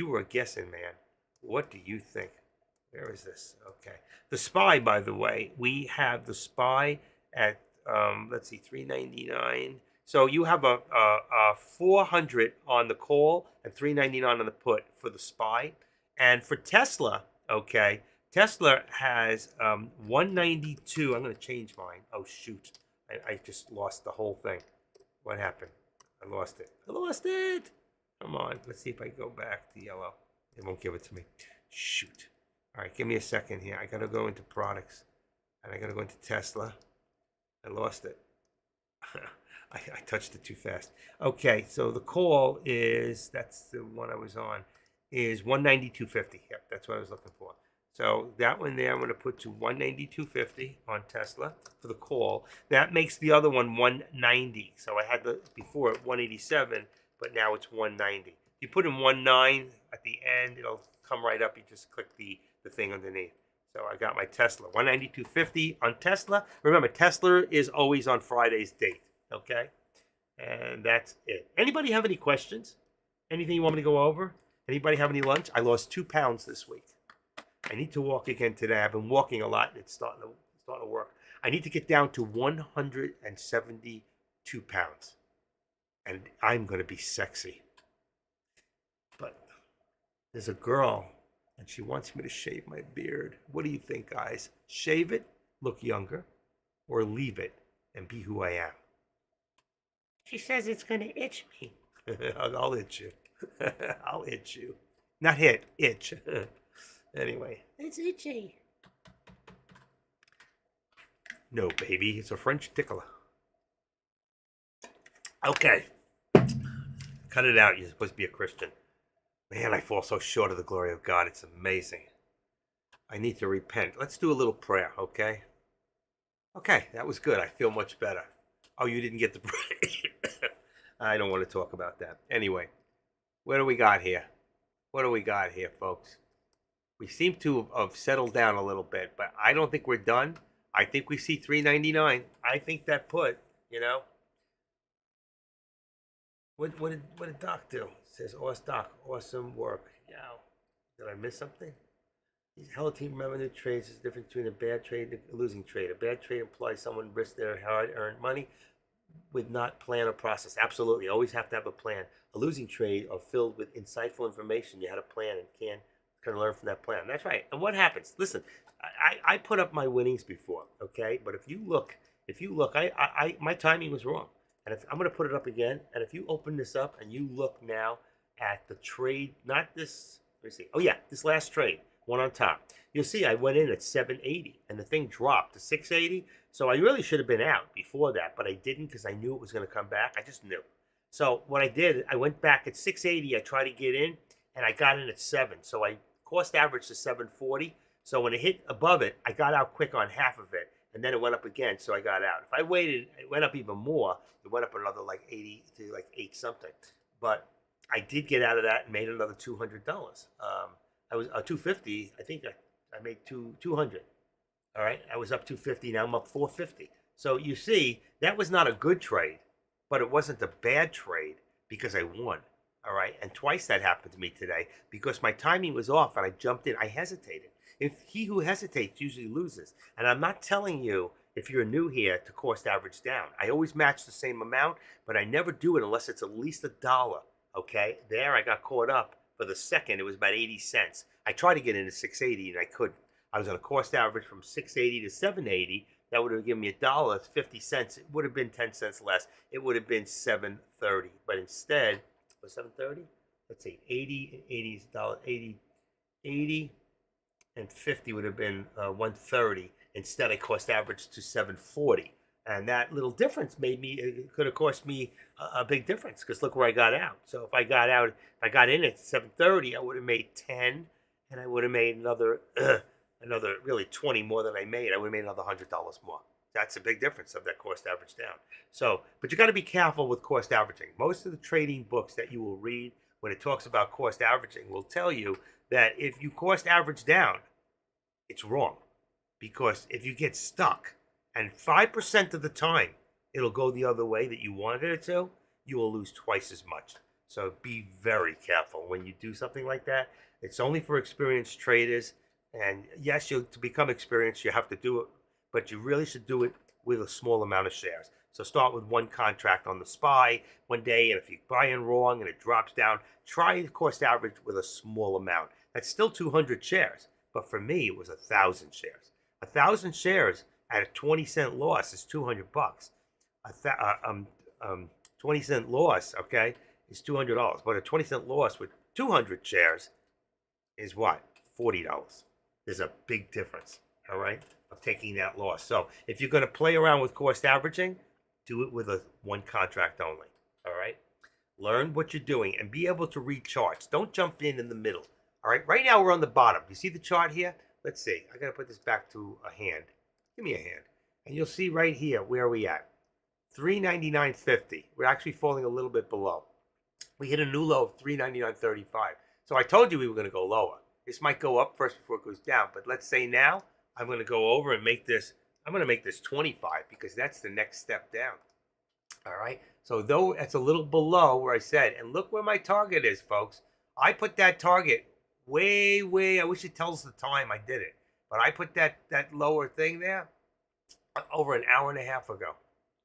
were a guessing man, what do you think? Where is this? Okay. The SPY, by the way, we have the SPY at, let's see, 399. So you have a 400 on the call and 399 on the put for the SPY. And for Tesla, okay, Tesla has 192. I'm going to change mine. Oh, shoot. I just lost the whole thing. What happened? I lost it. I lost it. Come on. Let's see if I go back to yellow. It won't give it to me. Shoot. All right, give me a second here. I got to go into products. And I got to go into Tesla. I lost it. I touched it too fast. Okay, so the call is, that's the one I was on, is 192.50. Yep, that's what I was looking for. So that one there, I'm going to put to 192.50 on Tesla for the call. That makes the other one 190. So I had the before at 187, but now it's 190. If you put in 19 at the end, it'll come right up. You just click the thing underneath. So I got my Tesla, 192.50 on Tesla. Remember, Tesla is always on Friday's date, okay? And that's it. Anybody have any questions? Anything you want me to go over? Anybody have any lunch? I lost 2 pounds this week. I need to walk again today. I've been walking a lot, and it's starting to work. I need to get down to 172 pounds, and I'm going to be sexy. But there's a girl, and she wants me to shave my beard. What do you think, guys? Shave it, look younger, or leave it and be who I am? She says it's going to itch me. I'll itch you. I'll itch you. Not hit, itch. Anyway, it's itchy. No, baby, it's a French tickler. Okay. Cut it out. You're supposed to be a Christian. Man, I fall so short of the glory of God. It's amazing. I need to repent. Let's do a little prayer, okay? Okay, that was good. I feel much better. Oh, you didn't get the prayer. I don't want to talk about that. Anyway, what do we got here? What do we got here, folks? We seem to have settled down a little bit, but I don't think we're done. I think we see 399. I think that put, you know. What did Doc do? It says, Doc, awesome work. Yeah. Did I miss something? These hell team revenue trades is the difference between a bad trade and a losing trade. A bad trade implies someone risked their hard-earned money with not plan or process. Absolutely. Always have to have a plan. A losing trade are filled with insightful information. You had a plan and can learn from that plan. That's right. And what happens? Listen, I put up my winnings before, okay? But if you look, I my timing was wrong. And if I'm going to put it up again, and if you open this up and you look now at the trade, not this, let me see. Oh yeah, this last trade, one on top. You'll see I went in at 780 and the thing dropped to 680. So I really should have been out before that, but I didn't because I knew it was going to come back. I just knew. So what I did, I went back at 680. I tried to get in and I got in at 7. So I cost averaged to 740. So when it hit above it, I got out quick on half of it. And then it went up again, so I got out. If I waited, it went up even more. It went up another like 80 to like 8 something. But I did get out of that and made another $200. I was 250. I think I made 200. All right, I was up 250. Now I'm up 450. So you see, that was not a good trade, but it wasn't a bad trade because I won. All right, and twice that happened to me today because my timing was off and I jumped in. I hesitated. If he who hesitates usually loses. And I'm not telling you, if you're new here, to cost average down. I always match the same amount, but I never do it unless it's at least $1. Okay? There I got caught up. For the second, it was about 80 cents. I tried to get into 680 and I couldn't. I was on a cost average from 680 to 780. That would have given me $1, 50 cents. It would have been 10 cents less. It would have been 730. But instead, was 730? Let's see, 80 and 80 and 50 would have been 130. Instead, I cost average to 740, and that little difference it could have cost me a big difference because look where I got out. So if I got in at 730, I would have made 10, and I would have made another really 20 more than I made. I would have made another $100 more. That's a big difference of that cost average down. So, but you got to be careful with cost averaging. Most of the trading books that you will read when it talks about cost averaging will tell you that if you cost average down, it's wrong. Because if you get stuck, and 5% of the time it'll go the other way that you wanted it to, you will lose twice as much. So be very careful when you do something like that. It's only for experienced traders. And yes, to become experienced, you have to do it, but you really should do it with a small amount of shares. So start with one contract on the SPY one day, and if you buy in wrong and it drops down, try to cost average with a small amount. That's still 200 shares, but for me, it was 1,000 shares. 1,000 shares at a 20-cent loss is $200. 20-cent loss, okay, is $200. But a 20-cent loss with 200 shares is what? $40. There's a big difference, all right, of taking that loss. So if you're going to play around with cost averaging, do it with one contract only, all right? Learn what you're doing and be able to read charts. Don't jump in the middle, all right? Right now we're on the bottom. You see the chart here? Let's see. I got to put this back to a hand. Give me a hand. And you'll see right here where are we at. 399.50. We're actually falling a little bit below. We hit a new low of 399.35. So I told you we were going to go lower. This might go up first before it goes down. But let's say now I'm going to go over and make this. I'm going to make this 25 because that's the next step down. All right. So though it's a little below where I said, and look where my target is, folks. I put that target way, I wish it tells the time I did it. But I put that lower thing there over an hour and a half ago.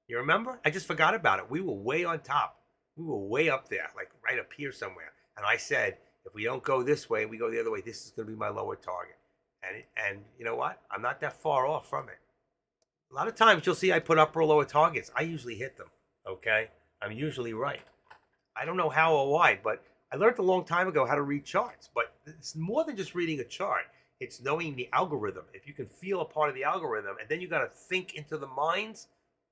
You remember? I just forgot about it. We were way on top. We were way up there, like right up here somewhere. And I said, if we don't go this way, we go the other way, this is going to be my lower target. And you know what? I'm not that far off from it. A lot of times you'll see I put upper or lower targets. I usually hit them, okay? I'm usually right. I don't know how or why, but I learned a long time ago how to read charts. But it's more than just reading a chart. It's knowing the algorithm. If you can feel a part of the algorithm, and then you got to think into the minds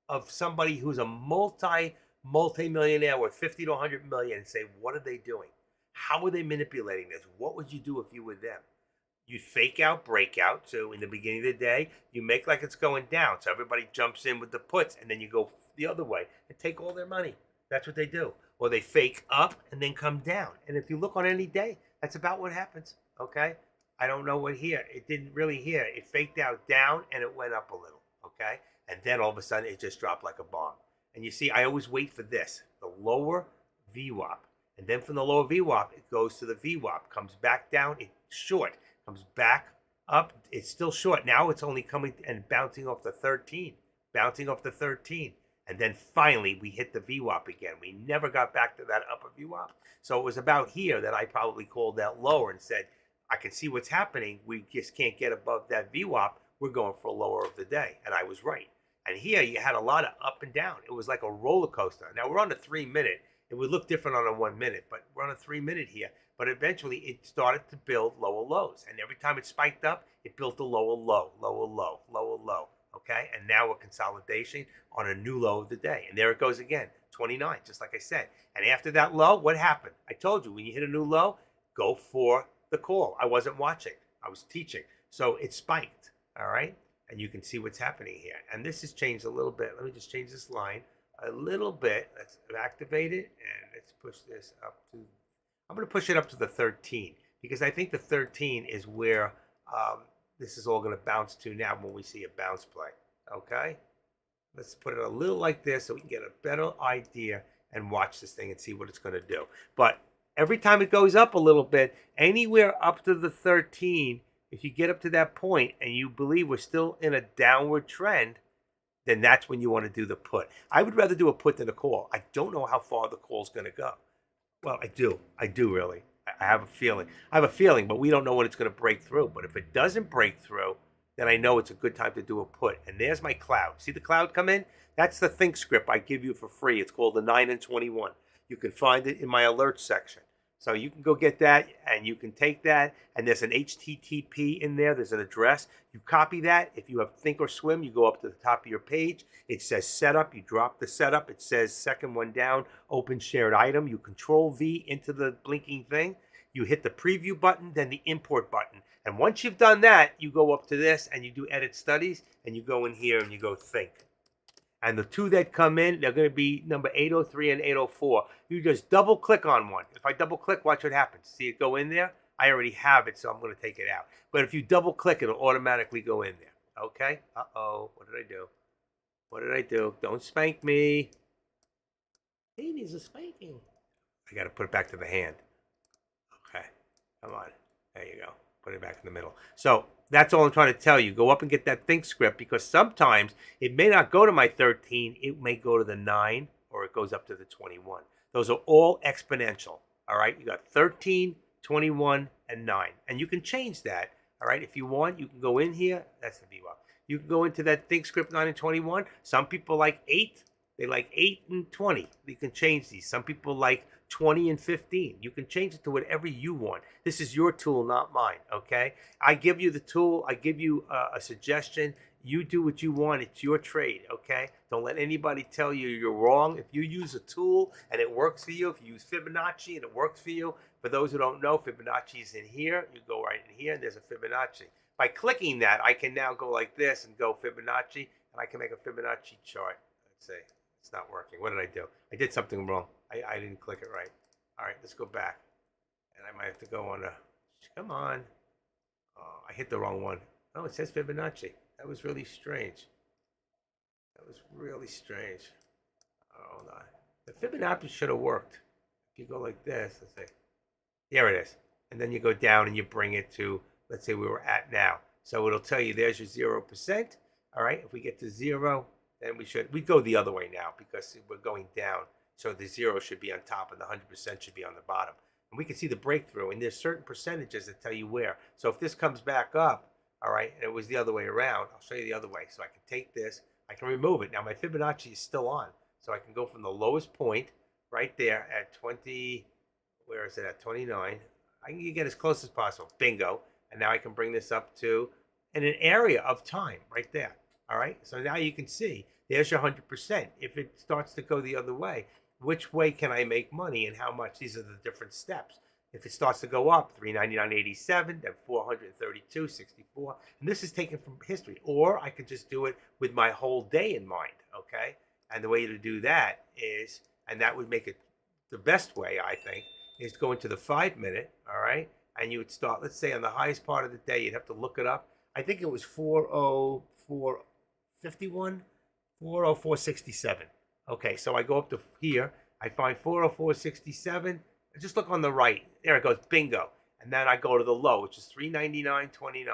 of somebody who's a multi-millionaire with 50 to 100 million and say, what are they doing? How are they manipulating this? What would you do if you were them? You fake out breakout. So in the beginning of the day, you make like it's going down. So everybody jumps in with the puts, and then you go the other way and take all their money. That's what they do. Or they fake up and then come down. And if you look on any day, that's about what happens. Okay? I don't know what here. It didn't really here. It faked out down and it went up a little. Okay? And then all of a sudden it just dropped like a bomb. And you see, I always wait for this, the lower VWAP. And then from the lower VWAP, it goes to the VWAP, comes back down, it's short, comes back up, it's still short. Now it's only coming and bouncing off the 13, bouncing off the 13. And then finally we hit the VWAP again. We never got back to that upper VWAP. So it was about here that I probably called that lower and said, I can see what's happening. We just can't get above that VWAP. We're going for a lower of the day. And I was right. And here you had a lot of up and down. It was like a roller coaster. Now we're on the 3 minute. It would look different on a 1 minute, but we're on a 3 minute here. But eventually it started to build lower lows. And every time it spiked up, it built a lower low, lower low, lower low. Okay? And now we're consolidation on a new low of the day. And there it goes again, 29, just like I said. And after that low, what happened? I told you, when you hit a new low, go for the call. I wasn't watching. I was teaching. So it spiked. All right? And you can see what's happening here. And this has changed a little bit. Let me just change this line a little bit. Let's activate it, and let's push this up to, I'm going to push it up to the 13, because I think the 13 is where this is all going to bounce to now when we see a bounce play. Okay? Let's put it a little like this so we can get a better idea and watch this thing and see what it's going to do. But every time it goes up a little bit, anywhere up to the 13, if you get up to that point and you believe we're still in a downward trend, then that's when you want to do the put. I would rather do a put than a call. I don't know how far the call's going to go. Well, I do. I do really. I have a feeling. I have a feeling, but we don't know when it's going to break through. But if it doesn't break through, then I know it's a good time to do a put. And there's my cloud. See the cloud come in? That's the think script I give you for free. It's called the 9 and 21. You can find it in my alerts section. So you can go get that, and you can take that, and there's an HTTP in there. There's an address. You copy that. If you have Thinkorswim, you go up to the top of your page. It says setup. You drop the setup. It says second one down, open shared item. You control V into the blinking thing. You hit the preview button, then the import button. And once you've done that, you go up to this, and you do edit studies, and you go in here, and you go think. And the two that come in, they're going to be number 803 and 804. You just double click on one. If I double click, watch what happens. See it go in there? I already have it, so I'm going to take it out. But if you double click, it'll automatically go in there. Okay? Uh-oh. What did I do? What did I do? Don't spank me. He needs a spanking. I got to put it back to the hand. Okay. Come on. There you go. Put it back in the middle. So that's all I'm trying to tell you. Go up and get that think script, because sometimes it may not go to my 13. It may go to the 9, or it goes up to the 21. Those are all exponential. All right. You got 13, 21, and 9. And you can change that. All right. If you want, you can go in here. That's the VWAP. You can go into that think script 9 and 21. Some people like 8. They like 8 and 20. You can change these. Some people like 20 and 15. You can change it to whatever you want. This is your tool, not mine, okay? I give you the tool. I give you a suggestion. You do what you want. It's your trade, okay? Don't let anybody tell you you're wrong. If you use a tool and it works for you, if you use Fibonacci and it works for you, for those who don't know, Fibonacci is in here. You go right in here, and there's a Fibonacci. By clicking that, I can now go like this and go Fibonacci, and I can make a Fibonacci chart. Let's see. It's not working. What did I do? I did something wrong. I didn't click it right. All right, let's go back. And I might have to go on a, come on. Oh, I hit the wrong one. Oh, it says Fibonacci. That was really strange. That was really strange. Oh, hold on. The Fibonacci should have worked. If you go like this, let's see. Here it is. And then you go down and you bring it to, let's say we were at now. So it'll tell you there's your 0%. All right, if we get to 0, then we go the other way now, because we're going down. So the 0 should be on top and the 100% should be on the bottom. And we can see the breakthrough, and there's certain percentages that tell you where. So if this comes back up, all right, and it was the other way around, I'll show you the other way. So I can take this, I can remove it. Now my Fibonacci is still on. So I can go from the lowest point right there at 20, where is it, at 29. I can get as close as possible, bingo. And now I can bring this up to in an area of time right there. All right, so now you can see there's your 100%. If it starts to go the other way, which way can I make money and how much? These are the different steps. If it starts to go up, 399.87, then 432.64, and this is taken from history. Or I could just do it with my whole day in mind, okay? And the way to do that is, and that would make it the best way, I think, is go into the 5 minute, all right? And you would start, let's say on the highest part of the day, you'd have to look it up. I think it was 404.51, 404.67. Okay, so I go up to here, I find 404.67. Just look on the right. There it goes, bingo. And then I go to the low, which is 399.29.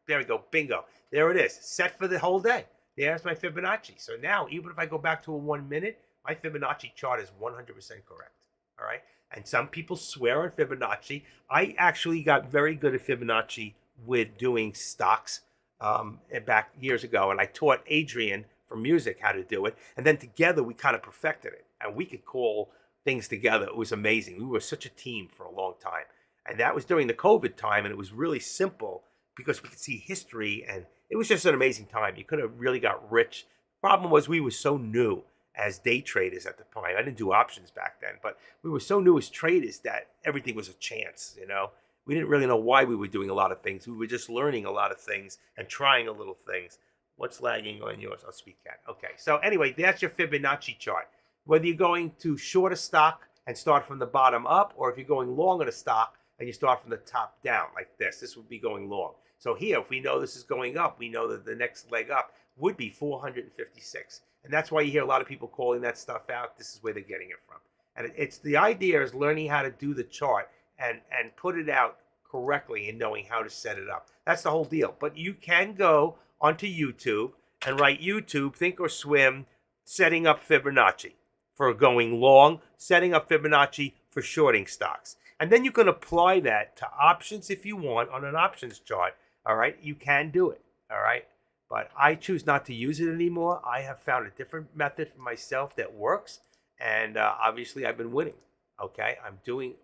There we go, bingo. There it is, set for the whole day. There's my Fibonacci. So now, even if I go back to a 1 minute, my Fibonacci chart is 100% correct. All right? And some people swear on Fibonacci. I actually got very good at Fibonacci with doing stocks back years ago. And I taught Adrian from music how to do it. And then together we kind of perfected it. And we could call things together. It was amazing. We were such a team for a long time. And that was during the COVID time. And it was really simple because we could see history. And it was just an amazing time. You could have really got rich. Problem was we were so new as day traders at the time. I didn't do options back then, but we were so new as traders that everything was a chance, you know. We didn't really know why we were doing a lot of things. We were just learning a lot of things and trying a little things. What's lagging on yours? Oh, sweet cat. Okay, so anyway, that's your Fibonacci chart. Whether you're going to short a stock and start from the bottom up, or if you're going long on a stock and you start from the top down like this would be going long. So here, if we know this is going up, we know that the next leg up would be 456. And that's why you hear a lot of people calling that stuff out. This is where they're getting it from. And it's the idea is learning how to do the chart and put it out correctly and knowing how to set it up. That's the whole deal. But you can go onto YouTube and write YouTube, Think or Swim, setting up Fibonacci for going long, setting up Fibonacci for shorting stocks. And then you can apply that to options if you want on an options chart. All right, you can do it. All right. But I choose not to use it anymore. I have found a different method for myself that works, and obviously I've been winning. Okay, I'm doing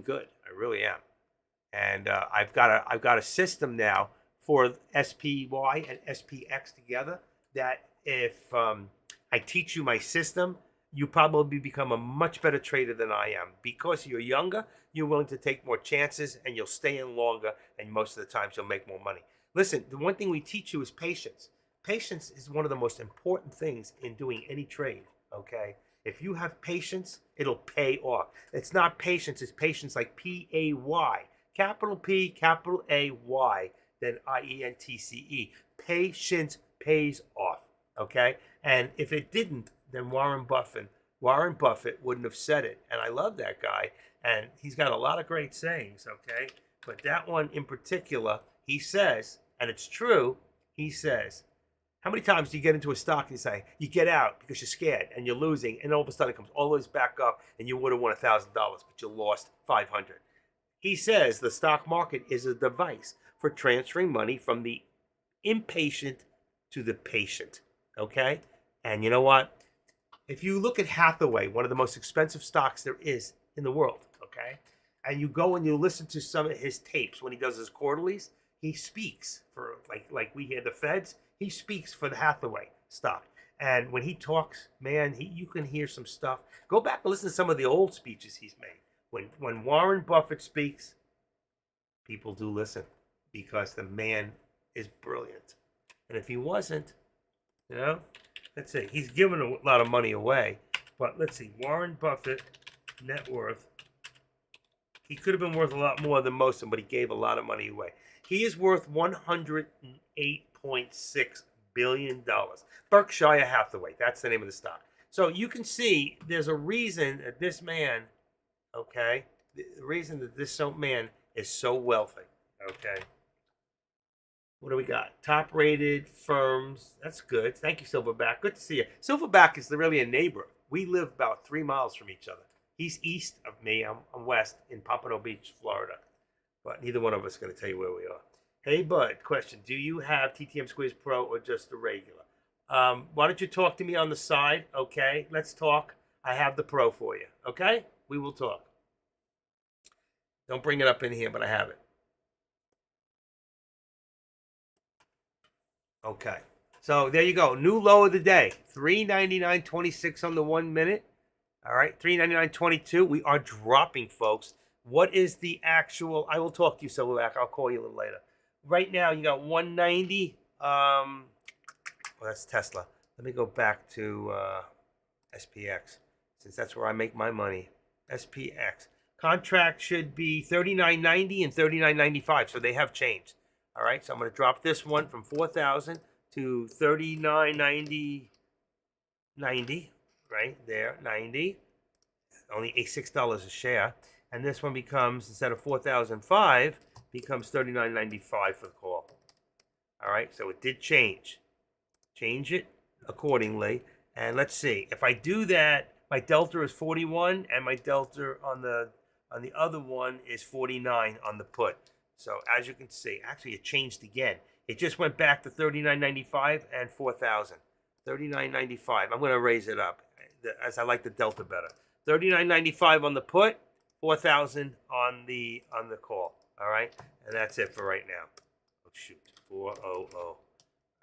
good. I really am, and I've got a system now for SPY and SPX together. That if I teach you my system, you probably become a much better trader than I am because you're younger. You're willing to take more chances, and you'll stay in longer, and most of the times you'll make more money. Listen, the one thing we teach you is patience. Patience is one of the most important things in doing any trade, okay? If you have patience, it'll pay off. It's not patience, it's patience like P-A-Y. Capital P, capital A-Y, then I-E-N-T-C-E. Patience pays off, okay? And if it didn't, then Warren Buffett wouldn't have said it. And I love that guy, and he's got a lot of great sayings, okay? But that one in particular, he says, and it's true, he says, how many times do you get into a stock and you say, you get out because you're scared and you're losing, and all of a sudden it comes all the way back up and you would have won $1,000, but you lost 500. He says the stock market is a device for transferring money from the impatient to the patient, okay? And you know what? If you look at Hathaway, one of the most expensive stocks there is in the world, okay? And you go and you listen to some of his tapes when he does his quarterlies, he speaks for, like we hear the Feds, he speaks for the Hathaway stock. And when he talks, man, you can hear some stuff. Go back and listen to some of the old speeches he's made. When Warren Buffett speaks, people do listen because the man is brilliant. And if he wasn't, you know, let's see, he's given a lot of money away. But let's see, Warren Buffett, net worth. He could have been worth a lot more than most of them, but he gave a lot of money away. He is worth $108.6 billion. Berkshire Hathaway, that's the name of the stock. So you can see there's a reason that this man, okay, the reason that this man is so wealthy, okay. What do we got? Top rated firms. That's good. Thank you, Silverback. Good to see you. Silverback is really a neighbor. We live about 3 miles from each other. He's east of me. I'm west in Pompano Beach, Florida. But neither one of us is going to tell you where we are. Hey, Bud, question. Do you have TTM Squeeze Pro or just the regular? Why don't you talk to me on the side, okay? Let's talk. I have the Pro for you, okay? We will talk. Don't bring it up in here, but I have it. Okay. So there you go. New low of the day. $399.26 on the 1 minute. All right. $399.22. We are dropping, folks. What is the actual? I will talk to you, Silverback. I'll call you a little later. Right now, you got 190. Well, that's Tesla. Let me go back to SPX, since that's where I make my money. SPX contract should be 39.90 and 39.95, so they have changed. All right, so I'm going to drop this one from 4,000 to 39.90. 90, right there, 90. Only $6 a share. And this one becomes, instead of 4,005, becomes 39.95 for the call. All right, so it did change. Change it accordingly. And let's see, if I do that, my delta is 41, and my delta on the other one is 49 on the put. So as you can see, actually it changed again. It just went back to 39.95 and 4,000. 39.95. I'm going to raise it up, as I like the delta better. 39.95 on the put, 4,000 on the call. All right, and that's it for right now. Oh shoot, 400.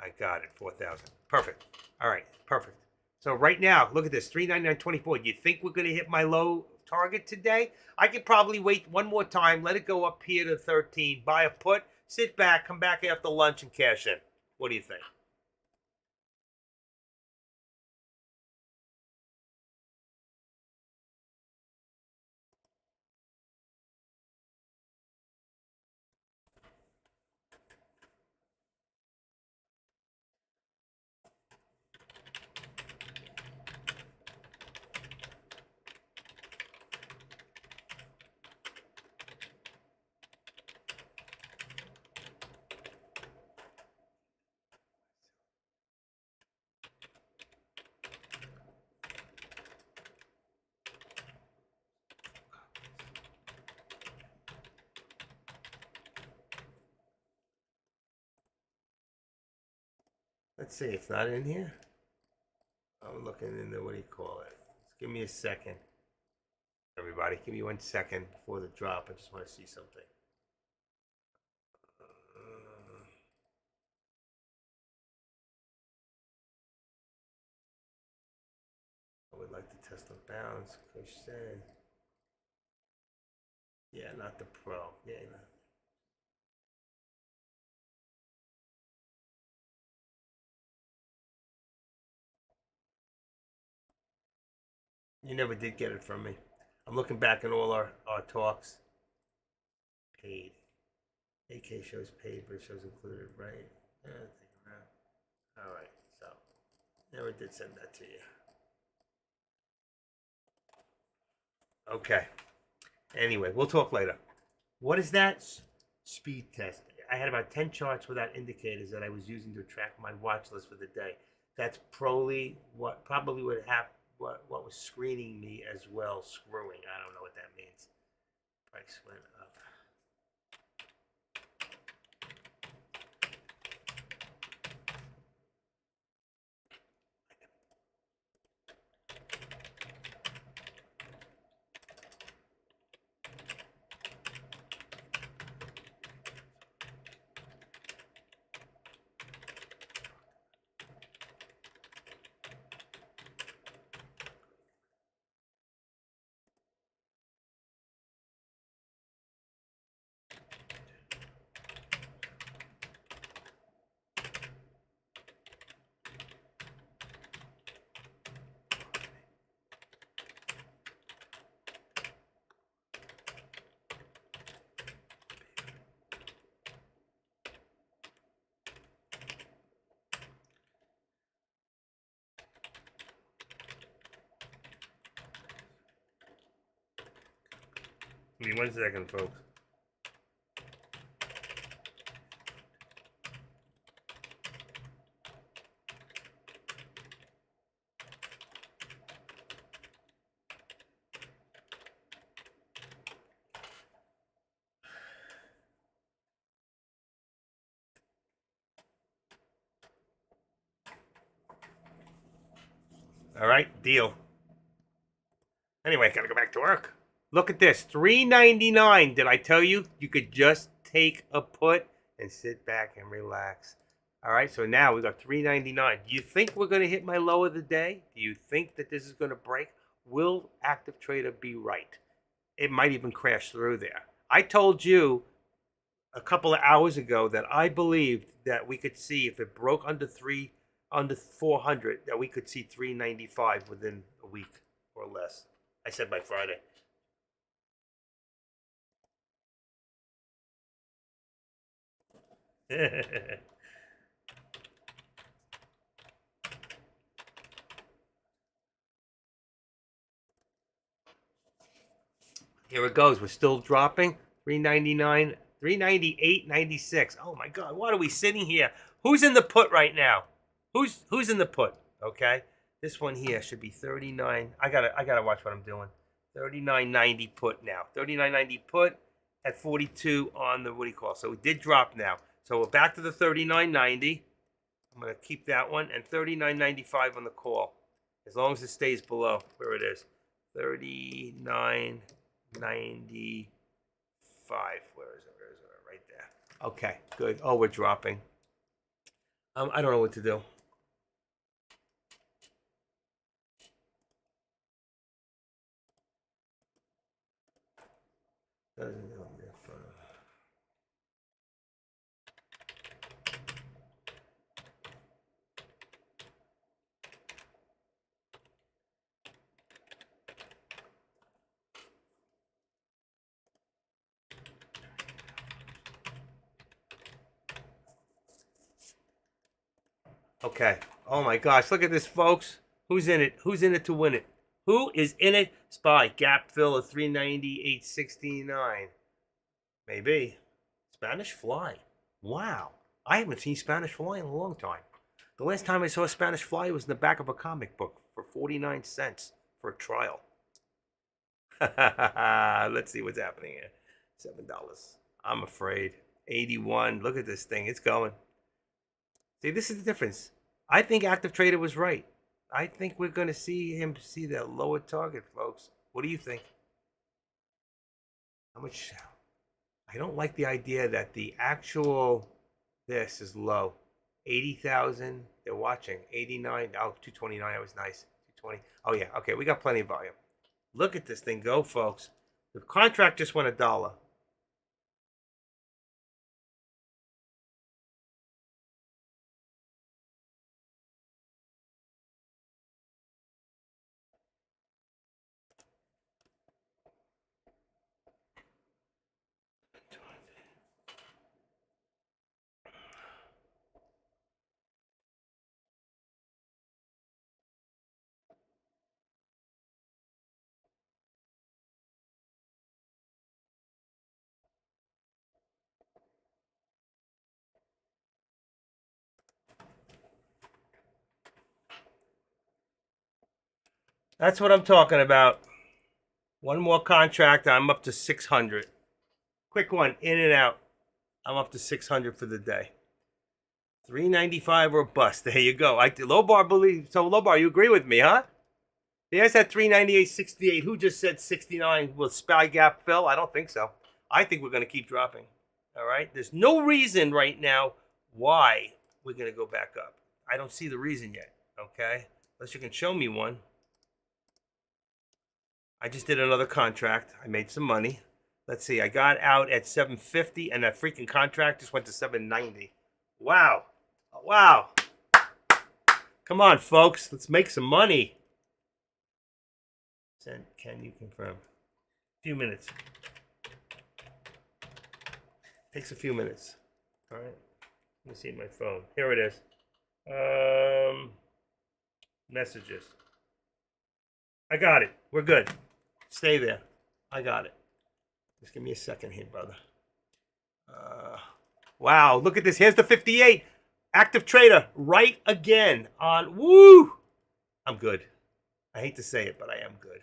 I got it, 4,000. Perfect. All right, perfect. So right now, look at this, 399.24. Do you think we're going to hit my low target today? I could probably wait one more time, let it go up here to 13, buy a put, sit back, come back after lunch, and cash in. What do you think? Let's see, it's not in here. I'm looking in the, what do you call it? Just give me a second. Everybody, give me 1 second before the drop. I just want to see something. I would like to test the bounce. Coach said. Yeah, not the pro. Yeah, no. You never did get it from me. I'm looking back at all our talks. Paid. AK shows paid, but shows included, right? Yeah, take it around. All right, so never did send that to you. Okay. Anyway, we'll talk later. What is that? Speed test. I had about 10 charts without indicators that I was using to track my watch list for the day. That's probably what would happen. What was screening me as well, screwing. I don't know what that means. Price went up. Give me 1 second, folks. All right, deal. Anyway, gotta go back to work. Look at this, $3.99. Did I tell you you could just take a put and sit back and relax? All right, so now we got $3.99. Do you think we're going to hit my low of the day? Do you think that this is going to break? Will Active Trader be right? it might even crash through there. I told you a couple of hours ago that I believed that we could see, if it broke under 400, that we could see 395 within a week or less. I said by Friday. Here it goes. We're still dropping. 399, 398, 96. Oh my God! What are we sitting here? Who's in the put right now? Who's in the put? Okay, this one here should be 39. I gotta watch what I'm doing. 39.90 put now. 39.90 put at 42 on the what do you call? So we did drop now. So we're back to the 39.90. I'm gonna keep that one, and 39.95 on the call, as long as it stays below where it is. 39.95. Where is it? Right there. Okay, good. Oh, we're dropping. I don't know what to do. Okay. Oh my gosh, look at this, folks. Who's in it? Who's in it to win it? Who is in it? Spy. Gap fill of 398.69. Maybe. Spanish Fly. Wow. I haven't seen Spanish Fly in a long time. The last time I saw Spanish Fly was in the back of a comic book for 49 cents for a trial. Let's see what's happening here. $7. I'm afraid. 81. Look at this thing. It's going. See, this is the difference. I think Active Trader was right. I think we're going to see him see that lower target, folks. What do you think? How much? I don't like the idea that the actual this is low. 80,000. They're watching. 89. Oh, 229. That was nice. 220. Oh, yeah. Okay, we got plenty of volume. Look at this thing go, folks. The contract just went $1. That's what I'm talking about. One more contract, I'm up to 600. Quick one, in and out. I'm up to 600 for the day. 395 or bust. There you go. Lobar believe so. Lobar, you agree with me, huh? There's that 398.68. Who just said 69 will spy gap fill? I don't think so. I think we're going to keep dropping. All right. There's no reason right now why we're going to go back up. I don't see the reason yet. Okay. Unless you can show me one. I just did another contract. I made some money. Let's see. I got out at 750, and that freaking contract just went to 790. Wow. Wow. Come on, folks. Let's make some money. Send. Can you confirm? A few minutes. Takes a few minutes. All right. Let me see my phone. Here it is. Messages. I got it. We're good. Stay there. I got it. Just give me a second here, brother. Wow, look at this. Here's the 58. Active Trader right again on. Woo! I'm good. I hate to say it, but I am good.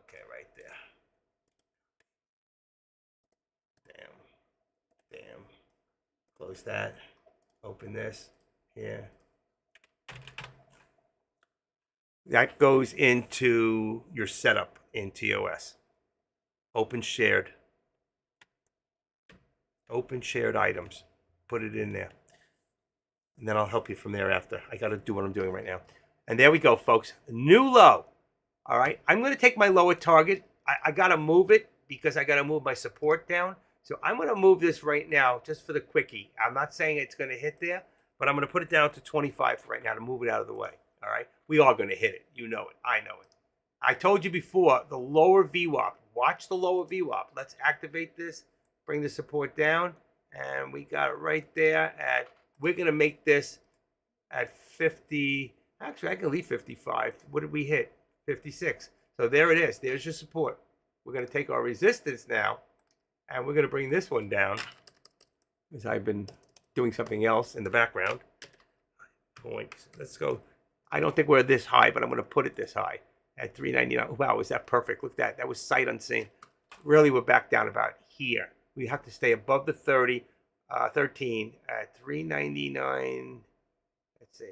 Okay, right there. Damn. Close that. Open this. Here. That goes into your setup in TOS. Open shared. Open shared items. Put it in there. And then I'll help you from there after. I got to do what I'm doing right now. And there we go, folks. New low. All right. I'm going to take my lower target. I got to move it because I got to move my support down. So I'm going to move this right now just for the quickie. I'm not saying it's going to hit there, but I'm going to put it down to 25 for right now to move it out of the way. All right? We are going to hit it. You know it. I know it. I told you before, the lower VWAP. Watch the lower VWAP. Let's activate this. Bring the support down. And we got it right there at, we're going to make this at 50. Actually, I can leave 55. What did we hit? 56. So there it is. There's your support. We're going to take our resistance now, and we're going to bring this one down, because I've been doing something else in the background. Let's go. I don't think we're this high, but I'm going to put it this high at 399. Wow, is that perfect? Look at that. That was sight unseen. Really, we're back down about here. We have to stay above the 13 at 399. Let's see.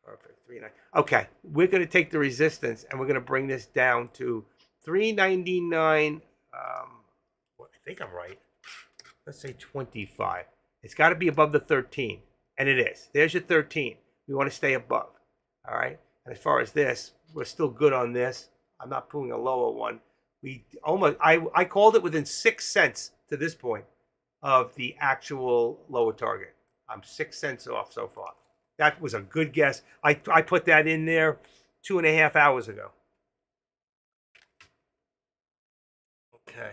Perfect. 39. Okay, we're going to take the resistance and we're going to bring this down to 399. Well, I think I'm right. Let's say 25. It's got to be above the 13, and it is. There's your 13. We want to stay above. All right. And as far as this, we're still good on this. I'm not pulling a lower one. We almost. I called it within 6 cents to this point of the actual lower target. I'm 6 cents off so far. That was a good guess. I put that in there 2.5 hours ago. Okay.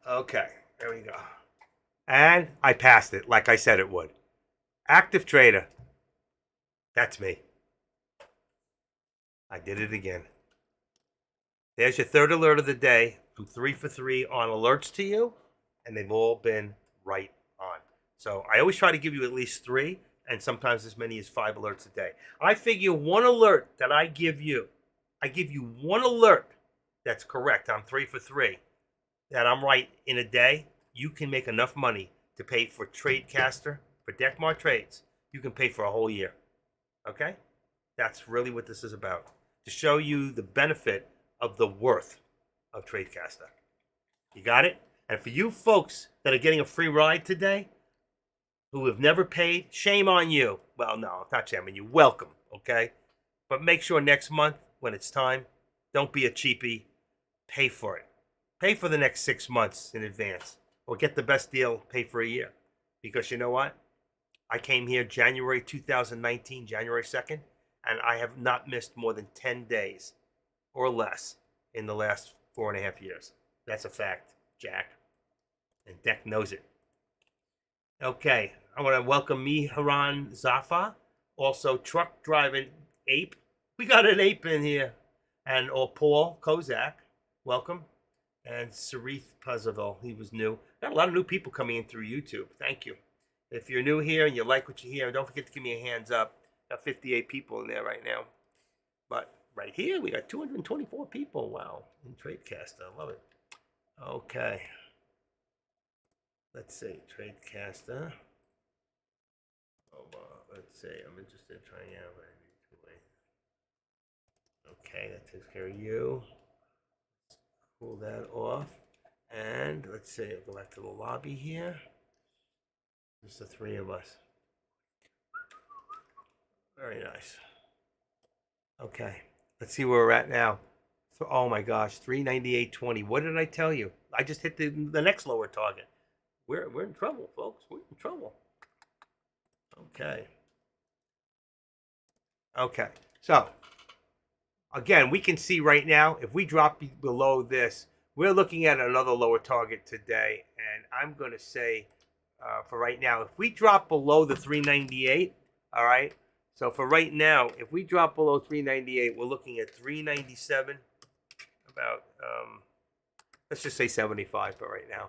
Okay, there we go. And I passed it like I said it would. Active trader. That's me. I did it again. There's your third alert of the day. I'm 3 for 3 on alerts to you, and they've all been right on. So I always try to give you at least 3, and sometimes as many as 5 alerts a day. I figure one alert that I give you one alert that's correct. I'm 3 for 3. That I'm right in a day, you can make enough money to pay for TradeCaster, for Deckmar Trades. You can pay for a whole year. Okay? That's really what this is about. To show you the benefit of the worth of TradeCaster. You got it? And for you folks that are getting a free ride today, who have never paid, shame on you. Well, no, it's not shame on you. Welcome, okay? But make sure next month, when it's time, don't be a cheapie. Pay for it. Pay for the next 6 months in advance, or get the best deal, pay for a year. Because you know what? I came here January 2019, January 2nd, and I have not missed more than 10 days or less in the last 4.5 years. That's a fact, Jack. And Deck knows it. Okay, I want to welcome Miharan Zafa, also truck driving ape. We got an ape in here. And Paul Kozak, welcome. And Sarith Puzzaville, he was new. Got a lot of new people coming in through YouTube. Thank you. If you're new here and you like what you hear, don't forget to give me a hands up. Got 58 people in there right now. But right here, we got 224 people. Wow, in TradeCaster. I love it. Okay. Let's see, TradeCaster. Let's see, I'm interested in trying out. Okay, that takes care of you. Pull that off. And let's see, I'll go back to the lobby here. Just the 3 of us. Very nice. Okay, let's see where we're at now. So, oh my gosh, 398.20. What did I tell you? I just hit the next lower target. We're in trouble, folks. We're in trouble. Okay. Okay, so again, we can see right now, if we drop below this, we're looking at another lower target today. And I'm going to say, for right now, if we drop below the 398, all right? So for right now, if we drop below 398, we're looking at 397, about, let's just say 75 for right now.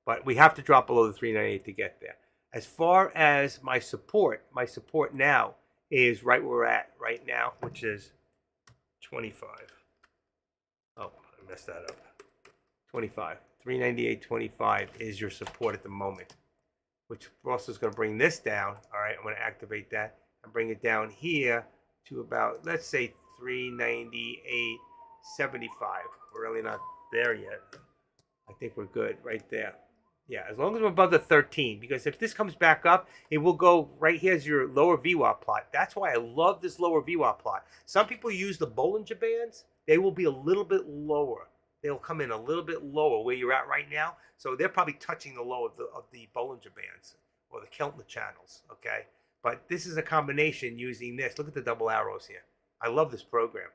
But we have to drop below the 398 to get there. As far as my support now is right where we're at right now, which is 25. Oh, I messed that up. 25. 398.25 is your support at the moment, which also is going to bring this down. All right, I'm going to activate that and bring it down here to about, let's say, 398.75. We're really not there yet. I think we're good right there. Yeah, as long as we're above the 13, because if this comes back up, it will go right here's your lower VWAP plot. That's why I love this lower VWAP plot. Some people use the Bollinger Bands. They will be a little bit lower. They'll come in a little bit lower where you're at right now. So they're probably touching the low of the Bollinger Bands or the Keltner channels, okay? But this is a combination using this. Look at the double arrows here. I love this program.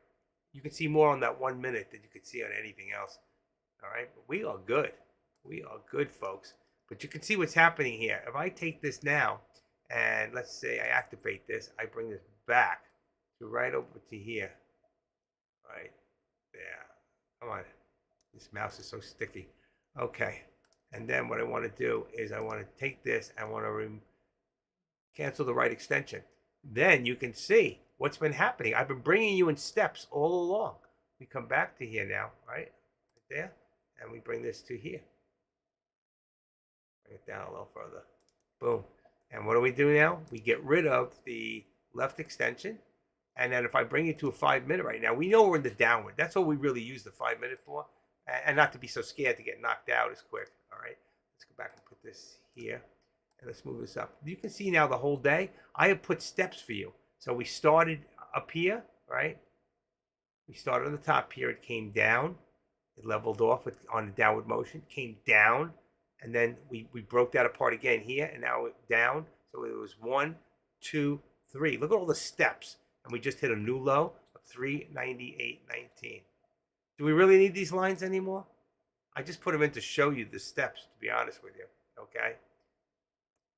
You can see more on that 1 minute than you could see on anything else. All right, but we are good. We are good, folks. But you can see what's happening here. If I take this now, and let's say I activate this, I bring this back to right over to here. Right there. Come on. This mouse is so sticky. Okay. And then what I want to do is I want to take this and I want to cancel the right extension. Then you can see what's been happening. I've been bringing you in steps all along. We come back to here now, right there, and we bring this to here. Bring it down a little further. Boom. And what do we do now? We get rid of the left extension. And then if I bring it to a 5 minute right now, we know we're in the downward. That's what we really use the 5 minute for. And not to be so scared to get knocked out as quick. All right. Let's go back and put this here. And let's move this up. You can see now the whole day, I have put steps for you. So we started up here, right? We started on the top here. It came down. It leveled off on the downward motion. Came down. And then we broke that apart again here. And now it's down. So it was 1, 2, 3. Look at all the steps. And we just hit a new low of 398.19. Do we really need these lines anymore? I just put them in to show you the steps, to be honest with you. Okay?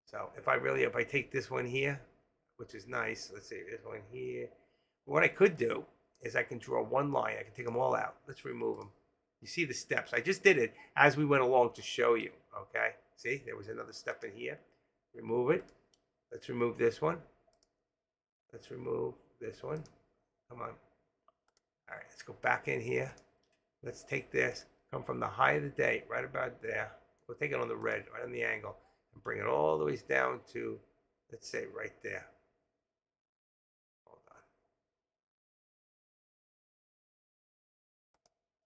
So if I take this one here, which is nice. Let's see, this one here. What I could do is I can draw one line. I can take them all out. Let's remove them. You see the steps. I just did it as we went along to show you. Okay? See, there was another step in here. Remove it. Let's remove this one. Let's remove this one. Come on. All right, let's go back in here. Let's take this, come from the high of the day, right about there. We'll take it on the red, right on the angle, and bring it all the way down to, let's say, right there. Hold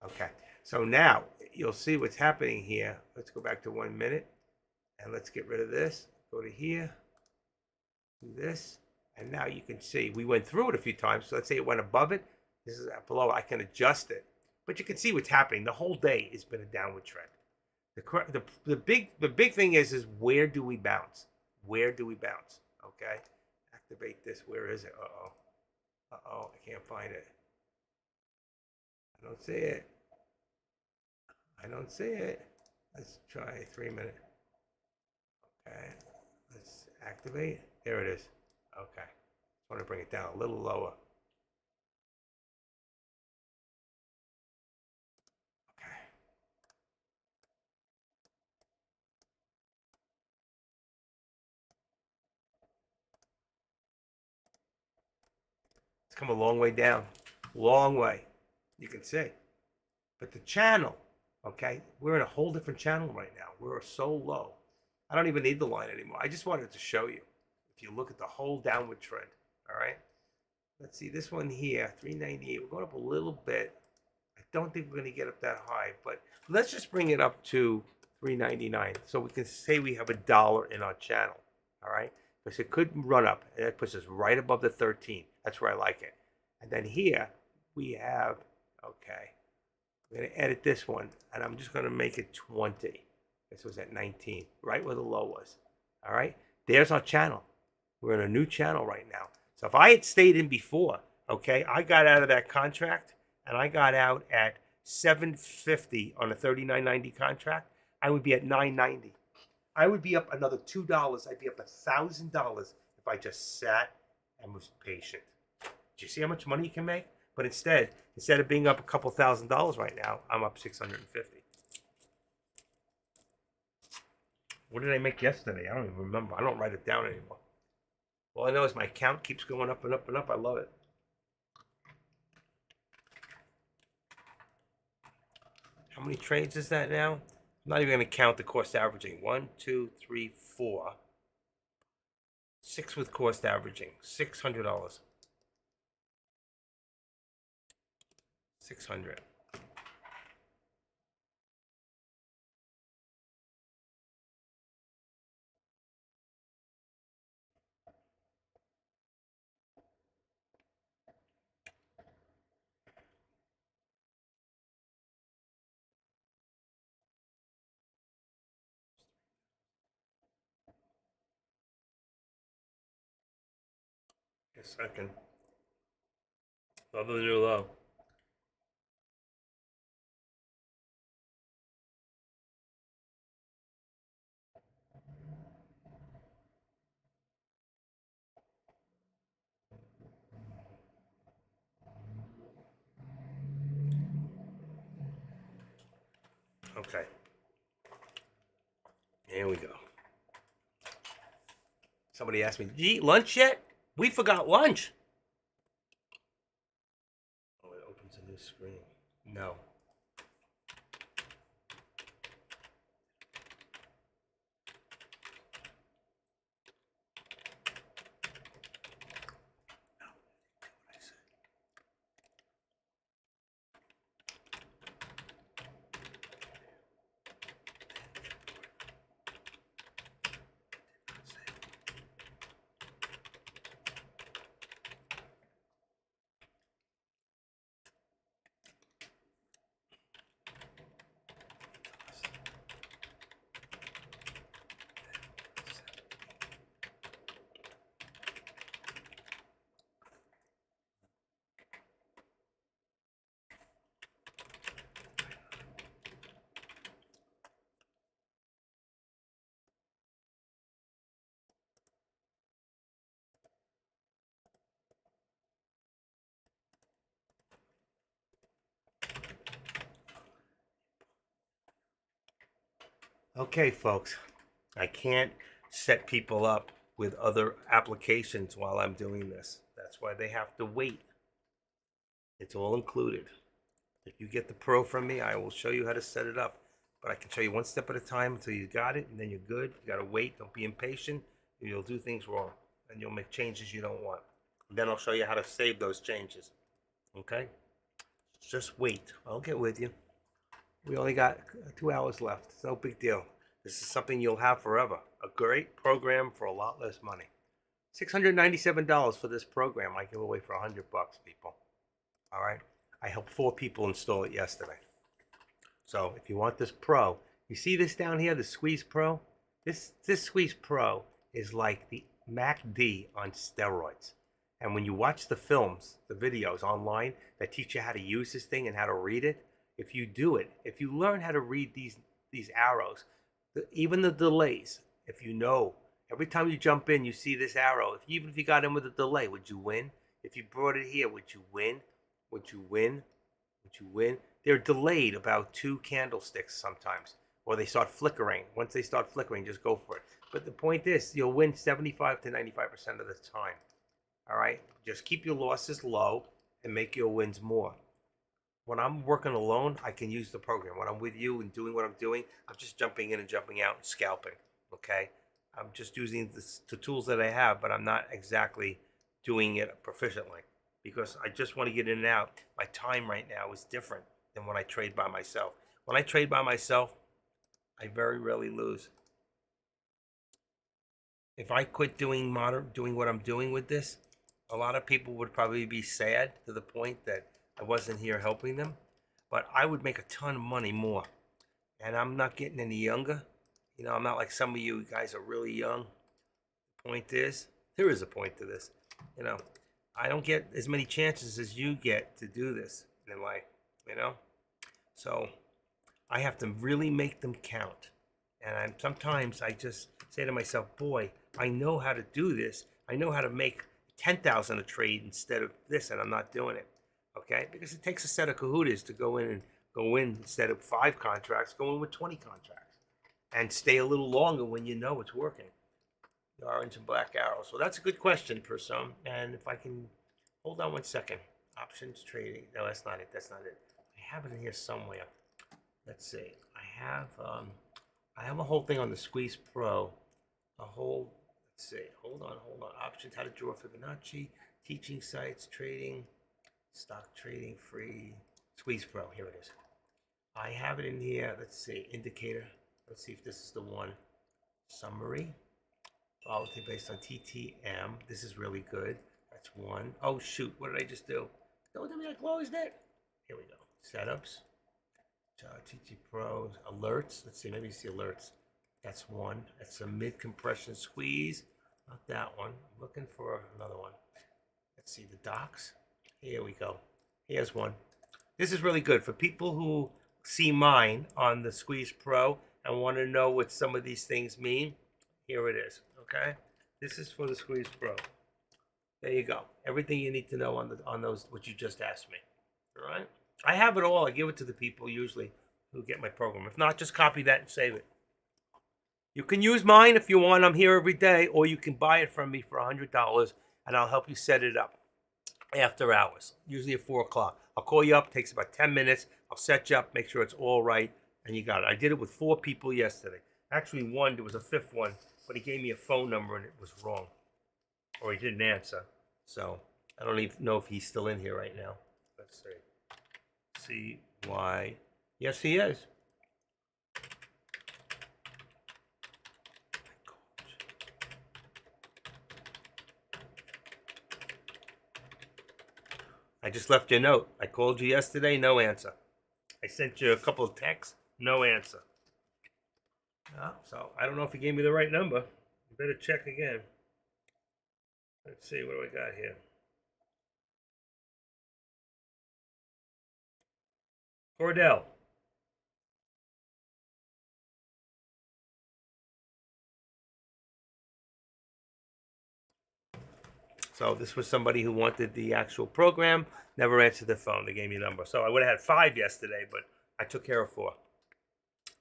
on. Okay, so now you'll see what's happening here. Let's go back to 1 minute, and let's get rid of this. Go to here, do this, and now you can see we went through it a few times. So let's say it went above it. This is below. I can adjust it. But you can see what's happening. The whole day has been a downward trend. The big thing is where do we bounce? Where do we bounce? Okay. Activate this. Where is it? Uh-oh. Uh-oh. I can't find it. I don't see it. I don't see it. Let's try 3 minute. Okay. Let's activate. There it is. Okay. I want to bring it down a little lower. It's come a long way down. Long way. You can see. But the channel, okay, we're in a whole different channel right now. We're so low. I don't even need the line anymore. I just wanted to show you. If you look at the whole downward trend, all right? Let's see, this one here, 398. We're going up a little bit. I don't think we're going to get up that high, but let's just bring it up to 399 so we can say we have $1 in our channel, all right? Because it could run up, and that puts us right above the 13. That's where I like it. And then here we have, okay, we're going to edit this one, and I'm just going to make it 20. This was at 19, right where the low was. All right, there's our channel. We're in a new channel right now. So if I had stayed in before, okay, I got out of that contract, and I got out at 750 on a 39.90 contract, I would be at 990. I would be up another $2. I'd be up $1,000 if I just sat and was patient. Do you see how much money you can make? But instead of being up a couple $1,000s right now, I'm up 650. What did I make yesterday? I don't even remember. I don't write it down anymore. All I know is my count keeps going up and up and up. I love it. How many trades is that now? I'm not even going to count the cost averaging. 1, 2, 3, 4. 6 with cost averaging. $600. 600. A second. Love the new low. Okay. Here we go. Somebody asked me, did you eat lunch yet? We forgot lunch. Oh, it opens a new screen. No. Okay, folks, I can't set people up with other applications while I'm doing this. That's why they have to wait. It's all included. If you get the pro from me, I will show you how to set it up. But I can show you one step at a time until you got it, and then you're good. You gotta wait, don't be impatient, or you'll do things wrong, and you'll make changes you don't want. And then I'll show you how to save those changes, okay? Just wait, I'll get with you. We only got 2 hours left. It's no big deal. This is something you'll have forever. A great program for a lot less money. $697 for this program. I give away for $100, people. All right. I helped 4 people install it yesterday. So if you want this pro, you see this down here, the Squeeze Pro. This Squeeze Pro is like the MACD on steroids. And when you watch the films, the videos online that teach you how to use this thing and how to read it, if you do it, if you learn how to read these arrows, even the delays, if you know, every time you jump in, you see this arrow. Even if you got in with a delay, would you win? If you brought it here, would you win? Would you win? Would you win? They're delayed about 2 candlesticks sometimes, or they start flickering. Once they start flickering, just go for it. But the point is, you'll win 75 to 95% of the time. All right? Just keep your losses low and make your wins more. When I'm working alone, I can use the program. When I'm with you and doing what I'm doing, I'm just jumping in and jumping out and scalping, okay? I'm just using the tools that I have, but I'm not exactly doing it proficiently because I just want to get in and out. My time right now is different than when I trade by myself. When I trade by myself, I very rarely lose. If I quit doing what I'm doing with this, a lot of people would probably be sad to the point that I wasn't here helping them, but I would make a ton of money more. And I'm not getting any younger. You know, I'm not like some of you guys are really young. The point is, there is a point to this. You know, I don't get as many chances as you get to do this in life, you know? So I have to really make them count. And sometimes I just say to myself, boy, I know how to do this. I know how to make 10,000 a trade instead of this, and I'm not doing it. Okay, because it takes a set of cahoots to go in instead of 5 contracts, go in with 20 contracts. and stay a little longer when you know it's working. The orange and black arrow. So that's a good question, Person. And if I can, hold on one second. Options trading. No, that's not it. That's not it. I have it in here somewhere. Let's see. I have a whole thing on the Squeeze Pro. Let's see. Hold on. Options, how to draw Fibonacci, teaching sites, trading, stock trading, free. Squeeze Pro. Here it is. I have it in here. Let's see. Indicator. Let's see if this is the one. Summary. Volatility based on TTM. This is really good. That's one. Oh, shoot. What did I just do? Don't tell me I closed it. Here we go. Setups. TT Pros. Alerts. Let's see. Maybe you see alerts. That's one. That's a mid-compression squeeze. Not that one. I'm looking for another one. Let's see. The docs. Here we go. Here's one. This is really good for people who see mine on the Squeeze Pro and want to know what some of these things mean. Here it is. Okay. This is for the Squeeze Pro. There you go. Everything you need to know on those what you just asked me. All right. I have it all. I give it to the people usually who get my program. If not, just copy that and save it. You can use mine if you want. I'm here every day, or you can buy it from me for $100, and I'll help you set it up after hours, usually at 4 o'clock. I'll call you up. Takes about 10 minutes. I'll set you up, make sure it's all right, and you got it. I did it with 4 people yesterday. Actually, one, there was a 5th one, but he gave me a phone number, and it was wrong, or he didn't answer. So I don't even know if he's still in here right now. Let's see. CY. Yes, he is. I just left you a note. I called you yesterday, no answer. I sent you a couple of texts, no answer. So I don't know if he gave me the right number. You better check again. Let's see, what do I got here? Cordell. So this was somebody who wanted the actual program, never answered the phone. They gave me a number. So I would have had 5 yesterday, but I took care of 4.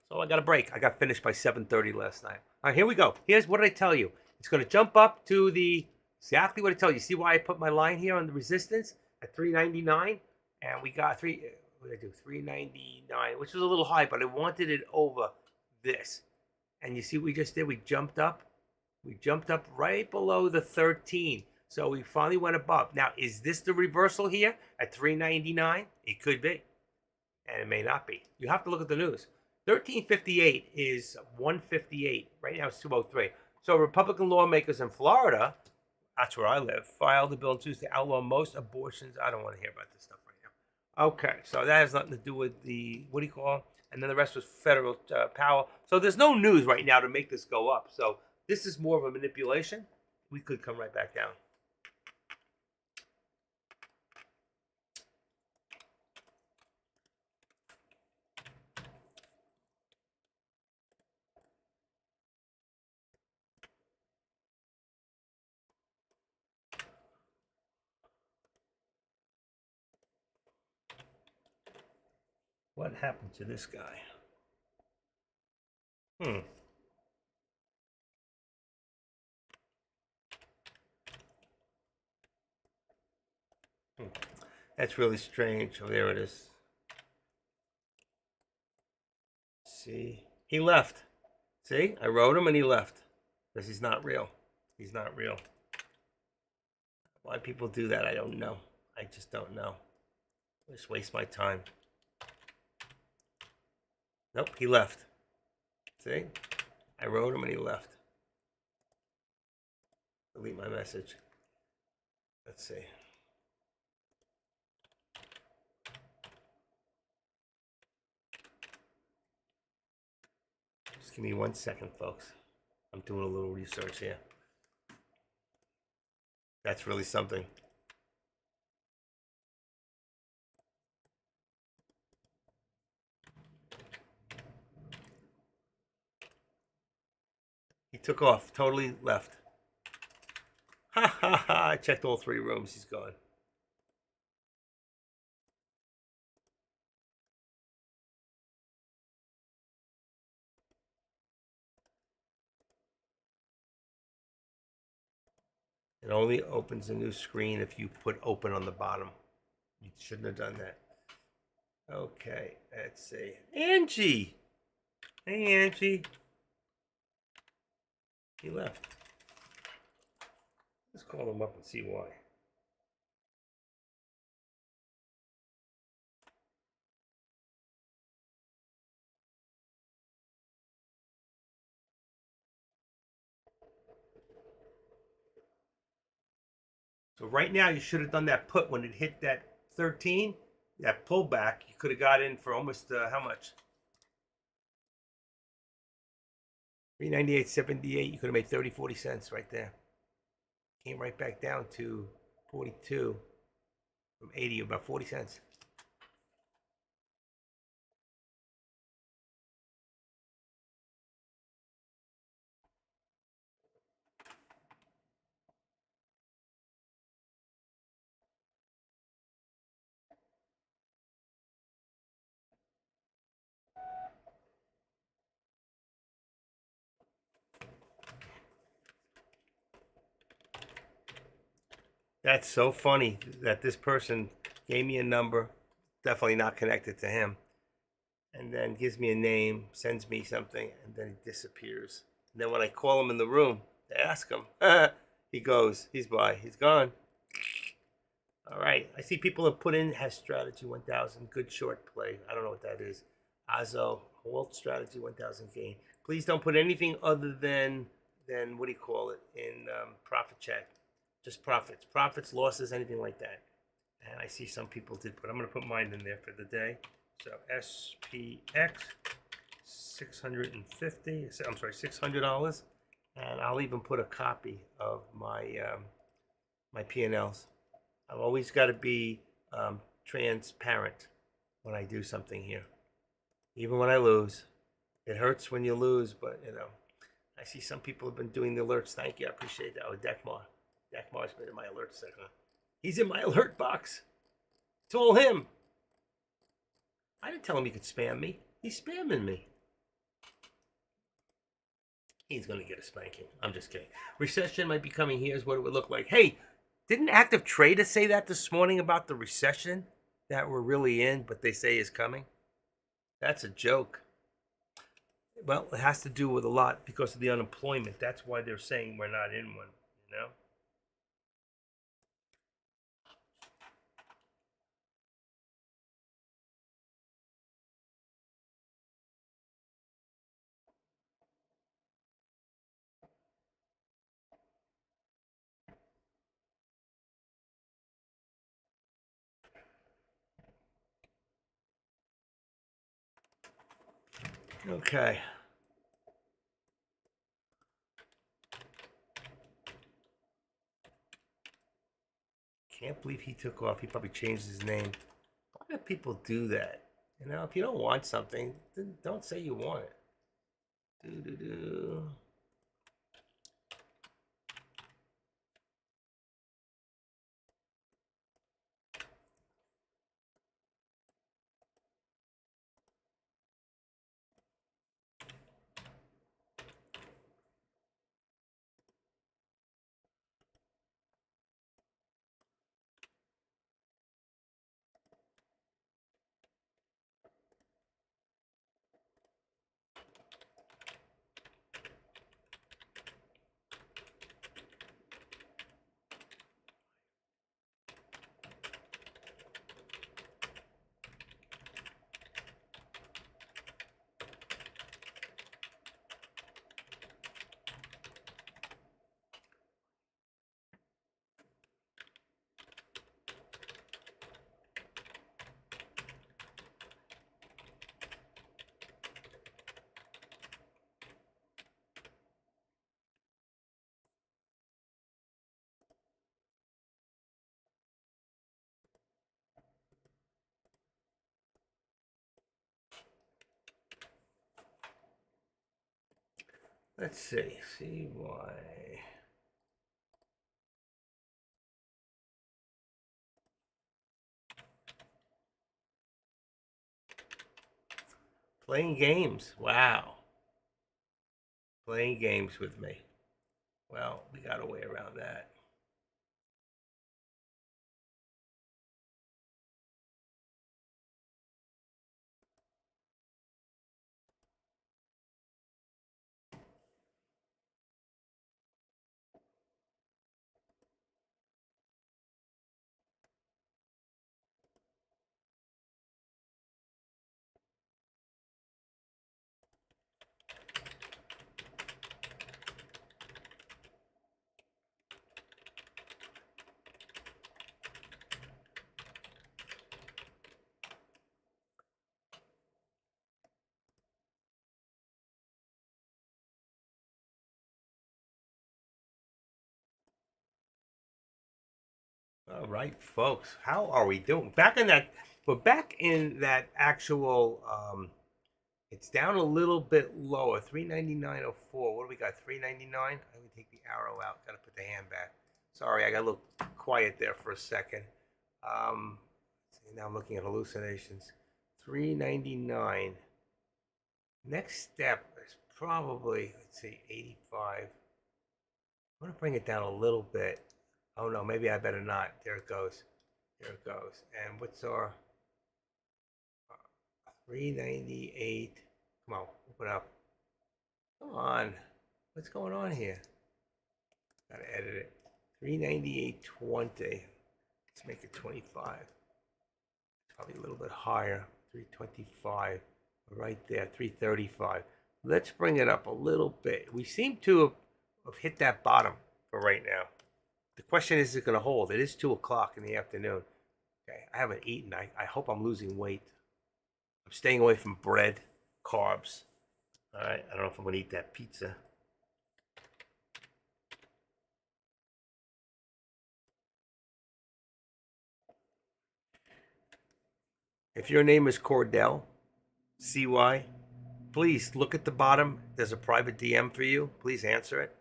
So I got a break. I got finished by 7:30 last night. All right, here we go. Here's what did I tell you. It's going to jump up to the, exactly what I tell you. See why I put my line here on the resistance at 399? And we got what did I do? 399, which was a little high, but I wanted it over this. And you see what we just did? We jumped up. We jumped up right below the 13. So we finally went above. Now, is this the reversal here at 399? It could be. And it may not be. You have to look at the news. 1358 is 158. Right now it's 203. So Republican lawmakers in Florida, that's where I live, filed a bill on Tuesday to outlaw most abortions. I don't want to hear about this stuff right now. Okay, so that has nothing to do with the, what do you call it? And then the rest was federal power. So there's no news right now to make this go up. So this is more of a manipulation. We could come right back down. What happened to this guy? That's really strange. Oh, there it is. See? He left. See? I wrote him and he left. Because he's not real. He's not real. Why people do that, I don't know. I just don't know. I just waste my time. Nope, he left. See? I wrote him and he left. Delete my message. Let's see. Just give me 1 second, folks. I'm doing a little research here. That's really something. He took off, totally left. Ha ha ha, I checked all 3 rooms, he's gone. It only opens a new screen if you put open on the bottom. You shouldn't have done that. Okay, let's see. Angie! Hey, Angie. He left. Let's call him up and see why. So right now you should have done that put when it hit that 13, that pullback. You could have got in for almost how much? 398.78. You could have made 30-40 cents right there. Came right back down to 42 from 80, about 40 cents. That's so funny that this person gave me a number, definitely not connected to him, and then gives me a name, sends me something, and then he disappears. And then when I call him in the room to ask him, he goes, he's gone. All right, I see people have put in has strategy 1000, good short play. I don't know what that is. Azo, Walt strategy 1000 gain. Please don't put anything other than what do you call it in profit check. Just profits, losses, anything like that. And I see some people did put. I'm going to put mine in there for the day. So SPX 650. I'm sorry, $600, and I'll even put a copy of my my P&Ls. I've always got to be transparent when I do something here, even when I lose. It hurts when you lose, but you know. I see some people have been doing the alerts. Thank you, I appreciate that. Oh, Dekmar. Dekmar's been in my alert section. He's in my alert box. It's all him. I didn't tell him he could spam me. He's spamming me. He's going to get a spanking. I'm just kidding. Recession might be coming. Here's what it would look like. Hey, didn't Active Trader say that this morning about the recession that we're really in, but they say is coming? That's a joke. Well, it has to do with a lot because of the unemployment. That's why they're saying we're not in one, you know? Okay. Can't believe he took off. He probably changed his name. Why do people do that? You know, if you don't want something, then don't say you want it. Do. Let's see why. Playing games. Wow. Playing games with me. Well, we got a way around that. All right, folks, how are we doing? We're back in that actual, it's down a little bit lower, 399.04. What do we got, 399? I'm going to take the arrow out, got to put the hand back. Sorry, I got a little quiet there for a second. See, now I'm looking at hallucinations. 399. Next step is probably, let's see, 85. I'm going to bring it down a little bit. Oh no, maybe I better not. There it goes. There it goes. And what's our 398? Come on, open up. Come on. What's going on here? Gotta edit it. 398.20. Let's make it 25. Probably a little bit higher. 325. Right there. 335. Let's bring it up a little bit. We seem to have hit that bottom for right now. The question is it going to hold? It is 2 o'clock in the afternoon. Okay, I haven't eaten. I hope I'm losing weight. I'm staying away from bread, carbs. All right, I don't know if I'm going to eat that pizza. If your name is Cordell, CY, please look at the bottom. There's a private DM for you. Please answer it.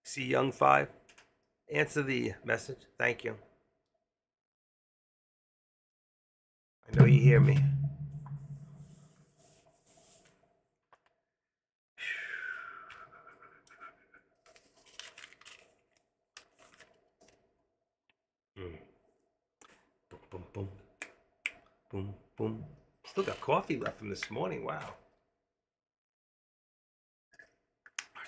C Young 5, answer the message. Thank you. I know you hear me. Boom, boom, boom, boom, boom. Still got coffee left from this morning. Wow.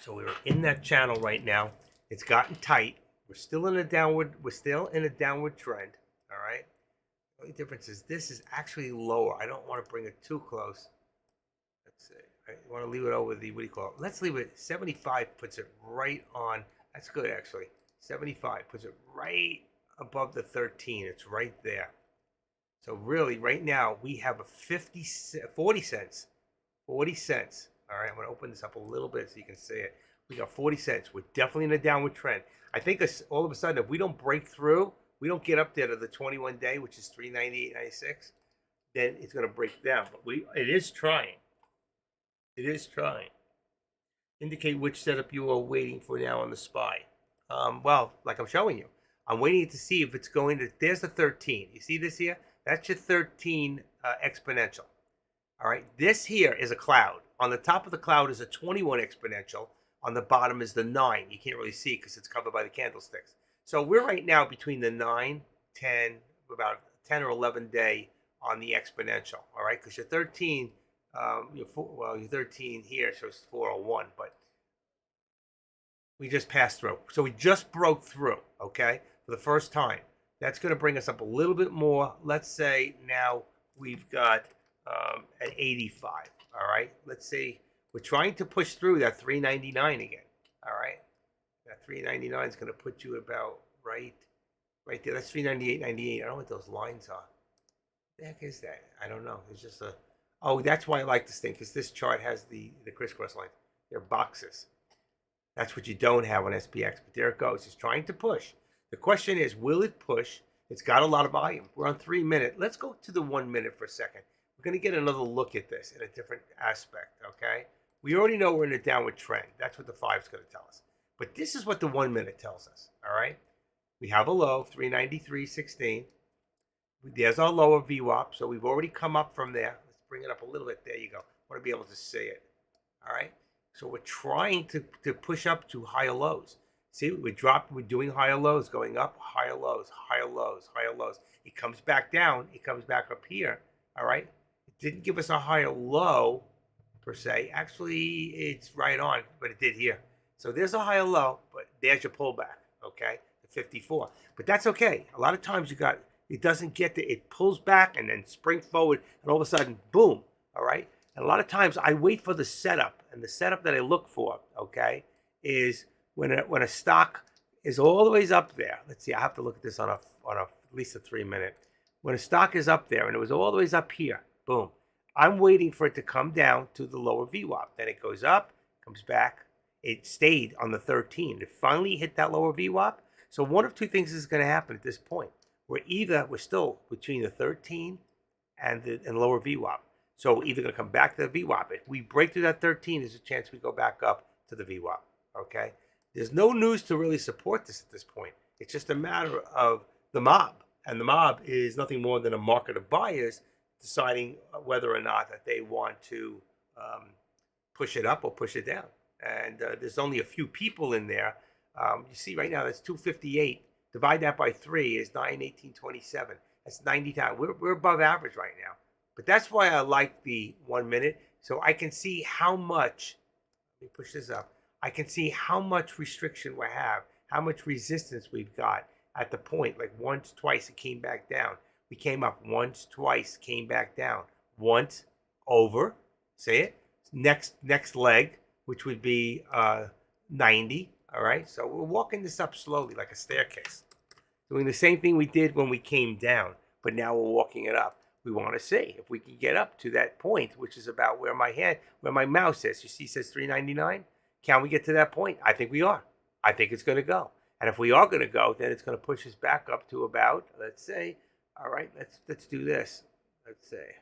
So we're in that channel right now. It's gotten tight. We're still in a downward trend. All right. The only difference is this is actually lower. I don't want to bring it too close. Let's see. I want to leave it over the, what do you call it? Let's leave it 75, puts it right on. That's good actually. 75 puts it right above the 13. It's right there. So really right now we have a 40 cents. 40 cents. All right, I'm going to open this up a little bit so you can see it. We got 40 cents. We're definitely in a downward trend. I think all of a sudden, if we don't break through, we don't get up there to the 21-day, which is 398.96, then it's going to break down. But it is trying. It is trying. Indicate which setup you are waiting for now on the SPY. Well, like I'm showing you, I'm waiting to see if it's going to. There's the 13. You see this here? That's your 13 exponential. All right. This here is a cloud. On the top of the cloud is a 21 exponential. On the bottom is the 9. You can't really see because it's covered by the candlesticks. So we're right now between the 9, 10, about 10 or 11 day on the exponential. All right, because your 13, your 13 here shows 401, but we just passed through. So we just broke through. Okay, for the first time. That's going to bring us up a little bit more. Let's say now we've got an 85. All right, let's see. We're trying to push through that 399 again. All right, that 399 is going to put you about right there. That's 398.98. I don't know what those lines are. What the heck is that? I don't know. It's just a. Oh, that's why I like this thing, because this chart has the crisscross lines. They're boxes. That's what you don't have on SPX. But there it goes. It's trying to push. The question is, will it push? It's got a lot of volume. We're on 3 minute. Let's go to the 1 minute for a second. We're going to get another look at this in a different aspect, okay? We already know we're in a downward trend. That's what the 5 is going to tell us. But this is what the 1 minute tells us, all right? We have a low, 393.16. There's our lower VWAP, so we've already come up from there. Let's bring it up a little bit. There you go. I want to be able to see it, all right? So we're trying to push up to higher lows. See, we're doing higher lows, going up, higher lows, higher lows, higher lows. It comes back down. It comes back up here, all right? It didn't give us a higher low, per se. Actually, it's right on, but it did here. So there's a higher low, but there's your pullback, okay, the 54. But that's okay. A lot of times it doesn't get to, it pulls back and then springs forward, and all of a sudden, boom, all right? And a lot of times I wait for the setup, and the setup that I look for, okay, is when a stock is all the ways up there. Let's see, I have to look at this on at least a 3 minute. When a stock is up there and it was all the ways up here, boom, I'm waiting for it to come down to the lower VWAP. Then it goes up, comes back. it stayed on the 13. It finally hit that lower VWAP. So one of two things is going to happen at this point. We're still between the 13 and lower VWAP. So we're either going to come back to the VWAP. If we break through that 13, there's a chance we go back up to the VWAP. Okay? There's no news to really support this at this point. It's just a matter of the mob. And the mob is nothing more than a market of buyers deciding whether or not that they want to push it up or push it down. And there's only a few people in there. You see right now that's 258. Divide that by 3 is 918.27. That's 90,000. We're above average right now. But that's why I like the 1 minute. So I can see how much, let me push this up. I can see how much restriction we have, how much resistance we've got at the point. Like once, twice, it came back down. We came up once, twice, came back down. Once, over, see it? Next leg, which would be 90, all right? So we're walking this up slowly like a staircase. Doing the same thing we did when we came down, but now we're walking it up. We want to see if we can get up to that point, which is about where my mouse is. You see it says 399? Can we get to that point? I think we are. I think it's going to go. And if we are going to go, then it's going to push us back up to about, let's say, all right, let's do this. Let's say,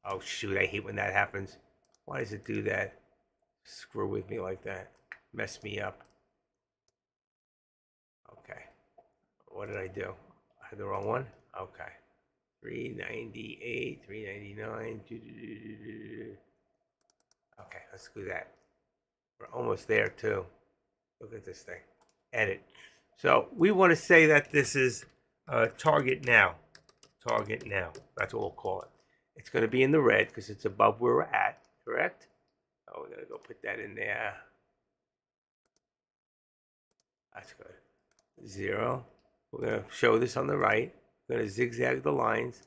oh shoot, I hate when that happens. Why does it do that? Screw with me like that. Mess me up. Okay. What did I do? I had the wrong one? Okay. 398, 399. Okay, let's do that. We're almost there too. Look at this thing. Edit. So we want to say that this is target now. Target now. That's what we'll call it. It's going to be in the red because it's above where we're at, correct? Oh, we're going to go put that in there. That's good. 0. We're going to show this on the right. We're going to zigzag the lines.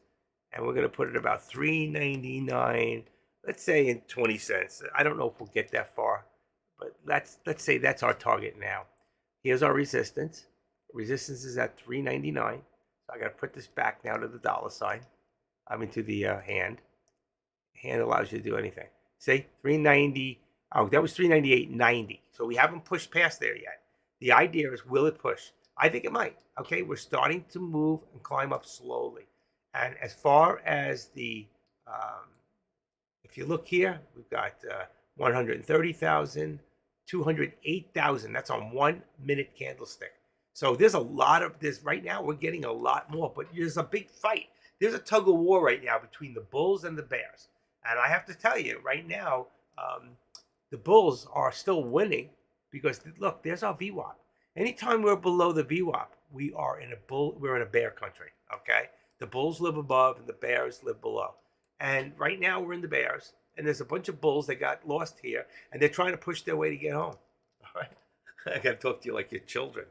And we're going to put it about 399, let's say in 20 cents. I don't know if we'll get that far. But let's say that's our target now. Here's our resistance. Resistance is at 399. So I got to put this back now to the dollar sign. I mean to the hand. Hand allows you to do anything. See, 390. Oh, that was 398.90. So we haven't pushed past there yet. The idea is, will it push? I think it might. Okay, we're starting to move and climb up slowly. And as far as the, if you look here, we've got 130,000. 208,000. That's on 1 minute candlestick. So there's a lot of this right now. We're getting a lot more, but there's a big fight. There's a tug of war right now between the bulls and the bears. And I have to tell you, right now, the bulls are still winning because look, there's our VWAP. Anytime we're below the VWAP, we're in a bear country. Okay, the bulls live above and the bears live below. And right now we're in the bears. And there's a bunch of bulls that got lost here, and they're trying to push their way to get home. All right? I got to talk to you like your children.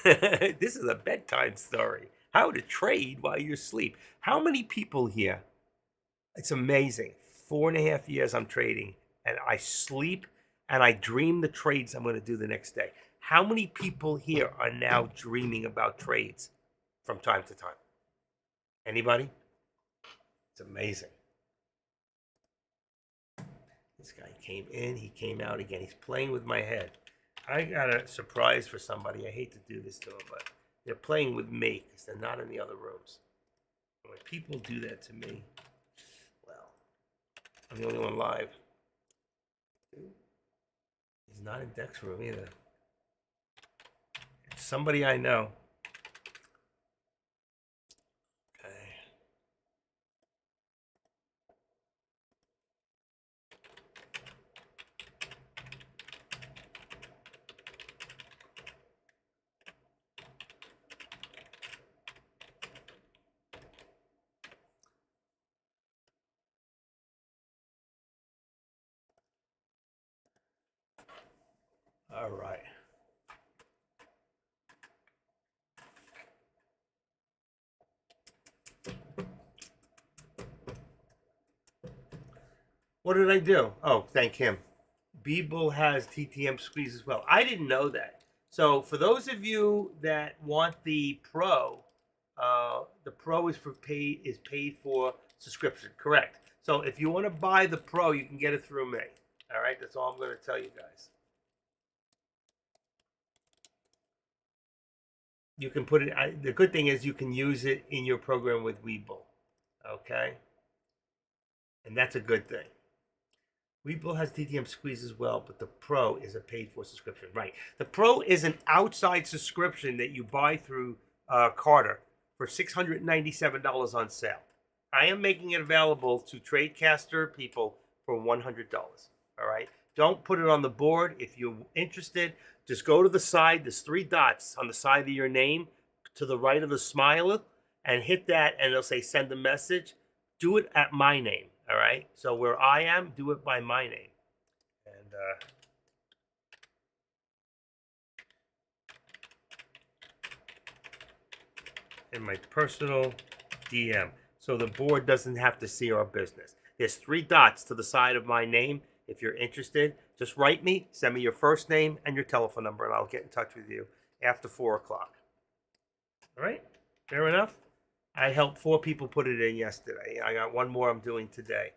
This is a bedtime story. How to trade while you sleep. How many people here? It's amazing. 4.5 years I'm trading, and I sleep, and I dream the trades I'm going to do the next day. How many people here are now dreaming about trades from time to time? Anybody? It's amazing. This guy came in, he came out again. He's playing with my head. I got a surprise for somebody. I hate to do this to them, but they're playing with me because they're not in the other rooms. And when people do that to me, well, I'm the only one live. He's not in Deck's room either. It's somebody I know. All right. What did I do? Oh, thank him. Beeble has TTM squeeze as well. I didn't know that. So for those of you that want the Pro, The Pro is paid for subscription. Correct. So if you want to buy the Pro, you can get it through me. All right. That's all I'm going to tell you guys. You can put it. The good thing is you can use it in your program with Webull. Okay. And that's a good thing. Webull has TTM Squeeze as well, but the Pro is a paid-for subscription. Right. The Pro is an outside subscription that you buy through Carter for $697 on sale. I am making it available to Tradecaster people for $100. All right. Don't put it on the board. If you're interested, just go to the side. There's 3 dots on the side of your name to the right of the smile and hit that, and it'll say send a message. Do it at my name. All right. So where I am, do it by my name. And in my personal DM. So the board doesn't have to see our business. There's 3 dots to the side of my name. If you're interested, just write me, send me your first name and your telephone number, and I'll get in touch with you after 4 o'clock. All right? Fair enough? I helped 4 people put it in yesterday. I got 1 more I'm doing today.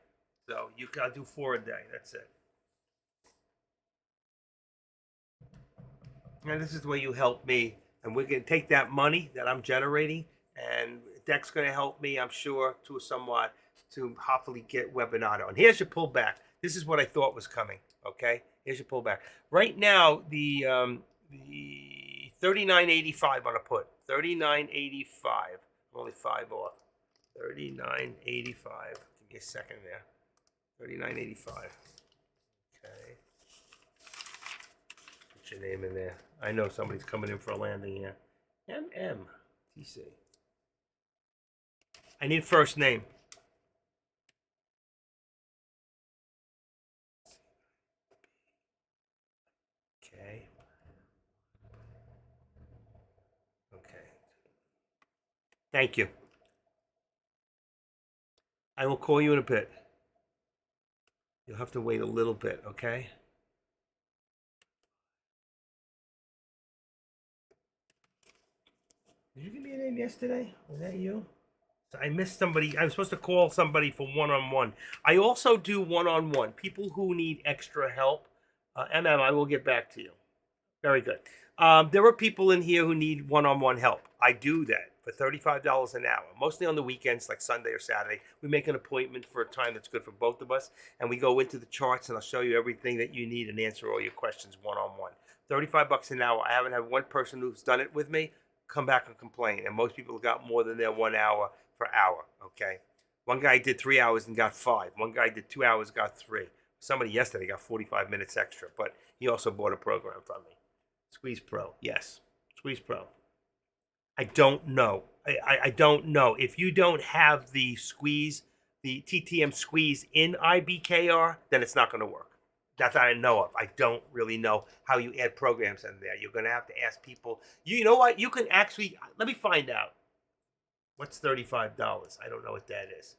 So I'll do 4 a day. That's it. And this is the way you help me. And we're going to take that money that I'm generating, and Deck's going to help me, I'm sure, to somewhat, to hopefully get Webinato. And here's your pullback. This is what I thought was coming. Okay, here's your pullback. Right now, the 39.85 on a put. 39.85. I'm only 5 off. 39.85. Give me a second there. 39.85. Okay. Put your name in there. I know somebody's coming in for a landing here. MMTC. I need first name. Okay. Okay. Thank you. I will call you in a bit. You'll have to wait a little bit, okay? Did you give me a name yesterday? Was that you? I missed somebody. I was supposed to call somebody for one-on-one. I also do one-on-one. People who need extra help. I will get back to you. Very good. There are people in here who need one-on-one help. I do that for $35 an hour, mostly on the weekends, like Sunday or Saturday. We make an appointment for a time that's good for both of us, and we go into the charts, and I'll show you everything that you need and answer all your questions one-on-one. $35 an hour. I haven't had one person who's done it with me come back and complain, and most people got more than their 1 hour per hour. Okay, one guy did 3 hours and got 5. One guy did 2 hours, got 3. Somebody yesterday got 45 minutes extra, but he also bought a program from me. Squeeze Pro, yes, Squeeze Pro. I don't know. I don't know. If you don't have the squeeze, the TTM squeeze in IBKR, then it's not going to work. That I know of. I don't really know how you add programs in there. You're going to have to ask people. You know what? You can actually, let me find out. What's $35? I don't know what that is.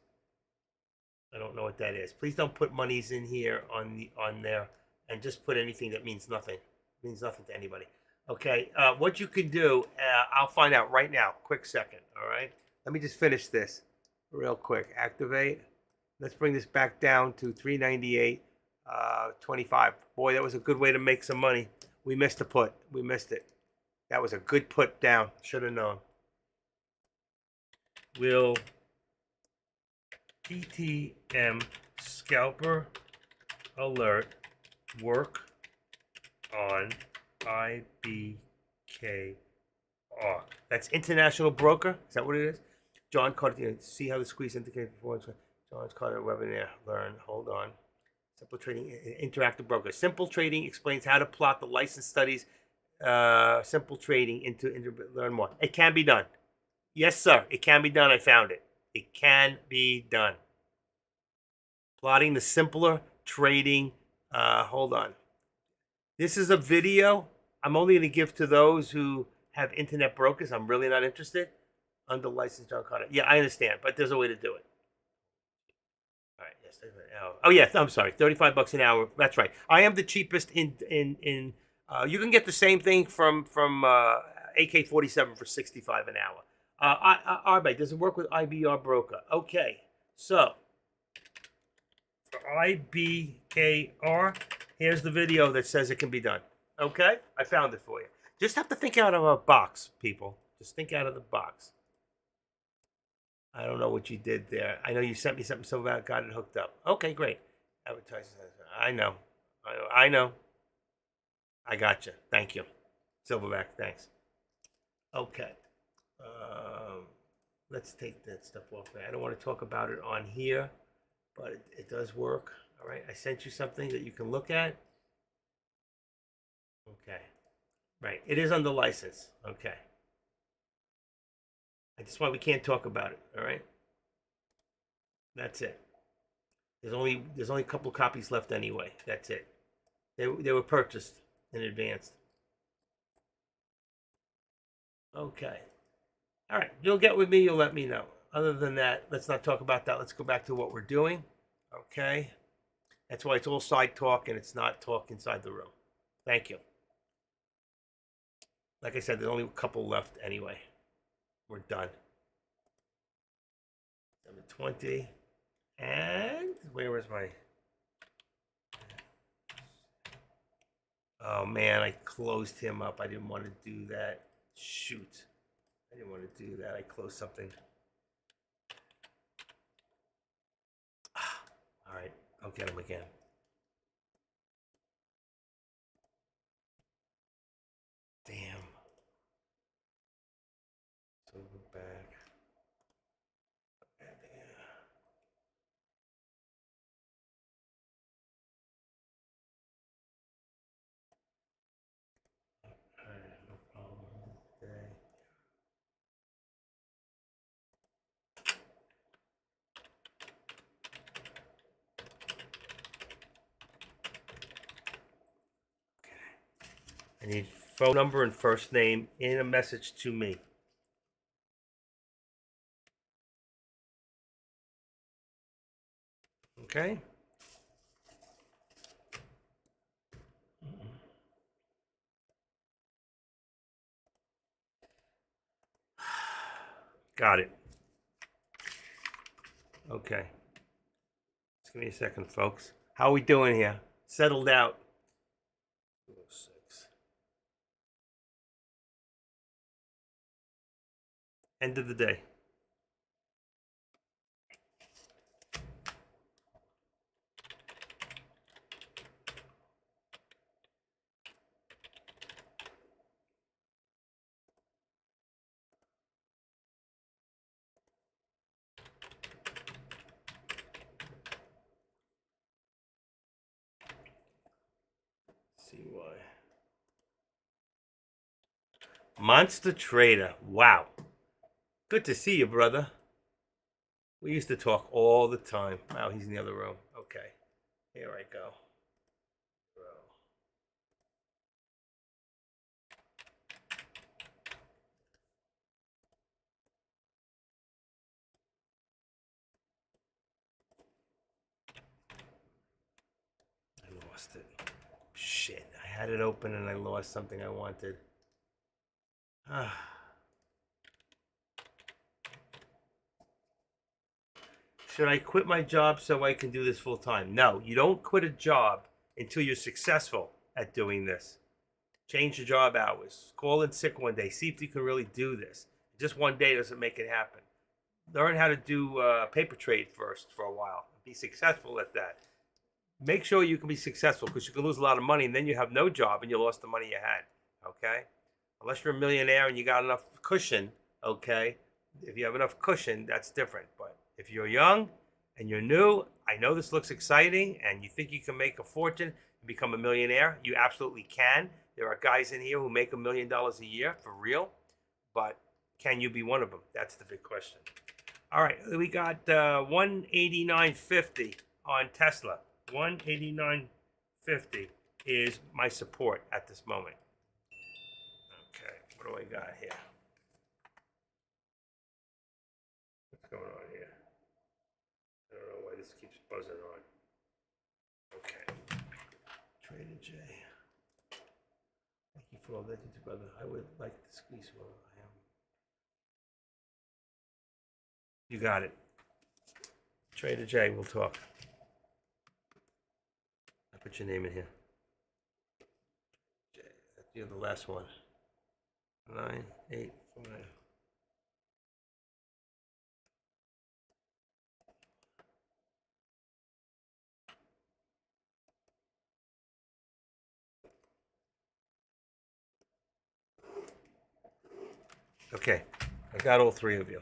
I don't know what that is. Please don't put monies in here on there, and just put anything that means nothing. It means nothing to anybody. Okay. What you can do, I'll find out right now. Quick second. All right. Let me just finish this real quick. Activate. Let's bring this back down to 398. 25. Boy, that was a good way to make some money. We missed a put. We missed it. That was a good put down. Should have known. Will TTM scalper alert work on IBKR? That's International Broker. Is that what it is? John Carter. See how the squeeze indicates performance. John Carter webinar. Learn. Hold on. Simple Trading, Interactive Broker. Simple Trading explains how to plot the license studies. Simple Trading into learn more. It can be done. Yes, sir. It can be done. I found it. It can be done. Plotting the simpler trading. Hold on. This is a video I'm only going to give to those who have internet brokers. I'm really not interested. Under license, John Carter. Yeah, I understand, but there's a way to do it. All right, yes. Oh yeah, I'm sorry. $35 an hour. That's right. I am the cheapest in you can get the same thing from AK-47 for $65 an hour. RBank, does it work with IBR Broker? Okay, so for IBKR, here's the video that says it can be done. Okay, I found it for you. Just have to think out of a box, people. Just think out of the box. I don't know what you did there. I know you sent me something so bad, got it hooked up. Okay, great. Advertising. I know. I know. I got you. Thank you. Silverback, thanks. Okay. Let's take that stuff off there. I don't want to talk about it on here, but it does work. All right. I sent you something that you can look at. Okay. Right. It is under license. Okay. That's why we can't talk about it. All right. That's it. There's only a couple copies left anyway. That's it. They were purchased in advance. Okay. All right. You'll get with me. You'll let me know. Other than that, let's not talk about that. Let's go back to what we're doing. Okay. That's why it's all side talk and it's not talk inside the room. Thank you. Like I said, there's only a couple left anyway. We're done. 720. And where was my... Oh man, I closed him up. I didn't want to do that. Shoot. I didn't want to do that. I closed something. All right, I'll get him again. Damn. Silverback. No problem today. I need phone number and first name in a message to me. Okay? Got it. Okay. Just give me a second, folks. How are we doing here? Settled out. 206. End of the day. See why. Monster Trader. Wow. Good to see you, brother. We used to talk all the time. Wow, he's in the other room. Okay. Here I go. I lost it. Shit. I had it open and I lost something I wanted. Should I quit my job so I can do this full time? No, you don't quit a job until you're successful at doing this. Change your job hours. Call in sick one day. See if you can really do this. Just one day doesn't make it happen. Learn how to do paper trade first for a while. Be successful at that. Make sure you can be successful because you can lose a lot of money and then you have no job and you lost the money you had. Okay? Unless you're a millionaire and you got enough cushion, okay? If you have enough cushion, that's different. But if you're young and you're new, I know this looks exciting and you think you can make a fortune and become a millionaire, you absolutely can. There are guys in here who make $1 million a year for real, but can you be one of them? That's the big question. All right, we got 189.50 on Tesla. 189.50 is my support at this moment. Okay, what do I got here? What's going on here? I don't know why this keeps buzzing on. Okay. Trader J. Thank you for all that, brother. I would like to squeeze one. You got it. Trader J, we'll talk. I put your name in here. J, you're the last one. 985. Okay, I got all three of you.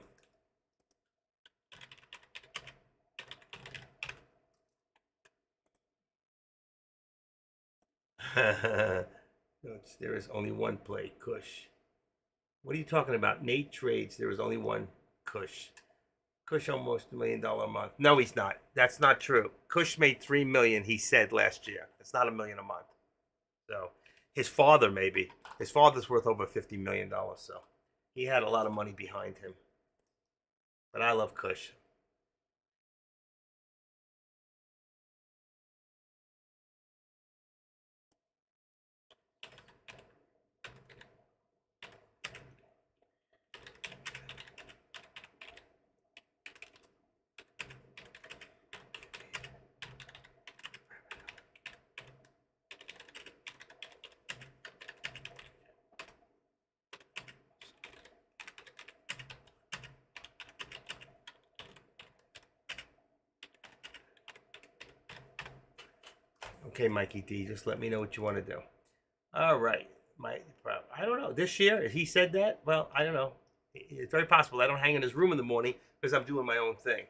There is only one play, Kush. What are you talking about? Nate trades. There is only one Kush. Kush almost $1 million a month. No, he's not. That's not true. Kush made $3 million, he said last year. It's not $1 million a month. So his father maybe. His father's worth over $50 million. So he had a lot of money behind him. But I love Kush. Okay, Mikey D, just let me know what you want to do. All right. I don't know. This year, he said that? Well, I don't know. It's very possible. I don't hang in his room in the morning because I'm doing my own thing.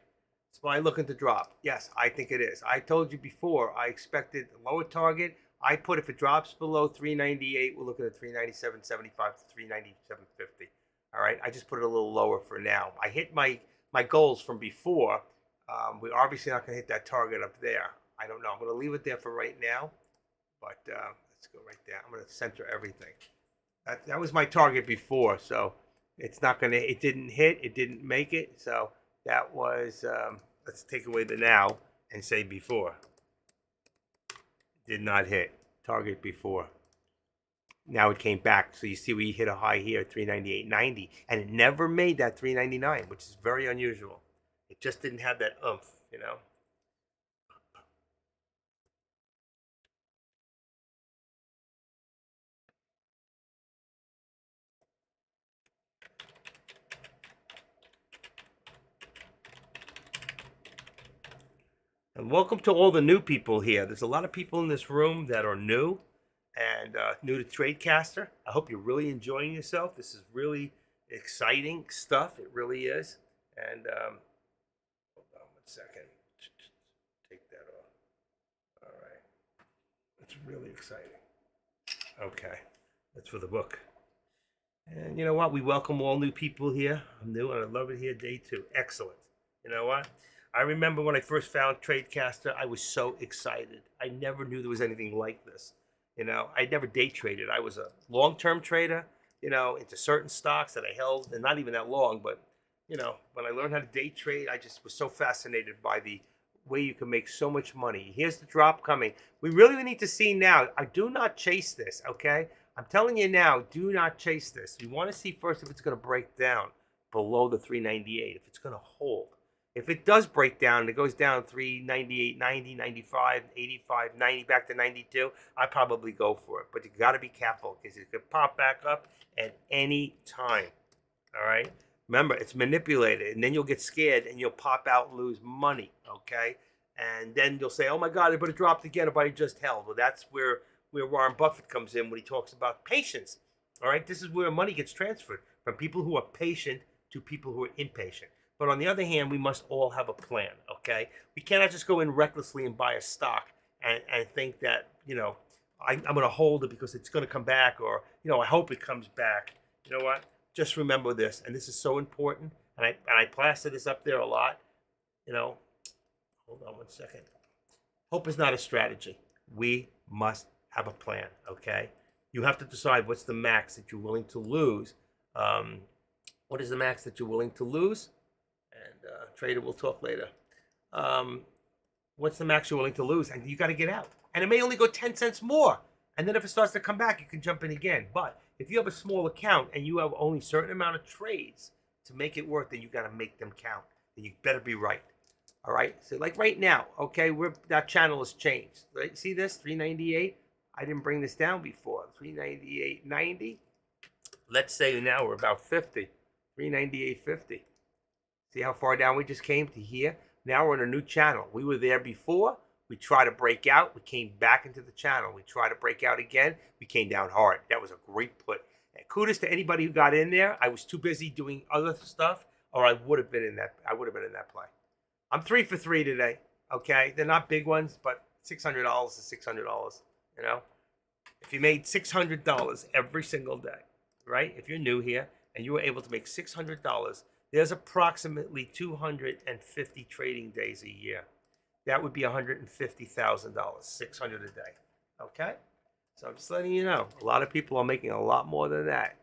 SPY looking to drop. Yes, I think it is. I told you before, I expected a lower target. I put if it drops below 398, we're looking at 397.75 to 397.50. All right. I just put it a little lower for now. I hit my goals from before. We're obviously not going to hit that target up there. I don't know. I'm going to leave it there for right now, but let's go right there. I'm going to center everything. That was my target before, so it's not going to. It didn't hit. It didn't make it. So that was. Let's take away the now and say before. Did not hit target before. Now it came back. So you see, we hit a high here, 398.90, and it never made that 399, which is very unusual. It just didn't have that oomph, you know. And welcome to all the new people here. There's a lot of people in this room that are new and new to TradeCaster. I hope you're really enjoying yourself. This is really exciting stuff. It really is. And hold on 1 second. Take that off. All right. It's really exciting. Okay. That's for the book. And you know what? We welcome all new people here. I'm new and I love it here. Day 2. Excellent. You know what? I remember when I first found TradeCaster, I was so excited. I never knew there was anything like this. You know, I never day traded. I was a long-term trader, you know, into certain stocks that I held, and not even that long, but, you know, when I learned how to day trade, I just was so fascinated by the way you can make so much money. Here's the drop coming. We really need to see now. I do not chase this, okay? I'm telling you now, do not chase this. We want to see first if it's going to break down below the 398, if it's going to hold. If it does break down and it goes down 398, 90, 95, 85, 90, back to 92, I'd probably go for it. But you got to be careful because it could pop back up at any time. All right? Remember, it's manipulated, and then you'll get scared and you'll pop out and lose money. Okay? And then you'll say, oh my God, it dropped again if I just held. Well, that's where Warren Buffett comes in when he talks about patience. All right? This is where money gets transferred from people who are patient to people who are impatient. But on the other hand, we must all have a plan, okay? We cannot just go in recklessly and buy a stock and think that, you know, I'm going to hold it because it's going to come back, or, you know, I hope it comes back. You know what? Just remember this, and this is so important, and I plaster this up there a lot, you know. Hold on 1 second. Hope is not a strategy. We must have a plan, okay? You have to decide what's the max that you're willing to lose. What is the max that you're willing to lose? And trader, we'll talk later. What's the max you're willing to lose? And you got to get out. And it may only go 10 cents more. And then if it starts to come back, you can jump in again. But if you have a small account and you have only a certain amount of trades to make it work, then you got to make them count. then you better be right. All right. So like right now, okay, that channel has changed. Right? See this 398? I didn't bring this down before. 398.90. Let's say now we're about 50. 398.50. See how far down we just came to here? Now we're in a new channel. We were there before. We tried to break out. We came back into the channel. We tried to break out again. We came down hard. That was a great put. And kudos to anybody who got in there. I was too busy doing other stuff, or I would have been in that. I would have been in that play. I'm 3 for 3 today. Okay, they're not big ones, but $600 is $600. You know, if you made $600 every single day, right? If you're new here and you were able to make $600, there's approximately 250 trading days a year. That would be $150,000, 600 a day. Okay, so I'm just letting you know. A lot of people are making a lot more than that.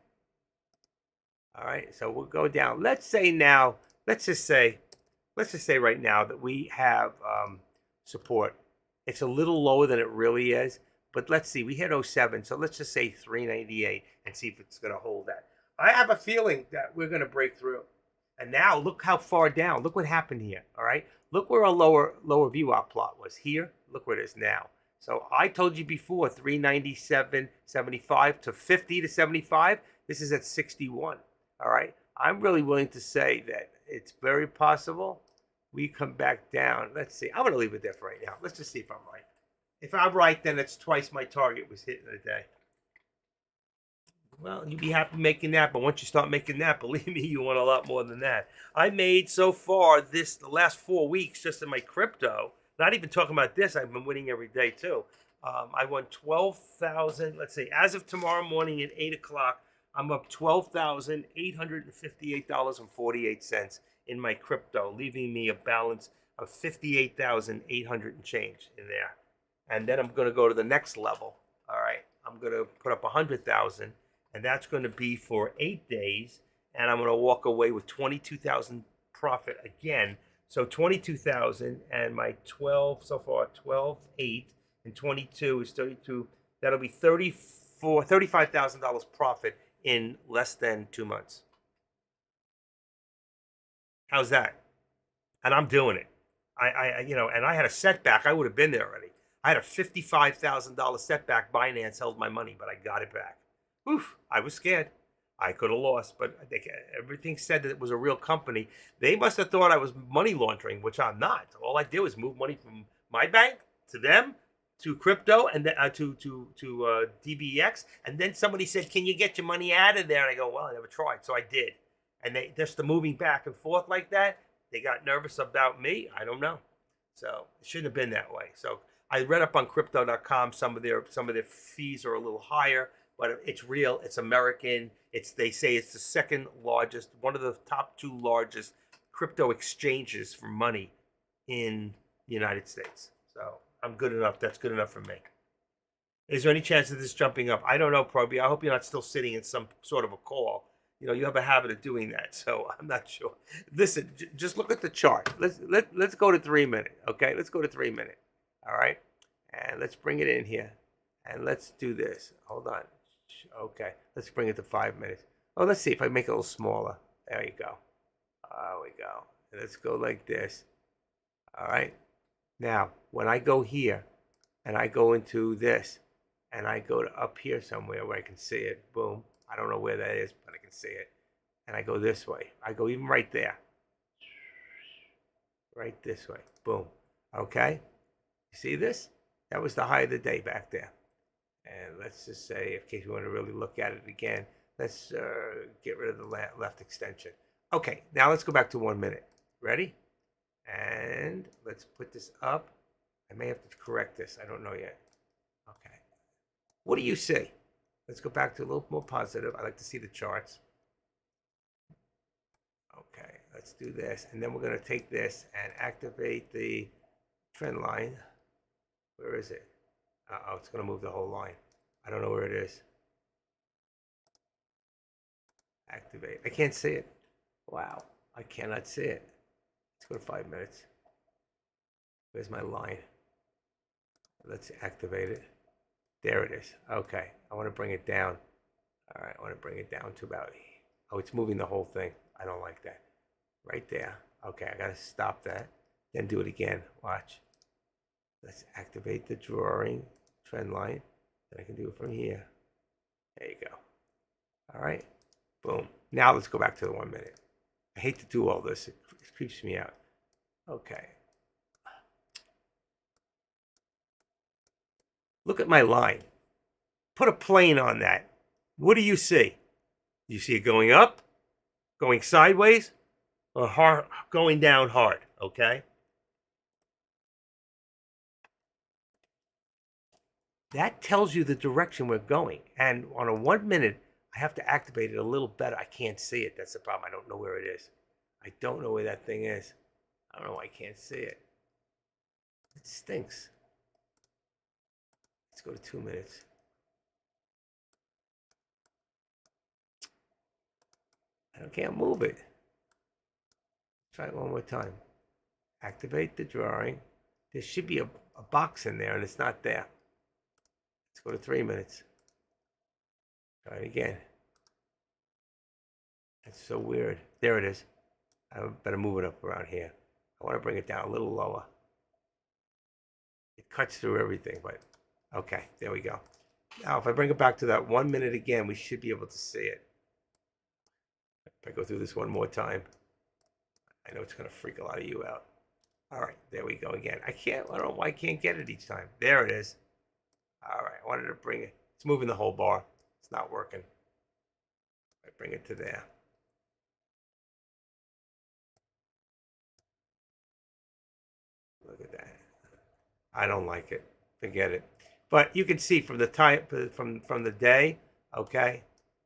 All right, so we'll go down. Let's say now. Let's just say right now that we have support. It's a little lower than it really is, but let's see. We hit 07, so let's just say 398 and see if it's going to hold that. I have a feeling that we're going to break through. And now look how far down. Look what happened here. All right. Look where our lower VWAP plot was here. Look where it is now. So I told you before 397.75 to 50 to 75. This is at 61. All right. I'm really willing to say that it's very possible we come back down. Let's see. I'm going to leave it there for right now. Let's just see if I'm right. If I'm right, then it's twice my target was hit in a day. Well, you'd be happy making that, but once you start making that, believe me, you want a lot more than that. I made so far the last 4 weeks just in my crypto, not even talking about this, I've been winning every day too. I won 12,000, let's see, as of tomorrow morning at 8 o'clock, I'm up $12,858.48 in my crypto, leaving me a balance of 58,800 and change in there. And then I'm going to go to the next level, all right? I'm going to put up 100,000. And that's going to be for 8 days. And I'm going to walk away with 22,000 profit again. So 22,000 and my 12 so far, 12, 8, and 22 is 32. That'll be $35,000 profit in less than 2 months. How's that? And I'm doing it. And I had a setback. I would have been there already. I had a $55,000 setback. Binance held my money, but I got it back. Oof, I was scared. I could have lost, but everything said that it was a real company. They must have thought I was money laundering, which I'm not. All I did was move money from my bank to them, to crypto, and then to DBX. And then somebody said, "Can you get your money out of there?" And I go, "Well, I never tried," so I did. And they just the moving back and forth like that. They got nervous about me. I don't know. So it shouldn't have been that way. So I read up on Crypto.com. Some of their fees are a little higher. But it's real. It's American. They say it's the second largest, one of the top 2 largest crypto exchanges for money in the United States. So I'm good enough. That's good enough for me. Is there any chance of this jumping up? I don't know, Proby. I hope you're not still sitting in some sort of a call. You know, you have a habit of doing that, so I'm not sure. Listen, just look at the chart. Let's go to 3 minute. Okay, let's go to 3 minute. All right, and let's bring it in here, and let's do this. Hold on. Okay, let's bring it to 5 minutes. Oh, let's see if I make it a little smaller. There you go. There we go. And let's go like this. All right. Now, when I go here, and I go into this, and I go to up here somewhere where I can see it, boom. I don't know where that is, but I can see it. And I go this way. I go even right there. Right this way. Boom. Okay? You see this? That was the high of the day back there. And let's just say, in case you want to really look at it again, let's get rid of the left extension. Okay, now let's go back to 1 minute. Ready? And let's put this up. I may have to correct this. I don't know yet. Okay. What do you see? Let's go back to a little more positive. I like to see the charts. Okay, let's do this. And then we're going to take this and activate the trend line. Where is it? Uh-oh, it's going to move the whole line. I don't know where it is. Activate. I can't see it. Wow, I cannot see it. Let's go to 5 minutes. Where's my line? Let's activate it. There it is. Okay, I want to bring it down. All right, I want to bring it down to about, oh, it's moving the whole thing. I don't like that. Right there. Okay, I gotta stop that. Then do it again. Watch. Let's activate the drawing trend line. Then I can do it from here. There you go. All right. Boom. Now let's go back to the 1 minute. I hate to do all this. It creeps me out. Okay. Look at my line. Put a plane on that. What do you see? Do you see it going up, going sideways, or hard, going down hard? Okay. That tells you the direction we're going. And on a 1 minute, I have to activate it a little better. I can't see it. That's the problem. I don't know where it is. I don't know where that thing is. I don't know why I can't see it. It stinks. Let's go to 2 minutes. I can't move it. Try it one more time. Activate the drawing. There should be a box in there, and it's not there. Let's go to 3 minutes. Try it again. That's so weird. There it is. I better move it up around here. I want to bring it down a little lower. It cuts through everything, but okay, there we go. Now, if I bring it back to that 1 minute again, we should be able to see it. If I go through this one more time, I know it's going to freak a lot of you out. All right, there we go again. I don't know why I can't get it each time. There it is. All right, I wanted to bring it. It's moving the whole bar. It's not working. I bring it to there. Look at that. I don't like it. Forget it. But you can see from the time, from the day, okay,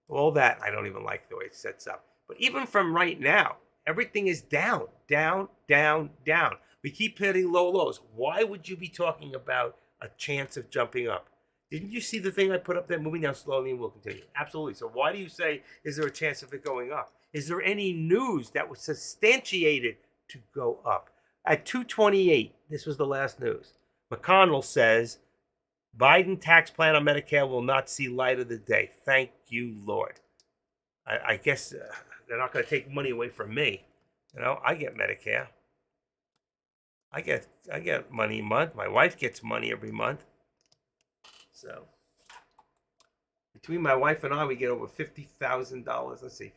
all that, I don't even like the way it sets up. But even from right now, everything is down, down, down, down. We keep hitting low lows. Why would you be talking about a chance of jumping up? Didn't you see the thing I put up there, moving down slowly and will continue? Absolutely. So why do you say, is there a chance of it going up? Is there any news that was substantiated to go up? At 2:28, this was the last news. McConnell says, Biden tax plan on Medicare will not see light of the day. Thank you, Lord. I guess they're not going to take money away from me. You know, I get Medicare. I get money a month. My wife gets money every month. So between my wife and I, we get over $50,000. Let's see,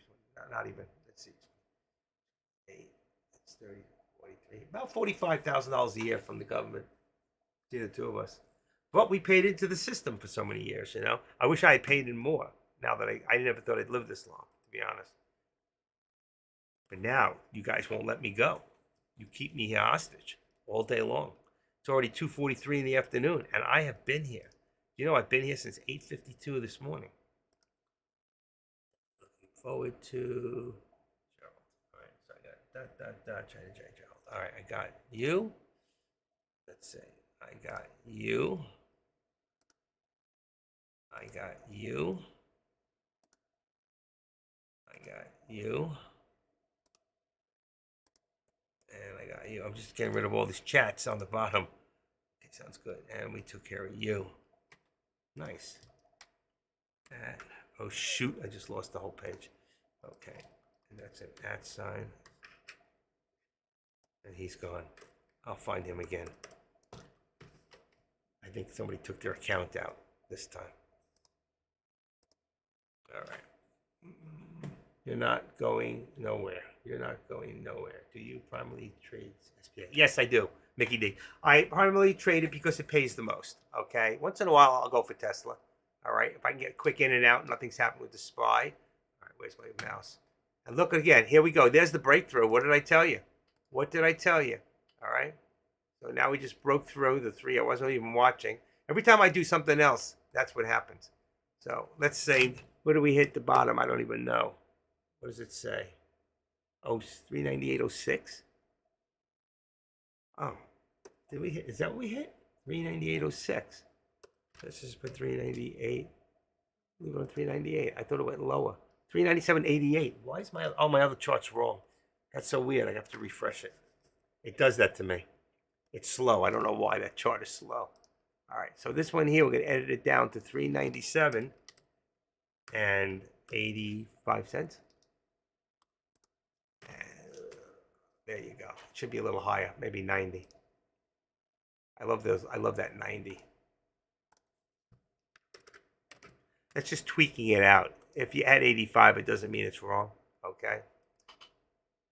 not even. Let's see, 8, that's 30, 43, about $45,000 a year from the government. See the two of us. But we paid into the system for so many years, you know. I wish I had paid in more. Now that I never thought I'd live this long, to be honest. But now you guys won't let me go. You keep me here hostage all day long. It's already 2:43 in the afternoon, and I have been here. You know, I've been here since 8:52 this morning. Looking forward to Gerald. All right, so I got Gerald. All right, I got you. Let's see. I got you. I got you. I got you. And I got you. I'm just getting rid of all these chats on the bottom. Okay, sounds good. And we took care of you. Nice. And, oh, shoot. I just lost the whole page. Okay. And that's an @ sign. And he's gone. I'll find him again. I think somebody took their account out this time. All right. You're not going nowhere. You're not going nowhere. Do you primarily trade SPA? Yes, I do, Mickey D. I primarily trade it because it pays the most, okay? Once in a while, I'll go for Tesla, all right? If I can get quick in and out, nothing's happened with the SPY. All right, where's my mouse? And look again. Here we go. There's the breakthrough. What did I tell you? What did I tell you? All right? So now we just broke through the 3. I wasn't even watching. Every time I do something else, that's what happens. So let's say, what do we hit the bottom? I don't even know. What does it say? Oh, 398.06. Oh, did we hit? Is that what we hit? 398.06. Let's just put 398. Leave it on 398. I thought it went lower. 397.88. Why is my other chart's wrong? That's so weird. I have to refresh it. It does that to me. It's slow. I don't know why that chart is slow. All right, so this one here, we're going to edit it down to 397 and 85 cents. There you go. It should be a little higher, maybe 90. I love those. I love that 90. That's just tweaking it out. If you add 85, it doesn't mean it's wrong. Okay.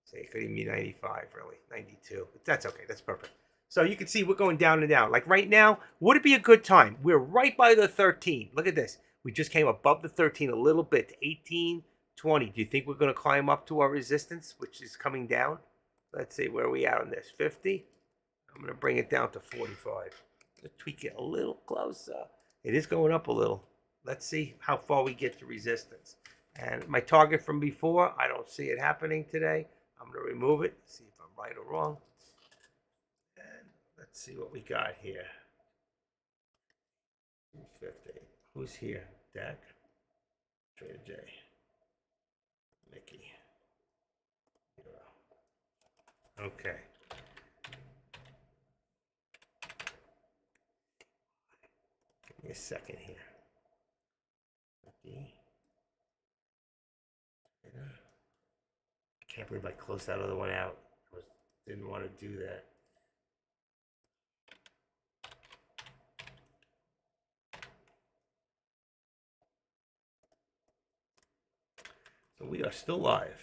So it could even be 95, really. 92. But that's okay. That's perfect. So you can see we're going down and down. Like right now, would it be a good time? We're right by the 13. Look at this. We just came above the 13 a little bit to 18, 20. Do you think we're going to climb up to our resistance, which is coming down? Let's see, where are we at on this? 50? I'm going to bring it down to 45. Let's tweak it a little closer. It is going up a little. Let's see how far we get to resistance. And my target from before, I don't see it happening today. I'm going to remove it, see if I'm right or wrong. And let's see what we got here. 250. Who's here? Dak? Trader J. Mickey. Okay. Give me a second here. Okay. I can't believe I closed that other one out. Didn't want to do that. So we are still live.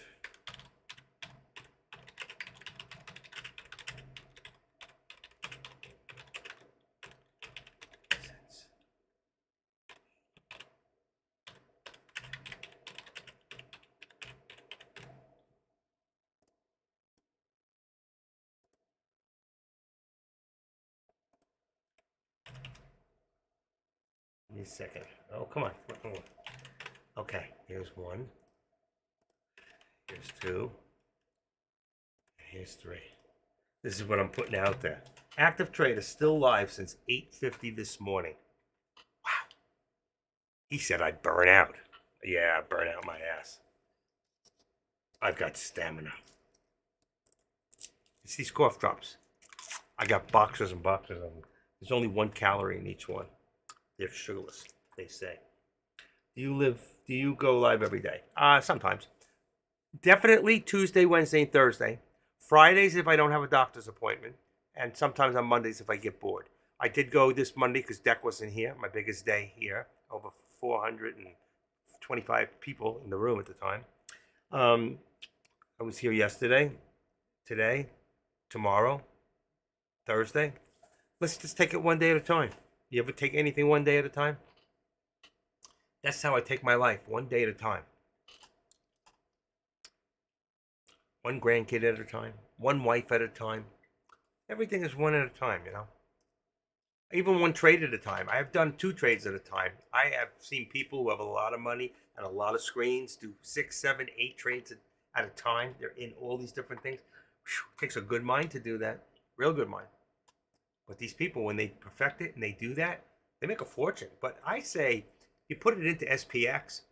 Give me a second. Oh, come on. Come on. Okay, here's one. Here's two. Here's three. This is what I'm putting out there. Active Trader still live since 8:50 this morning. Wow. He said I'd burn out. Yeah, I burn out my ass. I've got stamina. It's these cough drops. I got boxes and boxes of them. There's only 1 calorie in each one. They're sugarless, they say. Do you go live every day? Sometimes. Definitely Tuesday, Wednesday, and Thursday. Fridays if I don't have a doctor's appointment. And sometimes on Mondays if I get bored. I did go this Monday because Deck wasn't here. My biggest day here. Over 425 people in the room at the time. I was here yesterday, today, tomorrow, Thursday. Let's just take it one day at a time. You ever take anything one day at a time? That's how I take my life, one day at a time. One grandkid at a time, one wife at a time. Everything is one at a time, you know. Even one trade at a time. I have done 2 trades at a time. I have seen people who have a lot of money and a lot of screens do 6, 7, 8 trades at a time. They're in all these different things. Whew, it takes a good mind to do that. Real good mind. But these people, when they perfect it and they do that, they make a fortune. But I say, you put it into SPX.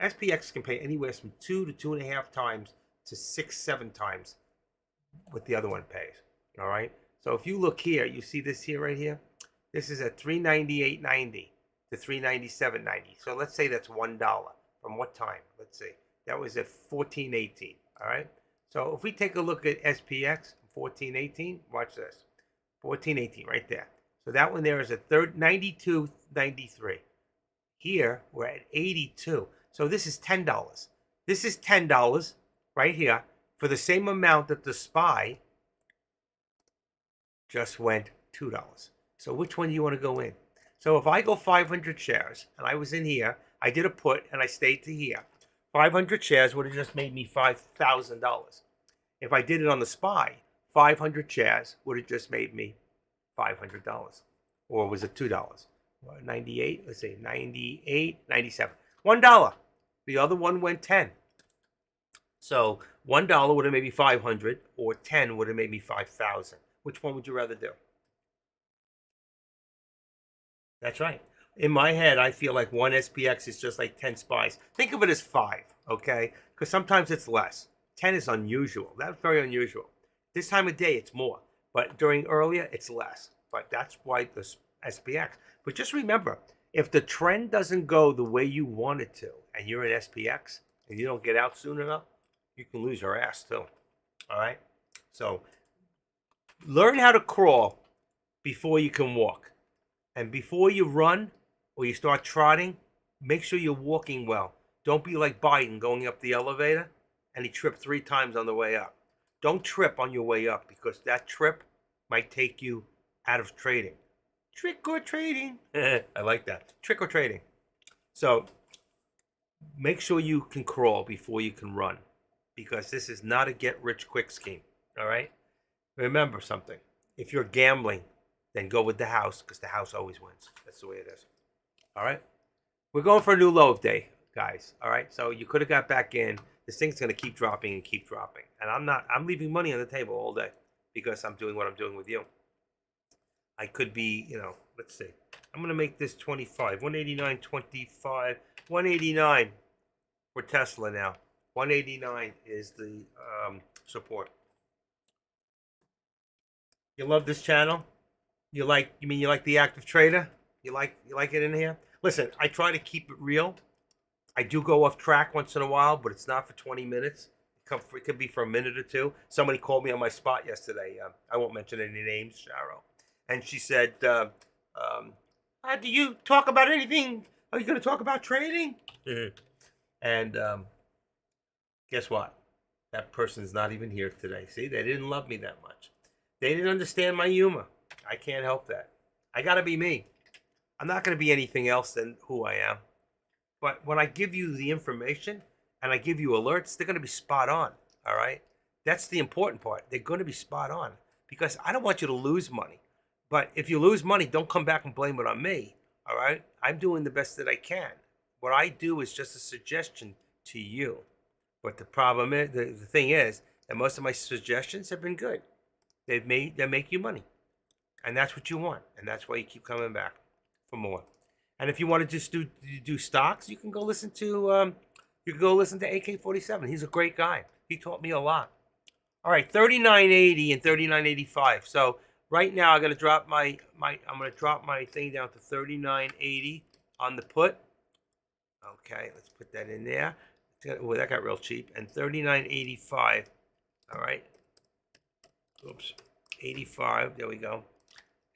SPX can pay anywhere from 2 to 2.5 times to 6, 7 times what the other one pays. All right. So if you look here, you see this here right here. This is at $398.90 to $397.90. So let's say that's $1 from what time? Let's see. That was at 14.18. All right. So if we take a look at SPX 14.18, watch this. 14.18 right there. So that one there is at 92.93. Here we're at 82. So this is $10. This is $10 right here for the same amount that the SPY just went $2. So which one do you want to go in? So if I go 500 shares and I was in here, I did a put and I stayed to here. 500 shares would have just made me $5,000. If I did it on the SPY, 500 shares would have just made me $500. Or was it $2? 98, let's see, 98, 97. $1. The other one went 10. So $1 would have made me 500, or 10 would have made me 5,000. Which one would you rather do? That's right. In my head, I feel like one SPX is just like 10 SPYs. Think of it as 5, okay? Because sometimes it's less. 10 is unusual. That's very unusual. This time of day, it's more. But during earlier, it's less. But that's why the SPX. But just remember, if the trend doesn't go the way you want it to, and you're in SPX, and you don't get out soon enough, you can lose your ass too. All right? So learn how to crawl before you can walk. And before you run or you start trotting, make sure you're walking well. Don't be like Biden going up the elevator and he tripped 3 times on the way up. Don't trip on your way up because that trip might take you out of trading. Trick or trading. I like that. Trick or trading. So make sure you can crawl before you can run because this is not a get rich quick scheme. All right? Remember something. If you're gambling, then go with the house because the house always wins. That's the way it is. All right? We're going for a new low of day, guys. All right? So you could have got back in. This thing's going to keep dropping and keep dropping. And I'm leaving money on the table all day because I'm doing what I'm doing with you. I could be, let's see. I'm going to make this 25. 189.25. 189 for Tesla now. 189 is the support. You love this channel? You like the active trader? You like it in here? Listen, I try to keep it real. I do go off track once in a while, but it's not for 20 minutes. It could be for a minute or two. Somebody called me on my spot yesterday. I won't mention any names, Sharo. And she said, do you talk about anything? Are you going to talk about trading? And guess what? That person's not even here today. See, they didn't love me that much. They didn't understand my humor. I can't help that. I got to be me. I'm not going to be anything else than who I am. But when I give you the information and I give you alerts, they're going to be spot on. All right? That's the important part. They're going to be spot on because I don't want you to lose money. But if you lose money, don't come back and blame it on me. All right? I'm doing the best that I can. What I do is just a suggestion to you. But the problem is, the thing is that most of my suggestions have been good. They make you money. And that's what you want. And that's why you keep coming back for more. And if you want to just do stocks, you can go listen to AK-47. He's a great guy. He taught me a lot. All right, 39.80 and 39.85. So right now I'm gonna drop my thing down to 39.80 on the put. Okay, let's put that in there. Oh, that got real cheap. And 39.85. All right. Oops. 85. There we go.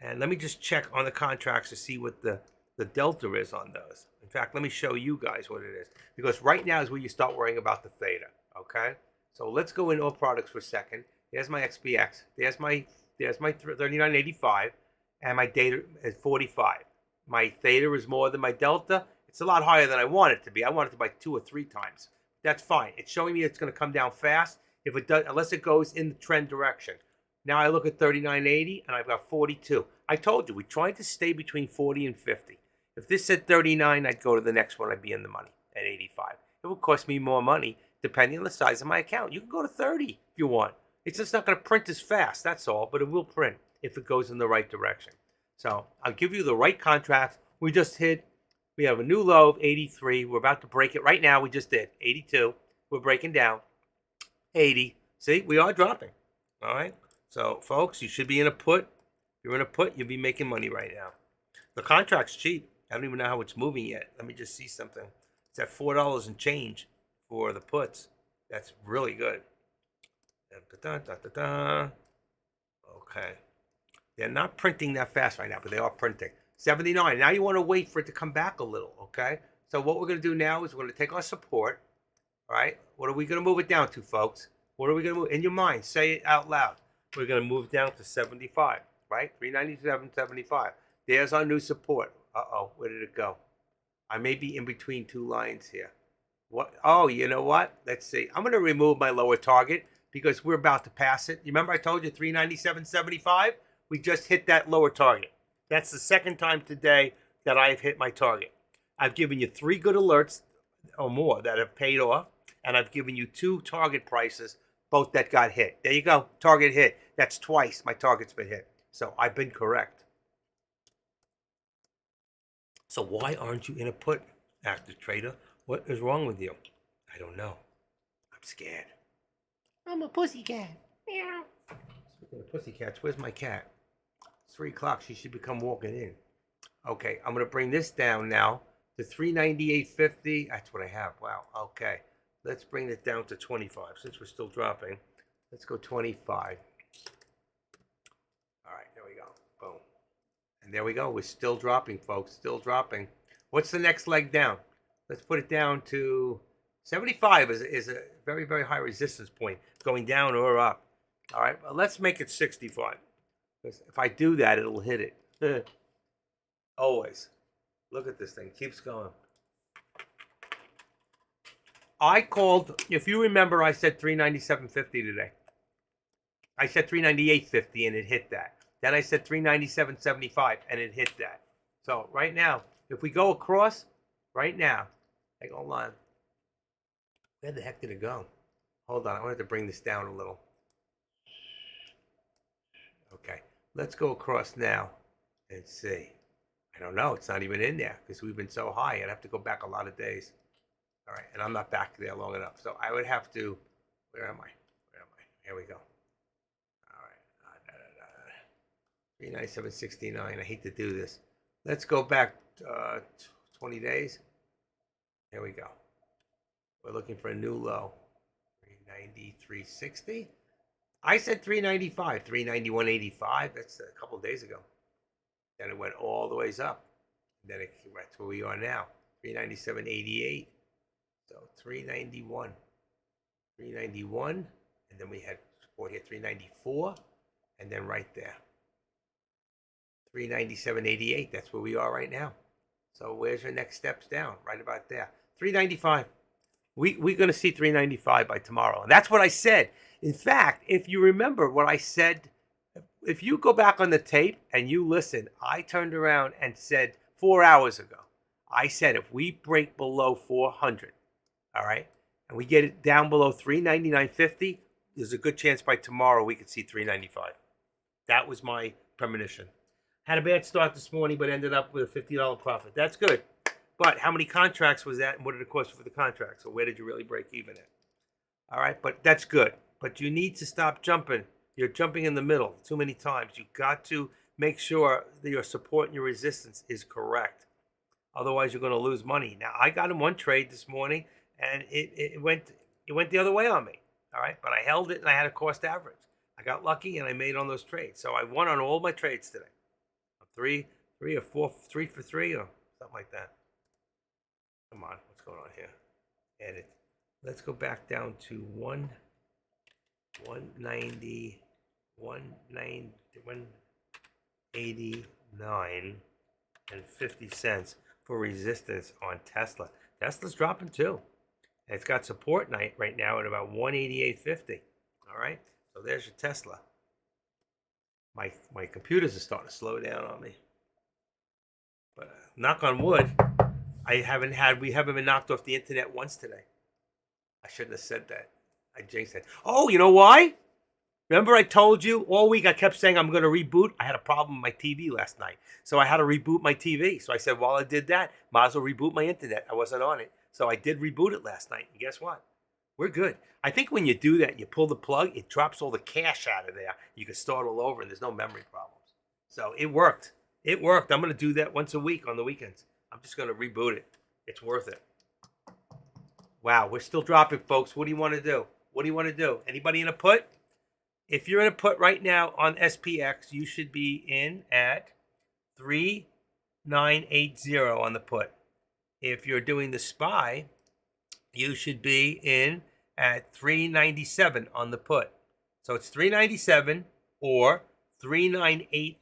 And let me just check on the contracts to see what the delta is on those. In fact, let me show you guys what it is. Because right now is where you start worrying about the theta. Okay? So let's go in all products for a second. There's my XPX. There's my 39.85. And my data is 45. My theta is more than my delta. It's a lot higher than I want it to be. I want it to be 2 or 3 times. That's fine. It's showing me it's going to come down fast. If it does, unless it goes in the trend direction. Now I look at 39.80 and I've got 42. I told you, we're trying to stay between 40 and 50. If this said 39, I'd go to the next one. I'd be in the money at 85. It would cost me more money depending on the size of my account. You can go to 30 if you want. It's just not going to print as fast, that's all. But it will print if it goes in the right direction. So I'll give you the right contracts. We have a new low of 83. We're about to break it right now. We just did 82. We're breaking down 80. See, we are dropping. All right. So, folks, you should be in a put. If you're in a put, you'll be making money right now. The contract's cheap. I don't even know how it's moving yet. Let me just see something. It's at $4 and change for the puts. That's really good. Okay. They're not printing that fast right now, but they are printing. 79. Now you want to wait for it to come back a little, okay? So what we're going to do now is we're going to take our support, all right? What are we going to move it down to, folks? What are we going to move? In your mind, say it out loud. We're going to move down to 75, right? 397.75. There's our new support. Uh-oh, where did it go? I may be in between 2 lines here. What? Oh, you know what? Let's see. I'm going to remove my lower target because we're about to pass it. You remember I told you 397.75? We just hit that lower target. That's the second time today that I've hit my target. I've given you 3 good alerts or more that have paid off, and I've given you 2 target prices, both that got hit. There you go, target hit. That's twice my target's been hit. So I've been correct. So why aren't you in a put, active trader? What is wrong with you? I don't know. I'm scared. I'm a pussycat. Meow. Speaking of pussycats, where's my cat? It's 3 o'clock. She should become walking in. Okay, I'm going to bring this down now to 398.50. That's what I have. Wow. Okay. Let's bring it down to 25 since we're still dropping. Let's go 25. And there we go. We're still dropping, folks. Still dropping. What's the next leg down? Let's put it down to 75 is a very, very high resistance point, going down or up. All right, well, let's make it 65. Because if I do that, it'll hit it. Always. Look at this thing. Keeps going. I called, if you remember, I said 397.50 today. I said 398.50 and it hit that. Then I said 397.75 and it hit that. So right now, if we go across, right now, like, hold on. Where the heck did it go? Hold on, I wanted to bring this down a little. Okay, let's go across now and see. I don't know, it's not even in there because we've been so high. I'd have to go back a lot of days. All right, and I'm not back there long enough. So I would have to, where am I? Here we go. All right, 397.69. I hate to do this. Let's go back 20 days. Here we go. We're looking for a new low. 393.60. I said 395, 391.85. That's a couple of days ago. Then it went all the ways up. Then that's where we are now. 397.88. So 391. 391. And then we had support here, 394. And then right there. 397.88. That's where we are right now. So where's your next steps down? Right about there. 395. We're going to see 395 by tomorrow. And that's what I said. In fact, if you remember what I said, if you go back on the tape and you listen, I turned around and said 4 hours ago, I said if we break below 400, all right, and we get it down below 399.50, there's a good chance by tomorrow we could see 395. That was my premonition. Had a bad start this morning, but ended up with a $50 profit. That's good. But how many contracts was that, and what did it cost you for the contract? So where did you really break even at? All right, but that's good. But you need to stop jumping. You're jumping in the middle too many times. You've got to make sure that your support and your resistance is correct. Otherwise, you're going to lose money. Now, I got in one trade this morning, and it went the other way on me. All right, but I held it, and I had a cost average. I got lucky, and I made on those trades. So I won on all my trades today. 3 or 4, 3 for 3 or something like that. Come on, what's going on here? Edit. Let's go back down to 190, 189 and 50 cents for resistance on Tesla. Tesla's dropping too. And it's got support night right now at about 188.50. All right, so there's your Tesla. My computers are starting to slow down on me. But knock on wood, we haven't been knocked off the internet once today. I shouldn't have said that. I jinxed it. Oh, you know why? Remember I told you all week I kept saying I'm going to reboot? I had a problem with my TV last night. So I had to reboot my TV. So I said, while I did that, might as well reboot my internet. I wasn't on it. So I did reboot it last night. And guess what? We're good. I think when you do that, you pull the plug, it drops all the cache out of there. You can start all over and there's no memory problems. So it worked. It worked. I'm going to do that once a week on the weekends. I'm just going to reboot it. It's worth it. Wow, we're still dropping, folks. What do you want to do? What do you want to do? Anybody in a put? If you're in a put right now on SPX, you should be in at 3980 on the put. If you're doing the SPY, you should be in at 397 on the put. So it's 397 or 3980.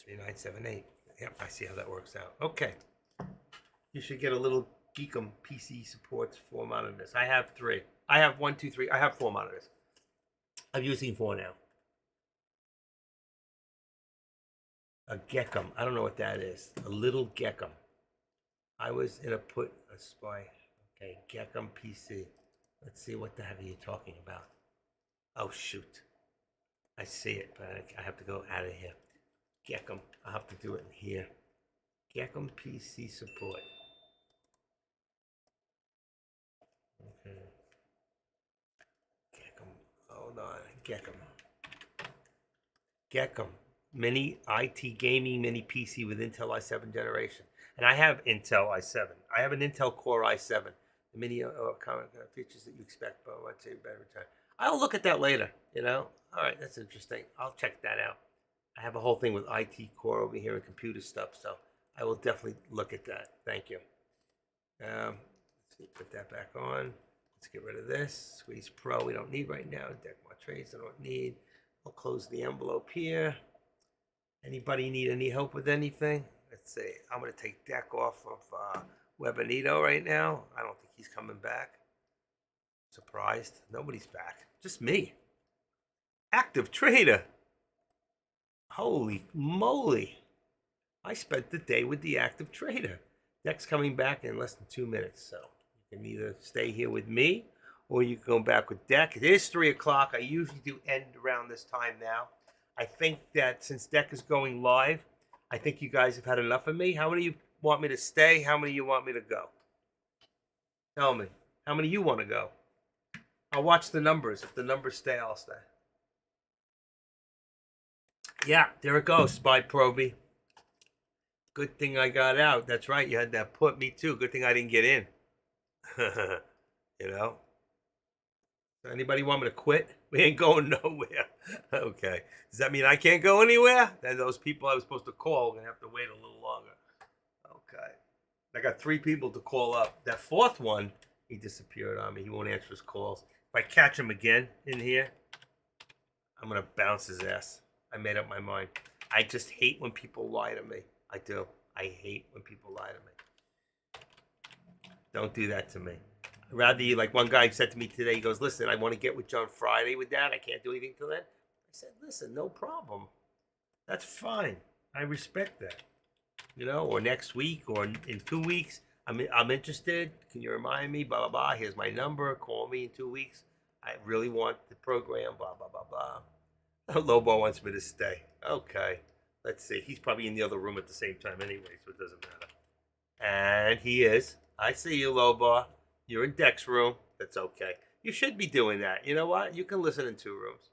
3978. Yep, I see how that works out. Okay. You should get a little Geekum PC supports 4 monitors. I have 3. I have 1, 2, 3. I have 4 monitors. I'm using 4 now. A Geekum. I don't know what that is. A little Geekum. I was in a put, a SPY. Okay, Geekum PC. Let's see what the heck are you talking about. Oh, shoot. I see it, but I have to go out of here. Geekum. I'll have to do it in here. Geekum PC support. Okay. Geekum. Hold on. Geekum. Geekum. Mini IT gaming mini PC with Intel i7 generation. And I have Intel i7. I have an Intel Core i7. The mini common features that you expect, but I'd say better return. I'll look at that later, you know? All right, that's interesting. I'll check that out. I have a whole thing with IT core over here and computer stuff, so I will definitely look at that. Thank you. Let's see, put that back on. Let's get rid of this. Squeeze Pro, we don't need right now. Deck more trays, I don't need. I'll close the envelope here. Anybody need any help with anything? Let's see. I'm going to take Deck off of Webanito right now. I don't think he's coming back. Surprised. Nobody's back. Just me. Active Trader. Holy moly. I spent the day with the Active Trader. Deck's coming back in less than 2 minutes, so you can either stay here with me or you can go back with Deck. It is 3 o'clock. I usually do end around this time now. I think that since Deck is going live, I think you guys have had enough of me. How many of you want me to stay? How many of you want me to go? Tell me. How many of you want to go? I'll watch the numbers. If the numbers stay, I'll stay. Yeah, there it goes, Spy Proby. Good thing I got out. That's right, you had that put. Me too. Good thing I didn't get in. You know? Anybody want me to quit? We ain't going nowhere. Okay. Does that mean I can't go anywhere? Then those people I was supposed to call are going to have to wait a little longer. Okay. I got 3 people to call up. That 4th one, he disappeared on me. He won't answer his calls. If I catch him again in here, I'm going to bounce his ass. I made up my mind. I just hate when people lie to me. I do. I hate when people lie to me. Don't do that to me. Rather, you, like one guy said to me today, he goes, listen, I want to get with you on Friday with that. I can't do anything till then. I said, listen, no problem. That's fine. I respect that. You know, or next week or in 2 weeks. I'm interested. Can you remind me? Blah, blah, blah. Here's my number. Call me in 2 weeks. I really want the program. Blah, blah, blah, blah. Lobo wants me to stay. Okay. Let's see. He's probably in the other room at the same time anyway, so it doesn't matter. And he is. I see you, Lobo. You're in Deck's room. That's okay. You should be doing that. You know what? You can listen in 2 rooms.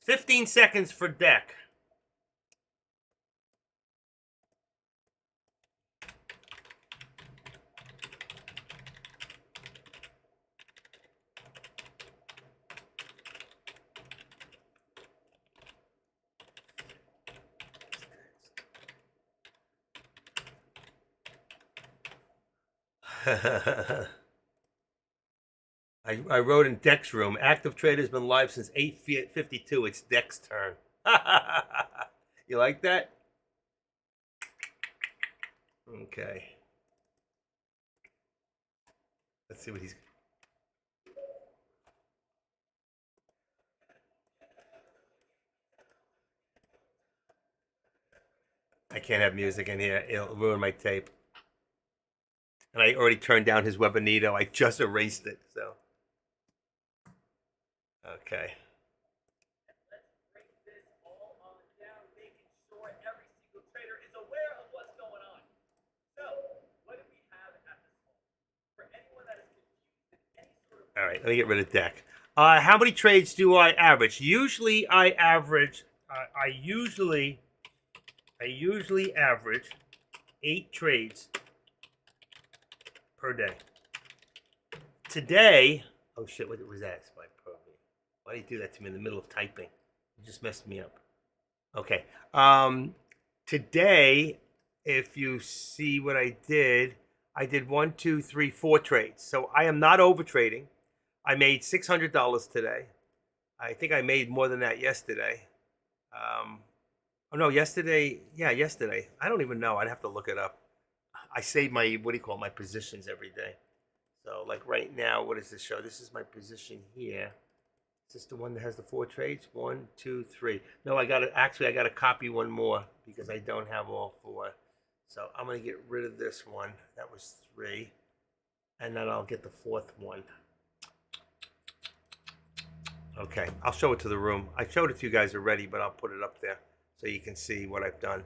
15 seconds for Deck. I wrote in Deck's room. Active Trader's been live since 8:52. It's Deck's turn. You like that? Okay. Let's see what he's. I can't have music in here. It'll ruin my tape. And I already turned down his Webanito. I just erased it, so. Okay. All right, let me get rid of Deck. How many trades do I average? Usually I average, I usually average 8 trades per day. Today, oh shit, what was that? Spy Proby. Why do you do that to me in the middle of typing? You just messed me up. Okay. Today, if you see what I did 1, 2, 3, 4 trades. So I am not over trading. I made $600 today. I think I made more than that yesterday. Oh no, yesterday. Yeah, yesterday. I don't even know. I'd have to look it up. I save my, my positions every day. So like right now, what does this show? This is my position here. Is this the one that has the 4 trades? 1, 2, 3. No, I got to copy one more because I don't have all 4. So I'm going to get rid of this one. That was 3. And then I'll get the 4th one. Okay, I'll show it to the room. I showed it to you guys already, but I'll put it up there so you can see what I've done.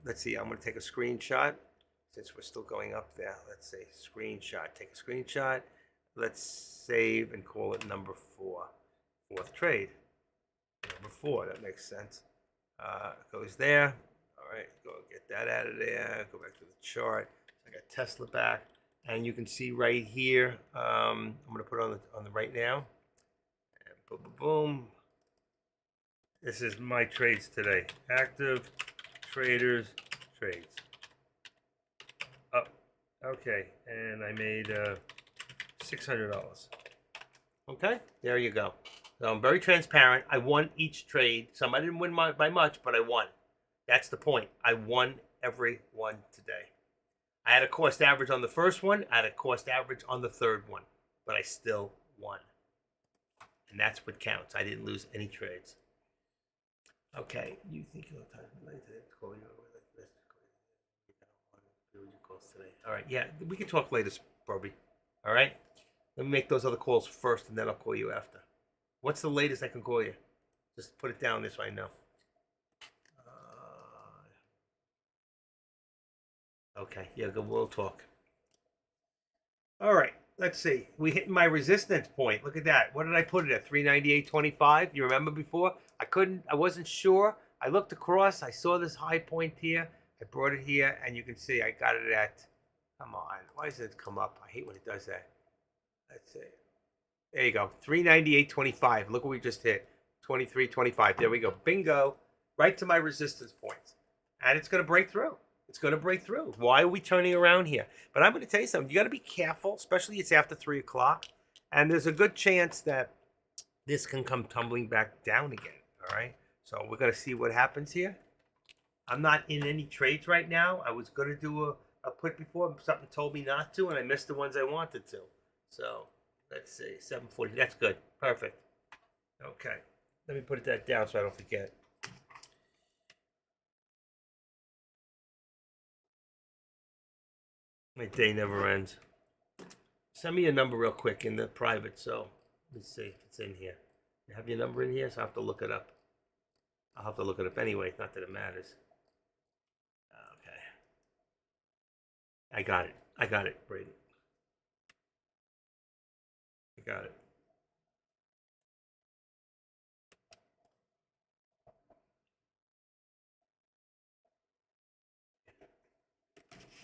Let's see, I'm going to take a screenshot since we're still going up there. Let's see, screenshot. Take a screenshot. Let's save and call it number 4. 4th trade. Number 4, that makes sense. Goes there. All right, go get that out of there. Go back to the chart. I got Tesla back. And you can see right here, I'm going to put it on the right now. Boom, boom, boom. This is my trades today. Active traders trades. Up. Okay, and I made $600. Okay, there you go. So I'm very transparent. I won each trade. Some I didn't win by much, but I won. That's the point. I won every one today. I had a cost average on the first one. I had a cost average on the third one, but I still won. And that's what counts. I didn't lose any trades. Okay, you think you'll have time later to call you over like this? Today. All right, yeah, we can talk later, Bobby. All right, let me make those other calls first, and then I'll call you after. What's the latest I can call you? Just put it down this way I know. Okay, yeah, we'll talk. All right, let's see. We hit my resistance point. Look at that. What did I put it at? 398.25. You remember before? I wasn't sure. I looked across. I saw this high point here. I brought it here, and you can see I got it at. Come on, why does it come up? I hate when it does that. Let's see. There you go. 398.25. Look what we just hit. 23.25. There we go. Bingo. Right to my resistance points, and it's going to break through. It's going to break through. Why are we turning around here? But I'm going to tell you something. You got to be careful, especially it's after 3 o'clock. And there's a good chance that this can come tumbling back down again. All right. So we're going to see what happens here. I'm not in any trades right now. I was going to do a put before. Something told me not to, and I missed the ones I wanted to. So let's see. 740. That's good. Perfect. Okay. Let me put that down so I don't forget. My day never ends. Send me your number real quick in the private, so let me see if it's in here. You have your number in here, so I have to look it up. I'll have to look it up anyway, not that it matters. Okay. I got it. I got it, Brady. I got it.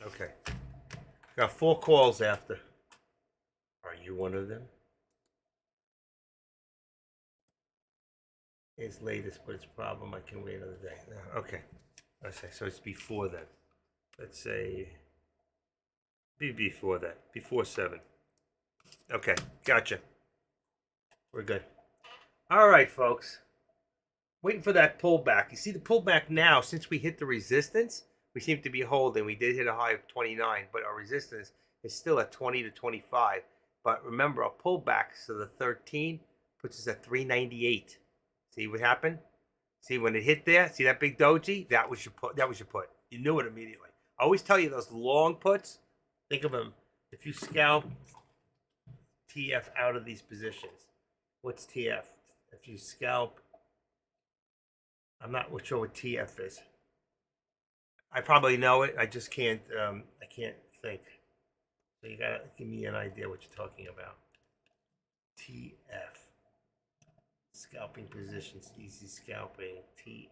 Okay. Got 4 calls after. Are you one of them? It's latest, but it's a problem. I can wait another day. No, okay. Let's say so. It's before then. Let's say be before that. Before 7. Okay. Gotcha. We're good. All right, folks. Waiting for that pullback. You see the pullback now. Since we hit the resistance, we seem to be holding. We did hit a high of 29, but our resistance is still at 20 to 25. But remember, our pullback, so the 13 puts us at 398. See what happened? See when it hit there? See that big doji? That was your put. That was your put. You knew it immediately. I always tell you those long puts. Think of them. If you scalp TF out of these positions, what's TF? If you scalp, I'm not sure what TF is. I probably know it. I just can't. I can't think. So you gotta give me an idea what you're talking about. TF. Scalping positions, easy scalping. TF.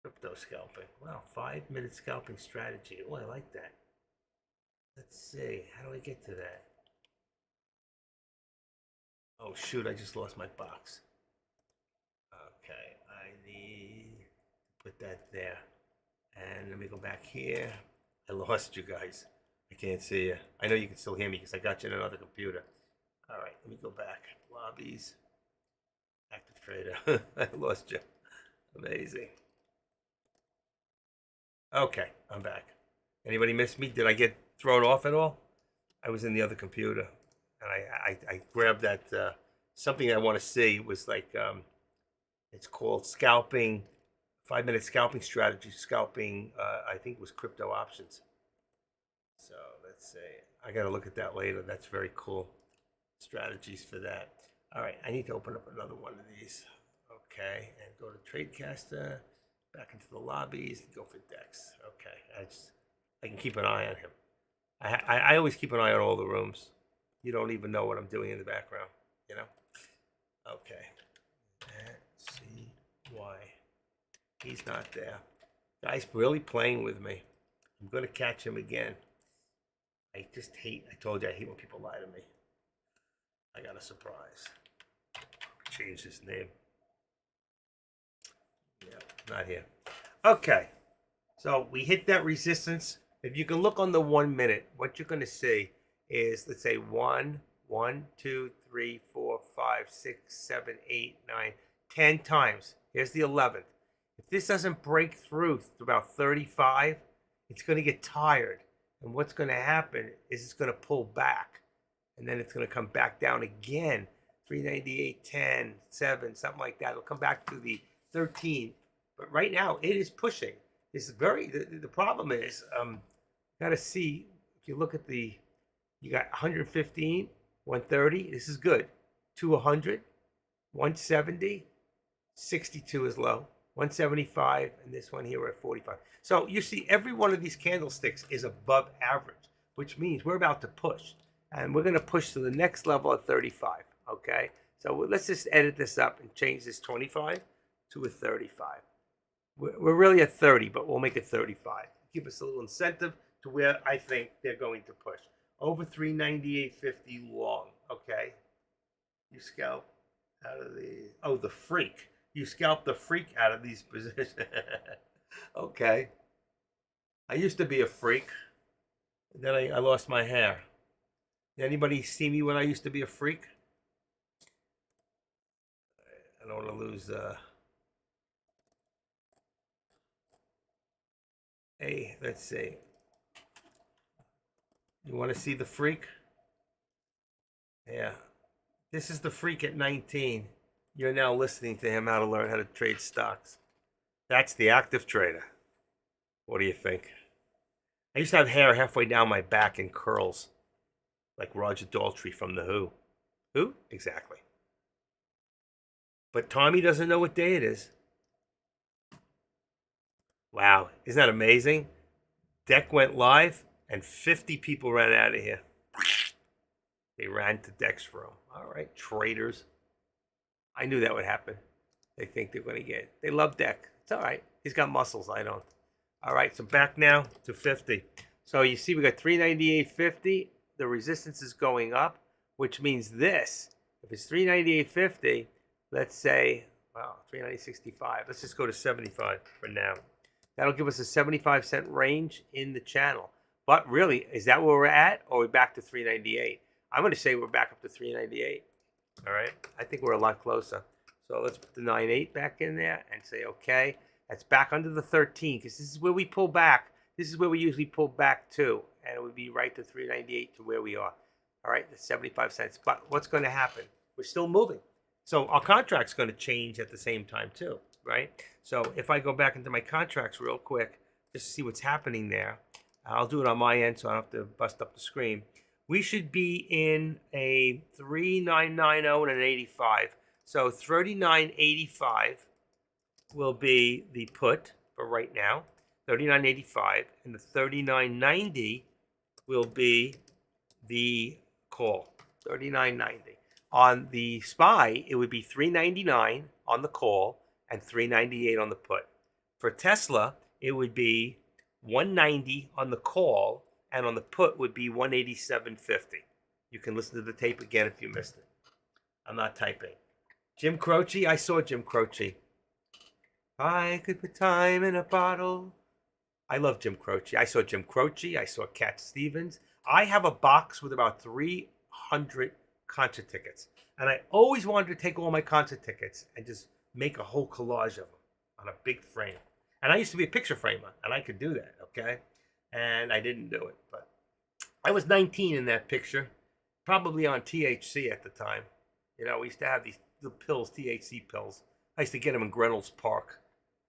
Crypto scalping. Wow, 5-minute scalping strategy. Oh, I like that. Let's see. How do I get to that? Oh shoot! I just lost my box. Okay, I need to put that there. And let me go back here. I lost you guys. I can't see you. I know you can still hear me because I got you in another computer. All right, let me go back. Lobbies. Active trader. I lost you. Amazing. Okay, I'm back. Anybody miss me? Did I get thrown off at all? I was in the other computer. And I grabbed that, something I want to see was like, it's called scalping, 5-minute scalping strategy, scalping, I think it was crypto options. So let's see. I got to look at that later. That's very cool. Strategies for that. All right, I need to open up another one of these. Okay, and go to Tradecaster, back into the lobbies, and go for Dex. Okay, I can keep an eye on him. I always keep an eye on all the rooms. You don't even know what I'm doing in the background, you know? Okay. Let's see why he's not there. Guy's really playing with me. I'm going to catch him again. I just hate, I told you I hate when people lie to me. I got a surprise. change his name. Yeah, not here. Okay. So we hit that resistance. If you can look on the 1 minute, what you're going to see is, let's say 1, 2, 3, 4, 5, 6, 7, 8, 9, 10 times. Here's the 11th. If this doesn't break through to about 35, it's going to get tired. And what's going to happen is it's going to pull back. And then it's going to come back down again. 398, 10, 7, something like that. It'll come back to the 13. But right now, it is pushing. This is the problem is, got to see, if you look at you got 115, 130. This is good. 200, 170, 62 is low. 175, and this one here we're at 45. So you see every one of these candlesticks is above average, which means we're about to push. And we're going to push to the next level at 35, okay? So let's just edit this up and change this 25 to a 35. We're really at 30, but we'll make it 35. Give us a little incentive to where I think they're going to push. Over 398.50 long, okay? You scalp out of the freak. You scalp the freak out of these positions. Okay. I used to be a freak. Then I lost my hair. Anybody see me when I used to be a freak? I don't want to lose. Hey, let's see. You want to see the freak? Yeah. This is the freak at 19. You're now listening to him how to learn how to trade stocks. That's the active trader. What do you think? I used to have hair halfway down my back in curls, like Roger Daltrey from The Who. Who? Exactly. But Tommy doesn't know what day it is. Wow, isn't that amazing? Deck went live and 50 people ran out of here. They ran to Deck's room. All right, traders. I knew that would happen. They think they're going to get. They love Deck. It's all right. He's got muscles. I don't. All right, so back now to 50. So you see we got 398.50. The resistance is going up, which means this. If it's 398.50, let's say, wow, 390.65. Let's just go to 75 for now. That'll give us a 75-cent range in the channel. But really, is that where we're at, or are we back to 398? I'm going to say we're back up to 398. All right, I think we're a lot closer. So let's put the 9.8 back in there and say, okay, that's back under the 13, because this is where we pull back. This is where we usually pull back to, and it would be right to 398 to where we are. All right, that's 75 cents. But what's going to happen? We're still moving. So our contract's going to change at the same time too, right? So if I go back into my contracts real quick, just to see what's happening there, I'll do it on my end so I don't have to bust up the screen. We should be in a 3990 and an 85. So 39.85 will be the put for right now. 39.85, and the 39.90 will be the call. 39.90. On the SPY, it would be 399 on the call and 398 on the put. For Tesla, it would be 190 on the call, and on the put would be 187.50. You can listen to the tape again if you missed it. I'm not typing. Jim Croce, I saw Jim Croce. I could put time in a bottle. I love Jim Croce. I saw Jim Croce. I saw Cat Stevens. I have a box with about 300 concert tickets. And I always wanted to take all my concert tickets and just make a whole collage of them on a big frame. And I used to be a picture framer, and I could do that, okay? And I didn't do it. But I was 19 in that picture, probably on THC at the time. You know, we used to have these little pills, THC pills. I used to get them in Grenell's Park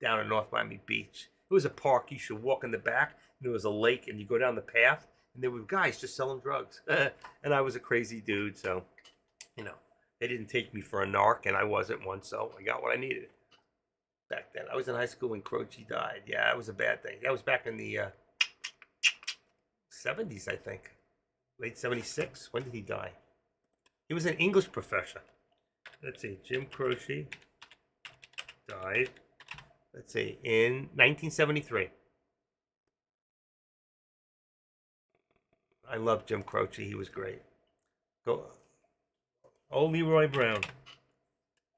down in North Miami Beach. It was a park. You should walk in the back, and there was a lake, and you go down the path, and there were guys just selling drugs. And I was a crazy dude, so, you know, they didn't take me for a narc, and I wasn't one, so I got what I needed back then. I was in high school when Croce died. Yeah, that was a bad thing. That was back in the 70s, I think. Late 76. When did he die? He was an English professor. Let's see. Jim Croce died, let's see, in 1973. I love Jim Croce. He was great. Go. Oh, Leroy Brown.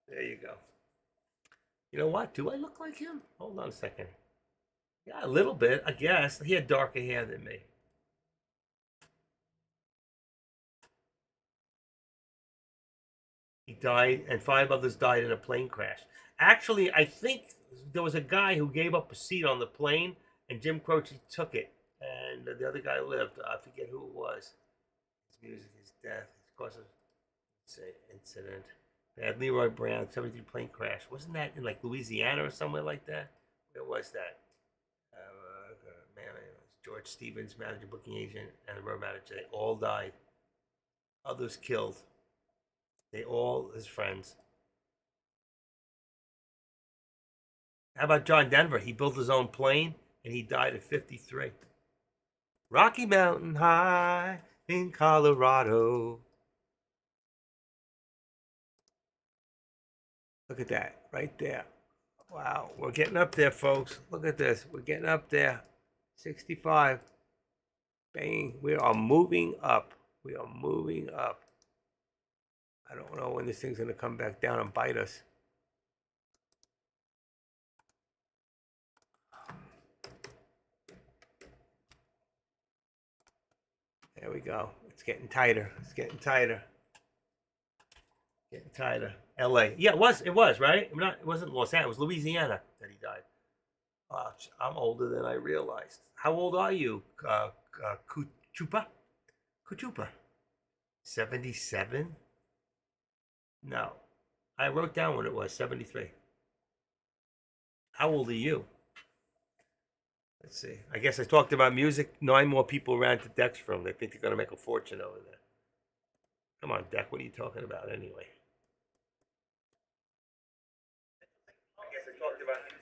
There you go. You know what? Do I look like him? Hold on a second. Yeah, a little bit, I guess. He had darker hair than me. He died, and 5 others died in a plane crash. Actually, I think there was a guy who gave up a seat on the plane, and Jim Croce took it, and the other guy lived. I forget who it was. His music, his death, of course, it's an incident. They had Leroy Brown, 73 plane crash. Wasn't that in like Louisiana or somewhere like that? Where was that? Man, it was George Stevens, manager, booking agent, and the road manager. They all died. Others killed. They all his friends. How about John Denver? He built his own plane and he died at 53. Rocky Mountain High in Colorado. Look at that right there. Wow, we're getting up there, folks. Look at this. We're getting up there. 65. Bang. We are moving up. We are moving up. I don't know when this thing's going to come back down and bite us. There we go. It's getting tighter. It's getting tighter. Getting tighter. LA. Yeah, it was, right? It wasn't Los Angeles. It was Louisiana that he died. I'm older than I realized. How old are you, Kuchupa? Kuchupa? 77? No. I wrote down what it was, 73. How old are you? Let's see. I guess I talked about music. 9 more people ran to Deck's room. They think they're going to make a fortune over there. Come on, Deck. What are you talking about anyway? I guess I talked about music.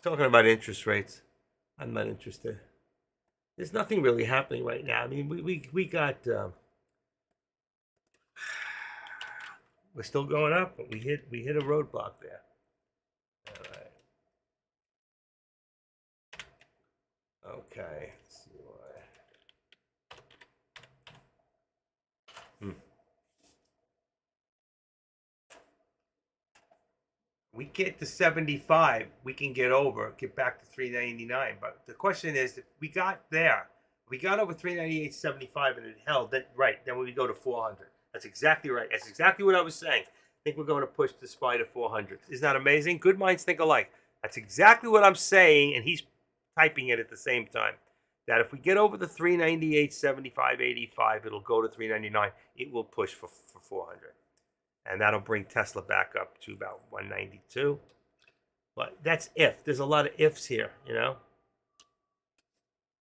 Talking about interest rates. I'm not interested. There's nothing really happening right now. I mean, we got we're still going up, but we hit a roadblock there. All right. Okay. Let's see why. We get to 75, we can get back to 399. But the question is, if we got there, we got over 398.75 and it held, then we go to 400. That's exactly right. That's exactly what I was saying. I think we're going to push the SPY to 400. Isn't that amazing? Good minds think alike. That's exactly what I'm saying, and he's typing it at the same time. That if we get over the 398.75, 85, it'll go to 399. It will push for 400. And that'll bring Tesla back up to about 192. But that's if. There's a lot of ifs here, you know.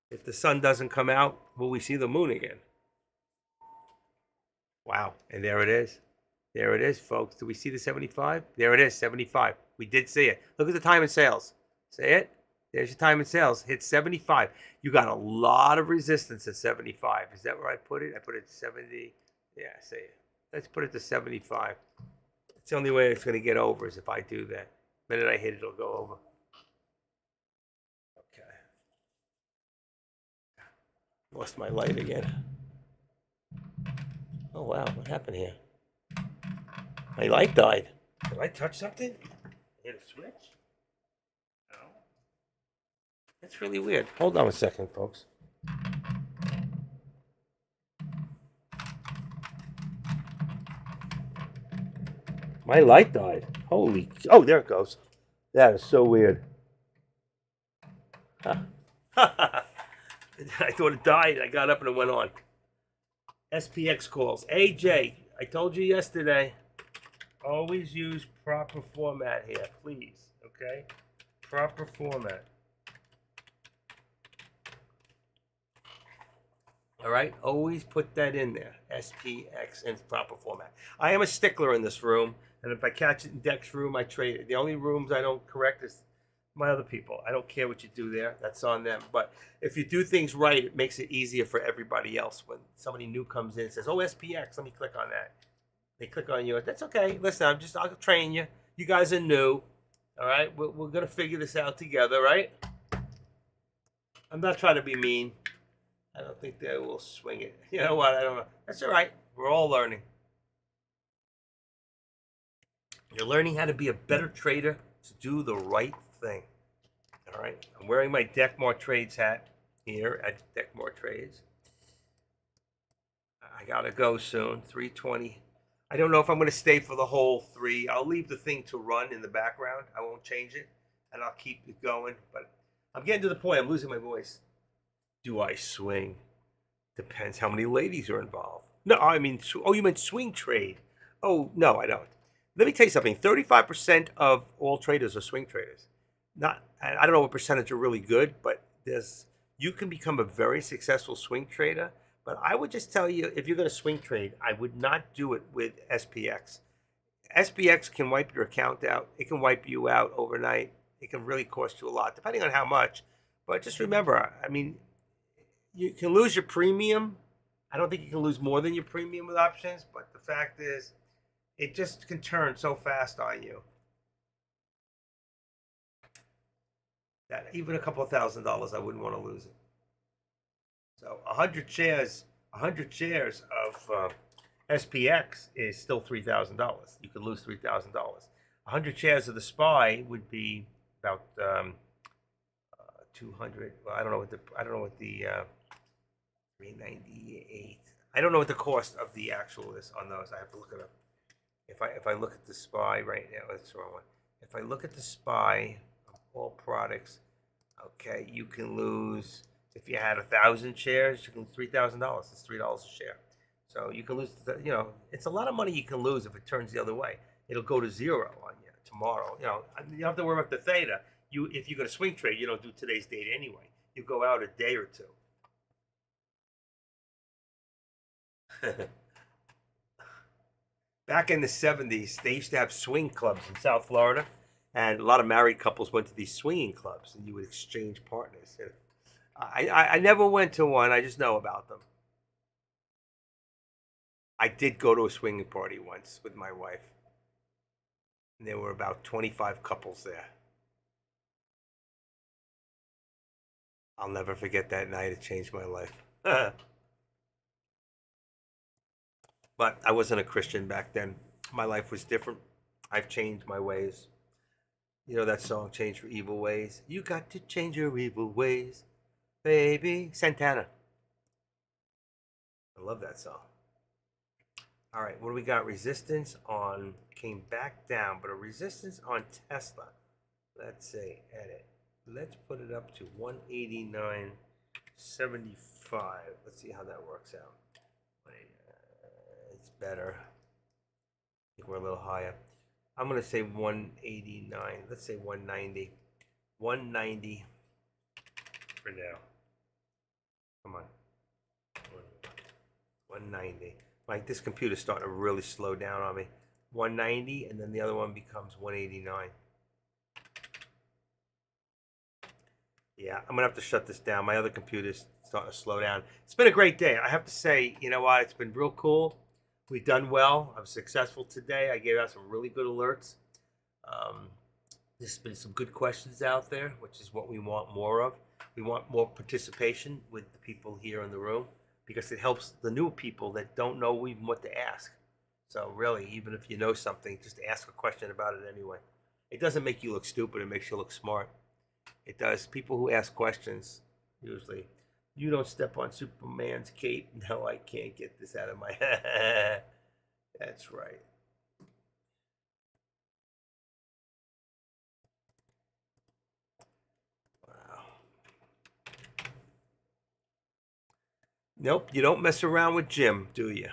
If the sun doesn't come out, will we see the moon again? Wow. And there it is. There it is, folks. Do we see the 75? There it is, 75. We did see it. Look at the time in sales. See it? There's your time in sales. Hit 75. You got a lot of resistance at 75. Is that where I put it? I put it at 70. Yeah, see it. Let's put it to 75. It's the only way it's going to get over is if I do that. The minute I hit it, it'll go over. Okay. Lost my light again. Oh, wow. What happened here? My light died. Did I touch something? Hit a switch? No. That's really weird. Hold on a second, folks. My light died. Holy... Oh, there it goes. That is so weird. Huh. I thought it died. I got up and it went on. SPX calls. AJ, I told you yesterday, always use proper format here, please. Okay? Proper format. All right? Always put that in there. SPX in proper format. I am a stickler in this room. And if I catch it in Deck's room, I trade it. The only rooms I don't correct is my other people. I don't care what you do there. That's on them. But if you do things right, it makes it easier for everybody else. When somebody new comes in and says, oh, SPX, let me click on that. They click on yours. That's okay. Listen, I'll train you. You guys are new. All right, we're gonna figure this out together, right? I'm not trying to be mean. I don't think they will swing it. You know what? I don't know. That's all right. We're all learning. You're learning how to be a better trader to do the right thing. All right. I'm wearing my Deckmore Trades hat here at Deckmore Trades. I gotta go soon. 3:20. I don't know if I'm gonna stay for the whole 3. I'll leave the thing to run in the background. I won't change it, and I'll keep it going. But I'm getting to the point. I'm losing my voice. Do I swing? Depends how many ladies are involved. No, I mean, oh, you meant swing trade. Oh, no, I don't. Let me tell you something. 35% of all traders are swing traders. I don't know what percentage are really good, but you can become a very successful swing trader. But I would just tell you, if you're going to swing trade, I would not do it with SPX. SPX can wipe your account out. It can wipe you out overnight. It can really cost you a lot, depending on how much. But just remember, I mean, you can lose your premium. I don't think you can lose more than your premium with options, but the fact is, it just can turn so fast on you that even a couple of $1,000, I wouldn't want to lose it. So 100 shares of SPX is still $3,000. You could lose $3,000. 100 shares of the SPY would be about 200. Well, I don't know what the 398. I don't know what the cost of the actual is on those. I have to look it up. If I look at the SPY right now, that's the wrong one. If I look at the SPY of all products, okay, you can lose, if you had 1,000 shares, you can lose $3,000. It's $3 a share. So you can lose, it's a lot of money you can lose if it turns the other way. It'll go to zero on you tomorrow. You don't have to worry about the theta. If you're going to swing trade, you don't do today's date anyway. You go out a day or two. Back in the 70s, they used to have swing clubs in South Florida, and a lot of married couples went to these swinging clubs, and you would exchange partners. I never went to one. I just know about them. I did go to a swinging party once with my wife, and there were about 25 couples there. I'll never forget that night. It changed my life. But I wasn't a Christian back then. My life was different. I've changed my ways. You know that song, Change Your Evil Ways? You got to change your evil ways, baby. Santana. I love that song. All right, what do we got? Resistance on, came back down, but a resistance on Tesla. Let's say, edit. Let's put it up to 189.75. Let's see how that works out. It's better. I think we're a little higher. I'm going to say 189. Let's say 190. 190 for now. Come on. 190. Like, this computer's starting to really slow down on me. 190, and then the other one becomes 189. Yeah, I'm going to have to shut this down. My other computer's starting to slow down. It's been a great day. I have to say, you know what? It's been real cool. We've done well. I was successful today. I gave out some really good alerts. There's been some good questions out there, which is what we want more of. We want more participation with the people here in the room, because it helps the new people that don't know even what to ask. So really, even if you know something, just ask a question about it anyway. It doesn't make you look stupid. It makes you look smart. It does. People who ask questions, usually, you don't step on Superman's cape. No, I can't get this out of my head. That's right. Wow. Nope, you don't mess around with Jim, do you?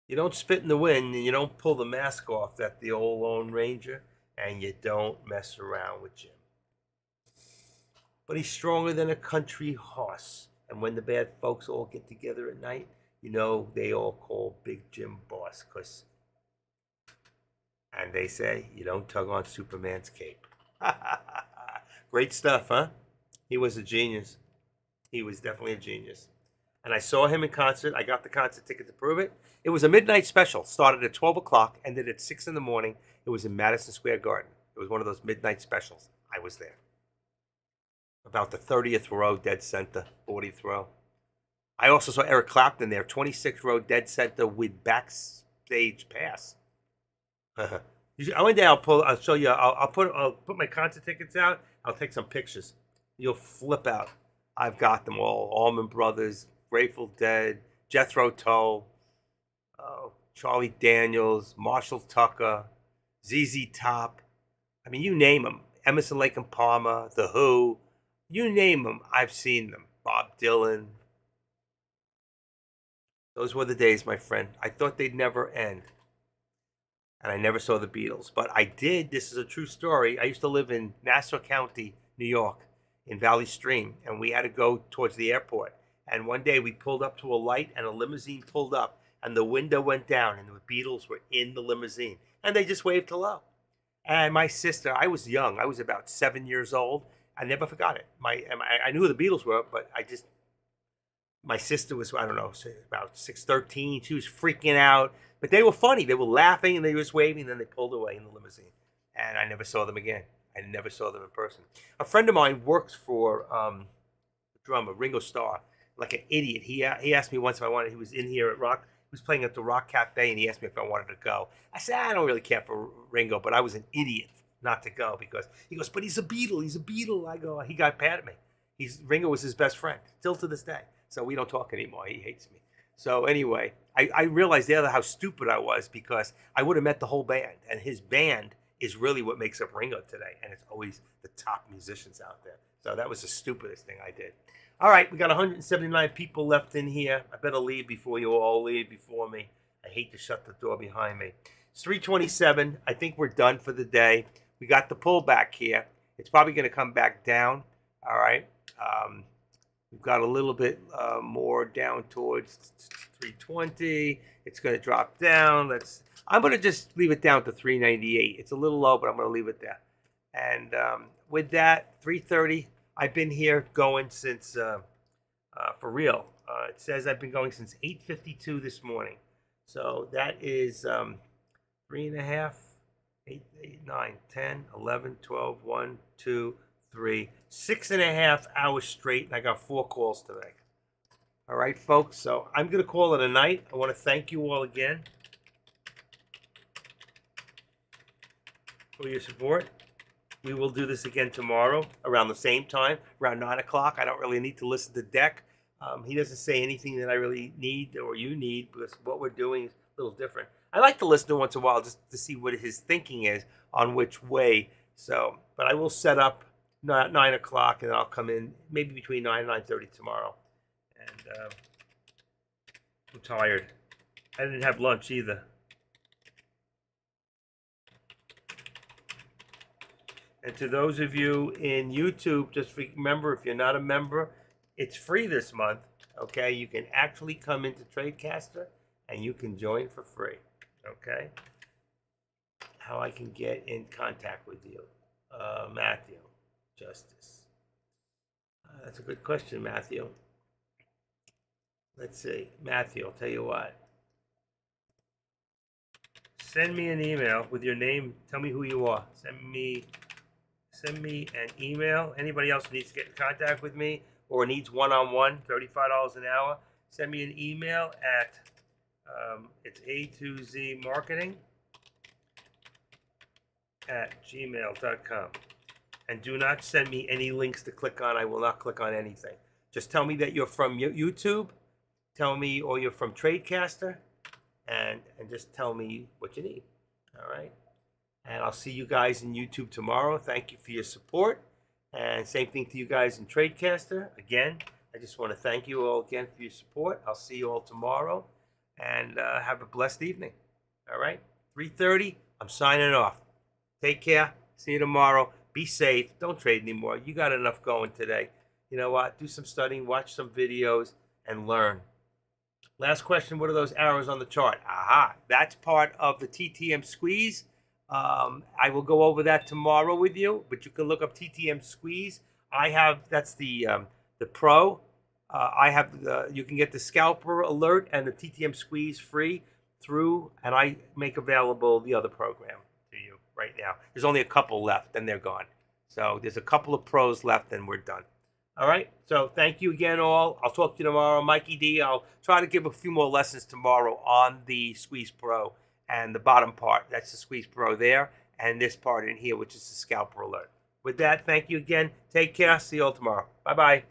You don't spit in the wind, and you don't pull the mask off that the old Lone Ranger, and you don't mess around with Jim. But he's stronger than a country horse. And when the bad folks all get together at night, you know they all call Big Jim boss. And they say, you don't tug on Superman's cape. Great stuff, huh? He was a genius. He was definitely a genius. And I saw him in concert. I got the concert ticket to prove it. It was a midnight special. Started at 12 o'clock, ended at 6 in the morning. It was in Madison Square Garden. It was one of those midnight specials. I was there. About the 30th row, dead center, 40th row. I also saw Eric Clapton there, 26th row, dead center with backstage pass. One day I'll show you. I'll put my concert tickets out. I'll take some pictures. You'll flip out. I've got them all. Allman Brothers, Grateful Dead, Jethro Tull, Charlie Daniels, Marshall Tucker, ZZ Top. I mean, you name them. Emerson, Lake and Palmer, The Who. You name them, I've seen them. Bob Dylan. Those were the days, my friend. I thought they'd never end. And I never saw the Beatles. But I did. This is a true story. I used to live in Nassau County, New York, in Valley Stream. And we had to go towards the airport. And one day we pulled up to a light and a limousine pulled up. And the window went down and the Beatles were in the limousine. And they just waved hello. And my sister, I was young. I was about 7 years old. I never forgot it. I knew who the Beatles were, but my sister was, I don't know, about 6'13". She was freaking out. But they were funny. They were laughing and they were just waving. And then they pulled away in the limousine. And I never saw them again. I never saw them in person. A friend of mine works for the drummer, Ringo Starr, like an idiot. He asked me once if I wanted, he was in here at Rock. He was playing at the Rock Cafe and he asked me if I wanted to go. I said, I don't really care for Ringo, but I was an idiot not to go because he goes, but he's a Beatle. He's a Beatle. I go, he got mad at me. Ringo was his best friend, still to this day. So we don't talk anymore. He hates me. So anyway, I realized the other how stupid I was because I would have met the whole band. And his band is really what makes up Ringo today. And it's always the top musicians out there. So that was the stupidest thing I did. All right, we got 179 people left in here. I better leave before you all leave before me. I hate to shut the door behind me. It's 3:27. I think we're done for the day. We got the pullback here. It's probably going to come back down. All right. We've got a little bit more down towards 320. It's going to drop down. I'm going to just leave it down to 398. It's a little low, but I'm going to leave it there. And with that, 330. I've been here going since, for real. It says I've been going since 8:52 this morning. So that is 3.5, 8, 9, 10, 11, 12, 1, 2, 3, 6.5 hours straight. And I got 4 calls to make. All right, folks. So I'm going to call it a night. I want to thank you all again for your support. We will do this again tomorrow around the same time, around 9 o'clock. I don't really need to listen to Deck. He doesn't say anything that I really need or you need because what we're doing is a little different. I like to listen to him once in a while just to see what his thinking is on which way. So, but I will set up 9 o'clock and I'll come in maybe between 9 and 9:30 tomorrow. And I'm tired. I didn't have lunch either. And to those of you in YouTube, just remember, if you're not a member, it's free this month, okay? You can actually come into Tradecaster and you can join for free, okay? How I can get in contact with you, Matthew Justice. That's a good question, Matthew. Let's see, Matthew, I'll tell you what. Send me an email with your name. Tell me who you are. Send me an email. Anybody else who needs to get in contact with me or needs one-on-one, $35 an hour, send me an email at it's a2zmarketing@gmail.com. And do not send me any links to click on. I will not click on anything. Just tell me that you're from YouTube. Tell me, or you're from Tradecaster, and just tell me what you need. All right. And I'll see you guys in YouTube tomorrow. Thank you for your support. And same thing to you guys in Tradecaster. Again, I just want to thank you all again for your support. I'll see you all tomorrow. And have a blessed evening. All right? 3:30, I'm signing off. Take care. See you tomorrow. Be safe. Don't trade anymore. You got enough going today. You know what? Do some studying. Watch some videos. And learn. Last question. What are those arrows on the chart? Aha. That's part of the TTM squeeze. I will go over that tomorrow with you, but you can look up TTM Squeeze. That's the Pro I have you can get the Scalper Alert and the TTM Squeeze free through, and I make available the other program to you right now. There's only a couple left, and they're gone. So there's a couple of pros left, and we're done. All right. So thank you again, all. I'll talk to you tomorrow. Mikey D. I'll try to give a few more lessons tomorrow on the Squeeze Pro and the bottom part. That's the Squeeze Pro there, and this part in here, which is the Scalper Alert. With that, thank you again. Take care. See you all tomorrow. Bye-bye.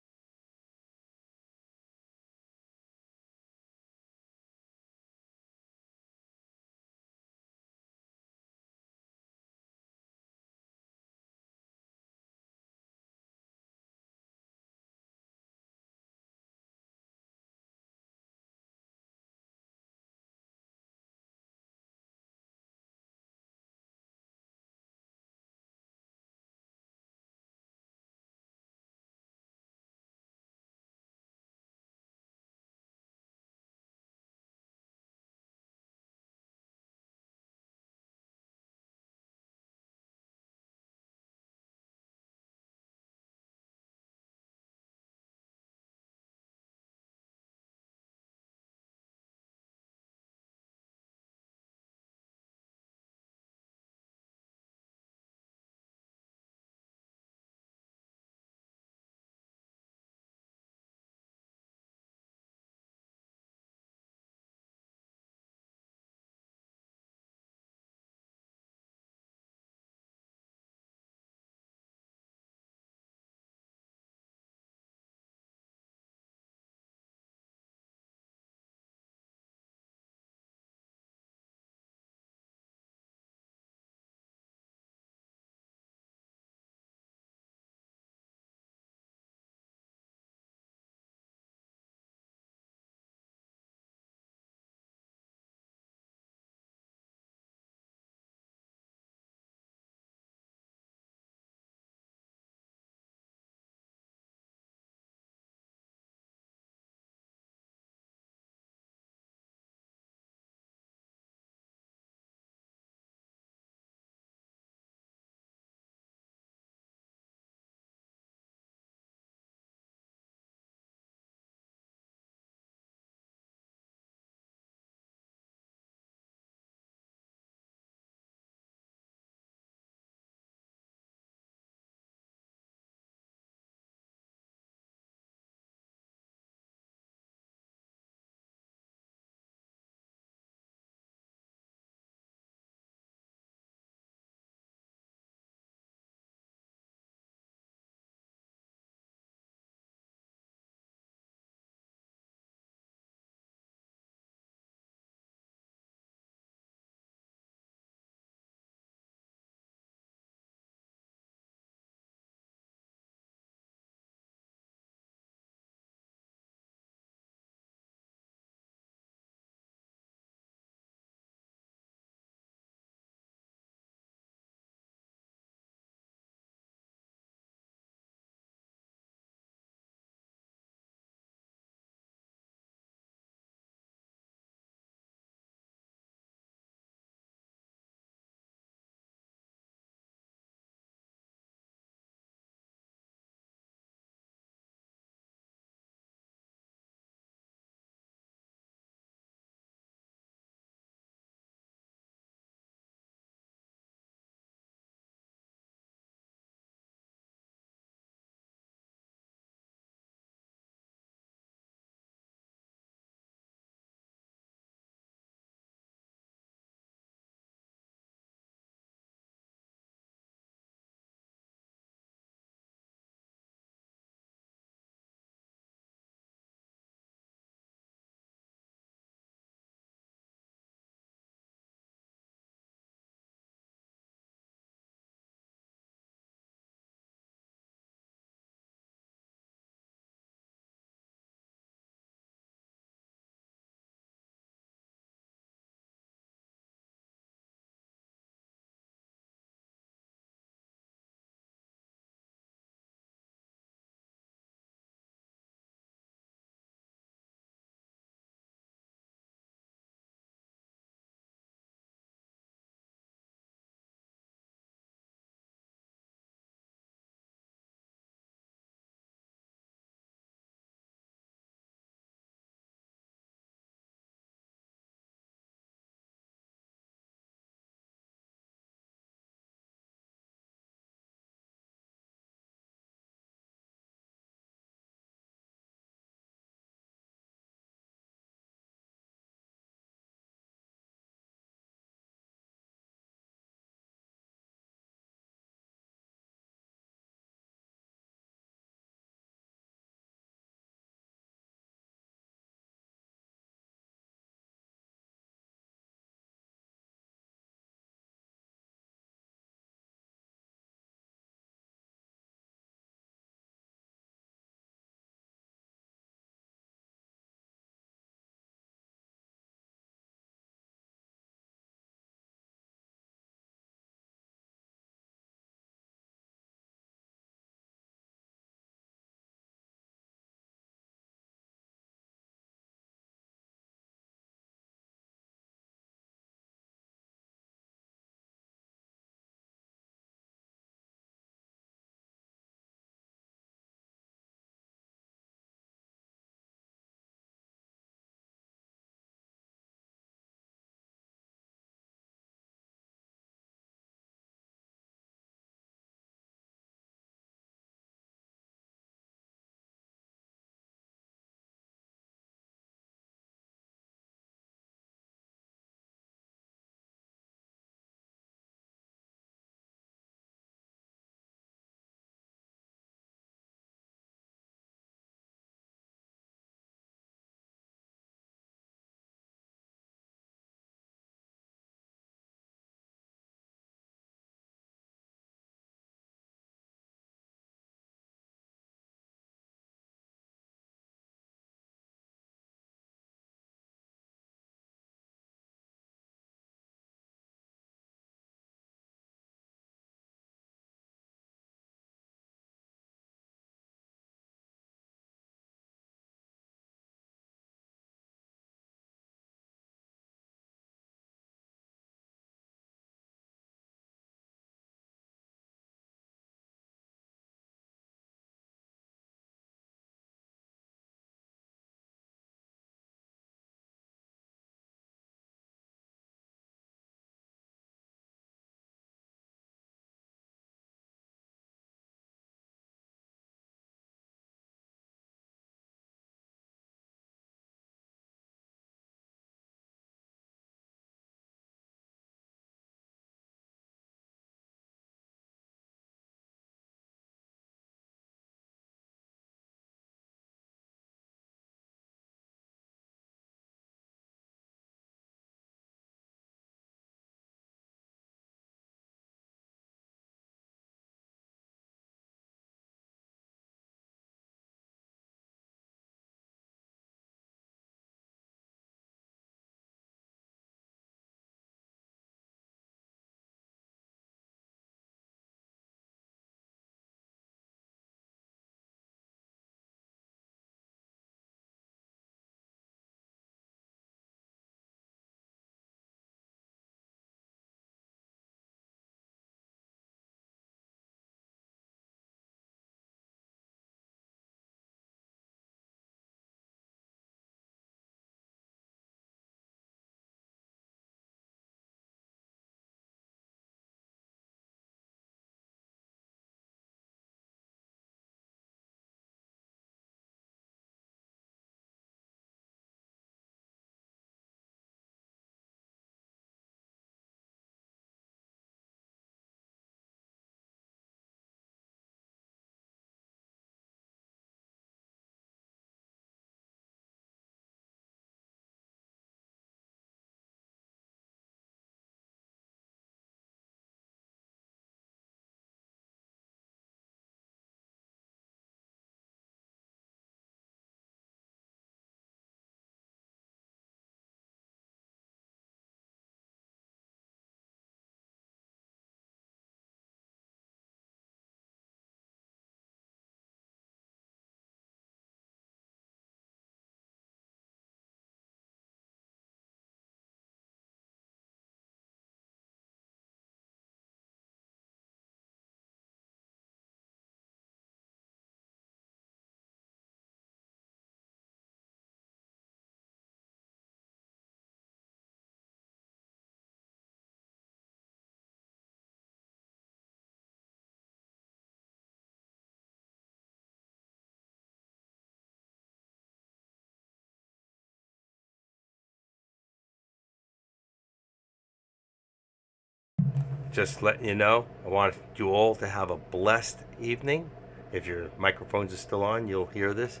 just letting you know, I want you all to have a blessed evening. If your microphones are still on, you'll hear this.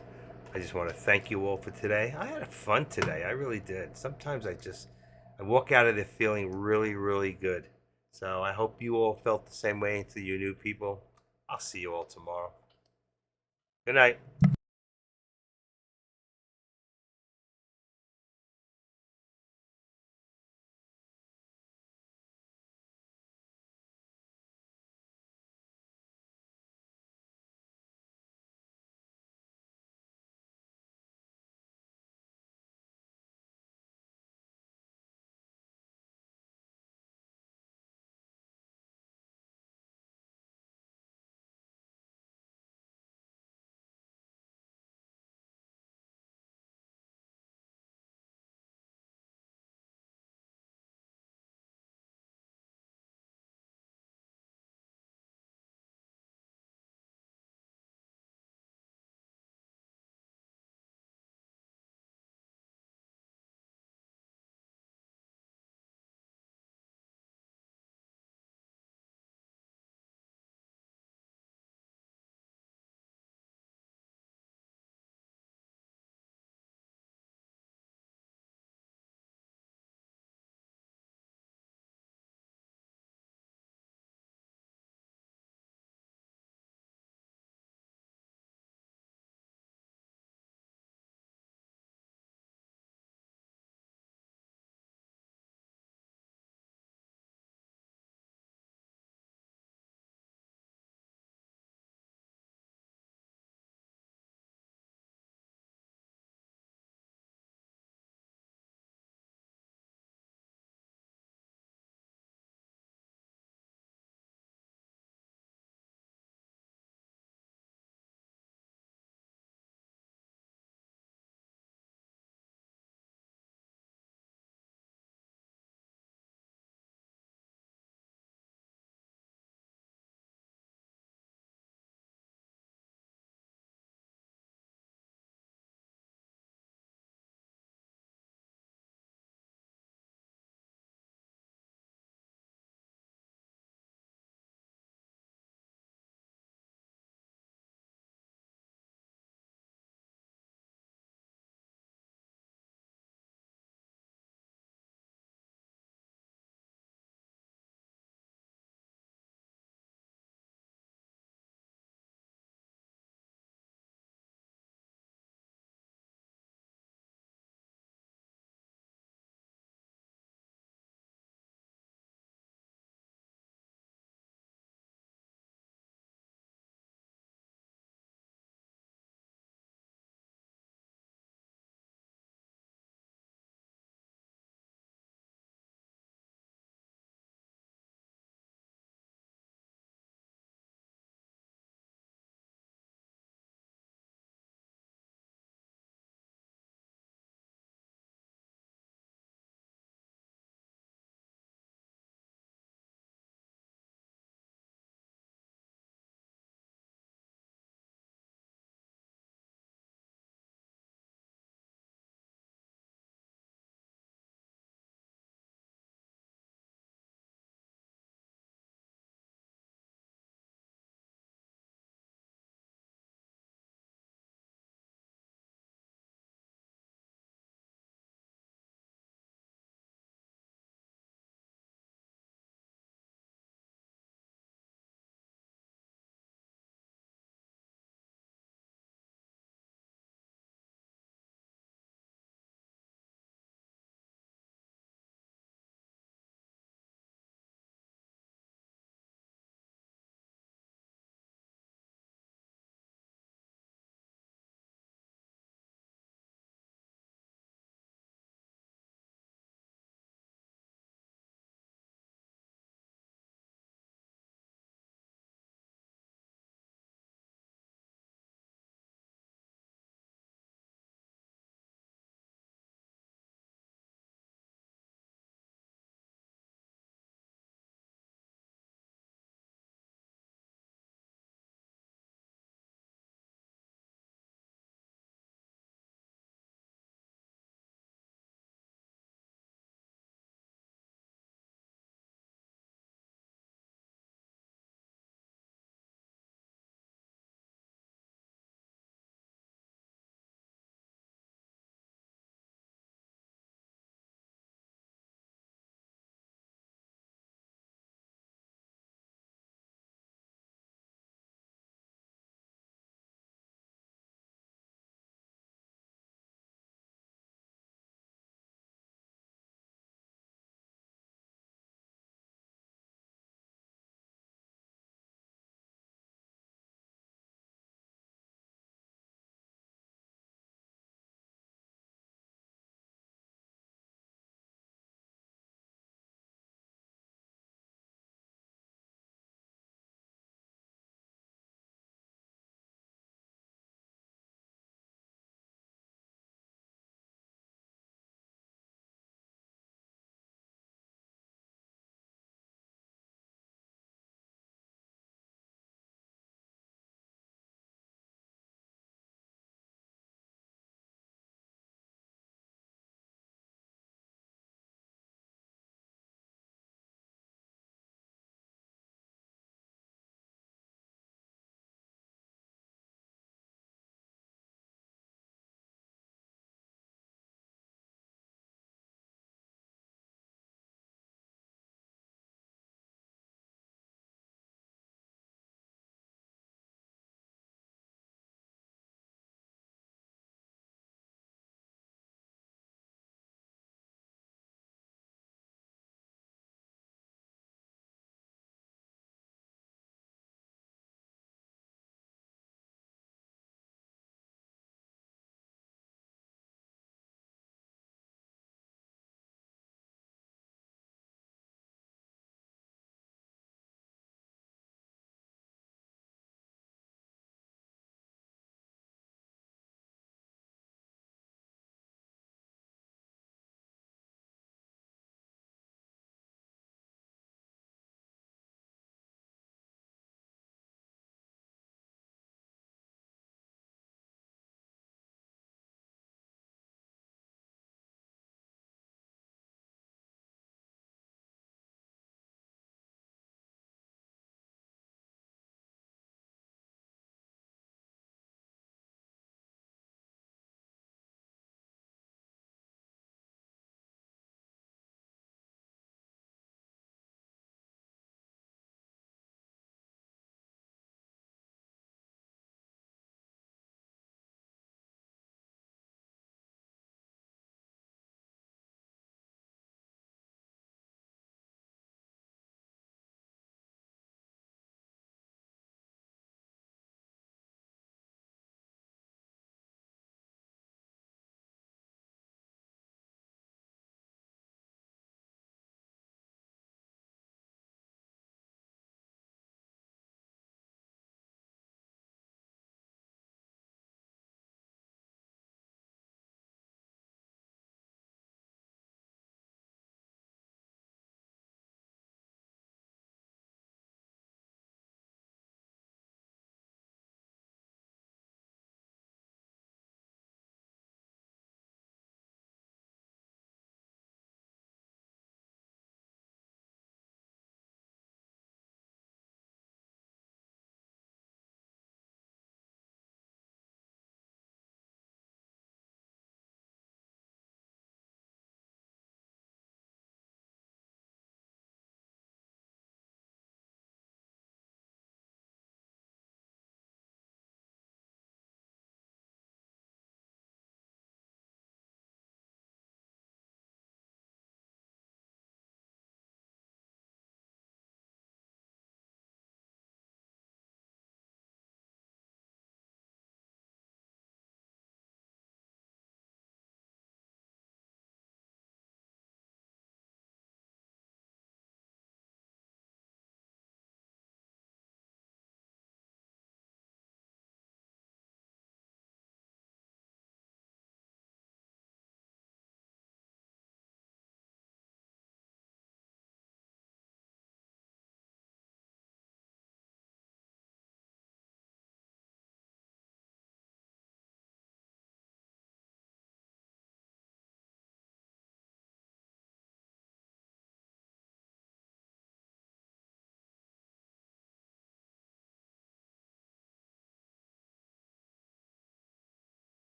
I just want to thank you all for today. I had fun today. I really did. Sometimes I walk out of there feeling really, really good. So I hope you all felt the same way to you new people. I'll see you all tomorrow. Good night.